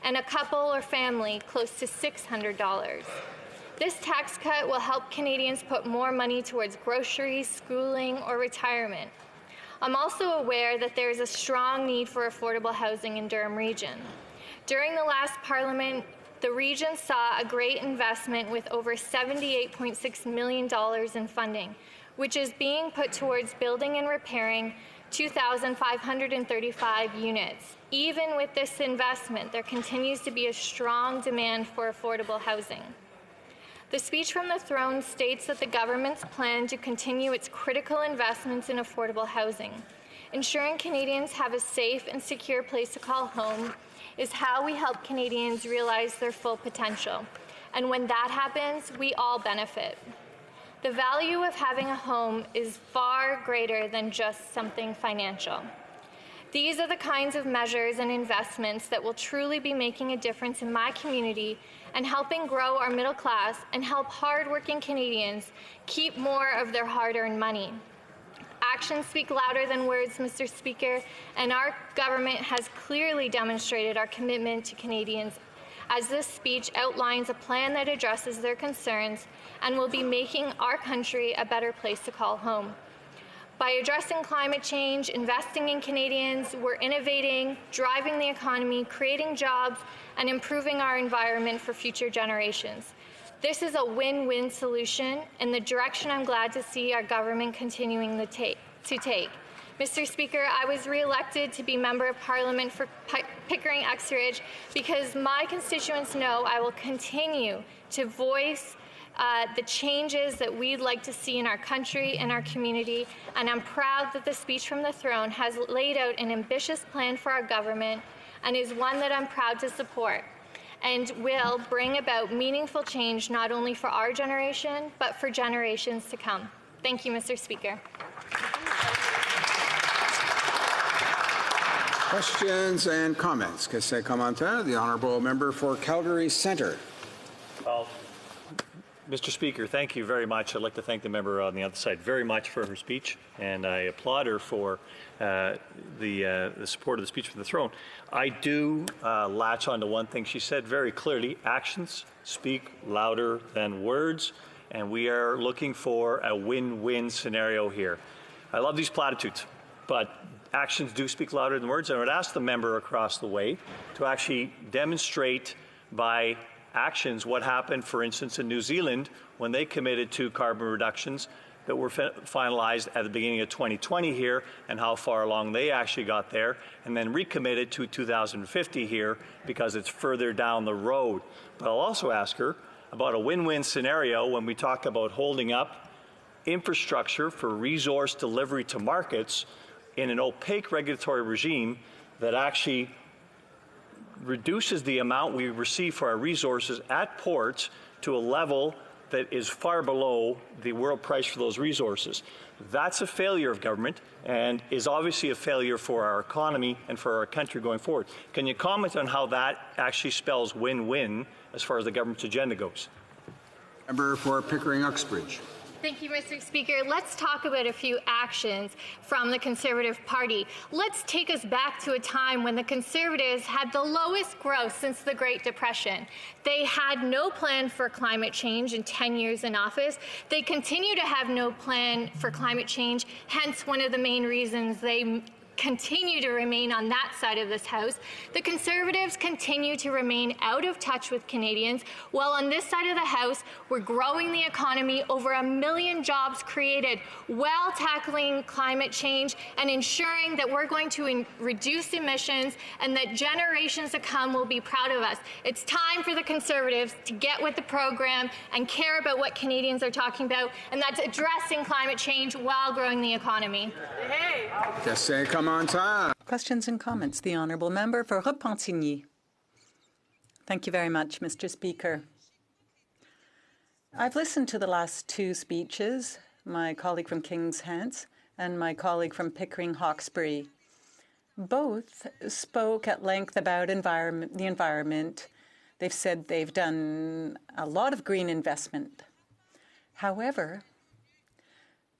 and a couple or family close to $600. This tax cut will help Canadians put more money towards groceries, schooling, or retirement. I'm also aware that there is a strong need for affordable housing in Durham Region. During the last Parliament, the region saw a great investment with over $78.6 million in funding, which is being put towards building and repairing 2,535 units. Even with this investment, there continues to be a strong demand for affordable housing. The speech from the throne states that the government's plan to continue its critical investments in affordable housing. Ensuring Canadians have a safe and secure place to call home is how we help Canadians realize their full potential. And when that happens, we all benefit. The value of having a home is far greater than just something financial. These are the kinds of measures and investments that will truly be making a difference in my community and helping grow our middle class and help hardworking Canadians keep more of their hard-earned money. Actions speak louder than words, Mr. Speaker, and our government has clearly demonstrated our commitment to Canadians, as this speech outlines a plan that addresses their concerns and will be making our country a better place to call home. By addressing climate change, investing in Canadians, we're innovating, driving the economy, creating jobs, and improving our environment for future generations. This is a win-win solution, and the direction I'm glad to see our government continuing to take. Mr. Speaker, I was re-elected to be Member of Parliament for Pickering-Uxbridge because my constituents know I will continue to voice the changes that we'd like to see in our country and our community, and I'm proud that the speech from the throne has laid out an ambitious plan for our government and is one that I'm proud to support and will bring about meaningful change not only for our generation, but for generations to come. Thank you, Mr. Speaker. Questions and comments? Question commentaire. The honourable member for Calgary Centre. Well, Mr. Speaker, thank you very much. I'd like to thank the member on the other side very much for her speech, and I applaud her for the support of the speech from the throne. I do latch on to one thing she said very clearly. Actions speak louder than words, and we are looking for a win-win scenario here. I love these platitudes, but actions do speak louder than words. I would ask the member across the way to actually demonstrate by actions what happened, for instance, in New Zealand when they committed to carbon reductions that were finalized at the beginning of 2020 here, and how far along they actually got there, and then recommitted to 2050 here because it's further down the road. But I'll also ask her about a win-win scenario when we talk about holding up infrastructure for resource delivery to markets in an opaque regulatory regime that actually reduces the amount we receive for our resources at ports to a level that is far below the world price for those resources. That's a failure of government and is obviously a failure for our economy and for our country going forward. Can you comment on how that actually spells win-win as far as the government's agenda goes? Member for Pickering-Uxbridge. Thank you, Mr. Speaker. Let's talk about a few actions from the Conservative Party. Let's take us back to a time when the Conservatives had the lowest growth since the Great Depression. They had no plan for climate change in 10 years in office. They continue to have no plan for climate change, hence one of the main reasons they continue to remain on that side of this House. The Conservatives continue to remain out of touch with Canadians, while on this side of the House, we're growing the economy, over 1 million jobs created while tackling climate change and ensuring that we're going to reduce emissions and that generations to come will be proud of us. It's time for the Conservatives to get with the program and care about what Canadians are talking about, and that's addressing climate change while growing the economy. Hey. Questions and comments. The honourable member for Repentigny. Thank you very much, Mr. Speaker. I've listened to the last two speeches, my colleague from King's Hants and my colleague from Pickering-Hawkesbury. Both spoke at length about the environment. They've said they've done a lot of green investment. However,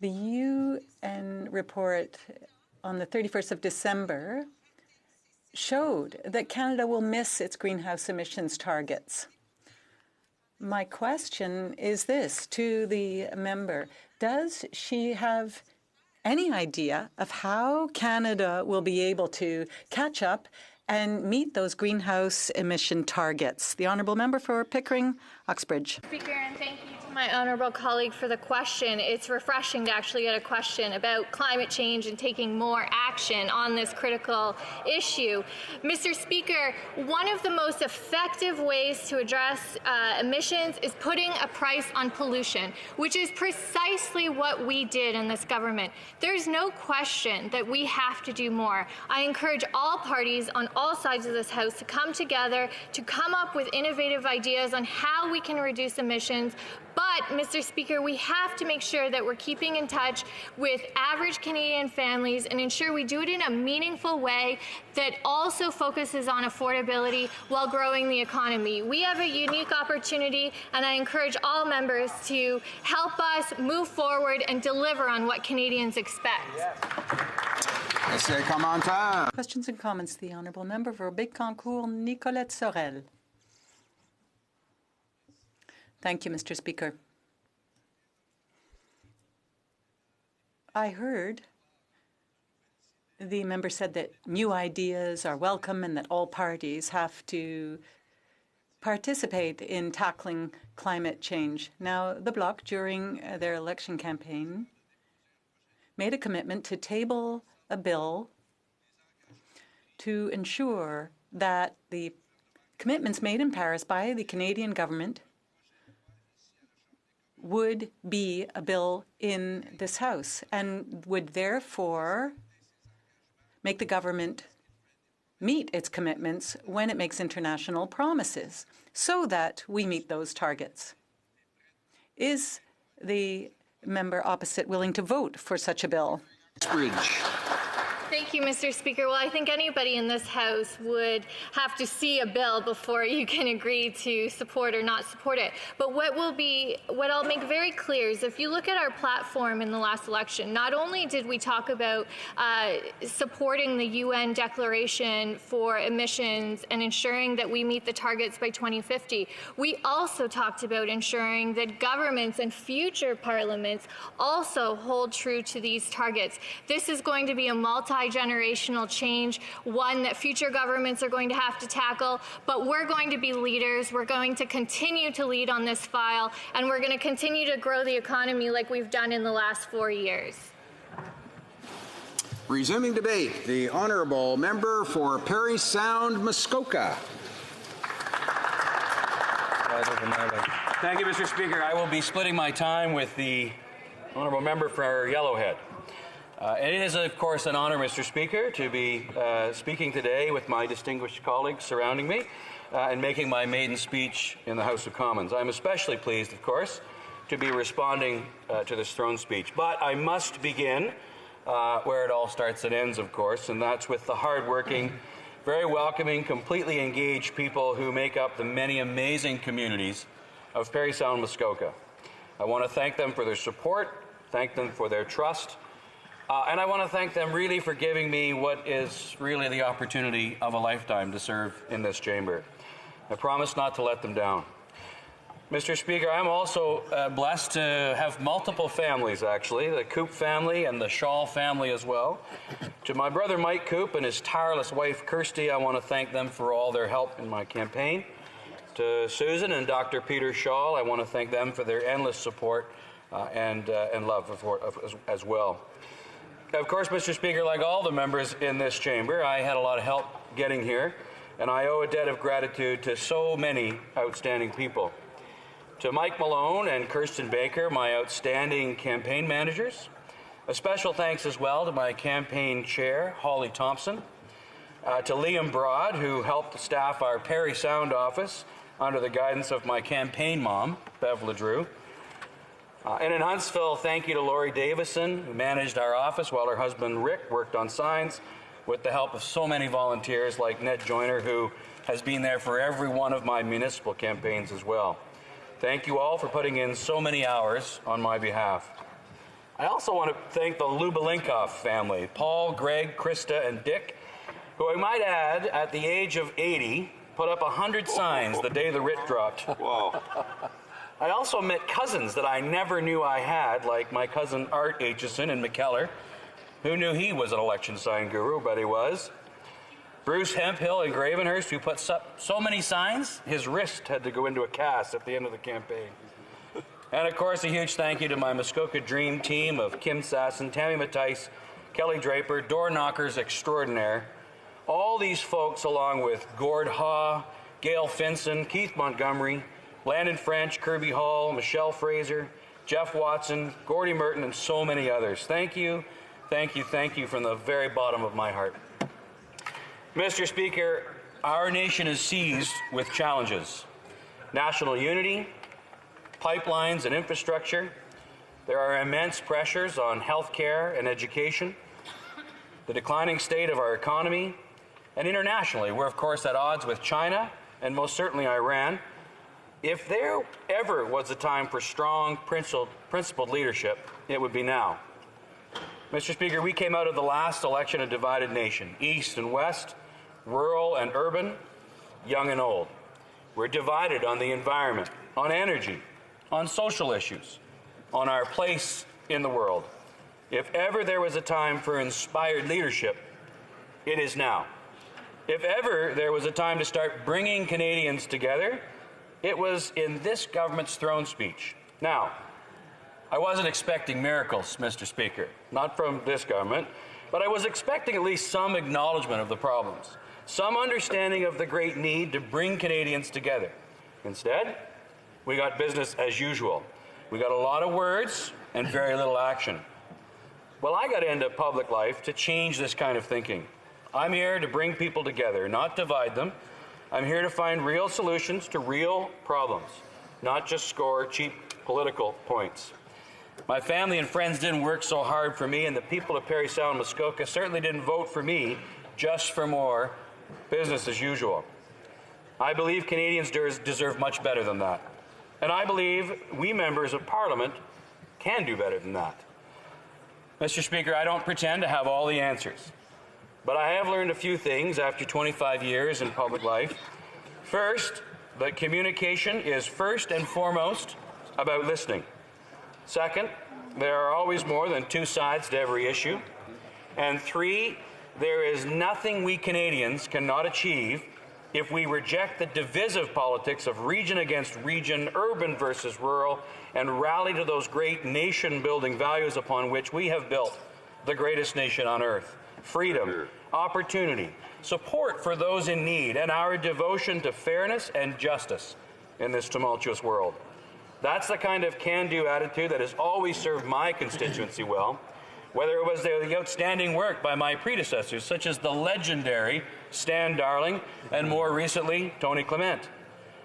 the UN report on the 31st of December showed that Canada will miss its greenhouse emissions targets. My question is this to the member. Does she have any idea of how Canada will be able to catch up and meet those greenhouse emission targets? The honourable member for Pickering-Uxbridge. Speaker, and thank you to my honourable colleague for the question. It's refreshing to actually get a question about climate change and taking more action on this critical issue. Mr. Speaker, one of the most effective ways to address emissions is putting a price on pollution, which is precisely what we did in this government. There's no question that we have to do more. I encourage all parties on all sides of this House to come together to come up with innovative ideas on how we can reduce emissions, But, Mr. Speaker, we have to make sure that we're keeping in touch with average Canadian families and ensure we do it in a meaningful way that also focuses on affordability while growing the economy. We have a unique opportunity, and I encourage all members to help us move forward and deliver on what Canadians expect. Questions and comments. The Honourable Member for Bécancour, Nicolette Sorel. Thank you, Mr. Speaker. I heard the member said that new ideas are welcome and that all parties have to participate in tackling climate change. Now, the Bloc, during their election campaign, made a commitment to table a bill to ensure that the commitments made in Paris by the Canadian government would be a bill in this House and would therefore make the government meet its commitments when it makes international promises so that we meet those targets. Is the member opposite willing to vote for such a bill? Thank you, Mr. Speaker. Well, I think anybody in this House would have to see a bill before you can agree to support or not support it. But what I'll make very clear is if you look at our platform in the last election, not only did we talk about supporting the UN Declaration for emissions and ensuring that we meet the targets by 2050, we also talked about ensuring that governments and future parliaments also hold true to these targets. This is going to be a multi-generational change, one that future governments are going to have to tackle, but we're going to be leaders. We're going to continue to lead on this file, and we're going to continue to grow the economy like we've done in the last 4 years. Resuming debate, the Honourable Member for Parry Sound, Muskoka. Thank you, Mr. Speaker. I will be splitting my time with the Honourable Member for Yellowhead. It is, of course, an honor, Mr. Speaker, to be speaking today with my distinguished colleagues surrounding me and making my maiden speech in the House of Commons. I'm especially pleased, of course, to be responding to this throne speech. But I must begin where it all starts and ends, of course, and that's with the hardworking, very welcoming, completely engaged people who make up the many amazing communities of Parry Sound, Muskoka. I want to thank them for their support, thank them for their trust, and I want to thank them really for giving me what is really the opportunity of a lifetime to serve in this chamber. I promise not to let them down. Mr. Speaker, I'm also blessed to have multiple families, actually, the Coop family and the Shaw family as well. To my brother Mike Coop and his tireless wife Kirsty, I want to thank them for all their help in my campaign. To Susan and Dr. Peter Shaw, I want to thank them for their endless support and love as well. Of course, Mr. Speaker, like all the members in this chamber, I had a lot of help getting here, and I owe a debt of gratitude to so many outstanding people. To Mike Malone and Kirsten Baker, my outstanding campaign managers. A special thanks as well to my campaign chair, Holly Thompson. To Liam Broad, who helped staff our Parry Sound office under the guidance of my campaign mom, Bev LeDrew. And in Huntsville, thank you to Lori Davison, who managed our office while her husband Rick worked on signs with the help of so many volunteers like Ned Joyner, who has been there for every one of my municipal campaigns as well. Thank you all for putting in so many hours on my behalf. I also want to thank the Lubalinkoff family, Paul, Greg, Krista, and Dick, who I might add, at the age of 80, put up 100 signs the day the writ dropped. Wow. I also met cousins that I never knew I had, like my cousin Art Aitchison in McKellar. Who knew he was an election sign guru, but he was. Bruce Hemphill in Gravenhurst, who put so many signs, his wrist had to go into a cast at the end of the campaign. And of course, a huge thank you to my Muskoka Dream team of Kim Sasson, Tammy Mattice, Kelly Draper, door knockers extraordinaire. All these folks, along with Gord Haw, Gail Finson, Keith Montgomery, Landon French, Kirby Hall, Michelle Fraser, Jeff Watson, Gordy Merton, and so many others. Thank you, thank you, thank you from the very bottom of my heart. Mr. Speaker, our nation is seized with challenges. National unity, pipelines and infrastructure. There are immense pressures on health care and education, the declining state of our economy, and internationally, we're of course at odds with China and most certainly Iran. If there ever was a time for strong, principled leadership, it would be now. Mr. Speaker, we came out of the last election a divided nation, east and west, rural and urban, young and old. We're divided on the environment, on energy, on social issues, on our place in the world. If ever there was a time for inspired leadership, it is now. If ever there was a time to start bringing Canadians together, it was in this government's throne speech. Now, I wasn't expecting miracles, Mr. Speaker, not from this government, but I was expecting at least some acknowledgement of the problems, some understanding of the great need to bring Canadians together. Instead, we got business as usual. We got a lot of words and very little action. Well, I got into public life to change this kind of thinking. I'm here to bring people together, not divide them. I'm here to find real solutions to real problems, not just score cheap political points. My family and friends didn't work so hard for me, and the people of Parry Sound, Muskoka certainly didn't vote for me just for more business as usual. I believe Canadians deserve much better than that. And I believe we members of Parliament can do better than that. Mr. Speaker, I don't pretend to have all the answers, but I have learned a few things after 25 years in public life. First, that communication is first and foremost about listening. Second, there are always more than two sides to every issue. And three, there is nothing we Canadians cannot achieve if we reject the divisive politics of region against region, urban versus rural, and rally to those great nation-building values upon which we have built the greatest nation on earth: freedom, opportunity, support for those in need, and our devotion to fairness and justice in this tumultuous world. That's the kind of can-do attitude that has always served my constituency well, whether it was the outstanding work by my predecessors, such as the legendary Stan Darling and more recently Tony Clement,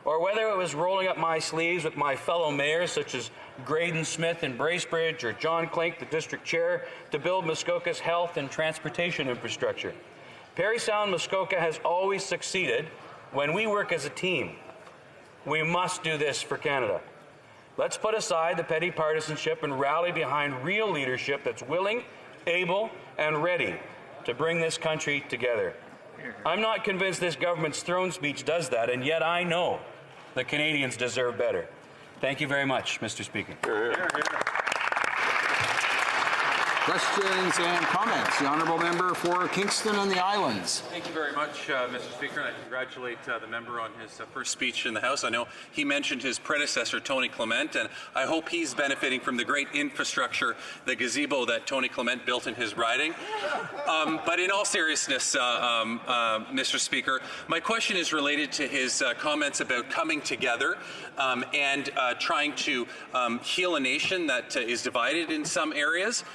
or whether it was rolling up my sleeves with my fellow mayors such as Graydon Smith in Bracebridge or John Klink, the district chair, to build Muskoka's health and transportation infrastructure. Parry Sound Muskoka has always succeeded when we work as a team. We must do this for Canada. Let's put aside the petty partisanship and rally behind real leadership that's willing, able, and ready to bring this country together. I'm not convinced this government's throne speech does that, and yet I know the Canadians deserve better. Thank you very much, Mr. Speaker. Questions and comments? The Honourable Member for Kingston and the Islands. Thank you very much, Mr. Speaker, and I congratulate the member on his first speech in the House. I know he mentioned his predecessor, Tony Clement, and I hope he's benefiting from the great infrastructure, the gazebo that Tony Clement built in his riding. But in all seriousness, Mr. Speaker, my question is related to his comments about coming together and trying to heal a nation that is divided in some areas.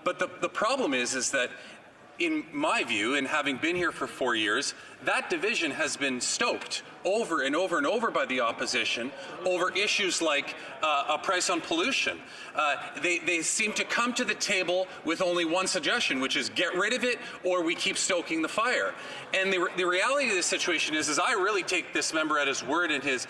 But the problem is that, in my view, and having been here for 4 years, that division has been stoked over and over and over by the opposition over issues like a price on pollution. They seem to come to the table with only one suggestion, which is get rid of it or we keep stoking the fire. And the reality of this situation is I really take this member at his word and his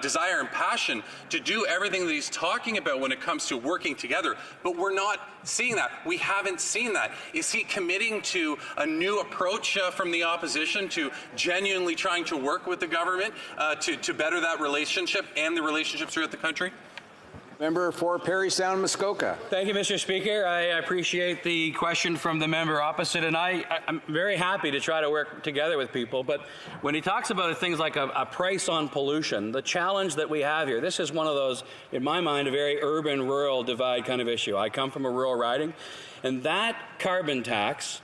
desire and passion to do everything that he's talking about when it comes to working together. But we're not seeing that. We haven't seen that. Is he committing to a new approach from the opposition to genuinely trying to work with the government to better that relationship and the relationships throughout the country? Member for Parry Sound, Muskoka. Thank you, Mr. Speaker. I appreciate the question from the member opposite, and I'm very happy to try to work together with people. But when he talks about things like a price on pollution, the challenge that we have here, this is one of those, in my mind, a very urban-rural divide kind of issue. I come from a rural riding, and that carbon tax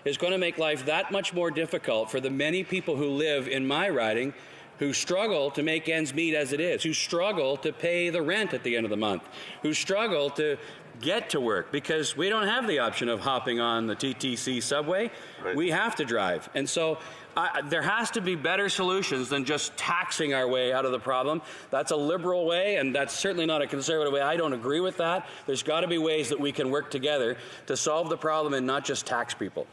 is going to make life that much more difficult for the many people who live in my riding who struggle to make ends meet as it is, who struggle to pay the rent at the end of the month, who struggle to get to work because we don't have the option of hopping on the TTC subway. Right. We have to drive. And so there has to be better solutions than just taxing our way out of the problem. That's a liberal way, and that's certainly not a conservative way. I don't agree with that. There's got to be ways that we can work together to solve the problem and not just tax people.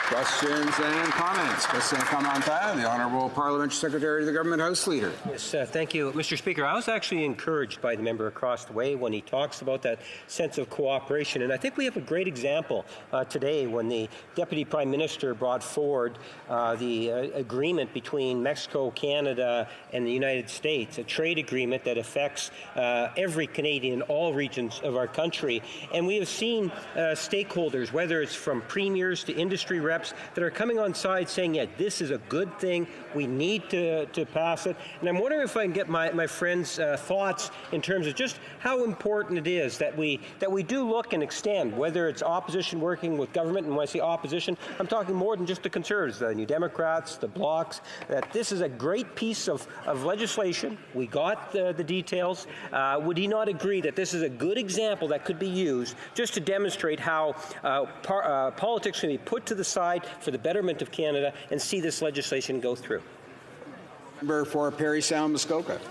Questions and comments. Question commentaire. The Honourable Parliamentary Secretary of the Government House Leader. Yes, thank you, Mr. Speaker. I was actually encouraged by the member across the way when he talks about that sense of cooperation, and I think we have a great example today when the Deputy Prime Minister brought forward the agreement between Mexico, Canada, and the United States, a trade agreement that affects every Canadian in all regions of our country. And we have seen stakeholders, whether it's from premiers to industry reps, that are coming on side saying, yeah, this is a good thing, we need to pass it. And I'm wondering if I can get my friends' thoughts in terms of just how important it is that we do look and extend, whether it's opposition working with government, and when I say opposition, I'm talking more than just the Conservatives, the New Democrats, the Blocs, that this is a great piece of legislation. We got the details. Would he not agree that this is a good example that could be used just to demonstrate how politics can be put to the side for the betterment of Canada and see this legislation go through? Member for Parry Sound Muskoka.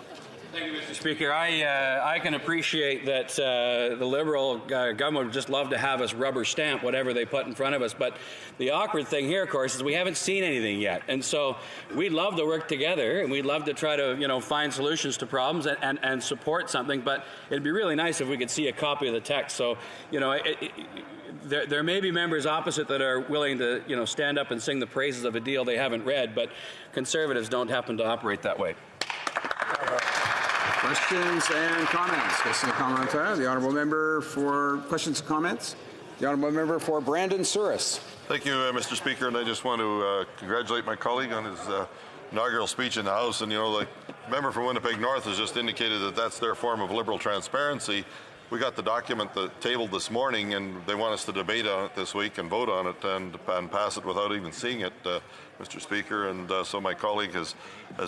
Thank you, Mr. Speaker. I can appreciate that the Liberal government would just love to have us rubber stamp whatever they put in front of us. But the awkward thing here, of course, is we haven't seen anything yet. And so we'd love to work together, and we'd love to try to, find solutions to problems and support something. But it'd be really nice if we could see a copy of the text. So, there may be members opposite that are willing to, stand up and sing the praises of a deal they haven't read, but Conservatives don't happen to operate that way. Questions and comments. Question and commentaire. The Honourable Member for questions and comments. The Honourable Member for Brandon Souris. Thank you, Mr. Speaker, and I just want to congratulate my colleague on his inaugural speech in the House. And, the member for Winnipeg North has just indicated that that's their form of liberal transparency. We got the document tabled this morning, and they want us to debate on it this week and vote on it and pass it without even seeing it, Mr. Speaker. And so my colleague has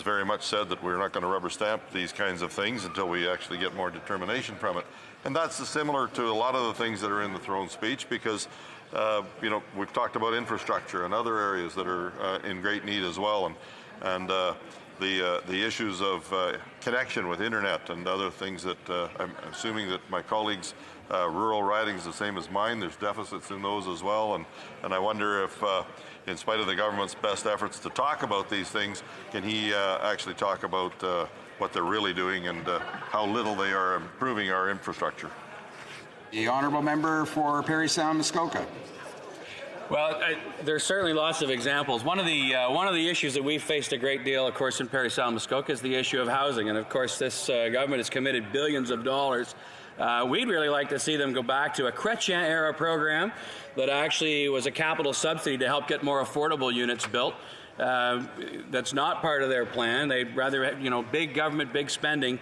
very much said that we're not going to rubber stamp these kinds of things until we actually get more determination from it. And that's similar to a lot of the things that are in the throne speech, because we've talked about infrastructure and other areas that are in great need as well, and the issues of connection with internet and other things that I'm assuming that my colleagues' rural ridings the same as mine. There's deficits in those as well, and I wonder if, in spite of the government's best efforts to talk about these things, can he actually talk about what they're really doing and how little they are improving our infrastructure. The Honourable Member for Parry Sound Muskoka. Well, there's certainly lots of examples. One of the issues that we've faced a great deal, of course, in Parry Sound Muskoka is the issue of housing. And of course, this government has committed billions of dollars. We'd really like to see them go back to a Chrétien-era program that actually was a capital subsidy to help get more affordable units built. That's not part of their plan. They'd rather have, big government, big spending.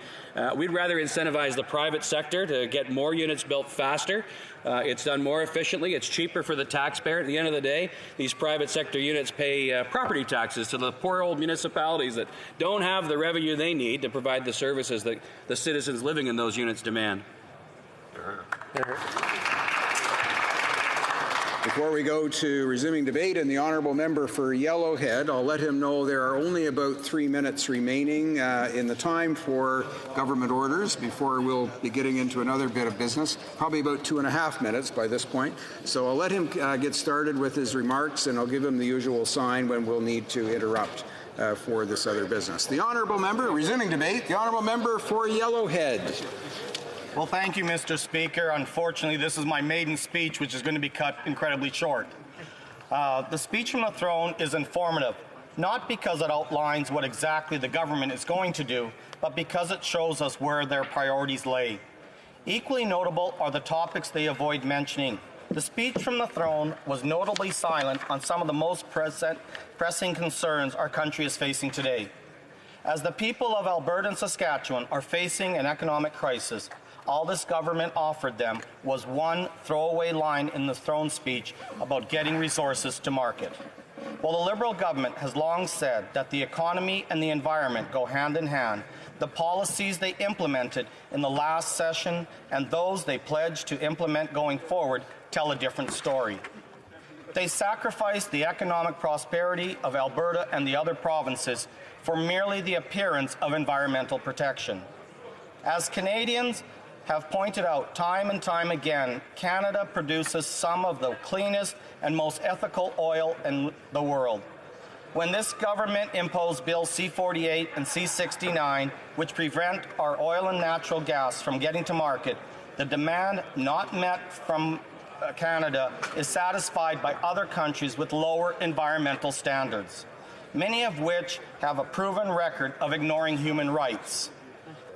We'd rather incentivize the private sector to get more units built faster. It's done more efficiently. It's cheaper for the taxpayer. At the end of the day, these private sector units pay property taxes to the poor old municipalities that don't have the revenue they need to provide the services that the citizens living in those units demand. Before we go to resuming debate and the Honourable Member for Yellowhead, I'll let him know there are only about 3 minutes remaining in the time for government orders before we'll be getting into another bit of business, probably about 2.5 minutes by this point. So I'll let him get started with his remarks, and I'll give him the usual sign when we'll need to interrupt for this other business. The Honourable Member, resuming debate, the Honourable Member for Yellowhead. Well, thank you, Mr. Speaker. Unfortunately, this is my maiden speech, which is going to be cut incredibly short. The speech from the throne is informative, not because it outlines what exactly the government is going to do, but because it shows us where their priorities lay. Equally notable are the topics they avoid mentioning. The speech from the throne was notably silent on some of the most pressing concerns our country is facing today. As the people of Alberta and Saskatchewan are facing an economic crisis, all this government offered them was one throwaway line in the throne speech about getting resources to market. While the Liberal government has long said that the economy and the environment go hand in hand, the policies they implemented in the last session and those they pledged to implement going forward tell a different story. They sacrificed the economic prosperity of Alberta and the other provinces for merely the appearance of environmental protection. As Canadians have pointed out time and time again, Canada produces some of the cleanest and most ethical oil in the world. When this government imposed Bill C-48 and C-69, which prevent our oil and natural gas from getting to market, the demand not met from Canada is satisfied by other countries with lower environmental standards, many of which have a proven record of ignoring human rights.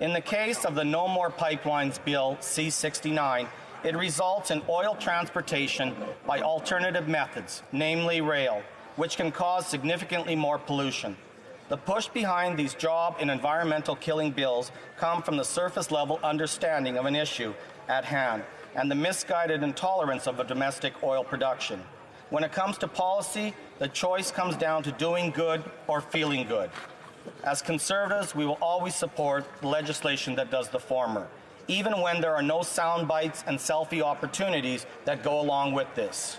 In the case of the No More Pipelines Bill C-69, it results in oil transportation by alternative methods, namely rail, which can cause significantly more pollution. The push behind these job and environmental killing bills come from the surface level understanding of an issue at hand and the misguided intolerance of a domestic oil production. When it comes to policy, the choice comes down to doing good or feeling good. As Conservatives, we will always support legislation that does the former, even when there are no sound bites and selfie opportunities that go along with this.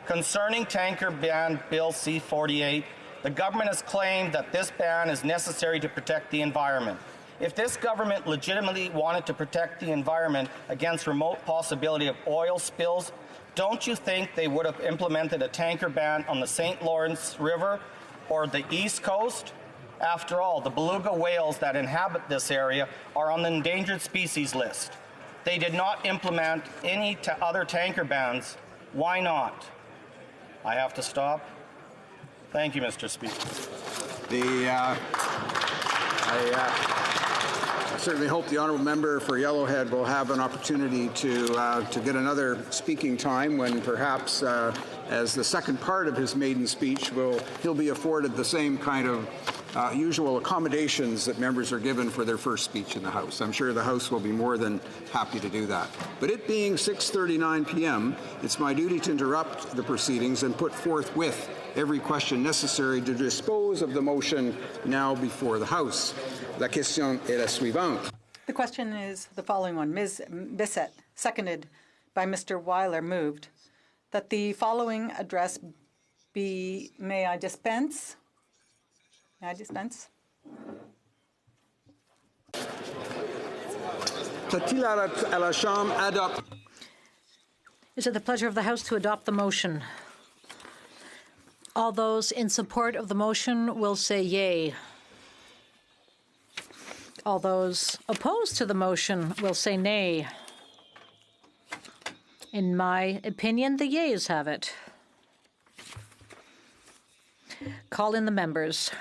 Concerning tanker ban Bill C-48, the government has claimed that this ban is necessary to protect the environment. If this government legitimately wanted to protect the environment against remote possibility of oil spills, don't you think they would have implemented a tanker ban on the St. Lawrence River or the East Coast? After all, the beluga whales that inhabit this area are on the endangered species list. They did not implement any other tanker bans. Why not? I have to stop. Thank you, Mr. Speaker. I certainly hope the honourable member for Yellowhead will have an opportunity to get another speaking time when perhaps, as the second part of his maiden speech, he'll be afforded the same kind of usual accommodations that members are given for their first speech in the House. I'm sure the House will be more than happy to do that. But it being 6:39 p.m., it's my duty to interrupt the proceedings and put forthwith every question necessary to dispose of the motion now before the House. La question est la suivante. The question is the following one. Ms. Bissett, seconded by Mr. Weiler, moved that the following address be, may I dispense? May I dispense? Is it the pleasure of the House to adopt the motion? All those in support of the motion will say yea. All those opposed to the motion will say nay. In my opinion, the yeas have it. Call in the members.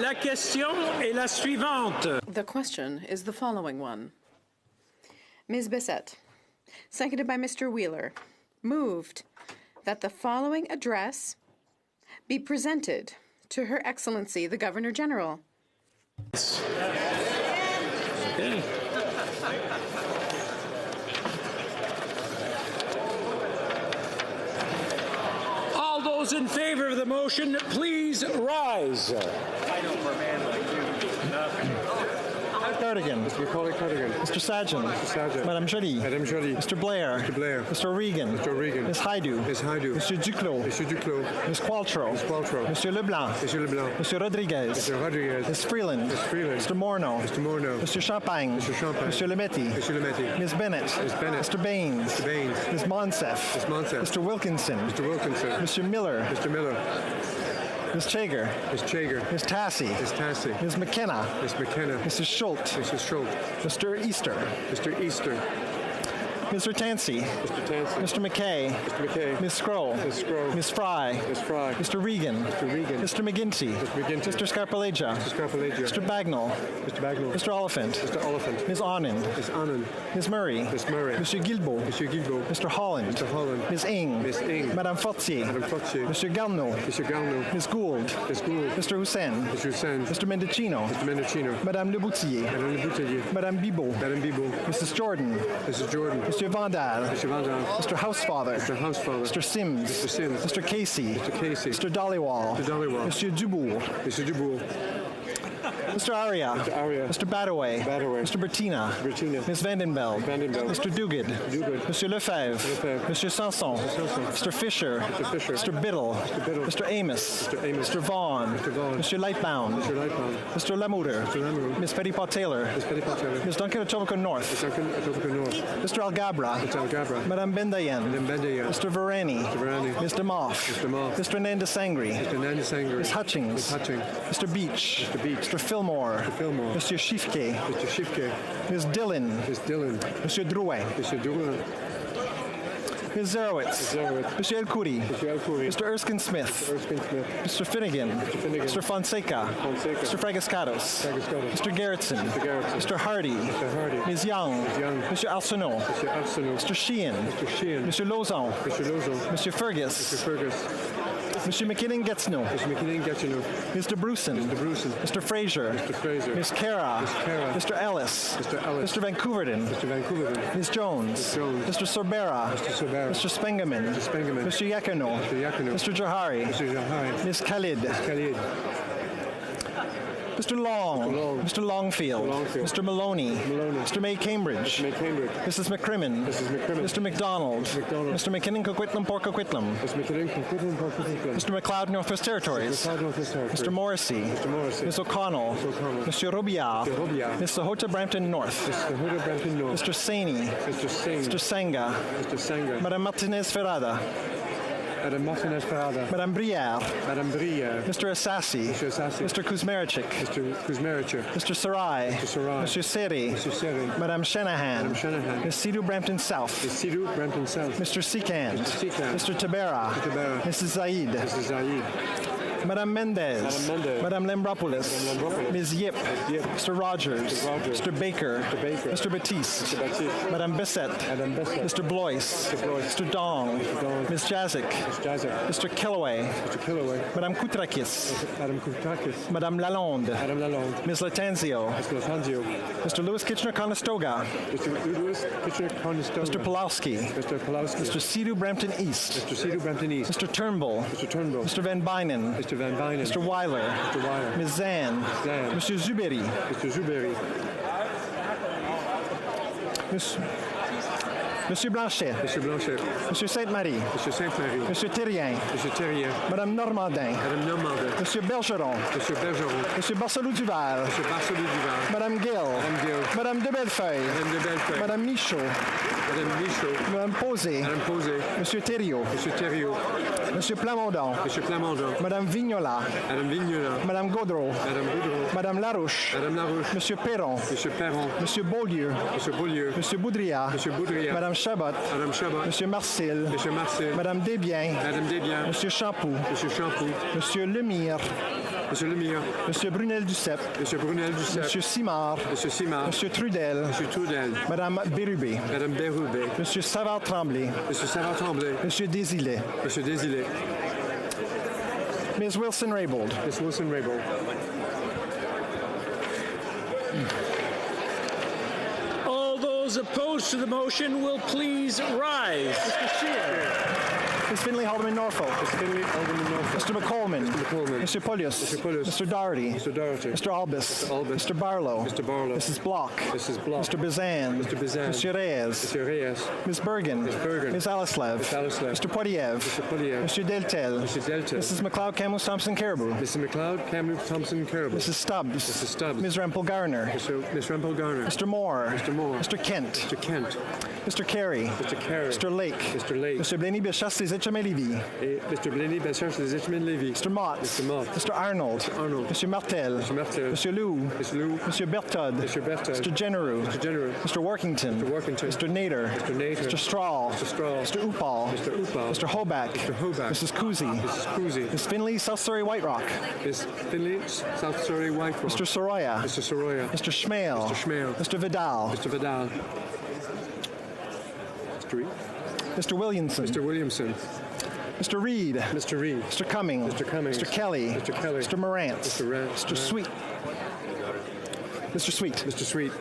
La question est la suivante. The question is the following one. Ms. Bissett, seconded by Mr. Wheeler, moved that the following address be presented to Her Excellency the Governor General. Okay. All those in favor of the motion, please rise. Cardigan. Mr. Macaulay Cardigan. Mr. Sajjan. Mr. Sajjan. Madame Joly. Madame Joly. Mr. Blair. Mr. Blair. Mr. Regan. Mr. Regan. Ms. Haidu. Ms. Haidu. Mr. Duclos. Mr. Duclos. Ms. Qualtrough. Ms. Qualtrough. Mr. Leblanc. Mr. Leblanc. Mr. Rodriguez. Mr. Rodriguez. Ms. Freeland. Ms. Freeland. Mr. Morneau. Mr. Morneau. Mr. Champagne. Mr. Champagne. Mr. Lemetti. Mr. Lemetti. Ms. Bennett. Ms. Bennett. Mr. Baines. Mr. Baines. Ms. Monsef. Ms. Monsef. Mr. Wilkinson. Mr. Wilkinson. Mr. Miller. Mr. Miller. Ms. Chager. Ms. Chager. Ms. Tassi. Ms. Tassi. Ms. McKenna. Ms. McKenna. Mrs. Schultz. Mrs. Schultz. Mr. Easter. Mr. Easter. Mr. Tansey. Mr. Tansey. Mr. McKay. Mr. McKay. Ms. Scroll. Ms. Scroll. Ms. Fry. Ms. Fry. Mr. Regan. Mr. Regan. Mr. McGinty. Mr. McGinty. Mr. Scarpalegia. Mr. Scarpalegia. Mr. Bagnall. Mr. Bagnall. Mr. Oliphant. Mr. Oliphant. Ms. Anand. Ms. Anand. Ms. Murray. Ms. Murray. Monsieur Guilbeault. Monsieur Guilbeault. Mr. Holland. Mr. Holland. Ms. Ing. Ms. Ing. Madame Fortier. Madame Fortier. Monsieur Garneau. Monsieur Garneau. Ms. Gould. Ms. Gould. Mr. Hussein. Mr. Hussein. Mr. Mendocino. Mr. Mendocino. Madame Le Boutillier. Madame Le Boutillier. Madame Bibot. Madame Bibot. Mrs. Jordan. Mrs. Jordan. Monsieur Vandal. Mr. Vandal. Mr. Housefather. Mr. Housefather. Mr. Sims. Mr. Sims. Mr. Casey. Mr. Casey. Mr. Dollywall. Mr. Dollywall. Monsieur Dubourg. Mr. Dubourg. Mr. Aria. Mr. Aria. Mr. Badaway. Badaway. Mr. Bertina. Bertina. Ms. Vandenbeld. Vandenbeld. Mr. Duguid. Duguid. Monsieur Lefebvre. Lefebvre. Monsieur Sanson. Mr. Fisher. Mr. Fisher. Mr. Biddle. Mr. Biddle. Mr. Amos. Mr. Amos. Mr. Vaughn. Mr. Vaughn. Monsieur Lightbound. Mr. Lightbound. Mr. Lamour. Mr. Lamour. Ms. Petitpot Taylor. Ms. Petitpot Taylor. Ms. Duncan Etobicoke North. Ms. Duncan Etobicoke North. Mr. Algabra. Mr. Algabra. Madame Bendayen. Madame Bendayen. Mr. Varani. Mr. Varani. Mr. Moff. Mr. Moff. Mr. Nanda Sangri. Mr. Nanda Sangri. Ms. Hutchings. Ms. Hutchings. Mr. Beach. Mr. Beach. Mr. Fillmore. Mr. Fillmore. Monsieur Shifke. Mr. Shifke. Ms. Dillon. Ms. Dillon. Monsieur Drouet. Monsieur Drouet. Ms. Zerowitz. Ms. Zerowitz. Mr. El Khoury. Mr. El Khoury. Mr. Erskine Smith. Mr. Erskine Smith. Mr. Finnegan. Mr. Finnegan. Mr. Fonseca. Fonseca. Mr. Fragascatos. Fragascatos. Mr. Garrettson. Mr. Garrettson. Mr. Hardy. Mr. Hardy. Ms. Young. Ms. Young. Mr. Arsenault. Mr. Arsenault. Mr. Sheehan. Mr. Sheehan. Mr. Lauzon. Mr. Lauzon. Mr. Fergus. Mr. Fergus. Mr. McKinnon-Getchno. Mr. McKinnon-Getchno. Mr. Bruson. Mr. Bruson. Mr. Fraser. Mr. Fraser. Ms. Cara. Ms. Cara. Mr. Ellis. Mr. Ellis. Mr. Vancouverden. Mr. Vancouverden. Ms. Jones. Ms. Jones. Mr. Sorbera. Mr. Sorbera. Mr. Spengeman. Mr. Spengeman. Mr. Yakino. Mr. Yakino. Mr. Johari. Mr. Johari. Ms. Khalid. Ms. Khalid. Mr. Long. Mr. Long. Mr. Longfield. Mr. Longfield. Mr. Maloney. Maloney. Mr. May Cambridge. Mr. May Cambridge. Mrs. McCrimmon. Mrs. McCrimmon. Mr. McDonald. Mr. McDonald. Mr. McKinnon Coquitlam Port Coquitlam. Mr. McKinnon Coquitlam Port Coquitlam. Mr. McLeod Northwest Territories. Mr. McLeod Northwest Territories. Mr. Morrissey. Mr. Morrissey. Ms. O'Connell. Ms. O'Connell. Mr. Robillard. Mr. Robillard. Ms. Sahota Brampton North. Ms. Sahota Brampton North. Mr. Saini. Mr. Saini. Mr. Senga. Mr. Senga. Madame Martinez Ferrada. Madame Martinez Ferrada. Madame Brière. Madame Brière. Mr. Assassi. Mr. Assassi. Mr. Kuzmerichik. Mr. Kuzmerichik. Mr. Sarai. Mr. Sarai. Mr. Seri. Mr. Seri. Madame Shanahan. Madame Shanahan. Ms. Sidhu Brampton South. Ms. Sidhu Brampton South. Mr. Sekand. Mr. Sekand. Mr. Tabera. Mr. Tabera. Mrs. Zaid. Mrs. Zaid. Madame Mendez. Madame Mendez. Madame Lambropoulos. Madame Lambropoulos. Ms. Yip. Yip. Mr. Rogers. Mr. Rogers. Mr. Baker. Mr. Baker. Mr. Batiste. Mr. Batiste. Madame Bissett. Madame Bissett. Mr. Blois. Mr. Blois. Mr. Dong. Mr. Dong. Ms. Jazik. Ms. Jazik. Mr. Killaway. Mr. Killaway. Madame Koutrakis. Madame Koutrakis. Madame Lalonde. Madame Lalonde. Ms. Latanzio. Ms. Latanzio. Mr. Louis Kitchener-Conestoga. Mr. Louis Kitchener-Conestoga. Mr. Pulowski. Mr. Pulowski. Mr. Sidhu Brampton East. Mr. Sidhu Brampton East. Mr. Turnbull. Mr. Turnbull. Mr. Van Bynen. Mr. Van Bynen. Mr. Weiler. Mr. Weiler. Ms. Zan. Zan. Mr. Zuberi. Mr. Zuberi. Monsieur Blanchet. Monsieur Blanchet. Monsieur Sainte-Marie. Monsieur Sainte-Marie. Monsieur Thérien. Monsieur Thérien. Madame Normandin. Madame Normandin. Monsieur Bergeron. Monsieur Bergeron. Monsieur Barcelou-Duval. Monsieur Barcelou-Duval. Madame Gill. Madame Gill. Madame de Bellefeuille. Madame de Bellefeuille. Madame Michaud. Madame Michaud. Madame Posé. Madame Posé. Monsieur Thériault. Monsieur Thériault. Monsieur Plamondon. Monsieur Plamondon. Madame Vignola. Madame Vignola. Madame Gaudreau. Madame Gaudreau. Madame Larouche. Madame Larouche. Monsieur Perron. Monsieur Perron. Monsieur Beaulieu. Monsieur Beaulieu. Monsieur Boudria. Monsieur Boudria. Madame Chabot. Madame Chabot. Monsieur Marcel. Monsieur Marcel. Madame Desbiens. Madame Desbiens. Monsieur Champoux. Monsieur Champoux. Monsieur Lemire. Monsieur Lemire. Monsieur Brunel-Duceppe. Monsieur Brunel-Duceppe. Monsieur Simard. Monsieur Simard. Monsieur Trudel. Monsieur Trudel. Madame Bérubé. Madame Bérubé. Monsieur Savard-Tremblay. Monsieur Savard-Tremblay. Monsieur Désilet. Monsieur Désilet. Ms. Wilson-Raybould. Ms. Wilson-Raybould. All those opposed to the motion will please rise. Mr. Scheer. Ms. Finley, Alderman Norfolk. Ms. Finley, Alderman Norfolk. Mr. McColman. Mr. McColman. Mr. Pulius. Mr. Pulius. Mr. Doherty. Mr. Doherty. Mr. Albus. Mr. Albus. Mr. Barlow. Mr. Barlow. Mrs. Block. Mrs. Block. Mr. Bazan. Mr. Bazan. Mr. Reyes. Mr. Reyes. Ms. Bergen. Ms. Bergen. Ms. Alislev. Ms. Alislev. Mr. Poiliev. Mr. Poiliev. Mr. Deltel. Mr. Deltel. Mrs. McLeod, Camus, Thompson, Caribou. Mrs. McLeod, Camus, Thompson, Caribou. Mrs. Stubbs. Mrs. Stubbs. Ms. Rempel Garner. Ms. Rempel Garner. Mr. Moore. Mr. Moore. Mr. Kent. Mr. Kent. Mr. Carey. Mr. Carey. Mr. Lake. Mr. Lake. Mr. Blenny Bichas, Les Etchemins-Lévis. Mr. Blenny Bichas, Les Etchemins-Lévis. Mr. Mott. Mr. Mott. Mr. Arnold. Mr. Arnold. Mr. Martel. Mr. Martel. Mr. Lou. Mr. Lou. Mr. Bertod. Mr. Bertod. Mr. Generou. Mr. Generou. Mr. Workington. Mr. Workington. Mr. Nader. Mr. Nader. Mr. Strahl. Mr. Strahl. Mr. Upal. Mr. Upal. Mr. Hoback. Mr. Hoback. Mrs. Cousy. Mrs. Cousy. Ms. Finley, South Surrey, White Rock. Ms. Finley, South Surrey, White Rock. Mr. Soroya. Mr. Soroya. Mr. Schmale. Mr. Schmale. Mr. Vidal. Mr. Vidal. Mr. Williamson. Mr. Williamson. Mr. Reid. Mr. Reid. Mr. Cummings. Mr. Cummings. Mr. Kelly. Mr. Kelly. Mr. Morantz. Mr. Morantz. Mr. Sweet. Mr. Sweet. Mr. Sweet.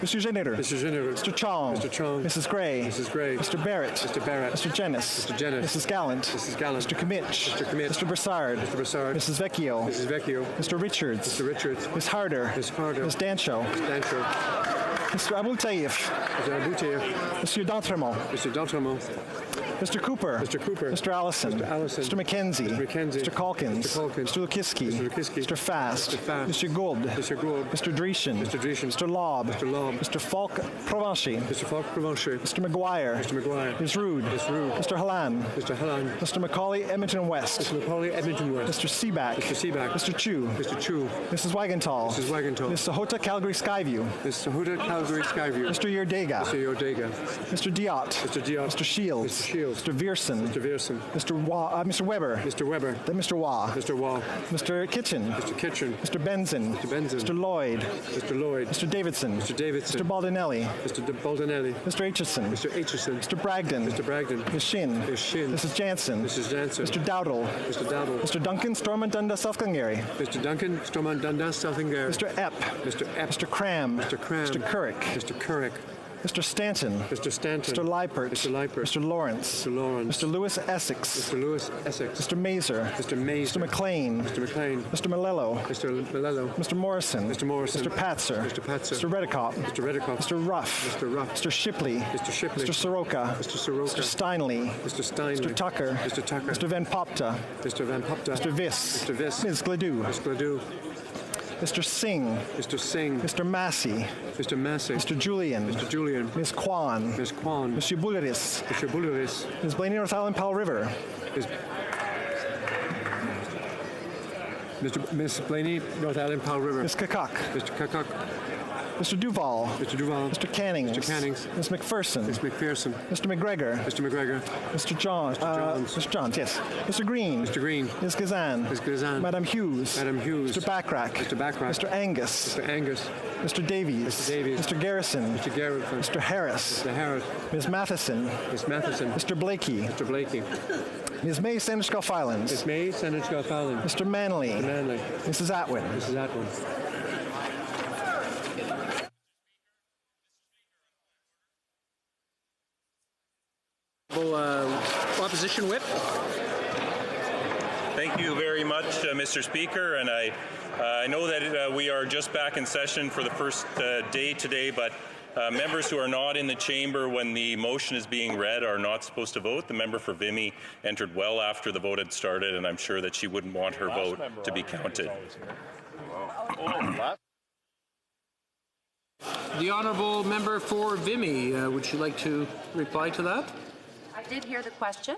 Mr. Jenner. Mr. Jenner. Mr. Chong. Mr. Chong. Mrs. Gray. Mrs. Gray. Mr. Barrett. Mr. Barrett. Mr. Jennis. Mr. Jennis. Mrs. Gallant. Mrs. Gallant. Mr. Commitch. Mr. Commitch. Mr. Broussard. Mr. Broussard. Mrs. Vecchio. Mrs. Vecchio. Mr. Richards. Mr. Richards. Ms. Harder. Ms. Harder. Ms. Dancho. Ms. Dancho. Mr. Abou Taif. Mr. Abou Taif. Monsieur D'Entremont. Mr. D'Entremont. Mr. Cooper. Mr. Cooper. Mr. Allison. Mr. Allison. Mr. McKenzie. Mr. McKenzie. Mr. Calkins. Mr. Calkins. Mr. Lukiski. Mr. Lukiski. Mr. Fast. Mr. Fast. Mr. Gould. Mr. Gould. Mr. Dreeshen. Mr. Dreeshen. Mr. Lobb. Mr. Lobb. Mr. Falk Provencher. Mr. Falk Provencher. Mr. McGuire. Mr. McGuire. Ms. Rood. Ms. Rood. Mr. Halan. Mr. Halan. Mr. Macaulay, Edmonton West. Mr. Macaulay, Edmonton West. Mr. Seaback. Mr. Seaback. Mr. Chu. Mr. Chu. Mrs. Wagenthal. Mrs. Wagenthal. Ms. Sahota, Calgary Skyview. Ms. Sahota, Calgary Skyview. Mr. Yordega. Mr. Yordega. Mr. Diot. Mr. Diot. Mr. Shields. Mr. Shields. Mr. Vierson. Mr. Vierson. Mr. Weber. Mr. Weber. Then Mr. Waugh. Mr. Waugh. Mr. Kitchen. Mr. Kitchen. Mr. Benson. Mr. Benson. Mr. Lloyd. Mr. Lloyd. Mr. Davidson. Mr. Davidson. Mr. Baldinelli. Mr. Baldinelli. Mr. Aitchison. Mr. Aitchison. Mr. Bragdon. Mr. Bragdon. Ms. Shin. Ms. Shin. Mrs. Jansen. Mrs. Jansen. Mr. Dowdle. Mr. Dowdle. Mr. Duncan Stormont Dundas South Glengarry. Mr. Duncan Stormont Dundas South Glengarry. Mr. Epp. Mr. Epp. Mr. Cram. Mr. Cram. Mr. Currick. Mr. Currick. Mr. Stanton. Mr. Stanton. Mr. Leipert. Mr. Leipert. Mr. Lawrence. Mr. Lawrence. Mr. Lewis Essex. Mr. Lewis Essex. Mr. Mazer. Mr. Mazer. Mr. McLean. Mr. McLean. Mr. Malello. Mr. Malello. Mr. Morrison. Mr. Morrison. Mr. Patzer. Mr. Patzer. Mr. Redicott. Mr. Redicott. Mr. Ruff. Mr. Ruff. Mr. Shipley. Mr. Shipley. Mr. Soroka. Mr. Soroka. Mr. Steinley. Mr. Steinley. Mr. Tucker. Mr. Tucker. Mr. Van Popta. Mr. Van Popta. Mr. Viss. Mr. Viss. Ms. Gladue. Ms. Gladue. Mr. Singh. Mr. Singh. Mr. Massey. Mr. Massey. Mr. Julian. Mr. Julian. Ms. Kwan. Ms. Kwan. Monsieur Bouleris. Monsieur Bouleris. Ms. Blaney, North Island, Powell River. Ms. Blaney, North Island, Powell River. Ms. Kakak. Mr. Kakak. Mr. Duval. Mr. Duval. Mr. Cannings. Mr. Cannings. Ms. McPherson. Ms. McPherson. Mr. McGregor. Mr. McGregor. Mr. Johns. Mr. Johns. Mr. Johns, yes. Mr. Green. Mr. Green. Ms. Gazan. Ms. Gazan. Madam Hughes. Madam Hughes. Mr. Backrack. Mr. Backrack. Mr. Angus. Mr. Angus. Mr. Davies. Mr. Davies. Mr. Garrison. Mr. Garrison. Mr. Harris. Mr. Harris. Ms. Matheson. Ms. Matheson. Mr. Blakey. Mr. Blakey. Ms. May, Senator Scoff-Islands. Ms. May, Senator Scoff-Islands. Mr. Manley. Mr. Manley. Mrs. Atwin. Mrs. Atwin. Opposition Whip. Thank you very much, Mr. Speaker. And I know that we are just back in session for the first day today, but members who are not in the chamber when the motion is being read are not supposed to vote. The member for Vimy entered well after the vote had started, and I'm sure that she wouldn't want her vote to be counted. The honourable member for Vimy, would you like to reply to that? I did hear the question.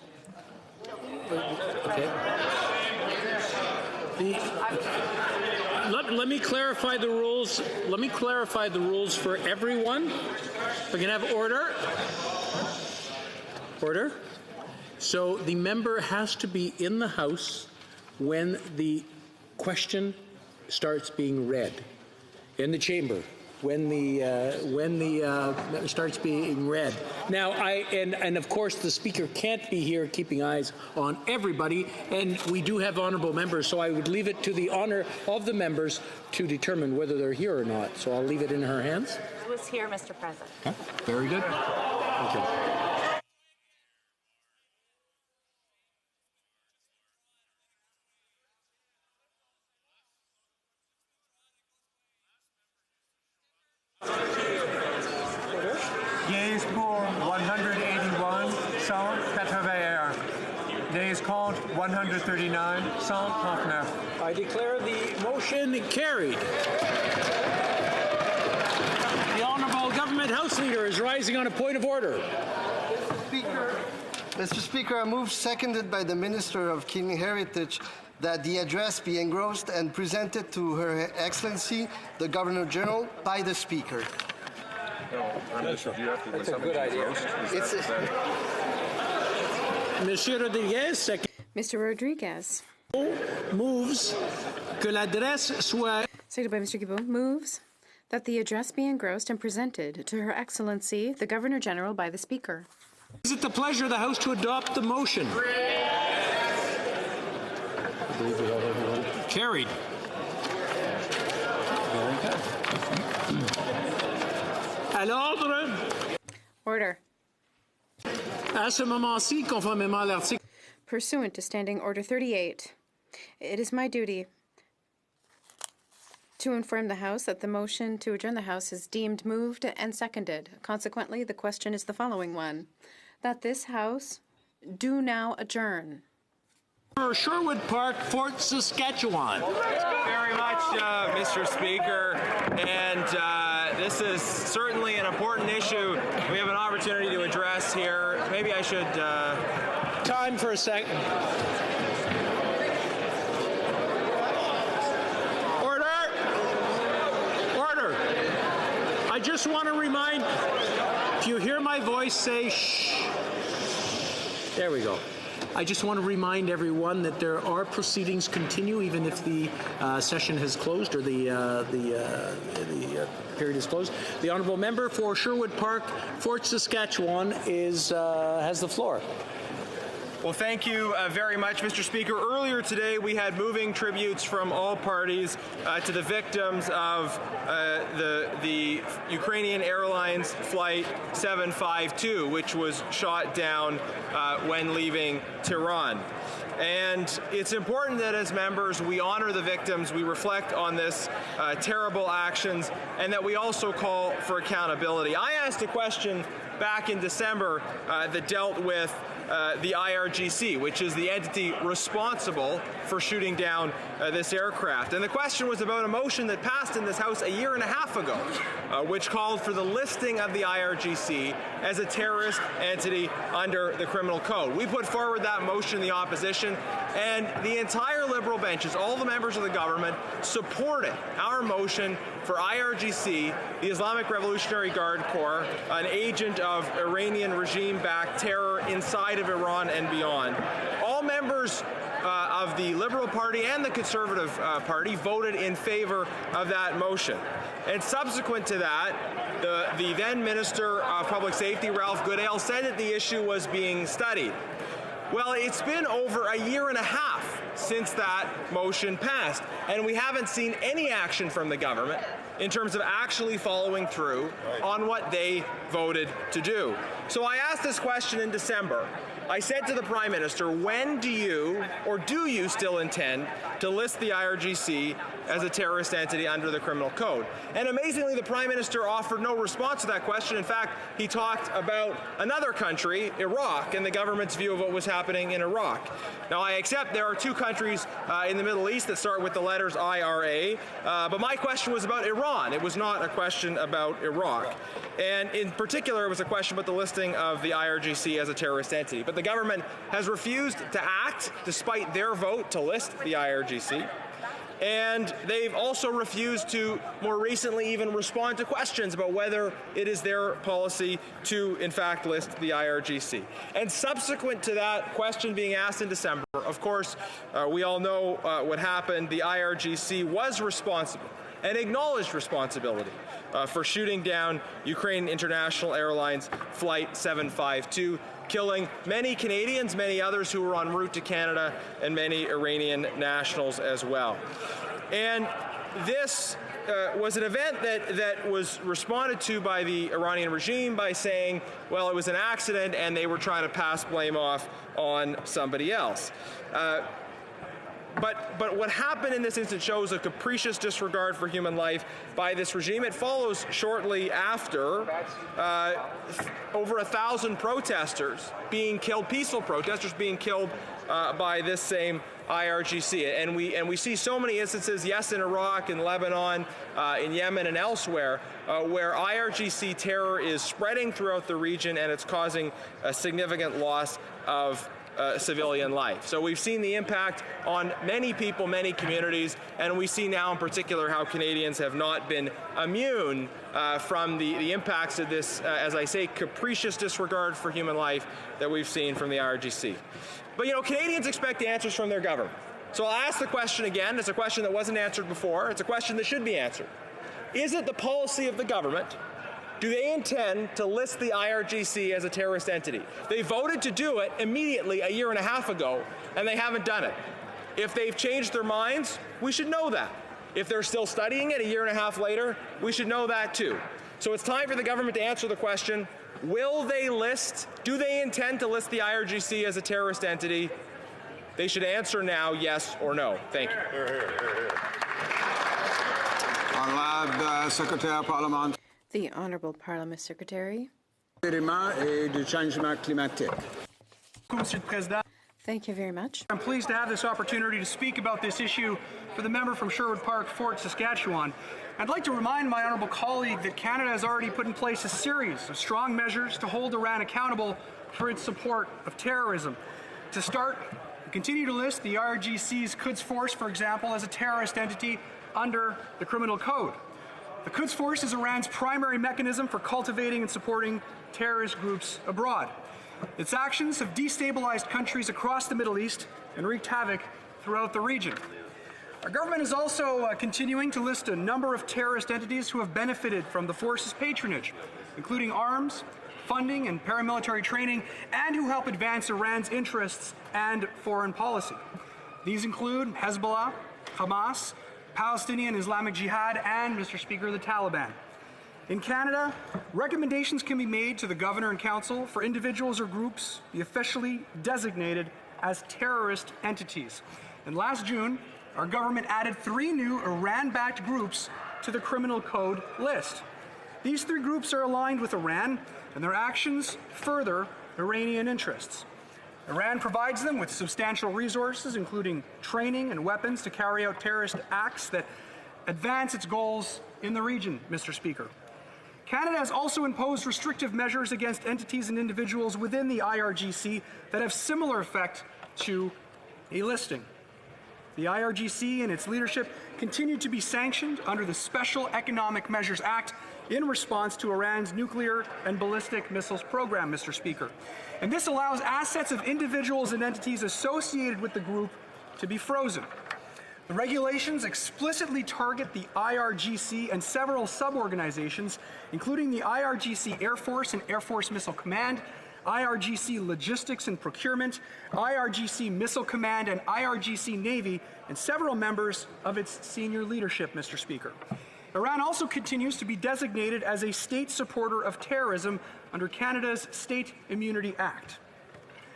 Okay. Let me clarify the rules. Let me clarify the rules for everyone. We can have order. Order. So the member has to be in the House when the question starts being read in the chamber. When the starts being read. Now, and of course the Speaker can't be here keeping eyes on everybody, and we do have honourable members, so I would leave it to the honour of the members to determine whether they're here or not. So I'll leave it in her hands. I was here, Mr. President. Okay. Very good. Thank you. Yeas pour 181, sans 81. Nays contre 139, sans 39. I declare the motion carried. The Honourable Government House Leader is rising on a point of order. Mr. Speaker, I move, seconded by the Minister of King Heritage, that the address be engrossed and presented to Her Excellency, the Governor-General, by the Speaker. That's a good idea. Monsieur Rodriguez, Mr. Rodriguez. Moves que l'adresse soit. Seconded by Mr. Guilbeault, moves that the address be engrossed and presented to Her Excellency, the Governor-General, by the Speaker. Is it the pleasure of the House to adopt the motion? I believe we have everyone. Carried. Very good. À l'ordre. Order. À ce moment-ci, conformément à l'article. Pursuant to Standing Order 38, it is my duty to inform the House that the motion to adjourn the House is deemed moved and seconded. Consequently, the question is the following one: that this House do now adjourn. Sherwood Park, Fort Saskatchewan. Very much, Mr. Speaker, and this is certainly an important issue we have an opportunity to address here. Maybe I should... Time for a second. Order! Order! I just want to remind, if you hear my voice, say shh. There we go. I just want to remind everyone that there are proceedings continue even if the session has closed or the period is closed. The honourable member for Sherwood Park, Fort Saskatchewan, has the floor. Well, thank you very much, Mr. Speaker. Earlier today, we had moving tributes from all parties to the victims of the Ukrainian Airlines Flight 752, which was shot down when leaving Tehran. And it's important that as members we honor the victims, we reflect on this terrible actions, and that we also call for accountability. I asked a question back in December that dealt with the IRGC, which is the entity responsible for shooting down this aircraft. And the question was about a motion that passed in this House a year and a half ago, which called for the listing of the IRGC as a terrorist entity under the criminal code. We put forward that motion in the opposition, and the entire Liberal benches, all the members of the government, supported our motion for IRGC, the Islamic Revolutionary Guard Corps, an agent of Iranian regime-backed terror inside of Iran and beyond. All members of the Liberal Party and the Conservative Party voted in favor of that motion. And subsequent to that, the then Minister of Public Safety, Ralph Goodale, said that the issue was being studied. Well, it's been over a year and a half since that motion passed, and we haven't seen any action from the government in terms of actually following through on what they voted to do. So I asked this question in December. I said to the Prime Minister, when do you, or do you still intend to list the IRGC as a terrorist entity under the criminal code? And amazingly, the Prime Minister offered no response to that question. In fact, he talked about another country, Iraq, and the government's view of what was happening in Iraq. Now, I accept there are two countries in the Middle East that start with the letters IRA, but my question was about Iraq. Iran. It was not a question about Iraq. And in particular, it was a question about the listing of the IRGC as a terrorist entity. But the government has refused to act despite their vote to list the IRGC. And they've also refused to, more recently, even respond to questions about whether it is their policy to, in fact, list the IRGC. And subsequent to that question being asked in December, of course, we all know what happened. The IRGC was responsible and acknowledged responsibility for shooting down Ukraine International Airlines Flight 752, killing many Canadians, many others who were en route to Canada, and many Iranian nationals as well. And this was an event that was responded to by the Iranian regime by saying, well, it was an accident and they were trying to pass blame off on somebody else. But what happened in this instance shows a capricious disregard for human life by this regime. It follows shortly after over 1,000 protesters being killed, peaceful protesters being killed by this same IRGC. And we see so many instances, yes, in Iraq, in Lebanon, in Yemen, and elsewhere, where IRGC terror is spreading throughout the region and it's causing a significant loss of civilian life. So we've seen the impact on many people, many communities, and we see now in particular how Canadians have not been immune from the impacts of this, as I say, capricious disregard for human life that we've seen from the IRGC. But, you know, Canadians expect answers from their government. So I'll ask the question again. It's a question that wasn't answered before. It's a question that should be answered. Is it the policy of the government? Do they intend to list the IRGC as a terrorist entity? They voted to do it immediately a year and a half ago, and they haven't done it. If they've changed their minds, we should know that. If they're still studying it a year and a half later, we should know that too. So it's time for the government to answer the question, will they list, do they intend to list the IRGC as a terrorist entity? They should answer now, yes or no. Thank you. Secrétaire parlementaire. The Honourable Parliament Secretary. Et du changement climatique. Monsieur le Président. Thank you very much. I'm pleased to have this opportunity to speak about this issue for the member from Sherwood Park, Fort Saskatchewan. I'd like to remind my honourable colleague that Canada has already put in place a series of strong measures to hold Iran accountable for its support of terrorism. To start, we continue to list the IRGC's Quds Force, for example, as a terrorist entity under the Criminal Code. The Quds Force is Iran's primary mechanism for cultivating and supporting terrorist groups abroad. Its actions have destabilized countries across the Middle East and wreaked havoc throughout the region. Our government is also continuing to list a number of terrorist entities who have benefited from the force's patronage, including arms, funding, and paramilitary training, and who help advance Iran's interests and foreign policy. These include Hezbollah, Hamas, Palestinian Islamic Jihad, and, Mr. Speaker, the Taliban. In Canada, recommendations can be made to the Governor and Council for individuals or groups be officially designated as terrorist entities. And last June, our government added 3 new Iran-backed groups to the Criminal Code list. These 3 groups are aligned with Iran, and their actions further Iranian interests. Iran provides them with substantial resources, including training and weapons to carry out terrorist acts that advance its goals in the region, Mr. Speaker. Canada has also imposed restrictive measures against entities and individuals within the IRGC that have similar effect to a listing. The IRGC and its leadership continue to be sanctioned under the Special Economic Measures Act in response to Iran's nuclear and ballistic missiles program, Mr. Speaker. And this allows assets of individuals and entities associated with the group to be frozen. The regulations explicitly target the IRGC and several sub-organizations, including the IRGC Air Force and Air Force Missile Command, IRGC Logistics and Procurement, IRGC Missile Command, and IRGC Navy, and several members of its senior leadership, Mr. Speaker. Iran also continues to be designated as a state supporter of terrorism under Canada's State Immunity Act.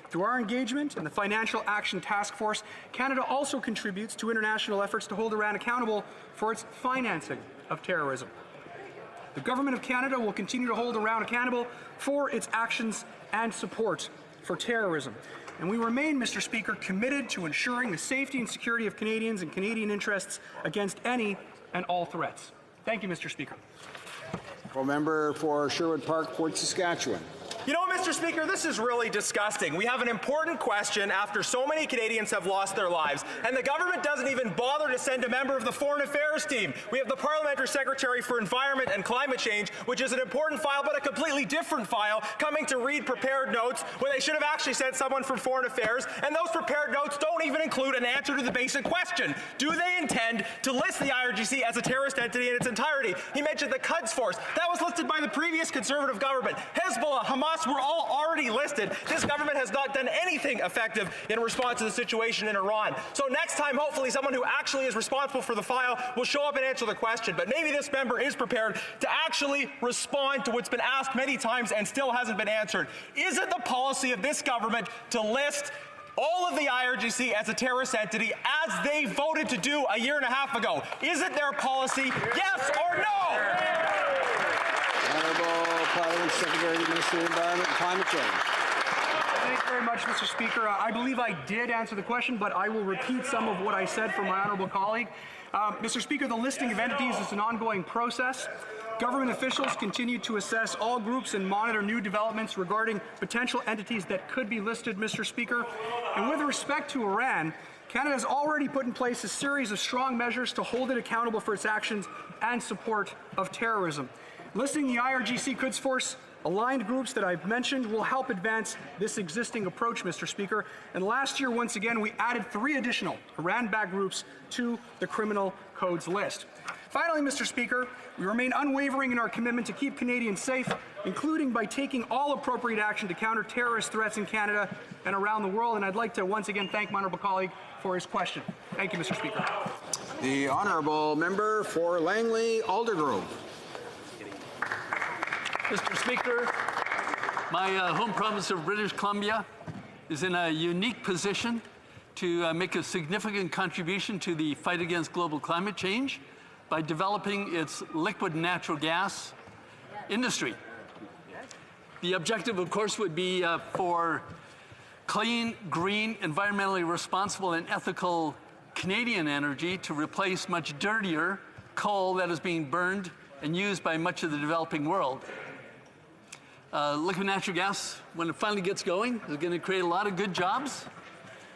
Through our engagement in the Financial Action Task Force, Canada also contributes to international efforts to hold Iran accountable for its financing of terrorism. The Government of Canada will continue to hold Iran accountable for its actions and support for terrorism. And we remain, Mr. Speaker, committed to ensuring the safety and security of Canadians and Canadian interests against any and all threats. Thank you, Mr. Speaker. Member for Sherwood Park, Fort Saskatchewan. You know, Mr. Speaker, this is really disgusting. We have an important question after so many Canadians have lost their lives, and the government doesn't even bother to send a member of the Foreign Affairs team. We have the Parliamentary Secretary for Environment and Climate Change, which is an important file, but a completely different file, coming to read prepared notes when they should have actually sent someone from Foreign Affairs, and those prepared notes don't even include an answer to the basic question. Do they intend to list the IRGC as a terrorist entity in its entirety? He mentioned the Quds Force. That was listed by the previous Conservative government. Hezbollah, Hamas, were all already listed. This government has not done anything effective in response to the situation in Iran. So next time, hopefully, someone who actually is responsible for the file will show up and answer the question. But maybe this member is prepared to actually respond to what's been asked many times and still hasn't been answered. Is it the policy of this government to list all of the IRGC as a terrorist entity, as they voted to do a year and a half ago? Is it their policy? Yes or no? Honourable Parliament Secretary, Minister of Environment and Climate Change. Thank you very much, Mr. Speaker. I believe I did answer the question, but I will repeat some of what I said for my honourable colleague. Mr. Speaker, the listing of entities is an ongoing process. Government officials continue to assess all groups and monitor new developments regarding potential entities that could be listed, Mr. Speaker. And with respect to Iran, Canada has already put in place a series of strong measures to hold it accountable for its actions and support of terrorism. Listing the IRGC Quds Force aligned groups that I've mentioned will help advance this existing approach, Mr. Speaker. And last year, once again, we added 3 additional Iran-backed groups to the criminal codes list. Finally, Mr. Speaker, we remain unwavering in our commitment to keep Canadians safe, including by taking all appropriate action to counter terrorist threats in Canada and around the world. And I'd like to once again thank my honourable colleague for his question. Thank you, Mr. Speaker. The honourable member for Langley Aldergrove. Mr. Speaker, my home province of British Columbia is in a unique position to make a significant contribution to the fight against global climate change by developing its liquid natural gas industry. The objective, of course, would be for clean, green, environmentally responsible, and ethical Canadian energy to replace much dirtier coal that is being burned and used by much of the developing world. Liquid natural gas, when it finally gets going, is going to create a lot of good jobs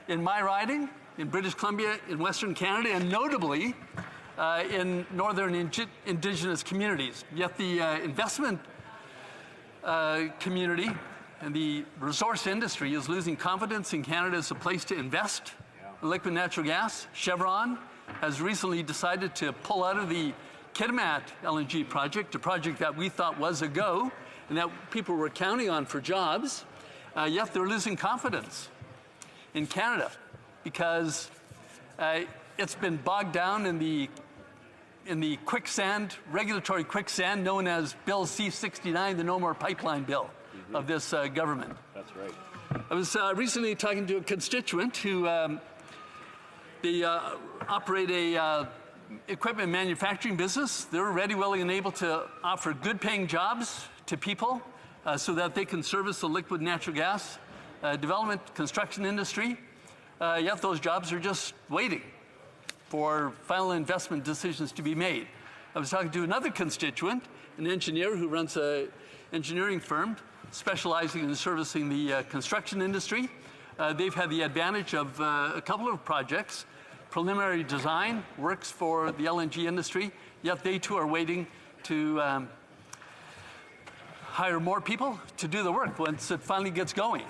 in my riding, in British Columbia, in Western Canada, and notably in northern Indigenous communities. Yet the investment community and the resource industry is losing confidence in Canada as a place to invest in liquid natural gas. Chevron has recently decided to pull out of the Kitimat LNG project, a project that we thought was a go, and that people were counting on for jobs, yet they're losing confidence in Canada because it's been bogged down in the quicksand, regulatory quicksand known as Bill C-69, the No More Pipeline Bill of this government. That's right. I was recently talking to a constituent who they operate a equipment manufacturing business. They're ready, willing, and able to offer good-paying jobs to people so that they can service the liquid natural gas development construction industry. Yet those jobs are just waiting for final investment decisions to be made. I was talking to another constituent, an engineer who runs an engineering firm specializing in servicing the construction industry. They've had the advantage of a couple of projects. Preliminary design works for the LNG industry, yet they too are waiting to hire more people to do the work once it finally gets going.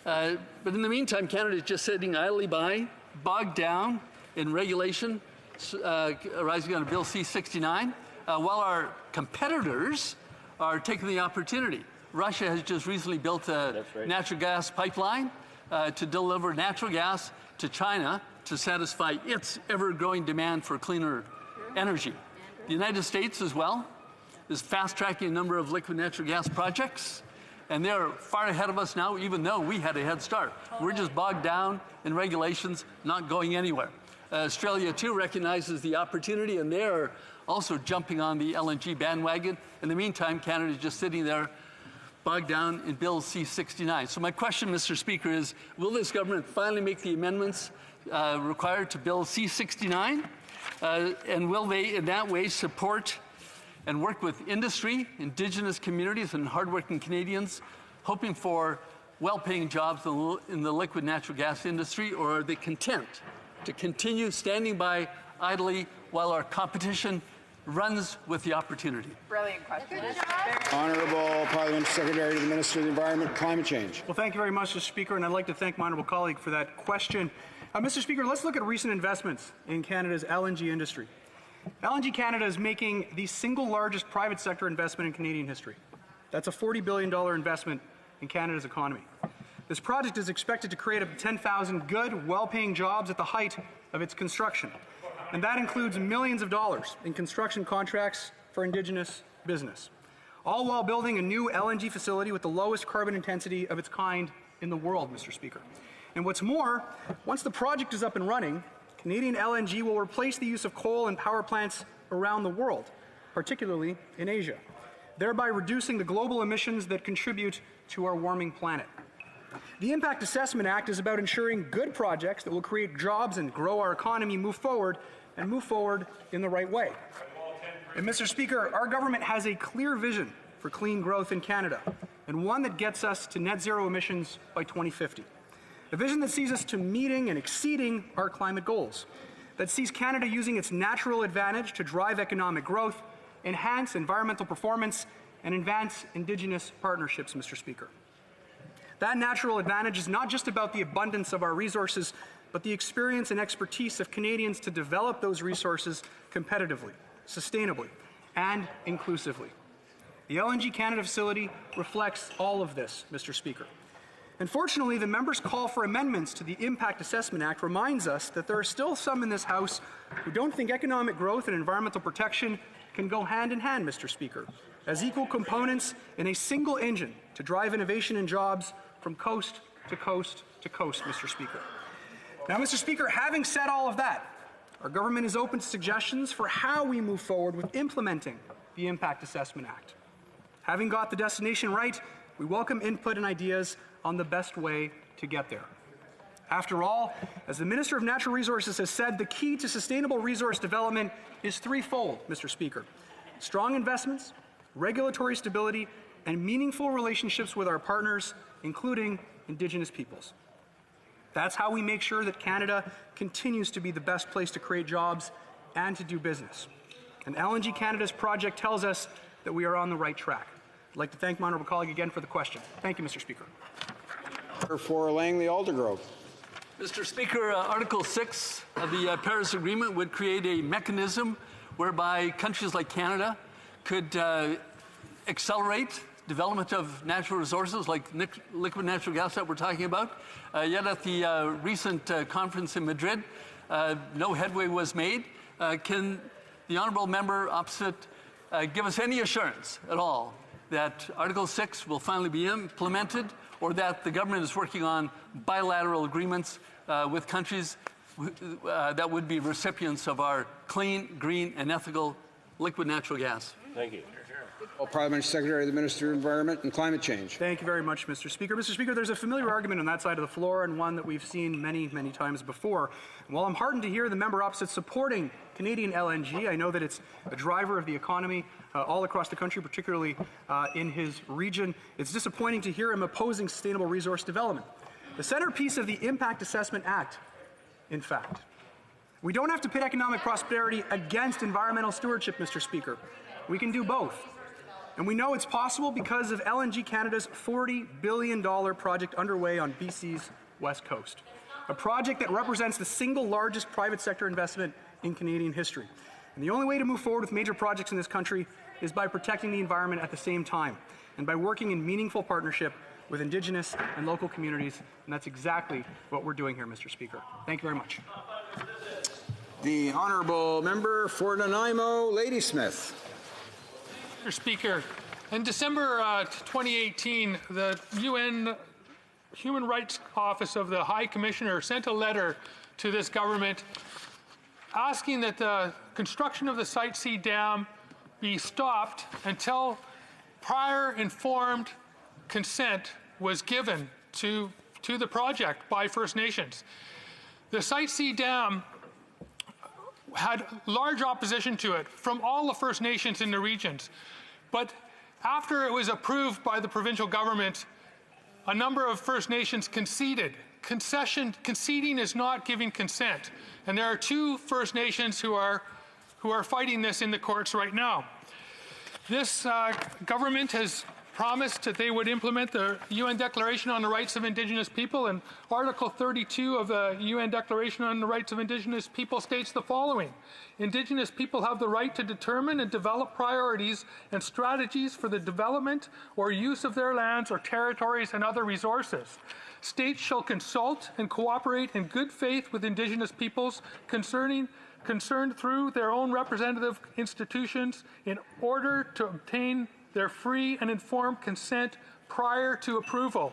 But in the meantime, Canada is just sitting idly by, bogged down in regulation arising out of Bill C-69, while our competitors are taking the opportunity. Russia has just recently built a natural gas pipeline to deliver natural gas to China to satisfy its ever-growing demand for cleaner energy. The United States as well is fast-tracking a number of liquid natural gas projects, and they're far ahead of us now, even though we had a head start. We're just bogged down in regulations, not going anywhere. Australia, too, recognizes the opportunity, and they're also jumping on the LNG bandwagon. In the meantime, Canada is just sitting there bogged down in Bill C-69. So my question, Mr. Speaker, is will this government finally make the amendments required to Bill C-69 And will they, in that way, support and work with industry, Indigenous communities, and hardworking Canadians, hoping for well-paying jobs in the liquid natural gas industry, or are they content to continue standing by idly while our competition runs with the opportunity? Brilliant question. Honourable Parliament Secretary to the Minister of the Environment and Climate Change. Well, thank you very much, Mr. Speaker, and I'd like to thank my honourable colleague for that question. Mr. Speaker, let's look at recent investments in Canada's LNG industry. LNG Canada is making the single largest private sector investment in Canadian history. That's a $40 billion investment in Canada's economy. This project is expected to create up to 10,000 good, well-paying jobs at the height of its construction. And that includes millions of dollars in construction contracts for Indigenous business, all while building a new LNG facility with the lowest carbon intensity of its kind in the world, Mr. Speaker. And what's more, once the project is up and running, Canadian LNG will replace the use of coal and power plants around the world, particularly in Asia, thereby reducing the global emissions that contribute to our warming planet. The Impact Assessment Act is about ensuring good projects that will create jobs and grow our economy move forward in the right way. And Mr. Speaker, our government has a clear vision for clean growth in Canada, and one that gets us to net zero emissions by 2050. A vision that sees us to meeting and exceeding our climate goals, that sees Canada using its natural advantage to drive economic growth, enhance environmental performance, and advance Indigenous partnerships, Mr. Speaker. That natural advantage is not just about the abundance of our resources, but the experience and expertise of Canadians to develop those resources competitively, sustainably, and inclusively. The LNG Canada facility reflects all of this, Mr. Speaker. Unfortunately, the member's call for amendments to the Impact Assessment Act reminds us that there are still some in this House who don't think economic growth and environmental protection can go hand in hand, Mr. Speaker, as equal components in a single engine to drive innovation and jobs from coast to coast to coast, Mr. Speaker. Now, Mr. Speaker, having said all of that, our government is open to suggestions for how we move forward with implementing the Impact Assessment Act. Having got the destination right, we welcome input and ideas on the best way to get there. After all, as the Minister of Natural Resources has said, the key to sustainable resource development is threefold, Mr. Speaker. Strong investments, regulatory stability, and meaningful relationships with our partners, including Indigenous peoples. That's how we make sure that Canada continues to be the best place to create jobs and to do business. And LNG Canada's project tells us that we are on the right track. I'd like to thank my honourable colleague again for the question. Thank you, Mr. Speaker. For Langley Aldergrove. Mr. Speaker, Article 6 of the Paris Agreement would create a mechanism whereby countries like Canada could accelerate development of natural resources like liquid natural gas that we're talking about. Yet at the recent conference in Madrid, no headway was made. Can the honourable member opposite give us any assurance at all that Article 6 will finally be implemented, or that the government is working on bilateral agreements with countries that would be recipients of our clean, green, and ethical liquid natural gas? Thank you. Parliament Secretary to the Minister of Environment and Climate Change. Thank you very much, Mr. Speaker. Mr. Speaker, there's a familiar argument on that side of the floor, and one that we've seen many, many times before. And while I'm heartened to hear the member opposite supporting Canadian LNG, I know that it's a driver of the economy all across the country, particularly in his region. It's disappointing to hear him opposing sustainable resource development. The centerpiece of the Impact Assessment Act, in fact. We don't have to pit economic prosperity against environmental stewardship, Mr. Speaker. We can do both. And we know it's possible because of LNG Canada's $40 billion project underway on BC's west coast, a project that represents the single largest private sector investment in Canadian history. And the only way to move forward with major projects in this country is by protecting the environment at the same time, and by working in meaningful partnership with Indigenous and local communities, and that's exactly what we're doing here, Mr. Speaker. Thank you very much. The Honourable Member for Nanaimo, Ladysmith. Mr. Speaker, in December 2018, the UN Human Rights Office of the High Commissioner sent a letter to this government asking that the construction of the Site C dam be stopped until prior informed consent was given to the project by First Nations. The Site C dam had large opposition to it from all the First Nations in the regions. But after it was approved by the provincial government, a number of First Nations conceded. Conceding is not giving consent. And there are 2 First Nations who are fighting this in the courts right now. This government has promised that they would implement the UN Declaration on the Rights of Indigenous People, and Article 32 of the UN Declaration on the Rights of Indigenous People states the following: Indigenous people have the right to determine and develop priorities and strategies for the development or use of their lands or territories and other resources. States shall consult and cooperate in good faith with Indigenous peoples concerned through their own representative institutions in order to obtain their free and informed consent prior to approval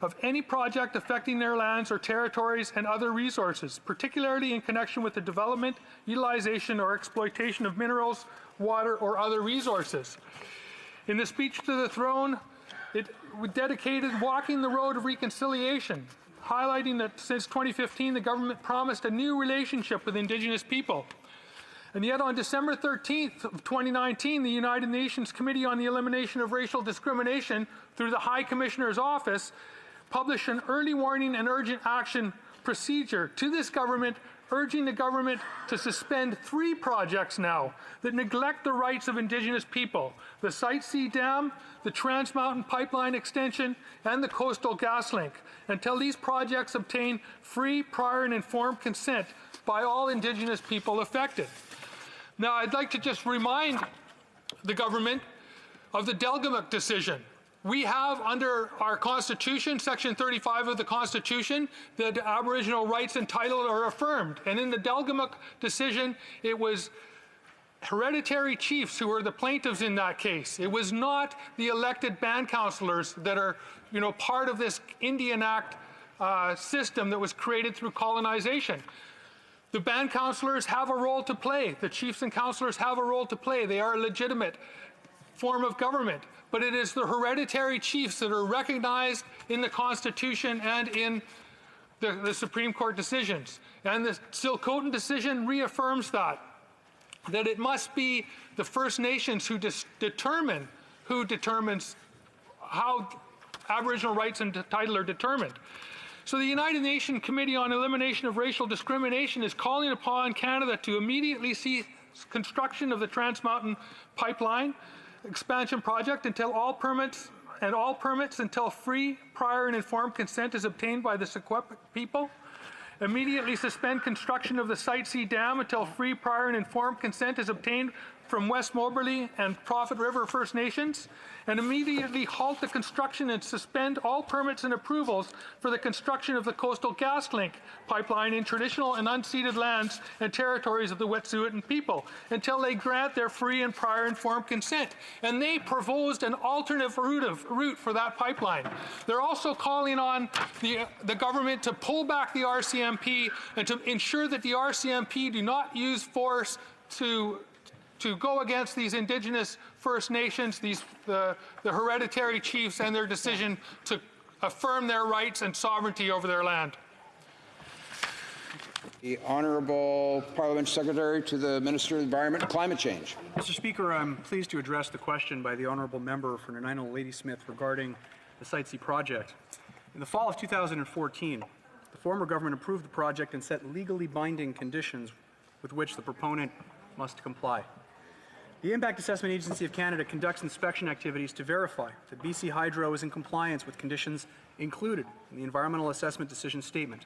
of any project affecting their lands or territories and other resources, particularly in connection with the development, utilization, or exploitation of minerals, water, or other resources. In the speech to the throne, it dedicated walking the road of reconciliation, highlighting that since 2015, the government promised a new relationship with Indigenous people. And yet on December 13th of 2019, the United Nations Committee on the Elimination of Racial Discrimination, through the High Commissioner's Office, published an early warning and urgent action procedure to this government, urging the government to suspend 3 projects now that neglect the rights of Indigenous people: the Site C Dam, the Trans Mountain Pipeline Extension, and the Coastal Gas Link, until these projects obtain free, prior, and informed consent by all Indigenous people affected. Now, I'd like to just remind the government of the Delgamuukw decision. We have, under our Constitution, Section 35 of the Constitution, that Aboriginal rights and title are affirmed. And in the Delgamuukw decision, it was hereditary chiefs who were the plaintiffs in that case. It was not the elected band councillors that are, part of this Indian Act system that was created through colonization. The band councillors have a role to play. The chiefs and councillors have a role to play. They are a legitimate form of government. But it is the hereditary chiefs that are recognized in the Constitution and in the Supreme Court decisions. And the Silcotin decision reaffirms that it must be the First Nations who determines how Aboriginal rights and title are determined. So the United Nations Committee on Elimination of Racial Discrimination is calling upon Canada to immediately cease construction of the Trans Mountain Pipeline expansion project until all permits until free, prior, and informed consent is obtained by the Secwepemc people. Immediately suspend construction of the Site C Dam until free, prior, and informed consent is obtained from West Moberly and Prophet River First Nations, and immediately halt the construction and suspend all permits and approvals for the construction of the Coastal Gas Link pipeline in traditional and unceded lands and territories of the Wet'suwet'en people until they grant their free and prior informed consent. And they proposed an alternate route for that pipeline. They're also calling on the government to pull back the RCMP and to ensure that the RCMP do not use force to go against these Indigenous First Nations, the hereditary chiefs, and their decision to affirm their rights and sovereignty over their land. The Honourable Parliament Secretary to the Minister of Environment and Climate Change. Mr. Speaker, I'm pleased to address the question by the Honourable Member for Nanaimo Ladysmith regarding the Site C project. In the fall of 2014, the former government approved the project and set legally binding conditions with which the proponent must comply. The Impact Assessment Agency of Canada conducts inspection activities to verify that BC Hydro is in compliance with conditions included in the Environmental Assessment Decision Statement.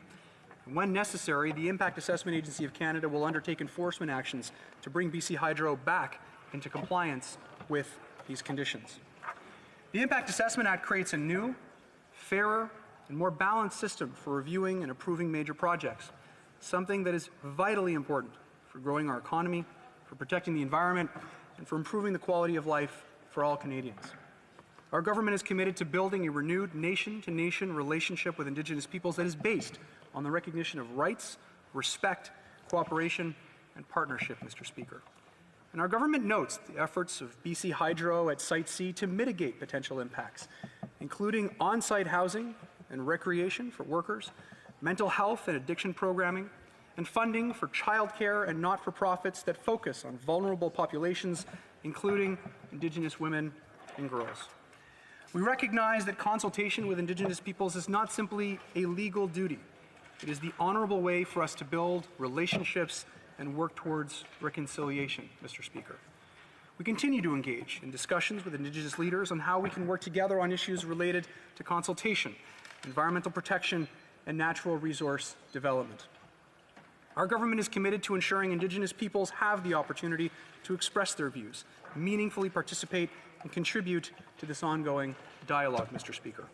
And when necessary, the Impact Assessment Agency of Canada will undertake enforcement actions to bring BC Hydro back into compliance with these conditions. The Impact Assessment Act creates a new, fairer, and more balanced system for reviewing and approving major projects, something that is vitally important for growing our economy, for protecting the environment, and for improving the quality of life for all Canadians. Our government is committed to building a renewed nation-to-nation relationship with Indigenous peoples that is based on the recognition of rights, respect, cooperation, and partnership, Mr. Speaker. And our government notes the efforts of BC Hydro at Site C to mitigate potential impacts, including on-site housing and recreation for workers, mental health and addiction programming, and funding for childcare and not-for-profits that focus on vulnerable populations, including Indigenous women and girls. We recognize that consultation with Indigenous peoples is not simply a legal duty. It is the honorable way for us to build relationships and work towards reconciliation, Mr. Speaker. We continue to engage in discussions with Indigenous leaders on how we can work together on issues related to consultation, environmental protection, and natural resource development. Our government is committed to ensuring Indigenous peoples have the opportunity to express their views, meaningfully participate, and contribute to this ongoing dialogue, Mr. Speaker.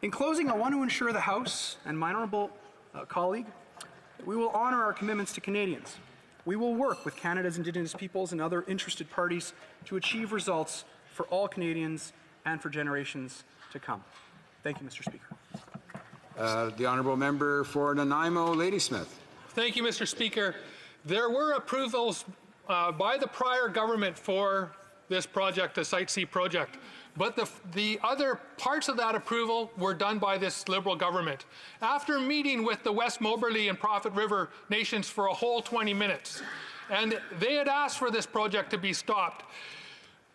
In closing, I want to ensure the House and my honourable colleague that we will honour our commitments to Canadians. We will work with Canada's Indigenous peoples and other interested parties to achieve results for all Canadians and for generations to come. Thank you, Mr. Speaker. The honourable member for Nanaimo, Ladysmith. Thank you, Mr. Speaker. There were approvals by the prior government for this project, the Site C project, but the other parts of that approval were done by this Liberal government. After meeting with the West Moberly and Prophet River nations for a whole 20 minutes, and they had asked for this project to be stopped.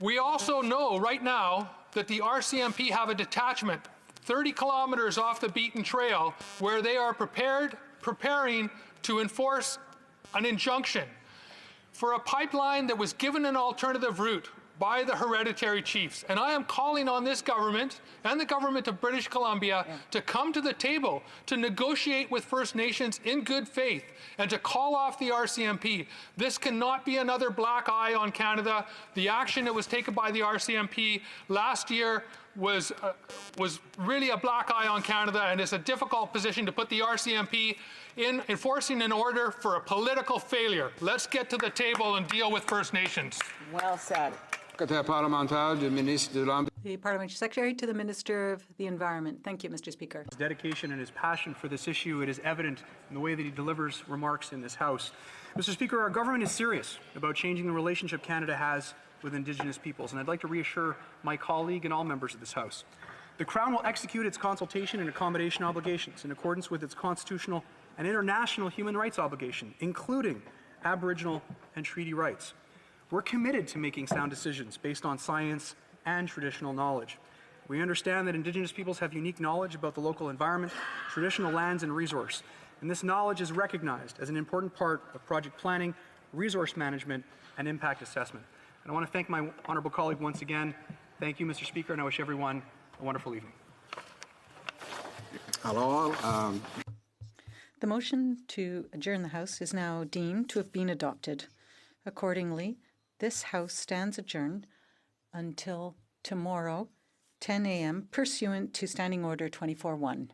We also know right now that the RCMP have a detachment 30 kilometers off the beaten trail where they are preparing to enforce an injunction for a pipeline that was given an alternative route by the hereditary chiefs. And I am calling on this government and the government of British Columbia to come to the table to negotiate with First Nations in good faith and to call off the RCMP. This cannot be another black eye on Canada. The action that was taken by the RCMP last year was really a black eye on Canada, and it's a difficult position to put the RCMP in enforcing an order for a political failure. Let's get to the table and deal with First Nations. Well said. The Parliamentary Secretary to the Minister of the Environment. Thank you, Mr. Speaker. His dedication and his passion for this issue, it is evident in the way that he delivers remarks in this House. Mr. Speaker, our government is serious about changing the relationship Canada has with Indigenous peoples, and I'd like to reassure my colleague and all members of this House. The Crown will execute its consultation and accommodation obligations in accordance with its constitutional and international human rights obligation, including Aboriginal and treaty rights. We're committed to making sound decisions based on science and traditional knowledge. We understand that Indigenous peoples have unique knowledge about the local environment, traditional lands, and resource, and this knowledge is recognized as an important part of project planning, resource management, and impact assessment. And I want to thank my honourable colleague once again. Thank you, Mr. Speaker, and I wish everyone a wonderful evening. Hello. The motion to adjourn the House is now deemed to have been adopted. Accordingly, this House stands adjourned until tomorrow, 10 a.m., pursuant to Standing Order 24-1.